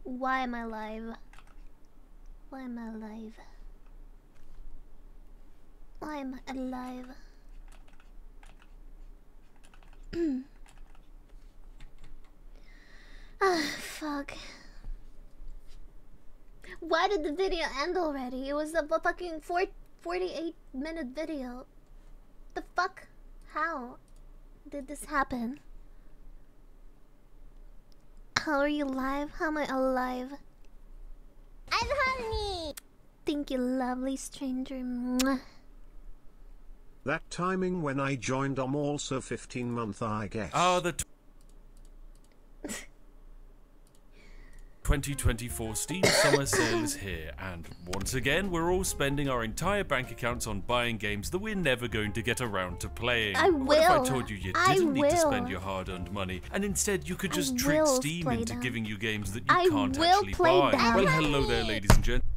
Why am I live? Why am I alive? Why am I alive? Ah, fuck. Why did the video end already? It was a fucking 48-minute video. The fuck? How did this happen? How are you live? How am I alive? I'm honey! Thank you, lovely stranger. Mwah. That timing when I joined, I'm also 15-month, I guess. Ah, the 2024 Steam Summer Sale is here, and once again, we're all spending our entire bank accounts on buying games that we're never going to get around to playing. What if I told you didn't need to spend your hard-earned money, and instead you could just trick Steam into giving you games that you can't actually buy? Well, hello there, ladies and gentlemen.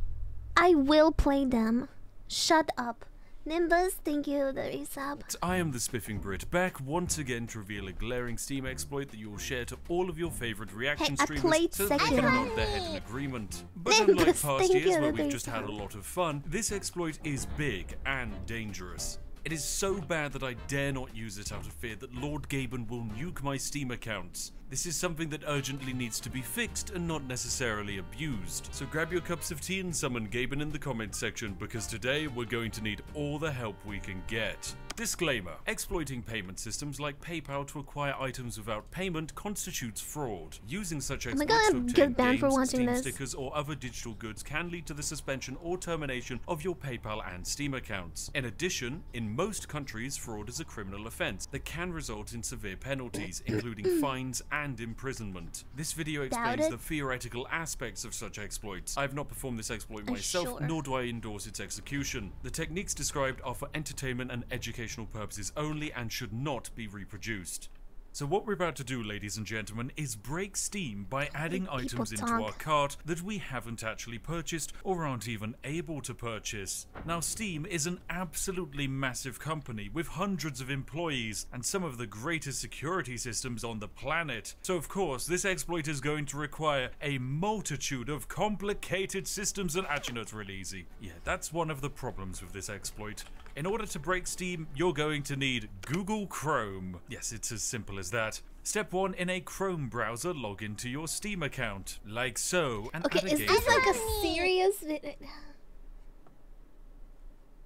I will play them. Shut up. Nimbus, thank you, the resub. I am the Spiffing Brit, back once again to reveal a glaring Steam exploit that you will share to all of your favorite reaction streamers so that they can nod their head in agreement. But unlike past years where we've just had a lot of fun, this exploit is big and dangerous. It is so bad that I dare not use it out of fear that Lord Gaben will nuke my Steam accounts. This is something that urgently needs to be fixed and not necessarily abused. So grab your cups of tea and summon Gaben in the comments section, because today we're going to need all the help we can get. Disclaimer: exploiting payment systems like PayPal to acquire items without payment constitutes fraud. Using such exploits to obtain games, Steam stickers, or other digital goods can lead to the suspension or termination of your PayPal and Steam accounts. In addition, in most countries, fraud is a criminal offense that can result in severe penalties, including fines and imprisonment. This video explains the theoretical aspects of such exploits. I have not performed this exploit myself, nor do I endorse its execution. The techniques described are for entertainment and educational purposes only and should not be reproduced. So what we're about to do, ladies and gentlemen, is break Steam by adding items into our cart that we haven't actually purchased or aren't even able to purchase. Now, Steam is an absolutely massive company with hundreds of employees and some of the greatest security systems on the planet. So of course, this exploit is going to require a multitude of complicated systems, and actually no, it's really easy. Yeah, that's one of the problems with this exploit. In order to break Steam, you're going to need Google Chrome. Yes, it's as simple as that. Step 1, in a Chrome browser, log into your Steam account, like so, and okay, is this like a serious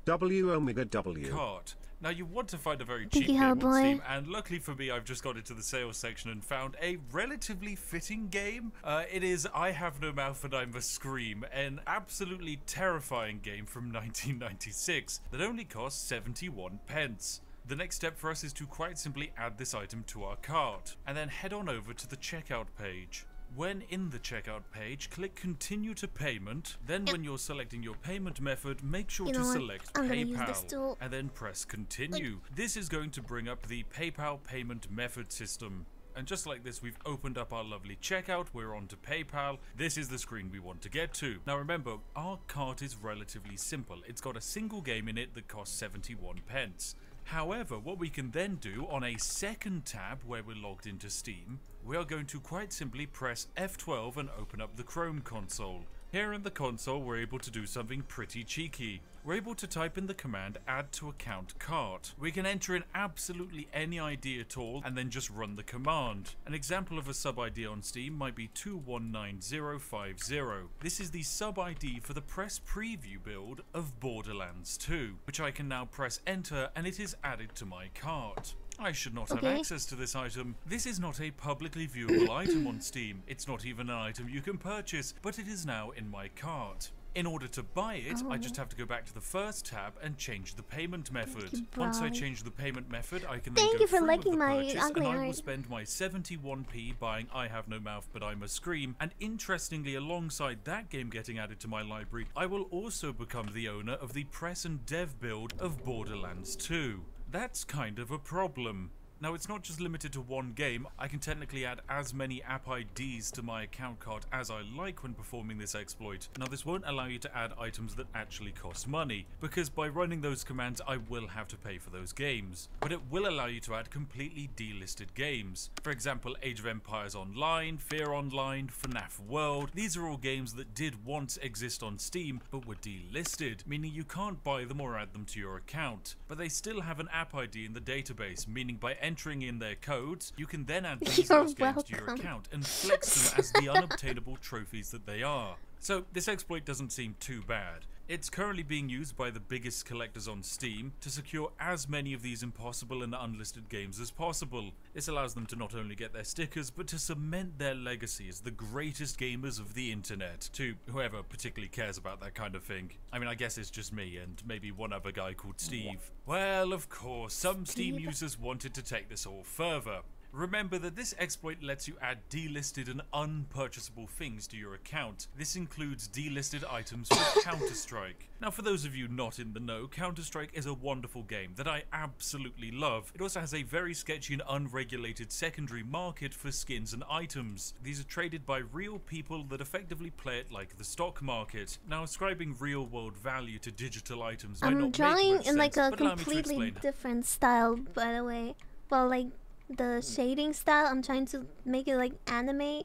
W-Omega-W. Cart. Now you want to find a very cheap game on Steam, and luckily for me I've just got into the sales section and found a relatively fitting game. It is I Have No Mouth and I'm a Scream, an absolutely terrifying game from 1996 that only costs 71 pence. The next step for us is to quite simply add this item to our cart, and then head on over to the checkout page. When in the checkout page, click Continue to Payment. Then when you're selecting your payment method, make sure to select PayPal and then press Continue. This is going to bring up the PayPal payment method system. And just like this, we've opened up our lovely checkout, we're on to PayPal. This is the screen we want to get to. Now remember, our cart is relatively simple. It's got a single game in it that costs 71 pence. However, what we can then do on a second tab where we're logged into Steam, we are going to quite simply press F12 and open up the Chrome console. Here in the console, we're able to do something pretty cheeky. We're able to type in the command add to account cart. We can enter in absolutely any ID at all and then just run the command. An example of a sub ID on Steam might be 219050. This is the sub ID for the press preview build of Borderlands 2, which I can now press enter and it is added to my cart. I should not have access to this item. This is not a publicly viewable item on Steam. It's not even an item you can purchase, but it is now in my cart. In order to buy it, I just have to go back to the first tab and change the payment method. Once I change the payment method, I can then go through with the purchase, and I will spend my 71p buying I Have No Mouth But I Must Scream, and interestingly, alongside that game getting added to my library, I will also become the owner of the press and dev build of Borderlands 2. That's kind of a problem. Now, it's not just limited to one game. I can technically add as many app IDs to my account card as I like when performing this exploit. Now, this won't allow you to add items that actually cost money, because by running those commands, I will have to pay for those games. But it will allow you to add completely delisted games. For example, Age of Empires Online, Fear Online, FNAF World. These are all games that did once exist on Steam, but were delisted, meaning you can't buy them or add them to your account. But they still have an app ID in the database, meaning by entering in their codes, you can then add these games to your account and flex them as the unobtainable trophies that they are. So this exploit doesn't seem too bad. It's currently being used by the biggest collectors on Steam to secure as many of these impossible and unlisted games as possible. This allows them to not only get their stickers, but to cement their legacy as the greatest gamers of the internet, to whoever particularly cares about that kind of thing. I mean, I guess it's just me and maybe one other guy called Steve. Well, of course, some Steam users wanted to take this all further. Remember that this exploit lets you add delisted and unpurchasable things to your account. This includes delisted items for Counter-Strike. Now, for those of you not in the know, Counter-Strike is a wonderful game that I absolutely love. It also has a very sketchy and unregulated secondary market for skins and items. These are traded by real people that effectively play it like the stock market. Now, ascribing real-world value to digital items might not make much sense, I'm drawing in like a but allow me to completely explain. different style, by the way. Well, like the shading style, I'm trying to make it like anime.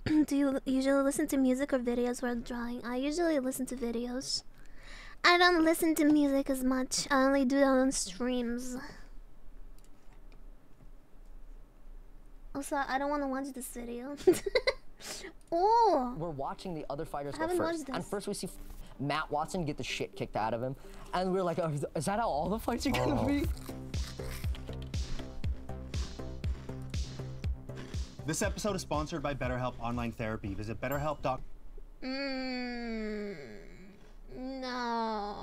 Do you usually listen to music or videos while drawing? I usually listen to videos. I don't listen to music as much. I only do that on streams. Also, I don't want to watch this video. Oh! We're watching the other fighters go haven't first. watched this. And first we see Matt Watson get the shit kicked out of him. And we're like, oh, is that how all the fights are gonna be? This episode is sponsored by BetterHelp Online Therapy. Visit BetterHelp.com. No.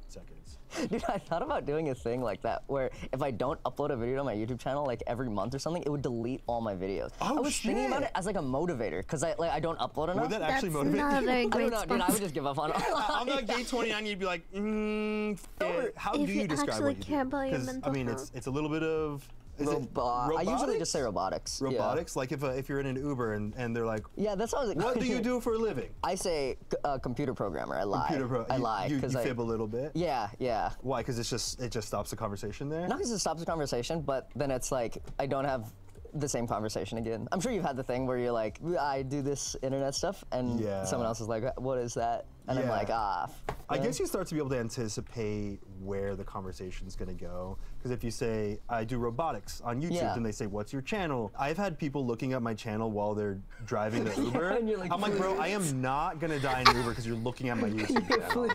Seconds. Dude, I thought about doing a thing like that where if I don't upload a video to my YouTube channel like every month or something, it would delete all my videos. Oh, I was thinking about it as like a motivator because I don't upload enough. Would that actually motivate you? Not a very great I don't know, dude, I would just give up on it. I'm not gay 29, you'd be like, how do you describe what you do? About your mental I mean, health. it's a little bit of. I usually just say robotics. Robotics? Yeah. Like if you're in an Uber and they're like, yeah, that's what I was like. What do you do for a living? I say computer programmer. I lie. I lie. You fib a little bit? Yeah, yeah. Why? Because it just stops the conversation there? Not because it stops the conversation, but then it's like I don't have the same conversation again. I'm sure you've had the thing where you're like, I do this internet stuff, and someone else is like, what is that? And I'm like, I guess you start to be able to anticipate where the conversation's gonna go. Because if you say, I do robotics on YouTube, then they say, what's your channel? I've had people looking at my channel while they're driving the Uber. And you're like, I'm like, bro, I am not gonna die in Uber because you're looking at my YouTube channel.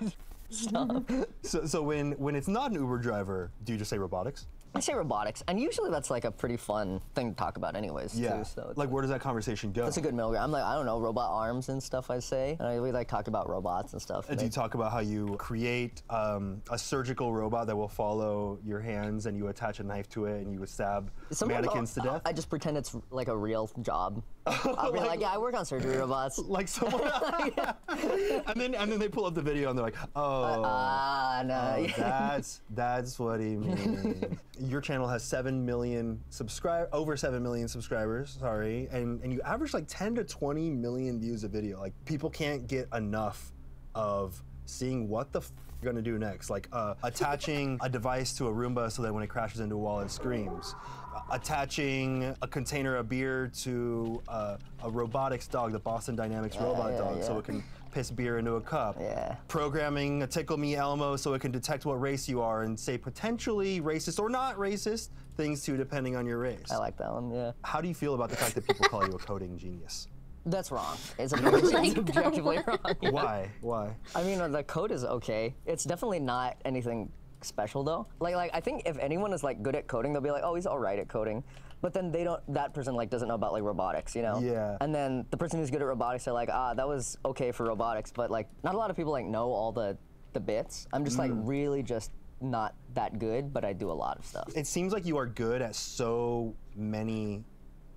Stop. So when it's not an Uber driver, do you just say robotics? I say robotics, and usually that's like a pretty fun thing to talk about anyways, too. So like, where does that conversation go? That's a good middle ground. I'm like, I don't know, robot arms and stuff, I say. And we like talk about robots and stuff. Do you talk about how you create a surgical robot that will follow your hands and you attach a knife to it and you would stab mannequins to death? I just pretend it's like a real job. I'll be like, yeah, I work on surgery robots. Like someone and then they pull up the video and they're like, no, that's what he means. Your channel has 7 million over 7 million subscribers, sorry, and you average like 10 to 20 million views a video. Like, people can't get enough of seeing what the you're gonna do next, like attaching a device to a Roomba so that when it crashes into a wall it screams, attaching a container of beer to a robotics dog, the Boston Dynamics robot dog, so it can piss beer into a cup. Programming a Tickle Me Elmo so it can detect what race you are and say potentially racist or not racist things too, depending on your race. I like that one, yeah. How do you feel about the fact that people call you a coding genius? That's wrong. It's objectively wrong. Why? Why? I mean, the code is okay. It's definitely not anything special though. Like I think if anyone is like good at coding, they'll be like, oh, he's all right at coding. But then that person like doesn't know about like robotics, you know? Yeah. And then the person who's good at robotics are like, that was okay for robotics, but like not a lot of people like know all the bits. I'm just like really just not that good, but I do a lot of stuff. It seems like you are good at so many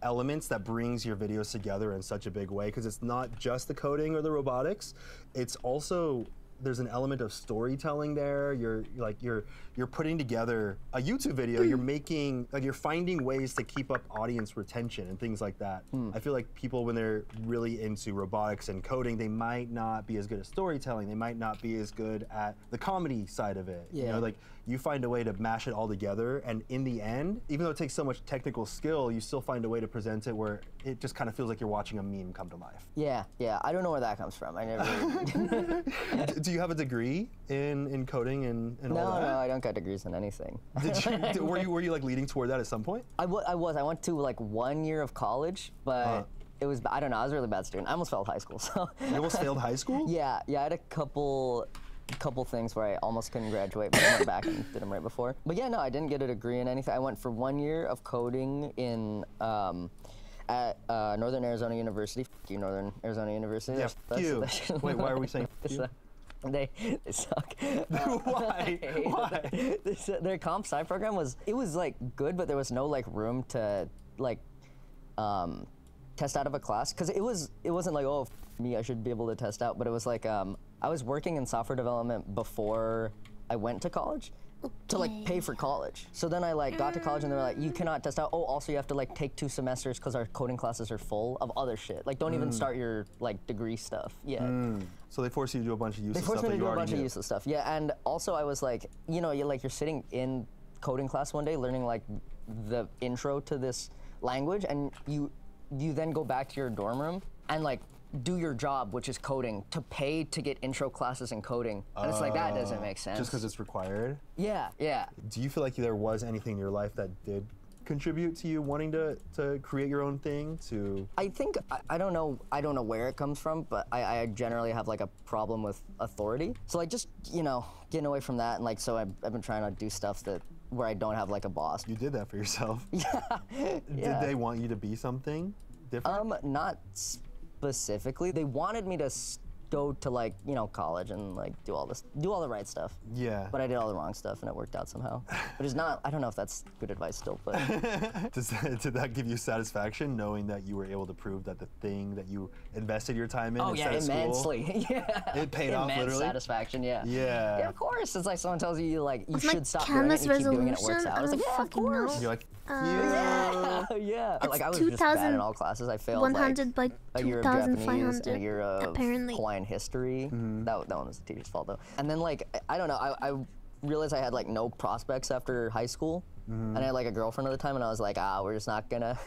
elements that brings your videos together in such a big way, because it's not just the coding or the robotics, it's also there's an element of storytelling there. You're putting together a YouTube video. You're finding ways to keep up audience retention and things like that. I feel like people, when they're really into robotics and coding, they might not be as good at storytelling. They might not be as good at the comedy side of it. Yeah. You know, like you find a way to mash it all together, and in the end, even though it takes so much technical skill, you still find a way to present it where it just kind of feels like you're watching a meme come to life. Yeah. I don't know where that comes from. I never. Do you have a degree in coding and all that? No, I don't got degrees in anything. Were you like leading toward that at some point? I was. I went to like 1 year of college, but it was, I don't know, I was a really bad student. I almost failed high school, so. You almost failed high school? Yeah, I had a couple things where I almost couldn't graduate, but I went back and did them right before. But yeah, no, I didn't get a degree in anything. I went for 1 year of coding in at Northern Arizona University. F you, Northern Arizona University. Yeah, Wait, why are we saying you? They suck. Why? Their comp sci program was like good, but there was no like room to like test out of a class, because it wasn't like, oh, me, I should be able to test out, but it was like I was working in software development before I went to college to like pay for college. So then I like got to college and they were like, you cannot test out. Oh, also you have to like take 2 semesters because our coding classes are full of other shit. Like don't even start your like degree stuff yet. So they force you to do a bunch of useless stuff. They forced me to do a bunch of useless stuff. Yeah, and also I was like, you know, you're sitting in coding class one day learning like the intro to this language, and you then go back to your dorm room and like do your job, which is coding, to pay to get intro classes in coding. And it's like, that doesn't make sense. Just because it's required? Yeah. Do you feel like there was anything in your life that did contribute to you wanting to create your own thing? I think, I don't know where it comes from, but I generally have like a problem with authority. So like just, you know, getting away from that, and like, so I've been trying to do stuff where I don't have like a boss. You did that for yourself. Yeah. Did they want you to be something different? Not specifically. They wanted me to go to like, you know, college and like do all the right stuff. Yeah. But I did all the wrong stuff and it worked out somehow. But it's not, I don't know if that's good advice still, but. Did that give you satisfaction, knowing that you were able to prove that the thing that you invested your time in instead of immensely. School, yeah. It paid off literally? Satisfaction, yeah. Yeah, of course. It's like someone tells you like, you should stop doing it and keep doing it and it works out. It's like, yeah, of course. You're like, yeah. Like I was just bad in all classes. I failed 100 like by a year of Japanese and a 2,500 year of apparently. Hawaiian history. That one was the teacher's fault though. And then like, I don't know, I realized I had like no prospects after high school. And I had like a girlfriend at the time, and I was like, we're just not gonna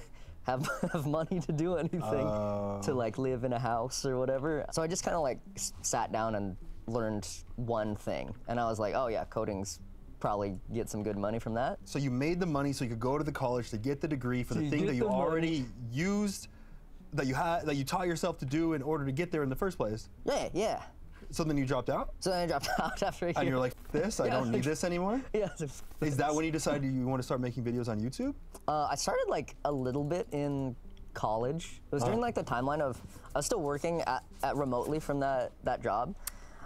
have money to do anything to like live in a house or whatever. So I just kind of like sat down and learned one thing. And I was like, oh yeah, coding's probably get some good money from that. So you made the money so you could go to the college to get the degree for the thing that you already used, that you taught yourself to do in order to get there in the first place. Yeah. So then you dropped out? So then I dropped out after a year. And you're like, this? I don't need this anymore? Yeah. Is that when you decided you want to start making videos on YouTube? I started like a little bit in college. It was during like the timeline of, I was still working at remotely from that job.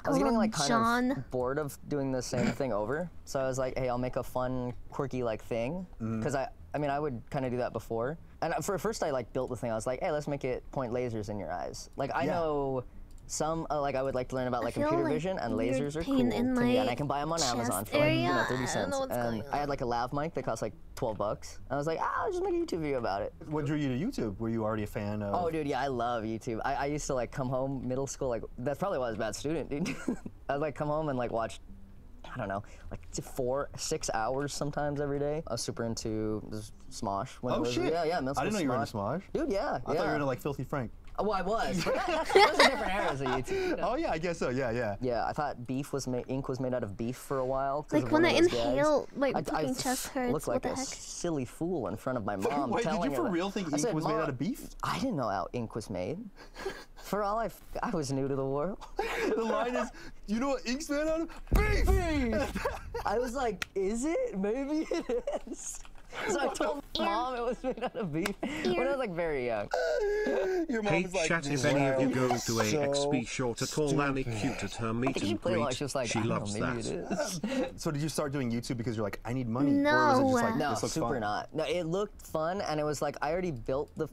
I was getting like kind of bored of doing the same thing over. So I was like, hey, I'll make a fun, quirky like thing. Because I mean, I would kind of do that before. And for first I like built the thing. I was like, hey, let's make it point lasers in your eyes. Like I know Some like I would like to learn about like computer vision and lasers are cool to me, and I can buy them on Amazon for like 30 cents. And I had like a lav mic that cost like $12. I was like, I'll just make a YouTube video about it. What drew you to YouTube? Were you already a fan of? Oh, dude, yeah, I love YouTube. I used to like come home middle school, like that's probably why I was a bad student, dude. I'd like come home and like watch, I don't know, like 4-6 hours sometimes every day. I was super into Smosh. Oh shit! Yeah, I didn't know you were into Smosh. Dude, yeah. I thought you were into like Filthy Frank. Well, I was. But those are different eras of YouTube. You know? Oh yeah, I guess so. Yeah. Yeah, I thought ink was made out of beef for a while. Like when I inhale, my fucking chest hurts. Looked like a silly fool in front of my mom. Wait, did you for real think ink was made out of beef? I didn't know how ink was made. For all I was new to the world. The line is, you know what ink's made out of? Beef! I was like, is it? Maybe it is. So I told Mom it was made out of beef when I was like very young. Your mom was like, chat if any of you go to AXP short to call Annie cute at her meet and greet. She loves that. So did you start doing YouTube because you're like, I need money? No. Or was it just like, no, this looks super fun? not. No, it looked fun, and it was like I already built the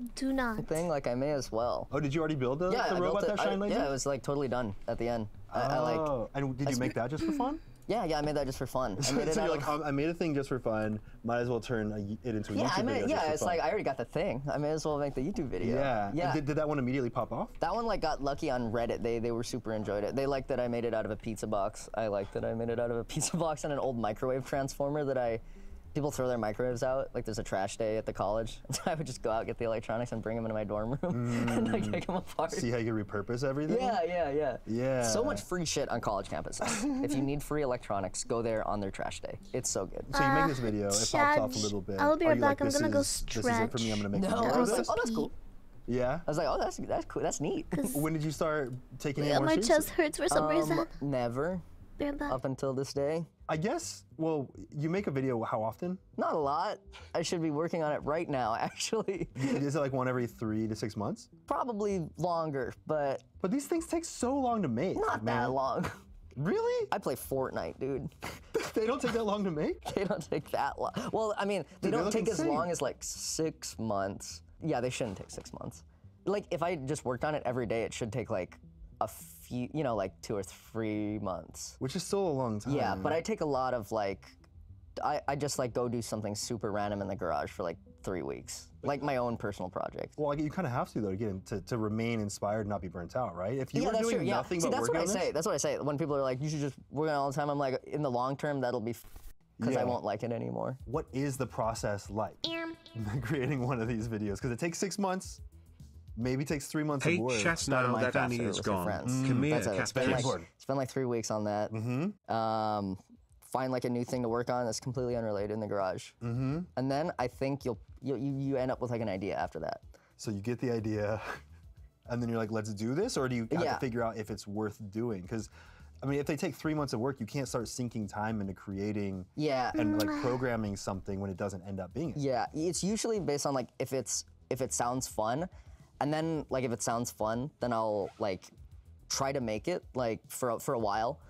thing. Like I may as well. Oh, did you already build the robot that shine laser? Yeah, it was like totally done at the end. And did you make that just for fun? Yeah, I made that just for fun. I made it so you're like, I made a thing just for fun. Might as well turn it into a YouTube video. Yeah, it's like I already got the thing. I may as well make the YouTube video. Yeah. Did that one immediately pop off? That one like got lucky on Reddit. They were super enjoyed it. They liked that I made it out of a pizza box. I liked that I made it out of a pizza box and an old microwave transformer that people throw their microwaves out. Like there's a trash day at the college. So I would just go out, get the electronics, and bring them into my dorm room and like take them apart. See how you repurpose everything? Yeah. So much free shit on college campuses. If you need free electronics, go there on their trash day. It's so good. So you make this video, it pops off a little bit. I'll be right back. I'm gonna go stretch. This is it for me. I'm gonna make oh, that's cool. Yeah? I was like, oh, that's cool. That's neat. When did you start taking it more seriously? My chest hurts for some reason. Never. Up until this day. I guess, well, you make a video how often? Not a lot. I should be working on it right now, actually. Is it like one every 3 to 6 months? Probably longer, but... But these things take so long to make, Not that long. Really? I play Fortnite, dude. They don't take that long to make? They don't take that long. Well, I mean, they don't take as long as like 6 months. Yeah, they shouldn't take 6 months. Like, if I just worked on it every day, it should take like a few, like 2 or 3 months. Which is still a long time. Yeah, but I take a lot of like, I just like go do something super random in the garage for like 3 weeks. Like my own personal project. Well, you kind of have to though to get to remain inspired and not be burnt out, right? If you were doing nothing but working on this. That's what I say. When people are like, you should just work on it all the time, I'm like, in the long term, that'll be because I won't like it anymore. What is the process like creating one of these videos? Because it takes 6 months. Maybe takes 3 months of work. Hey, chat now that Annie is gone. Come here, spend like 3 weeks on that. Find like a new thing to work on that's completely unrelated in the garage. And then I think you end up with like an idea after that. So you get the idea, and then you're like, let's do this? Or do you have to figure out if it's worth doing? Because I mean, if they take 3 months of work, you can't start sinking time into creating and like programming something when it doesn't end up being it. Yeah, it's usually based on like if it sounds fun. And then, like, if it sounds fun, then I'll, like, try to make it, like, for a while,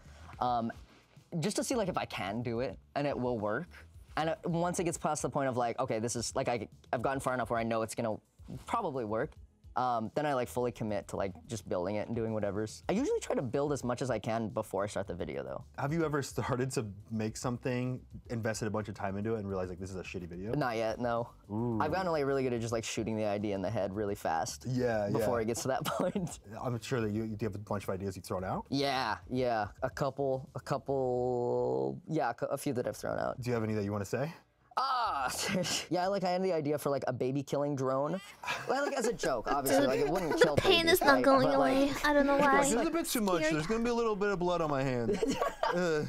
just to see, like, if I can do it, and it will work. And once it gets past the point of, like, okay, this is, like, I've gotten far enough where I know it's gonna probably work, then I, like, fully commit to, like, just building it and doing whatever's. I usually try to build as much as I can before I start the video, though. Have you ever started to make something, invested a bunch of time into it, and realized, like, this is a shitty video? Not yet, no. Ooh. I've gotten, like, really good at just, like, shooting the idea in the head really fast. Before it gets to that point. I'm sure that you have a bunch of ideas you've thrown out? Yeah. A few that I've thrown out. Do you have any that you want to say? Yeah, like I had the idea for like a baby killing drone. Like as a joke, obviously. Dude, like it wouldn't kill the pain babies, is not going away. Like, I don't know why. This is a bit too much. There's gonna be a little bit of blood on my hand.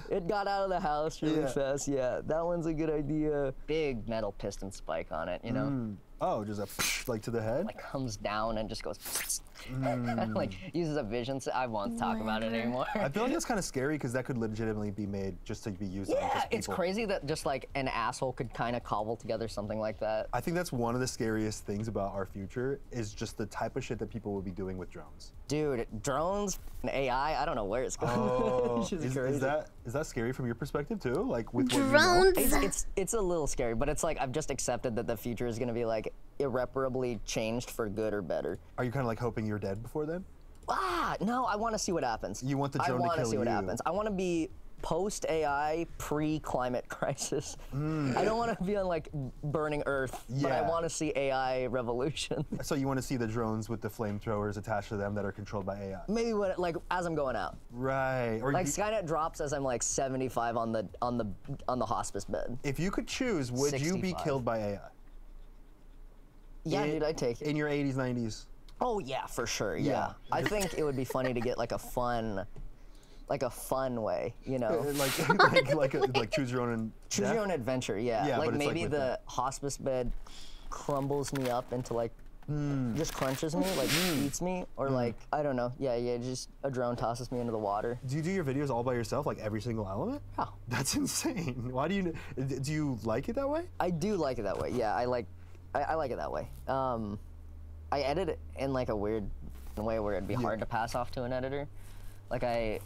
It got out of the house really fast. Yeah, that one's a good idea. Big metal piston spike on it, you know? Oh, just like to the head? Like comes down and just goes and like uses a vision. I won't talk about it anymore. I feel like that's kind of scary because that could legitimately be made just to be used on just people. It's crazy that just like an asshole could kind of cobble together something like that. I think that's one of the scariest things about our future is just the type of shit that people will be doing with drones. Dude, drones and AI, I don't know where it's going. Oh, is that scary from your perspective too? Like with drones? It's a little scary, but it's like I've just accepted that the future is going to be like irreparably changed for good or better. Are you kind of like hoping you're dead before then? No, I want to see what happens. You want the drone to kill you. I want to see what happens. I want to be post-AI, pre-climate crisis. I don't want to be on like burning Earth, but I want to see AI revolution. So you want to see the drones with the flamethrowers attached to them that are controlled by AI? Maybe like as I'm going out. Right. Or like Skynet drops as I'm like 75 on the hospice bed. If you could choose, would 65. You be killed by AI? Yeah, dude, I'd take it. In your 80s, 90s? Oh yeah, for sure. Yeah. I think it would be funny to get like a fun way, you know, like choose your own adventure. Yeah, like maybe the hospice bed crumbles me up into like just crunches me, like eats me, or like I don't know. Yeah, just a drone tosses me into the water. Do you do your videos all by yourself, like every single element? Yeah. That's insane. Why do you like it that way? I do like it that way. Yeah, I like it that way. I edit it in like a weird way where it'd be hard to pass off to an editor. I'd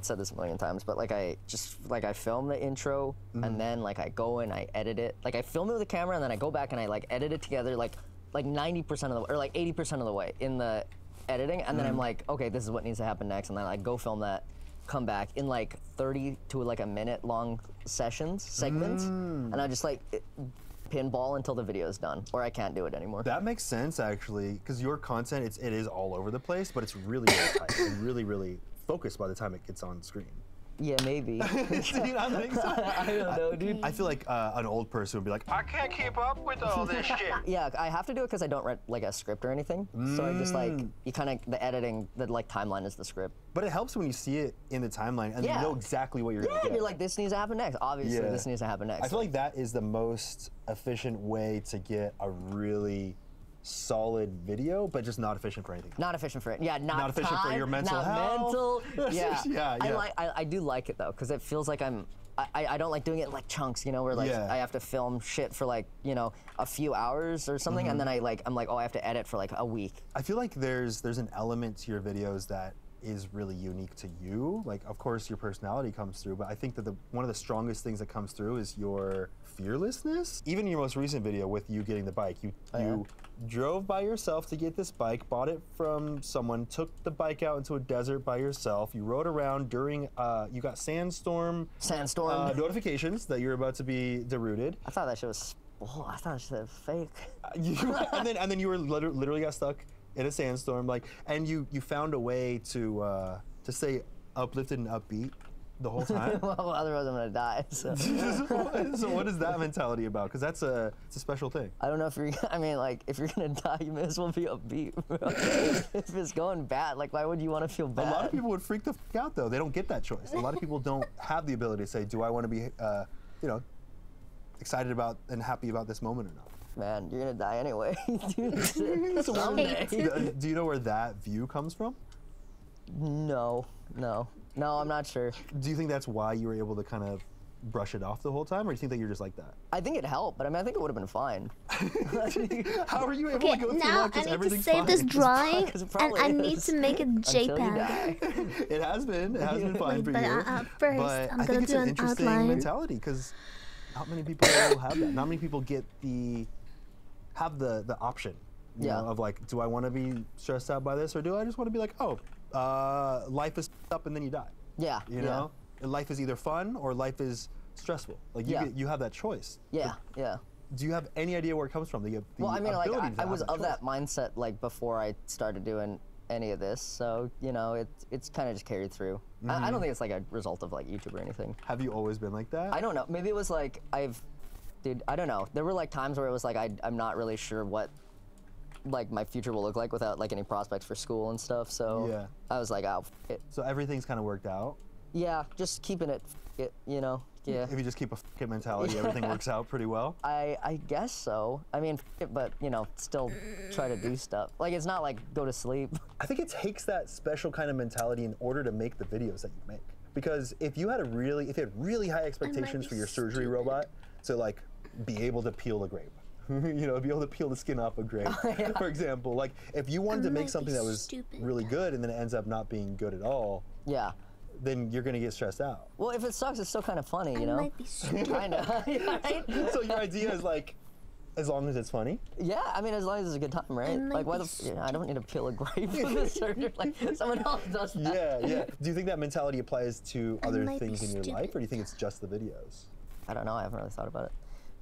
said this a million times, but like I film the intro and then like I go and I edit it. Like I film it with the camera and then I go back and I like edit it together like 90% of the or like 80% of the way in the editing, and then I'm like, okay, this is what needs to happen next, and then I go film that, come back in like 30 to like a minute long segments, and I just like pinball until the video is done, or I can't do it anymore. That makes sense actually, because your content it is all over the place, but it's really tight and really focused by the time it gets on screen. Yeah, maybe. Do you not think so? I don't know, dude. I feel like an old person would be like, I can't keep up with all this shit. Yeah, I have to do it because I don't write like a script or anything. So I just like, you kind of, the editing, the like timeline is the script. But it helps when you see it in the timeline and you know exactly what you're gonna get. You're like, this needs to happen next. Obviously, this needs to happen next. I feel like that is the most efficient way to get a really solid video, but just not efficient for anything. Not efficient for it. Yeah, not efficient time, for your mental not health. Mental. Yeah. Yeah. I do like it though, because it feels like I don't like doing it in like chunks, you know, where like I have to film shit for like, you know, a few hours or something, and then I'm like, oh, I have to edit for like a week. I feel like there's an element to your videos that is really unique to you. Like, of course, your personality comes through, but I think that one of the strongest things that comes through is your fearlessness. Even in your most recent video with you getting the bike, you drove by yourself to get this bike, bought it from someone, took the bike out into a desert by yourself. You rode around during, you got sandstorm notifications that you're about to be derooted. I thought that shit was, I thought that shit was fake. And then you were literally got stuck in a sandstorm, like, and you found a way to stay uplifted and upbeat the whole time. Well, otherwise I'm gonna die. So, so what is that mentality about? Because it's a special thing. I don't know if you're. I mean, like, if you're gonna die, you may as well be upbeat, bro. If it's going bad, like, why would you want to feel bad? A lot of people would freak the f out though. They don't get that choice. A lot of people don't have the ability to say, do I want to be, you know, excited about and happy about this moment or not? Man, you're gonna die anyway. Someday. Do you know where that view comes from? No, I'm not sure. Do you think that's why you were able to kind of brush it off the whole time, or do you think that you're just like that? I think it helped, but I mean, I think it would have been fine. How are you able to go through now that? I need to save this drawing, and I need to make a JPEG. It has been fine for you. First, but I'm I gonna think it's do an an interesting outline. mentality, because not many people have that. Not many people have the option, you know, of like, do I want to be stressed out by this, or do I just want to be like, oh, life is up and then you die. Yeah. You know, life is either fun or life is stressful. Like you have that choice. Yeah. Do you have any idea where it comes from? Well, I mean, like I was of that mindset like before I started doing any of this, so you know, it's kind of just carried through. I don't think it's like a result of like YouTube or anything. Have you always been like that? I don't know. Maybe it was like dude, I don't know. There were like times where it was like I'm not really sure what like my future will look like without like any prospects for school and stuff. So I was like, oh, f it. So everything's kind of worked out. Yeah, just keeping it, you know. Yeah. If you just keep a f it mentality, everything works out pretty well. I guess so. I mean, f it, but you know, still try to do stuff. Like it's not like go to sleep. I think it takes that special kind of mentality in order to make the videos that you make. Because if you had really high expectations for your surgery robot to like be able to peel a grape, you know, be able to peel the skin off a grape, for example. Like, if you wanted to make something that was really good and then it ends up not being good at all, then you're gonna get stressed out. Well, if it sucks, it's still kind of funny, you know? Might be stupid. Kinda, right? So your idea is like, As long as it's funny? Yeah, I mean, as long as it's a good time, right? Like, why I don't need to peel a grape with a surgery. Like, someone else does that. Yeah. Do you think that mentality applies to other things in your life, or do you think it's just the videos? I don't know. I haven't really thought about it.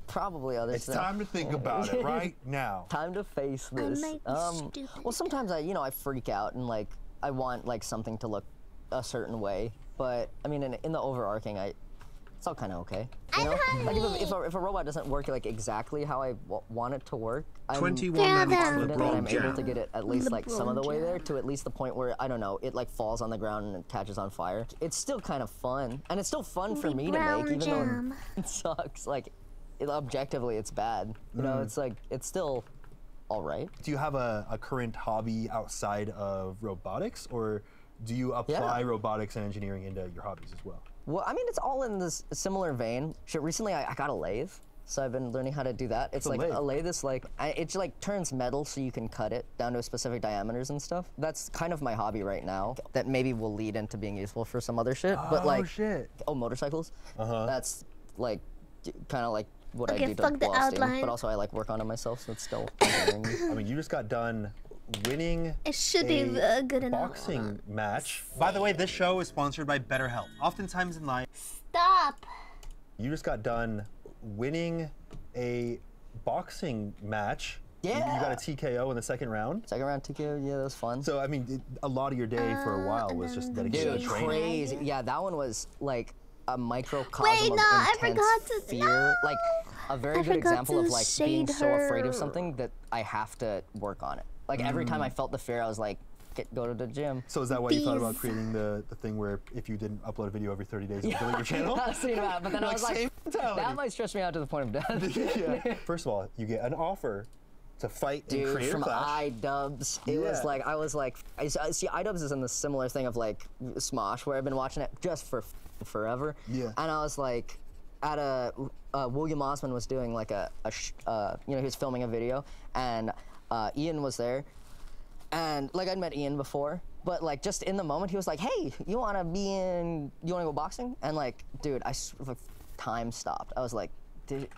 Probably other It's stuff. time to think about it right now. Time to face this. Well, sometimes I freak out and like I want like something to look a certain way, but I mean, in the overarching, it's all kind of okay. You know, like if a robot doesn't work like exactly how I want it to work, I'm confident that I'm able to get it at least like some of the way there to at least the point where I don't know, it like falls on the ground and it catches on fire. It's still kind of fun, and it's still fun for me to make, even though it sucks. Like, objectively, it's bad. You know, it's like it's still all right. Do you have a current hobby outside of robotics, or do you apply robotics and engineering into your hobbies as well? Well, I mean, it's all in this similar vein. Shit, recently I got a lathe, so I've been learning how to do that. It's like a lathe is like, it like turns metal so you can cut it down to specific diameters and stuff. That's kind of my hobby right now. That maybe will lead into being useful for some other shit. But like, motorcycles. That's like kind of like what I do to blow steam. But also I like work on it myself, so it's still. I mean, you just got done winning a good boxing match. By the way, this show is sponsored by BetterHelp. Oftentimes in life, stop. You just got done winning a boxing match. Yeah. You got a TKO in the second round. Second round TKO, yeah, that was fun. So I mean, a lot of your day for a while was just dedicated to training. Crazy. Yeah, that one was like a microcosm of intense fear. Like a very good example of like being so afraid of something that I have to work on it. Like every time I felt the fear, I was like, go to the gym. So is that why you thought about creating the thing where if you didn't upload a video every 30 days, you would delete your channel? I was thinking about it, but then I was like, that might stress me out to the point of death. First of all, you get an offer to fight in Creator from Clash. iDubbbz. It was like, I was like, I see iDubbbz is in the similar thing of like Smosh, where I've been watching it just for forever. Yeah. And I was like, at William Osman was doing like you know, he was filming a video, and Ian was there, and like I'd met Ian before, but like just in the moment he was like, hey, you wanna go boxing? And like, dude, like, time stopped. I was like,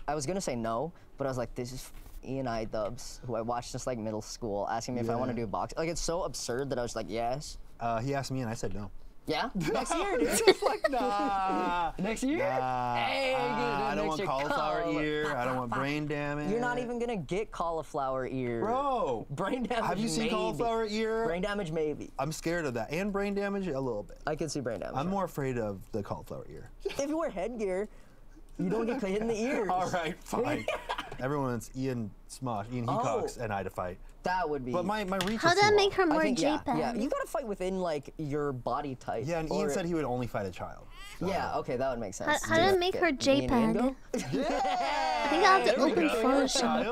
I was gonna say no, but I was like, this is Ian iDubbbz, who I watched since like middle school, asking me if I want to do boxing. Like, it's so absurd that I was like, yes. He asked me and I said no. Yeah? Next year, dude. Like, nah. Next year? Nah. Hey, I don't want cauliflower ear. I don't want brain damage. You're not even gonna get cauliflower ear. Bro. Brain damage, have you seen cauliflower ear? Brain damage, maybe. I'm scared of that. And brain damage, a little bit. I can see brain damage. I'm more afraid of the cauliflower ear. If you wear headgear, you don't get hit in the ears. All right, fine. Everyone wants Ian Hecox and I to fight. That would be. But my reach How is does that too make her long. more JPEG? Yeah, you gotta fight within like your body type. Yeah, and Ian said he would only fight a child. So. Yeah, okay, that would make sense. How does it make her JPEG? I think I'll have to open Photoshop.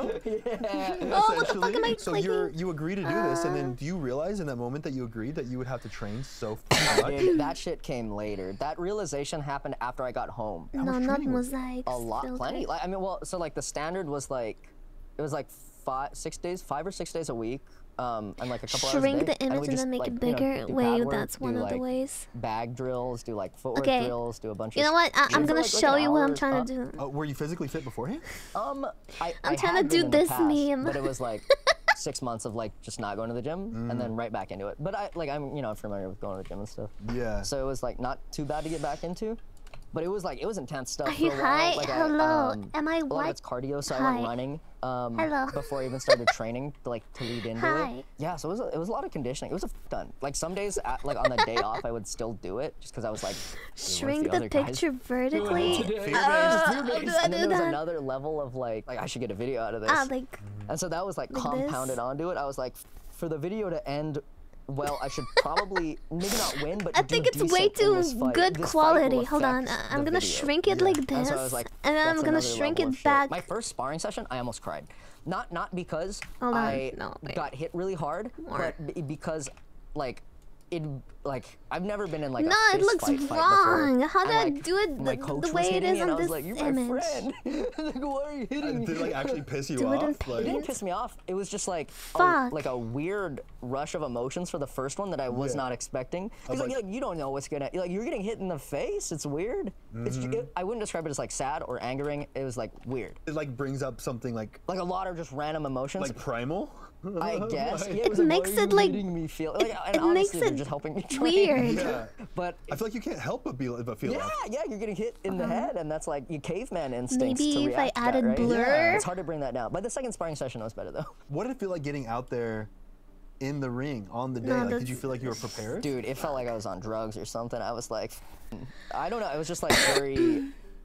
Oh, what the fuck am I clicking? So you agree to do this, and then do you realize in that moment that you agreed that you would have to train so much? Dude, that shit came later. That realization happened after I got home. No, not mosaics. A lot, plenty. Like, I mean, well, so like the standard was like, it was like 5 or 6 days a week. And like a couple hours a day. Shrink the image and then make it bigger. Wait, that's one of the ways. Bag drills, do like footwork drills, do a bunch of. You know what? I'm gonna show you what I'm trying to do. Were you physically fit beforehand? I'm trying to do this meme. But it was like 6 months of like just not going to the gym and then right back into it. But I'm familiar with going to the gym and stuff. Yeah. So it was like not too bad to get back into. But it was intense stuff. Are you high? Like hello. Am I white? It's cardio, so I went running. Hello. Before I even started training, to lead into it. Yeah, so it was a lot of conditioning. It was done. Like some days, on the day off, I would still do it just because I was like. Shrink the picture vertically. And then there was another level of like I should get a video out of this. And so that was like compounded onto it. I was like, for the video to end. Well, I should probably maybe not win, but I think it's way too good quality. Hold on, I'm gonna shrink it like this, and then I'm gonna shrink it back. My first sparring session, I almost cried. Not because I got hit really hard, but because like it like I've never been in like no, a it looks wrong. How did I do it the way it is on this like, You're image? My friend. Like, why are you hitting me? Did it like actually piss you Do off? It didn't piss me off. It was just like like a weird rush of emotions for the first one that I was not expecting. Because like, you don't know what's gonna like you're getting hit in the face. It's weird. I wouldn't describe it as like sad or angering. It was like weird. It like brings up something like a lot of just random emotions. Like primal. I guess. Yeah, it makes it like me feel like, and it honestly, makes it just helping me train. weird. Yeah. But I feel like you can't help but feel that. Yeah, you're getting hit in the head, and that's like your caveman instincts. Maybe to if react I to added that, right? blur. Yeah. It's hard to bring that down. But the second sparring session was better though. What did it feel like getting out there in the ring on the day? Like, did you feel like you were prepared? Dude, it felt like I was on drugs or something. I was like, I don't know. It was just like very.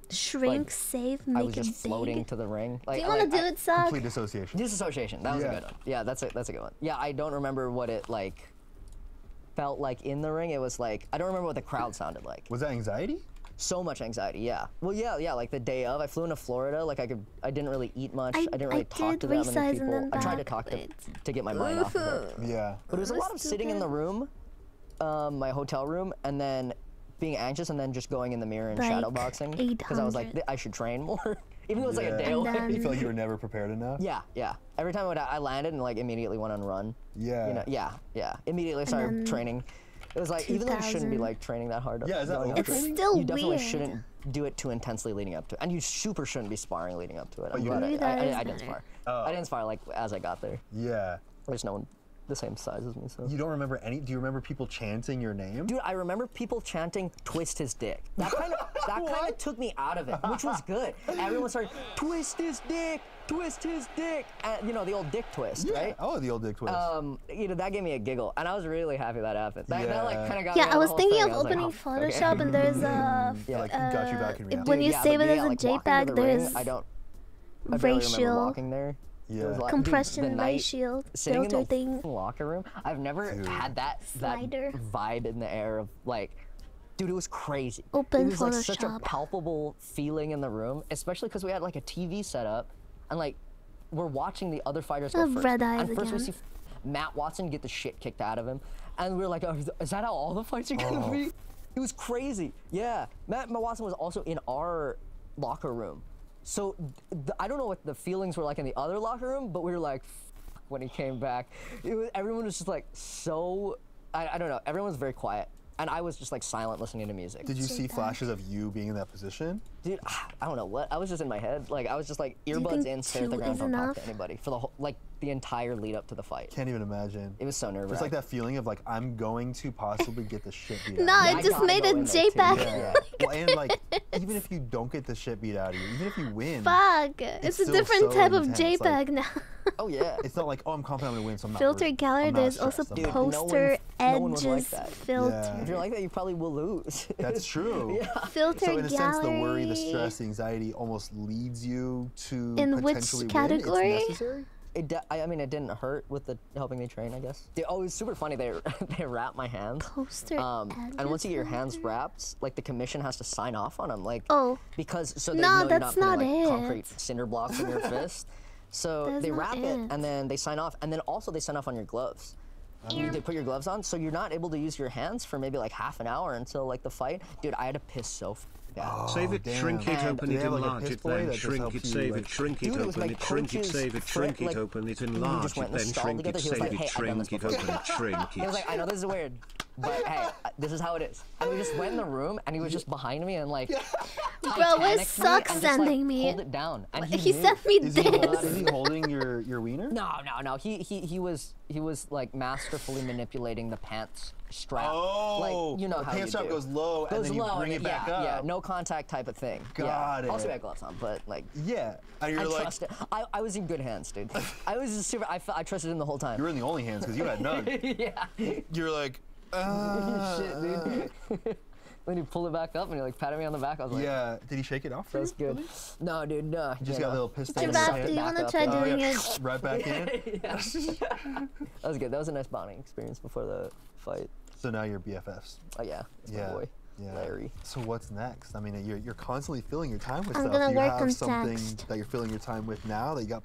Shrink, save, make it big. I was just floating to the ring. Like, do you want to do it, Sock? Complete dissociation. Disassociation. That was a good one. Yeah, that's a good one. Yeah, I don't remember what it like felt like in the ring. It was like I don't remember what the crowd sounded like. Was that anxiety? So much anxiety. Yeah. Well, yeah. Like the day of, I flew into Florida. Like I didn't really eat much. I didn't really talk to that many people. I tried to talk to get my mind off of it. Yeah. But it was a lot of sitting in the room, my hotel room, and then being anxious and then just going in the mirror and shadowboxing because I was like, I should train more, even though it's like a day away. You feel like you were never prepared enough? Yeah. Every time I landed and like immediately went on run. Yeah. You know, yeah. Immediately started training. It was like, even though you shouldn't be like training that hard. Yeah, is that It's still You definitely weird. shouldn't do it too intensely leading up to it. And you super shouldn't be sparring leading up to it. But you I didn't spar. I didn't spar like as I got there. Yeah. There's no one the same size as me, so. You don't remember any? Do you remember people chanting your name? Dude, I remember people chanting "twist his dick." That kind of took me out of it, which was good. Everyone started twist his dick, and you know the old dick twist, right? Oh, the old dick twist. You know that gave me a giggle, and I was really happy that happened. That like kind of got me. Yeah, I was thinking of I was opening like, Photoshop, and there's a like got you back in reality. when you yeah, save it as a like, JPEG, there's I barely remember racial walking there. Yeah. Compression ratio filter thing. Locker room. I've never had that vibe in the air of like, dude, it was crazy. Open it was like such a Photoshop. palpable feeling in the room, especially because we had like a TV set up, and like we're watching the other fighters go first. Red eyes and first we again. see Matt Watson get the shit kicked out of him, and we were like, oh, is that how all the fights are gonna be? It was crazy. Yeah, Matt Watson was also in our locker room. So I don't know what the feelings were like in the other locker room, but we were like, when he came back, everyone was just like so. I don't know. Everyone was very quiet, and I was just like silent listening to music. Did you see flashes of you being in that position? Dude, I don't know what. I was just in my head. Like I was just like earbuds in, stare at the ground, don't talk to anybody for the whole the entire lead up to the fight. Can't even imagine. It was so nerve-wracking. It's like that feeling of like I'm going to possibly get the shit beat out. No, of me. it just made a JPEG. Yeah. Well, and like even if you don't get the shit beat out of you, even if you win, Fuck, it's a still different so type of intense. JPEG now. Oh yeah. It's not like, oh, I'm confident I'm gonna win, so I'm not Filter worried. gallery, I'm not there's also stressed. I'm not- poster no one was like edges that. filter. If you're like that, you probably will lose. That's true. Filter So in a sense, the gallery. worry, the stress, the anxiety almost leads you to In which potentially category? win. It's necessary. I mean, it didn't hurt with the helping me train, I guess. Oh, it was super funny. They wrap my hands. Poster and once you get your hands wrapped, like the commission has to sign off on them, like because so they No, know you're that's not putting not like it. concrete cinder blocks in your fist. So That's they not wrap it it. and then they sign off, and then also they sign off on your gloves. They put your gloves on, so you're not able to use your hands for maybe like half an hour until like the fight. Dude, I had to piss so bad. Save it, shrink it, open it, enlarge it, then shrink it, save it, shrink it, open it, shrink it, save it, shrink it, open it, enlarge it, then shrink it, save it, shrink it, open it, shrink He was it. like, I know this is weird, but hey, this is how it is. And we just went in the room, and he was just behind me and like, Bro, it Titanic sucks and just, sending like, me. Hold it down. And He knew. sent me Is he this. holding your wiener? No. He was like masterfully manipulating the pants strap. Oh, like you know the how pants you strap do. goes low and then you bring it back up. Yeah, no contact type of thing. Got it. Also, I had gloves on, but like. Yeah, and you're I like, trusted. I was in good hands, dude. I was just super. I trusted him the whole time. you were in the only hands because you had none. Yeah. You're like, Shit, dude. Then he pulled it back up and he like patted me on the back. I was like, yeah. Did he shake it off? That's good. No, dude, no. He just got a little pissed. Do you want to try doing it? Right back in. Yeah. That was good. That was a nice bonding experience before the fight. So now you're BFFs. Oh yeah. That's my boy. Yeah. Larry. So what's next? I mean, you're constantly filling your time with I'm stuff. gonna Do you work have on something text. that you're filling your time with now that you got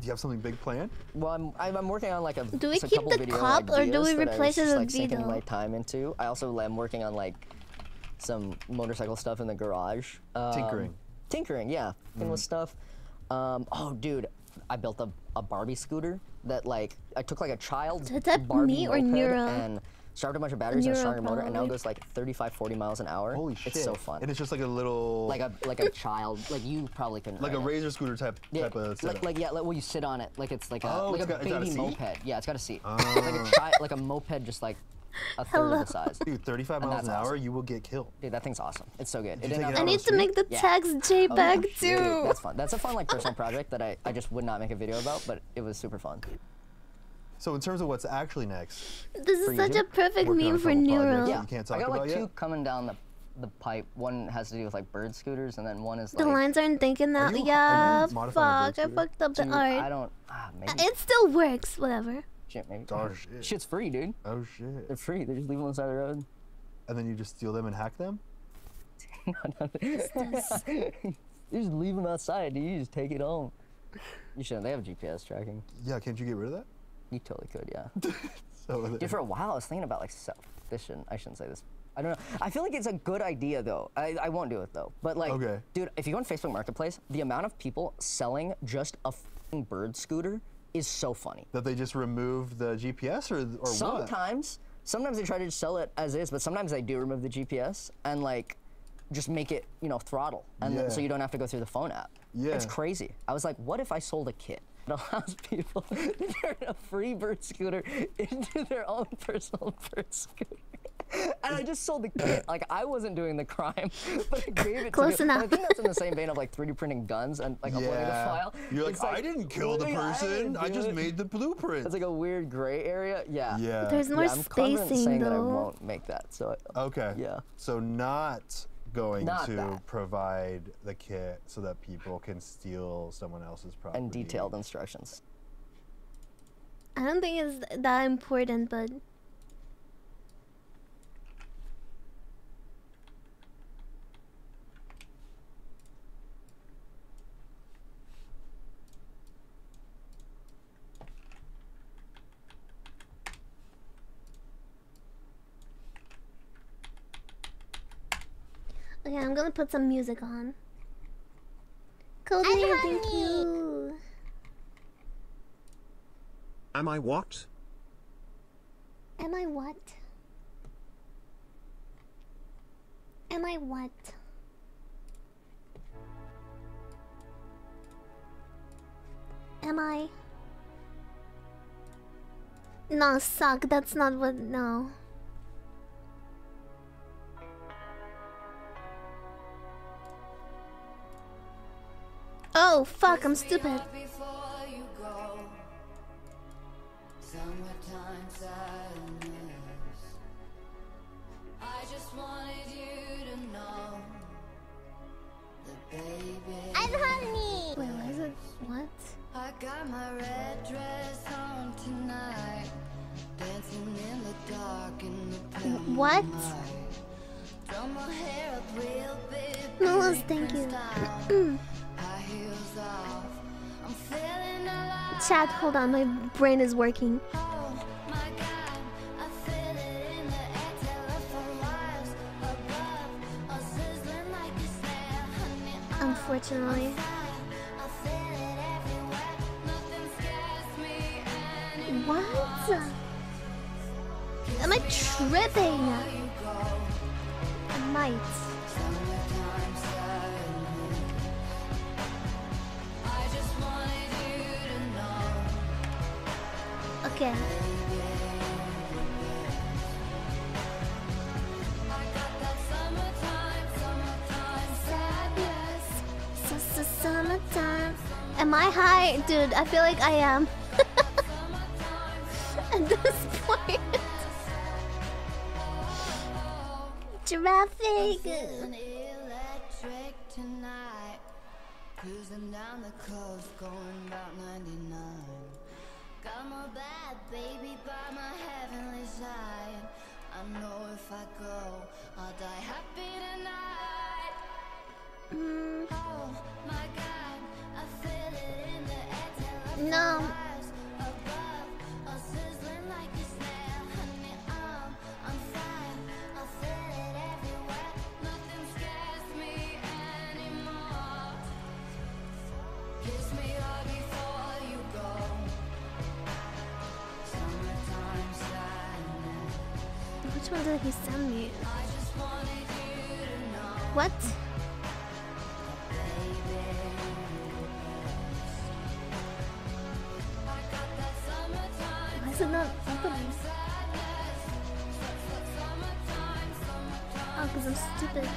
you have something big planned? Well, I'm working on like a. Do we a keep couple the video cup or do we ideas that replace I was it just, with like, sinking Vito? my time into. I also am working on like some motorcycle stuff in the garage. Tinkering, yeah, with stuff. Oh, dude, I built a Barbie scooter that like I took like a child's Barbie me or moped Neuro? and started a bunch of batteries and Neuro, started a motor, and now it probably. goes like 35, 40 miles an hour. Holy shit! It's so fun. And it's just like a little, like a child, like you probably couldn't. like a ride it. razor scooter type of setup. Like well, you sit on it, like it's like a it's got a baby seat? moped. Yeah, it's got a seat. It's like a like a moped, just like a third of the size. Dude, 35 And miles an that's hour, awesome. you will get killed. Dude, that thing's awesome. It's so good. Did you take it out I on need the to make the Yeah. text JPEG Dude, too. that's fun. That's a fun like personal project that I just would not make a video about, but it was super fun. So in terms of what's actually next, This is such a perfect Working on meme a for couple Neuro. projects Yeah, you can't I talk got like about two yet? coming down the pipe. One has to do with like bird scooters, and then one is The like. lines aren't thinking that. Are you Yeah, modifying a fuck. bird I fucked up the Dude, art. I don't. Maybe. It still works. Whatever. Shit, maybe. Oh, shit. Shit's free, dude. Oh shit. They're free. They just leave them on the side of the road. And then you just steal them and hack them? You just leave them outside, dude. You just take it home. You shouldn't. They have GPS tracking. Yeah, can't you get rid of that? You totally could, yeah. So Dude, for a while I was thinking about like I shouldn't say this. I don't know. I feel like it's a good idea though. I won't do it though. But like, dude, if you go on Facebook Marketplace, the amount of people selling just a f***ing bird scooter is so funny. That they just remove the GPS or what? Sometimes they try to just sell it as is, but sometimes they do remove the GPS and like just make it, throttle, and then, so you don't have to go through the phone app. Yeah. It's crazy. I was like, what if I sold a kit that allows people to turn a free bird scooter into their own personal bird scooter? And I just sold the kit. Like, I wasn't doing the crime, but I gave it Close to you. enough. And I think that's in the same vein of like 3D printing guns and like uploading a file. You're like, It's I didn't kill the I person. didn't I do just it." made the blueprint. It's like a weird gray area. Yeah. Yeah. There's more I'm confident spacing, saying that I though. won't make that. So Okay. Yeah. So not going Not to that. provide the kit so that people can steal someone else's property. and detailed instructions. I don't think it's that important, but okay, I'm gonna put some music on. Cody, thank you. Am I what? Am I what? Am I what? Am I? No, suck. That's not what. No. Oh, fuck. I'm stupid. I'm honey. Wait, what is it? What? I got my red dress on tonight, dancing in the dark in the pale What? moonlight. Throw my hair up real big, Melos, thank you. high heels off. I'm feeling alive. Chat, hold on. My brain is working. Oh my God, I feel it in the air, telephone wires above, all sizzling like a snare, honey. Unfortunately. I feel it everywhere, nothing scares me anymore. What? Am I tripping? I might. Okay. Summertime. Am I high? Dude, I feel like I am. At this point. Traffic. Electric tonight, cruising down the coast, going about 99. Got my bad baby by my heavenly side. I know if I go, I'll die happy tonight. Oh my God, I feel it in the air. No. Which one did he send me? What? Why is it not opening? Oh, because I'm stupid.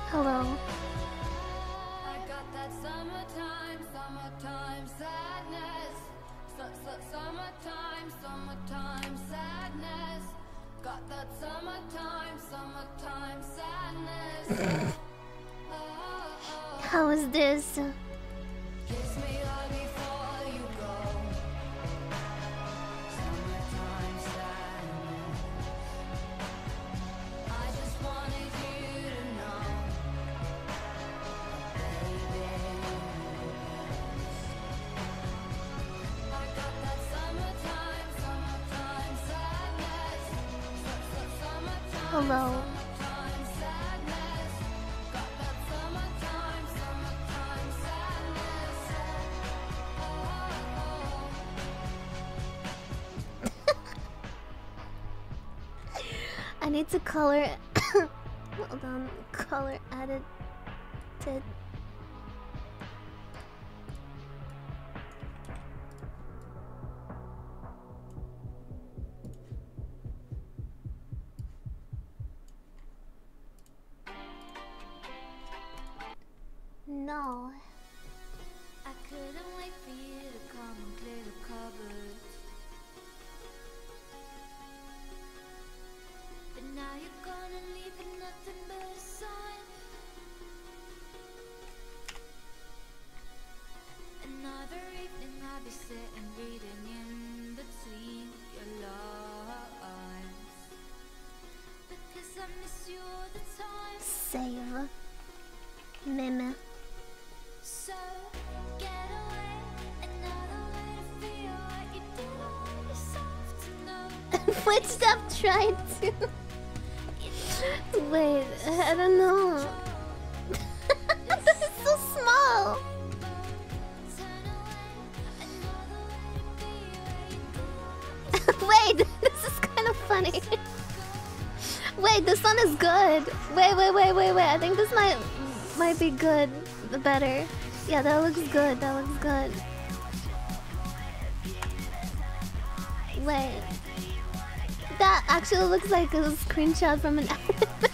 Hello. I got that summertime sadness. Summertime sadness. Got that summertime sadness. How is this? Kiss me hard before you go. Summertime sadness. I just wanted you to know, baby. I got that summertime sadness. Hello. I need to color. Hold on, color added. No. I couldn't wait for you to come and clear the cupboard. But now you're gonna leave with nothing but a sign. Another evening I'll be sitting reading in between your lines. Because I miss you all the time. Save. Meme. So get away, another way to feel what you do on yourself to know. Which stop tried to? Wait, I don't know. This is so small. Wait, this is kind of funny. Wait, this one is good. Wait. I think this might be good. Better. Yeah, that looks good. Wait. That actually looks like a screenshot from an anime.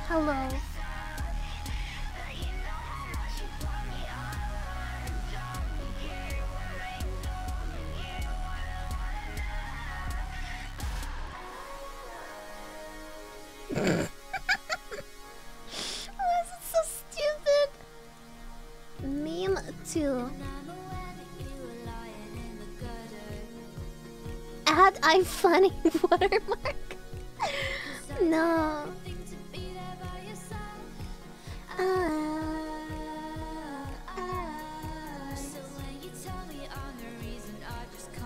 Hello. Why is it so stupid? Meme 2. Add iFunny watermark. No.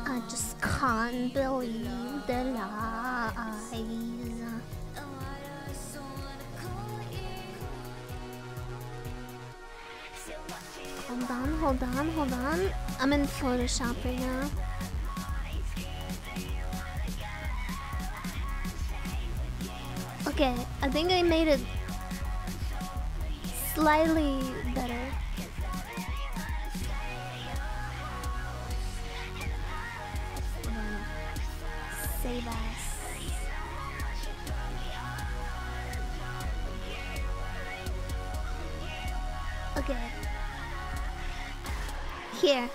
I just can't believe the lies. Hold on. I'm in Photoshop right now. Okay, I think I made it slightly better. Save as. Here.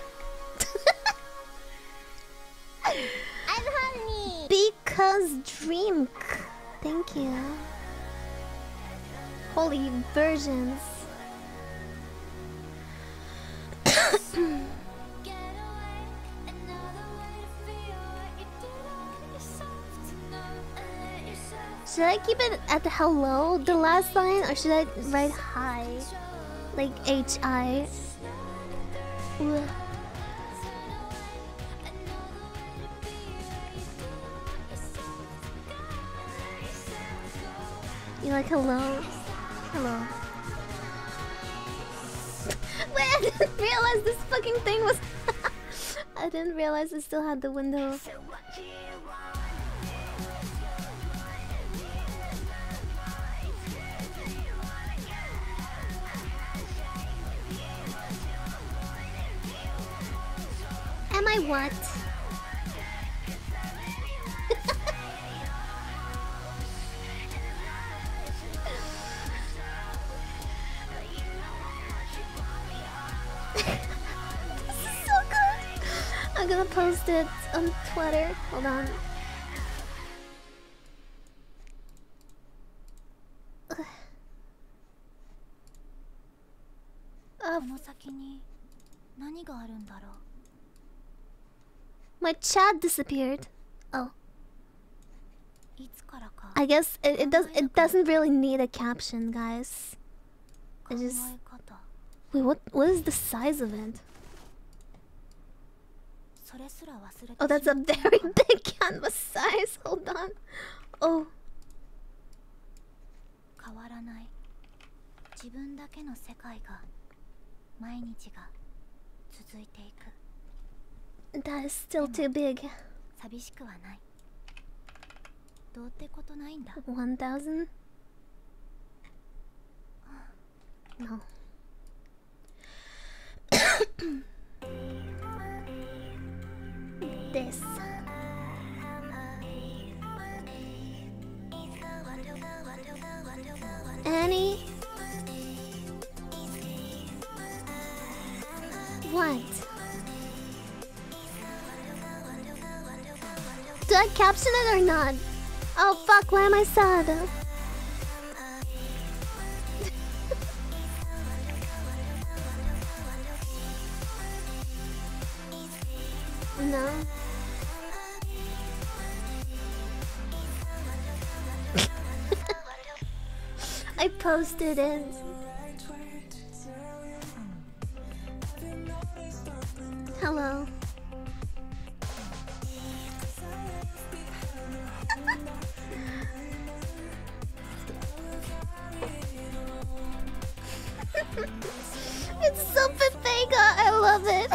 I'm honey. Because drink. Thank you. Holy virgins. Should I keep it at the hello, the last line, or should I write hi? Like H-I? Ugh. You like hello? Hello. Wait, I didn't realize this fucking thing was... I didn't realize it still had the window. Am I what? This is so good. I'm gonna post it on Twitter. Hold on. My chat disappeared. Oh. I guess it doesn't really need a caption, guys. I just... Wait, what is the size of it? Oh, that's a very big canvas size. Hold on. Oh. That is still too big. 1,000? No. This. Annie? What? Do I caption it or not? Oh fuck, why am I sad? No. I posted it. Hello. It's so pathetic. I love it.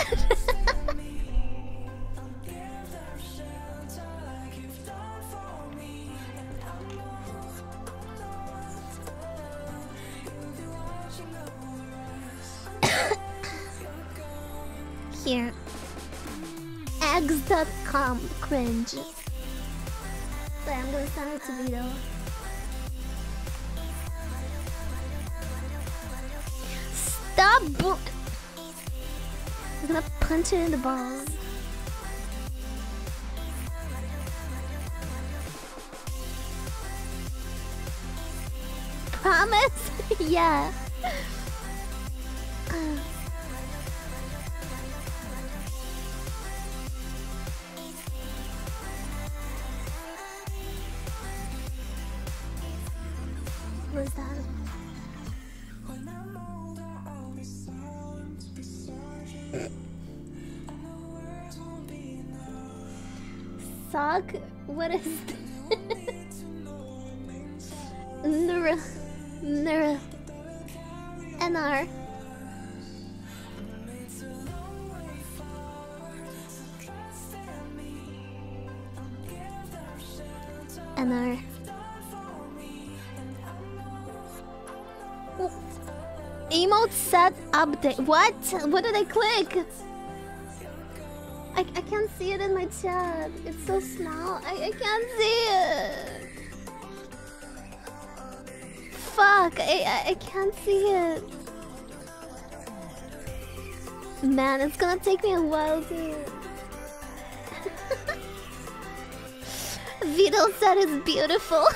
Here. Eggs.com cringe. Wait, I'm gonna send it to Vito. Stop! I'm gonna punch it in the balls. Promise? Yeah. What is that? Sock? What is this? Nuero. NR. NR. Emote set update. What? What did I click? I can't see it in my chat. It's so small. I can't see it. Fuck. I can't see it. Man, it's gonna take me a while to... Vito said it's beautiful.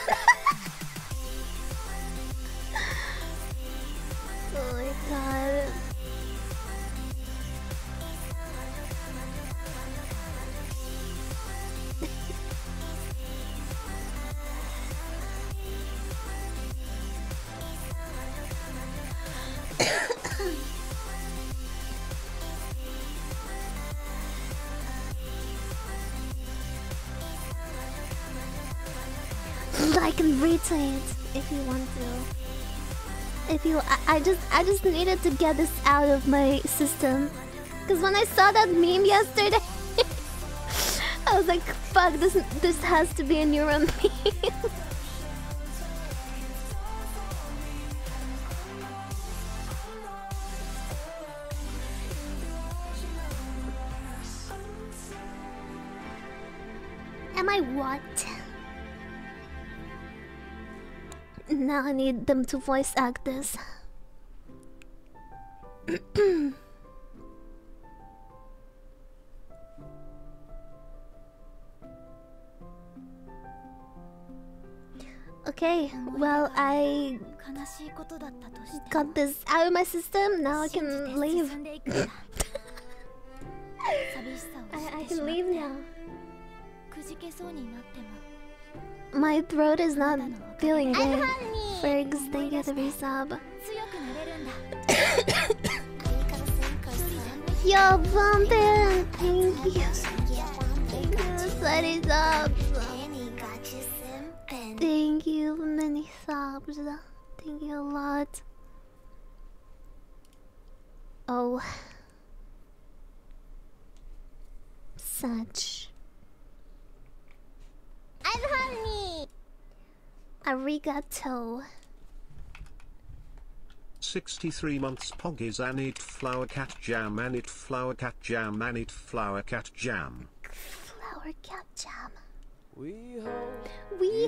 Oh my god. Like and retweet if you want to. If you, I just needed to get this out of my system, because when I saw that meme yesterday, I was like, fuck, this has to be a nuero meme. Am I what? Now I need them to voice act this. Okay, well, I got this out of my system. Now I can leave. I can leave now. My throat is not feeling good. Fergs, thank you for the resub. Yo, Bumpin! Thank you. Thank you, subs. Thank you for many subs. Thank you a lot. Oh. Such. I'm honey. Arigato. 63 months Poggies and eat flower cat jam and eat flower cat jam and eat flower cat jam. Flower cat jam. We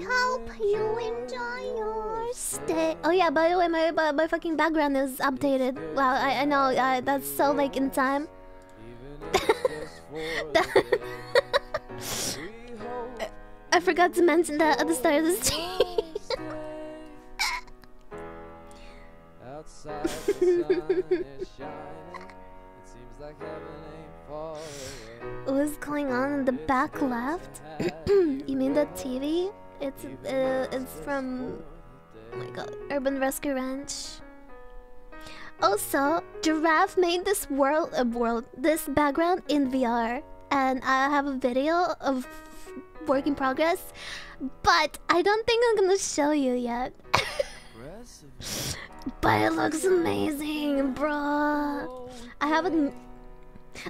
hope you enjoy your stay. Oh yeah, by the way, my fucking background is updated. Wow, I know, that's so like in time. I forgot to mention that at the start of the stream. What's going on in the back left? You mean the TV? It's from, oh my god, Urban Rescue Ranch. Also, Giraffe made this this background in VR, and I have a video of work in progress, but I don't think I'm gonna show you yet. But it looks amazing, bro. I haven't.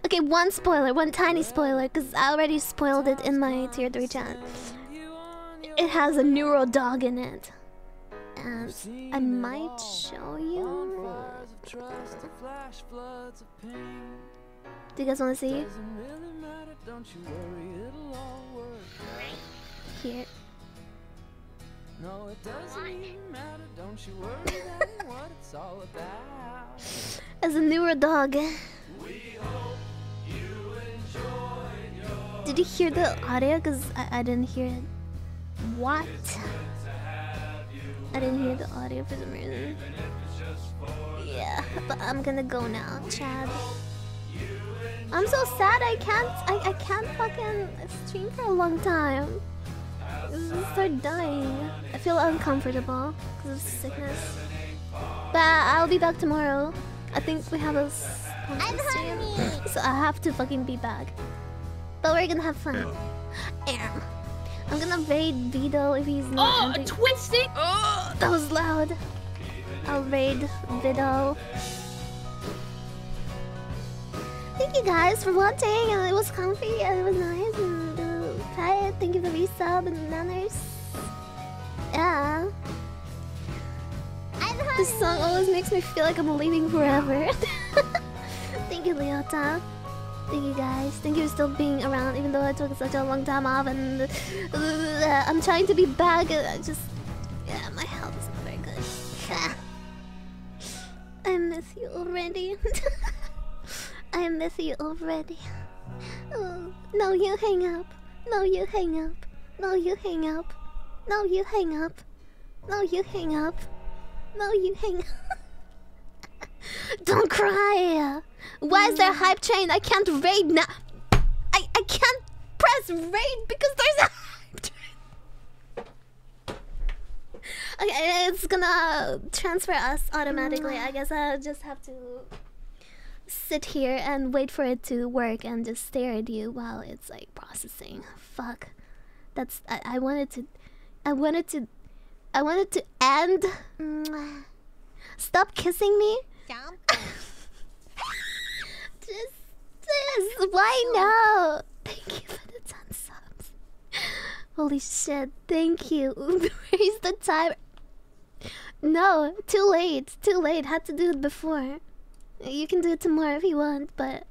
Okay, one spoiler, one tiny spoiler, because I already spoiled it in my tier 3 chat. It has a neuro dog in it, and I might show you. Do you guys want to see? Here. No, it doesn't matter, don't you worry about what it's all about. As a newer dog. Did you hear the audio? Because I didn't hear it. What? I didn't hear the audio for some reason. Yeah, but I'm gonna go now, Chad. I'm so sad I can't fucking stream for a long time. I start dying. I feel uncomfortable because of sickness. But I'll be back tomorrow. I think we have a stream, so I have to fucking be back. But we're gonna have fun. I'm gonna raid Vito if he's not. Oh, twisting! Oh, that was loud. I'll raid Vito. Thank you guys for watching, and it was comfy and it was nice. And thank you for the resub and manners. Yeah. This song always makes me feel like I'm leaving forever. Thank you, Leota. Thank you guys. Thank you for still being around, even though I took such a long time off. And I'm trying to be back. I just, yeah, my health is not very good. I miss you already. I miss you already. Oh, no, you hang up. No, you hang up. No, you hang up. No, you hang up. No, you hang up. No, you hang up. Don't cry. Why is there a hype train? I can't raid now. I can't press raid because there's a hype train. Okay, it's gonna transfer us automatically. I guess I'll just have to sit here and wait for it to work and just stare at you while it's like processing. Fuck. That's I wanted to end. Stop kissing me. Just why no? Thank you for the 10 subs. Holy shit, thank you. Where's the time? No, too late. Too late. Had to do it before. You can do it tomorrow if you want, but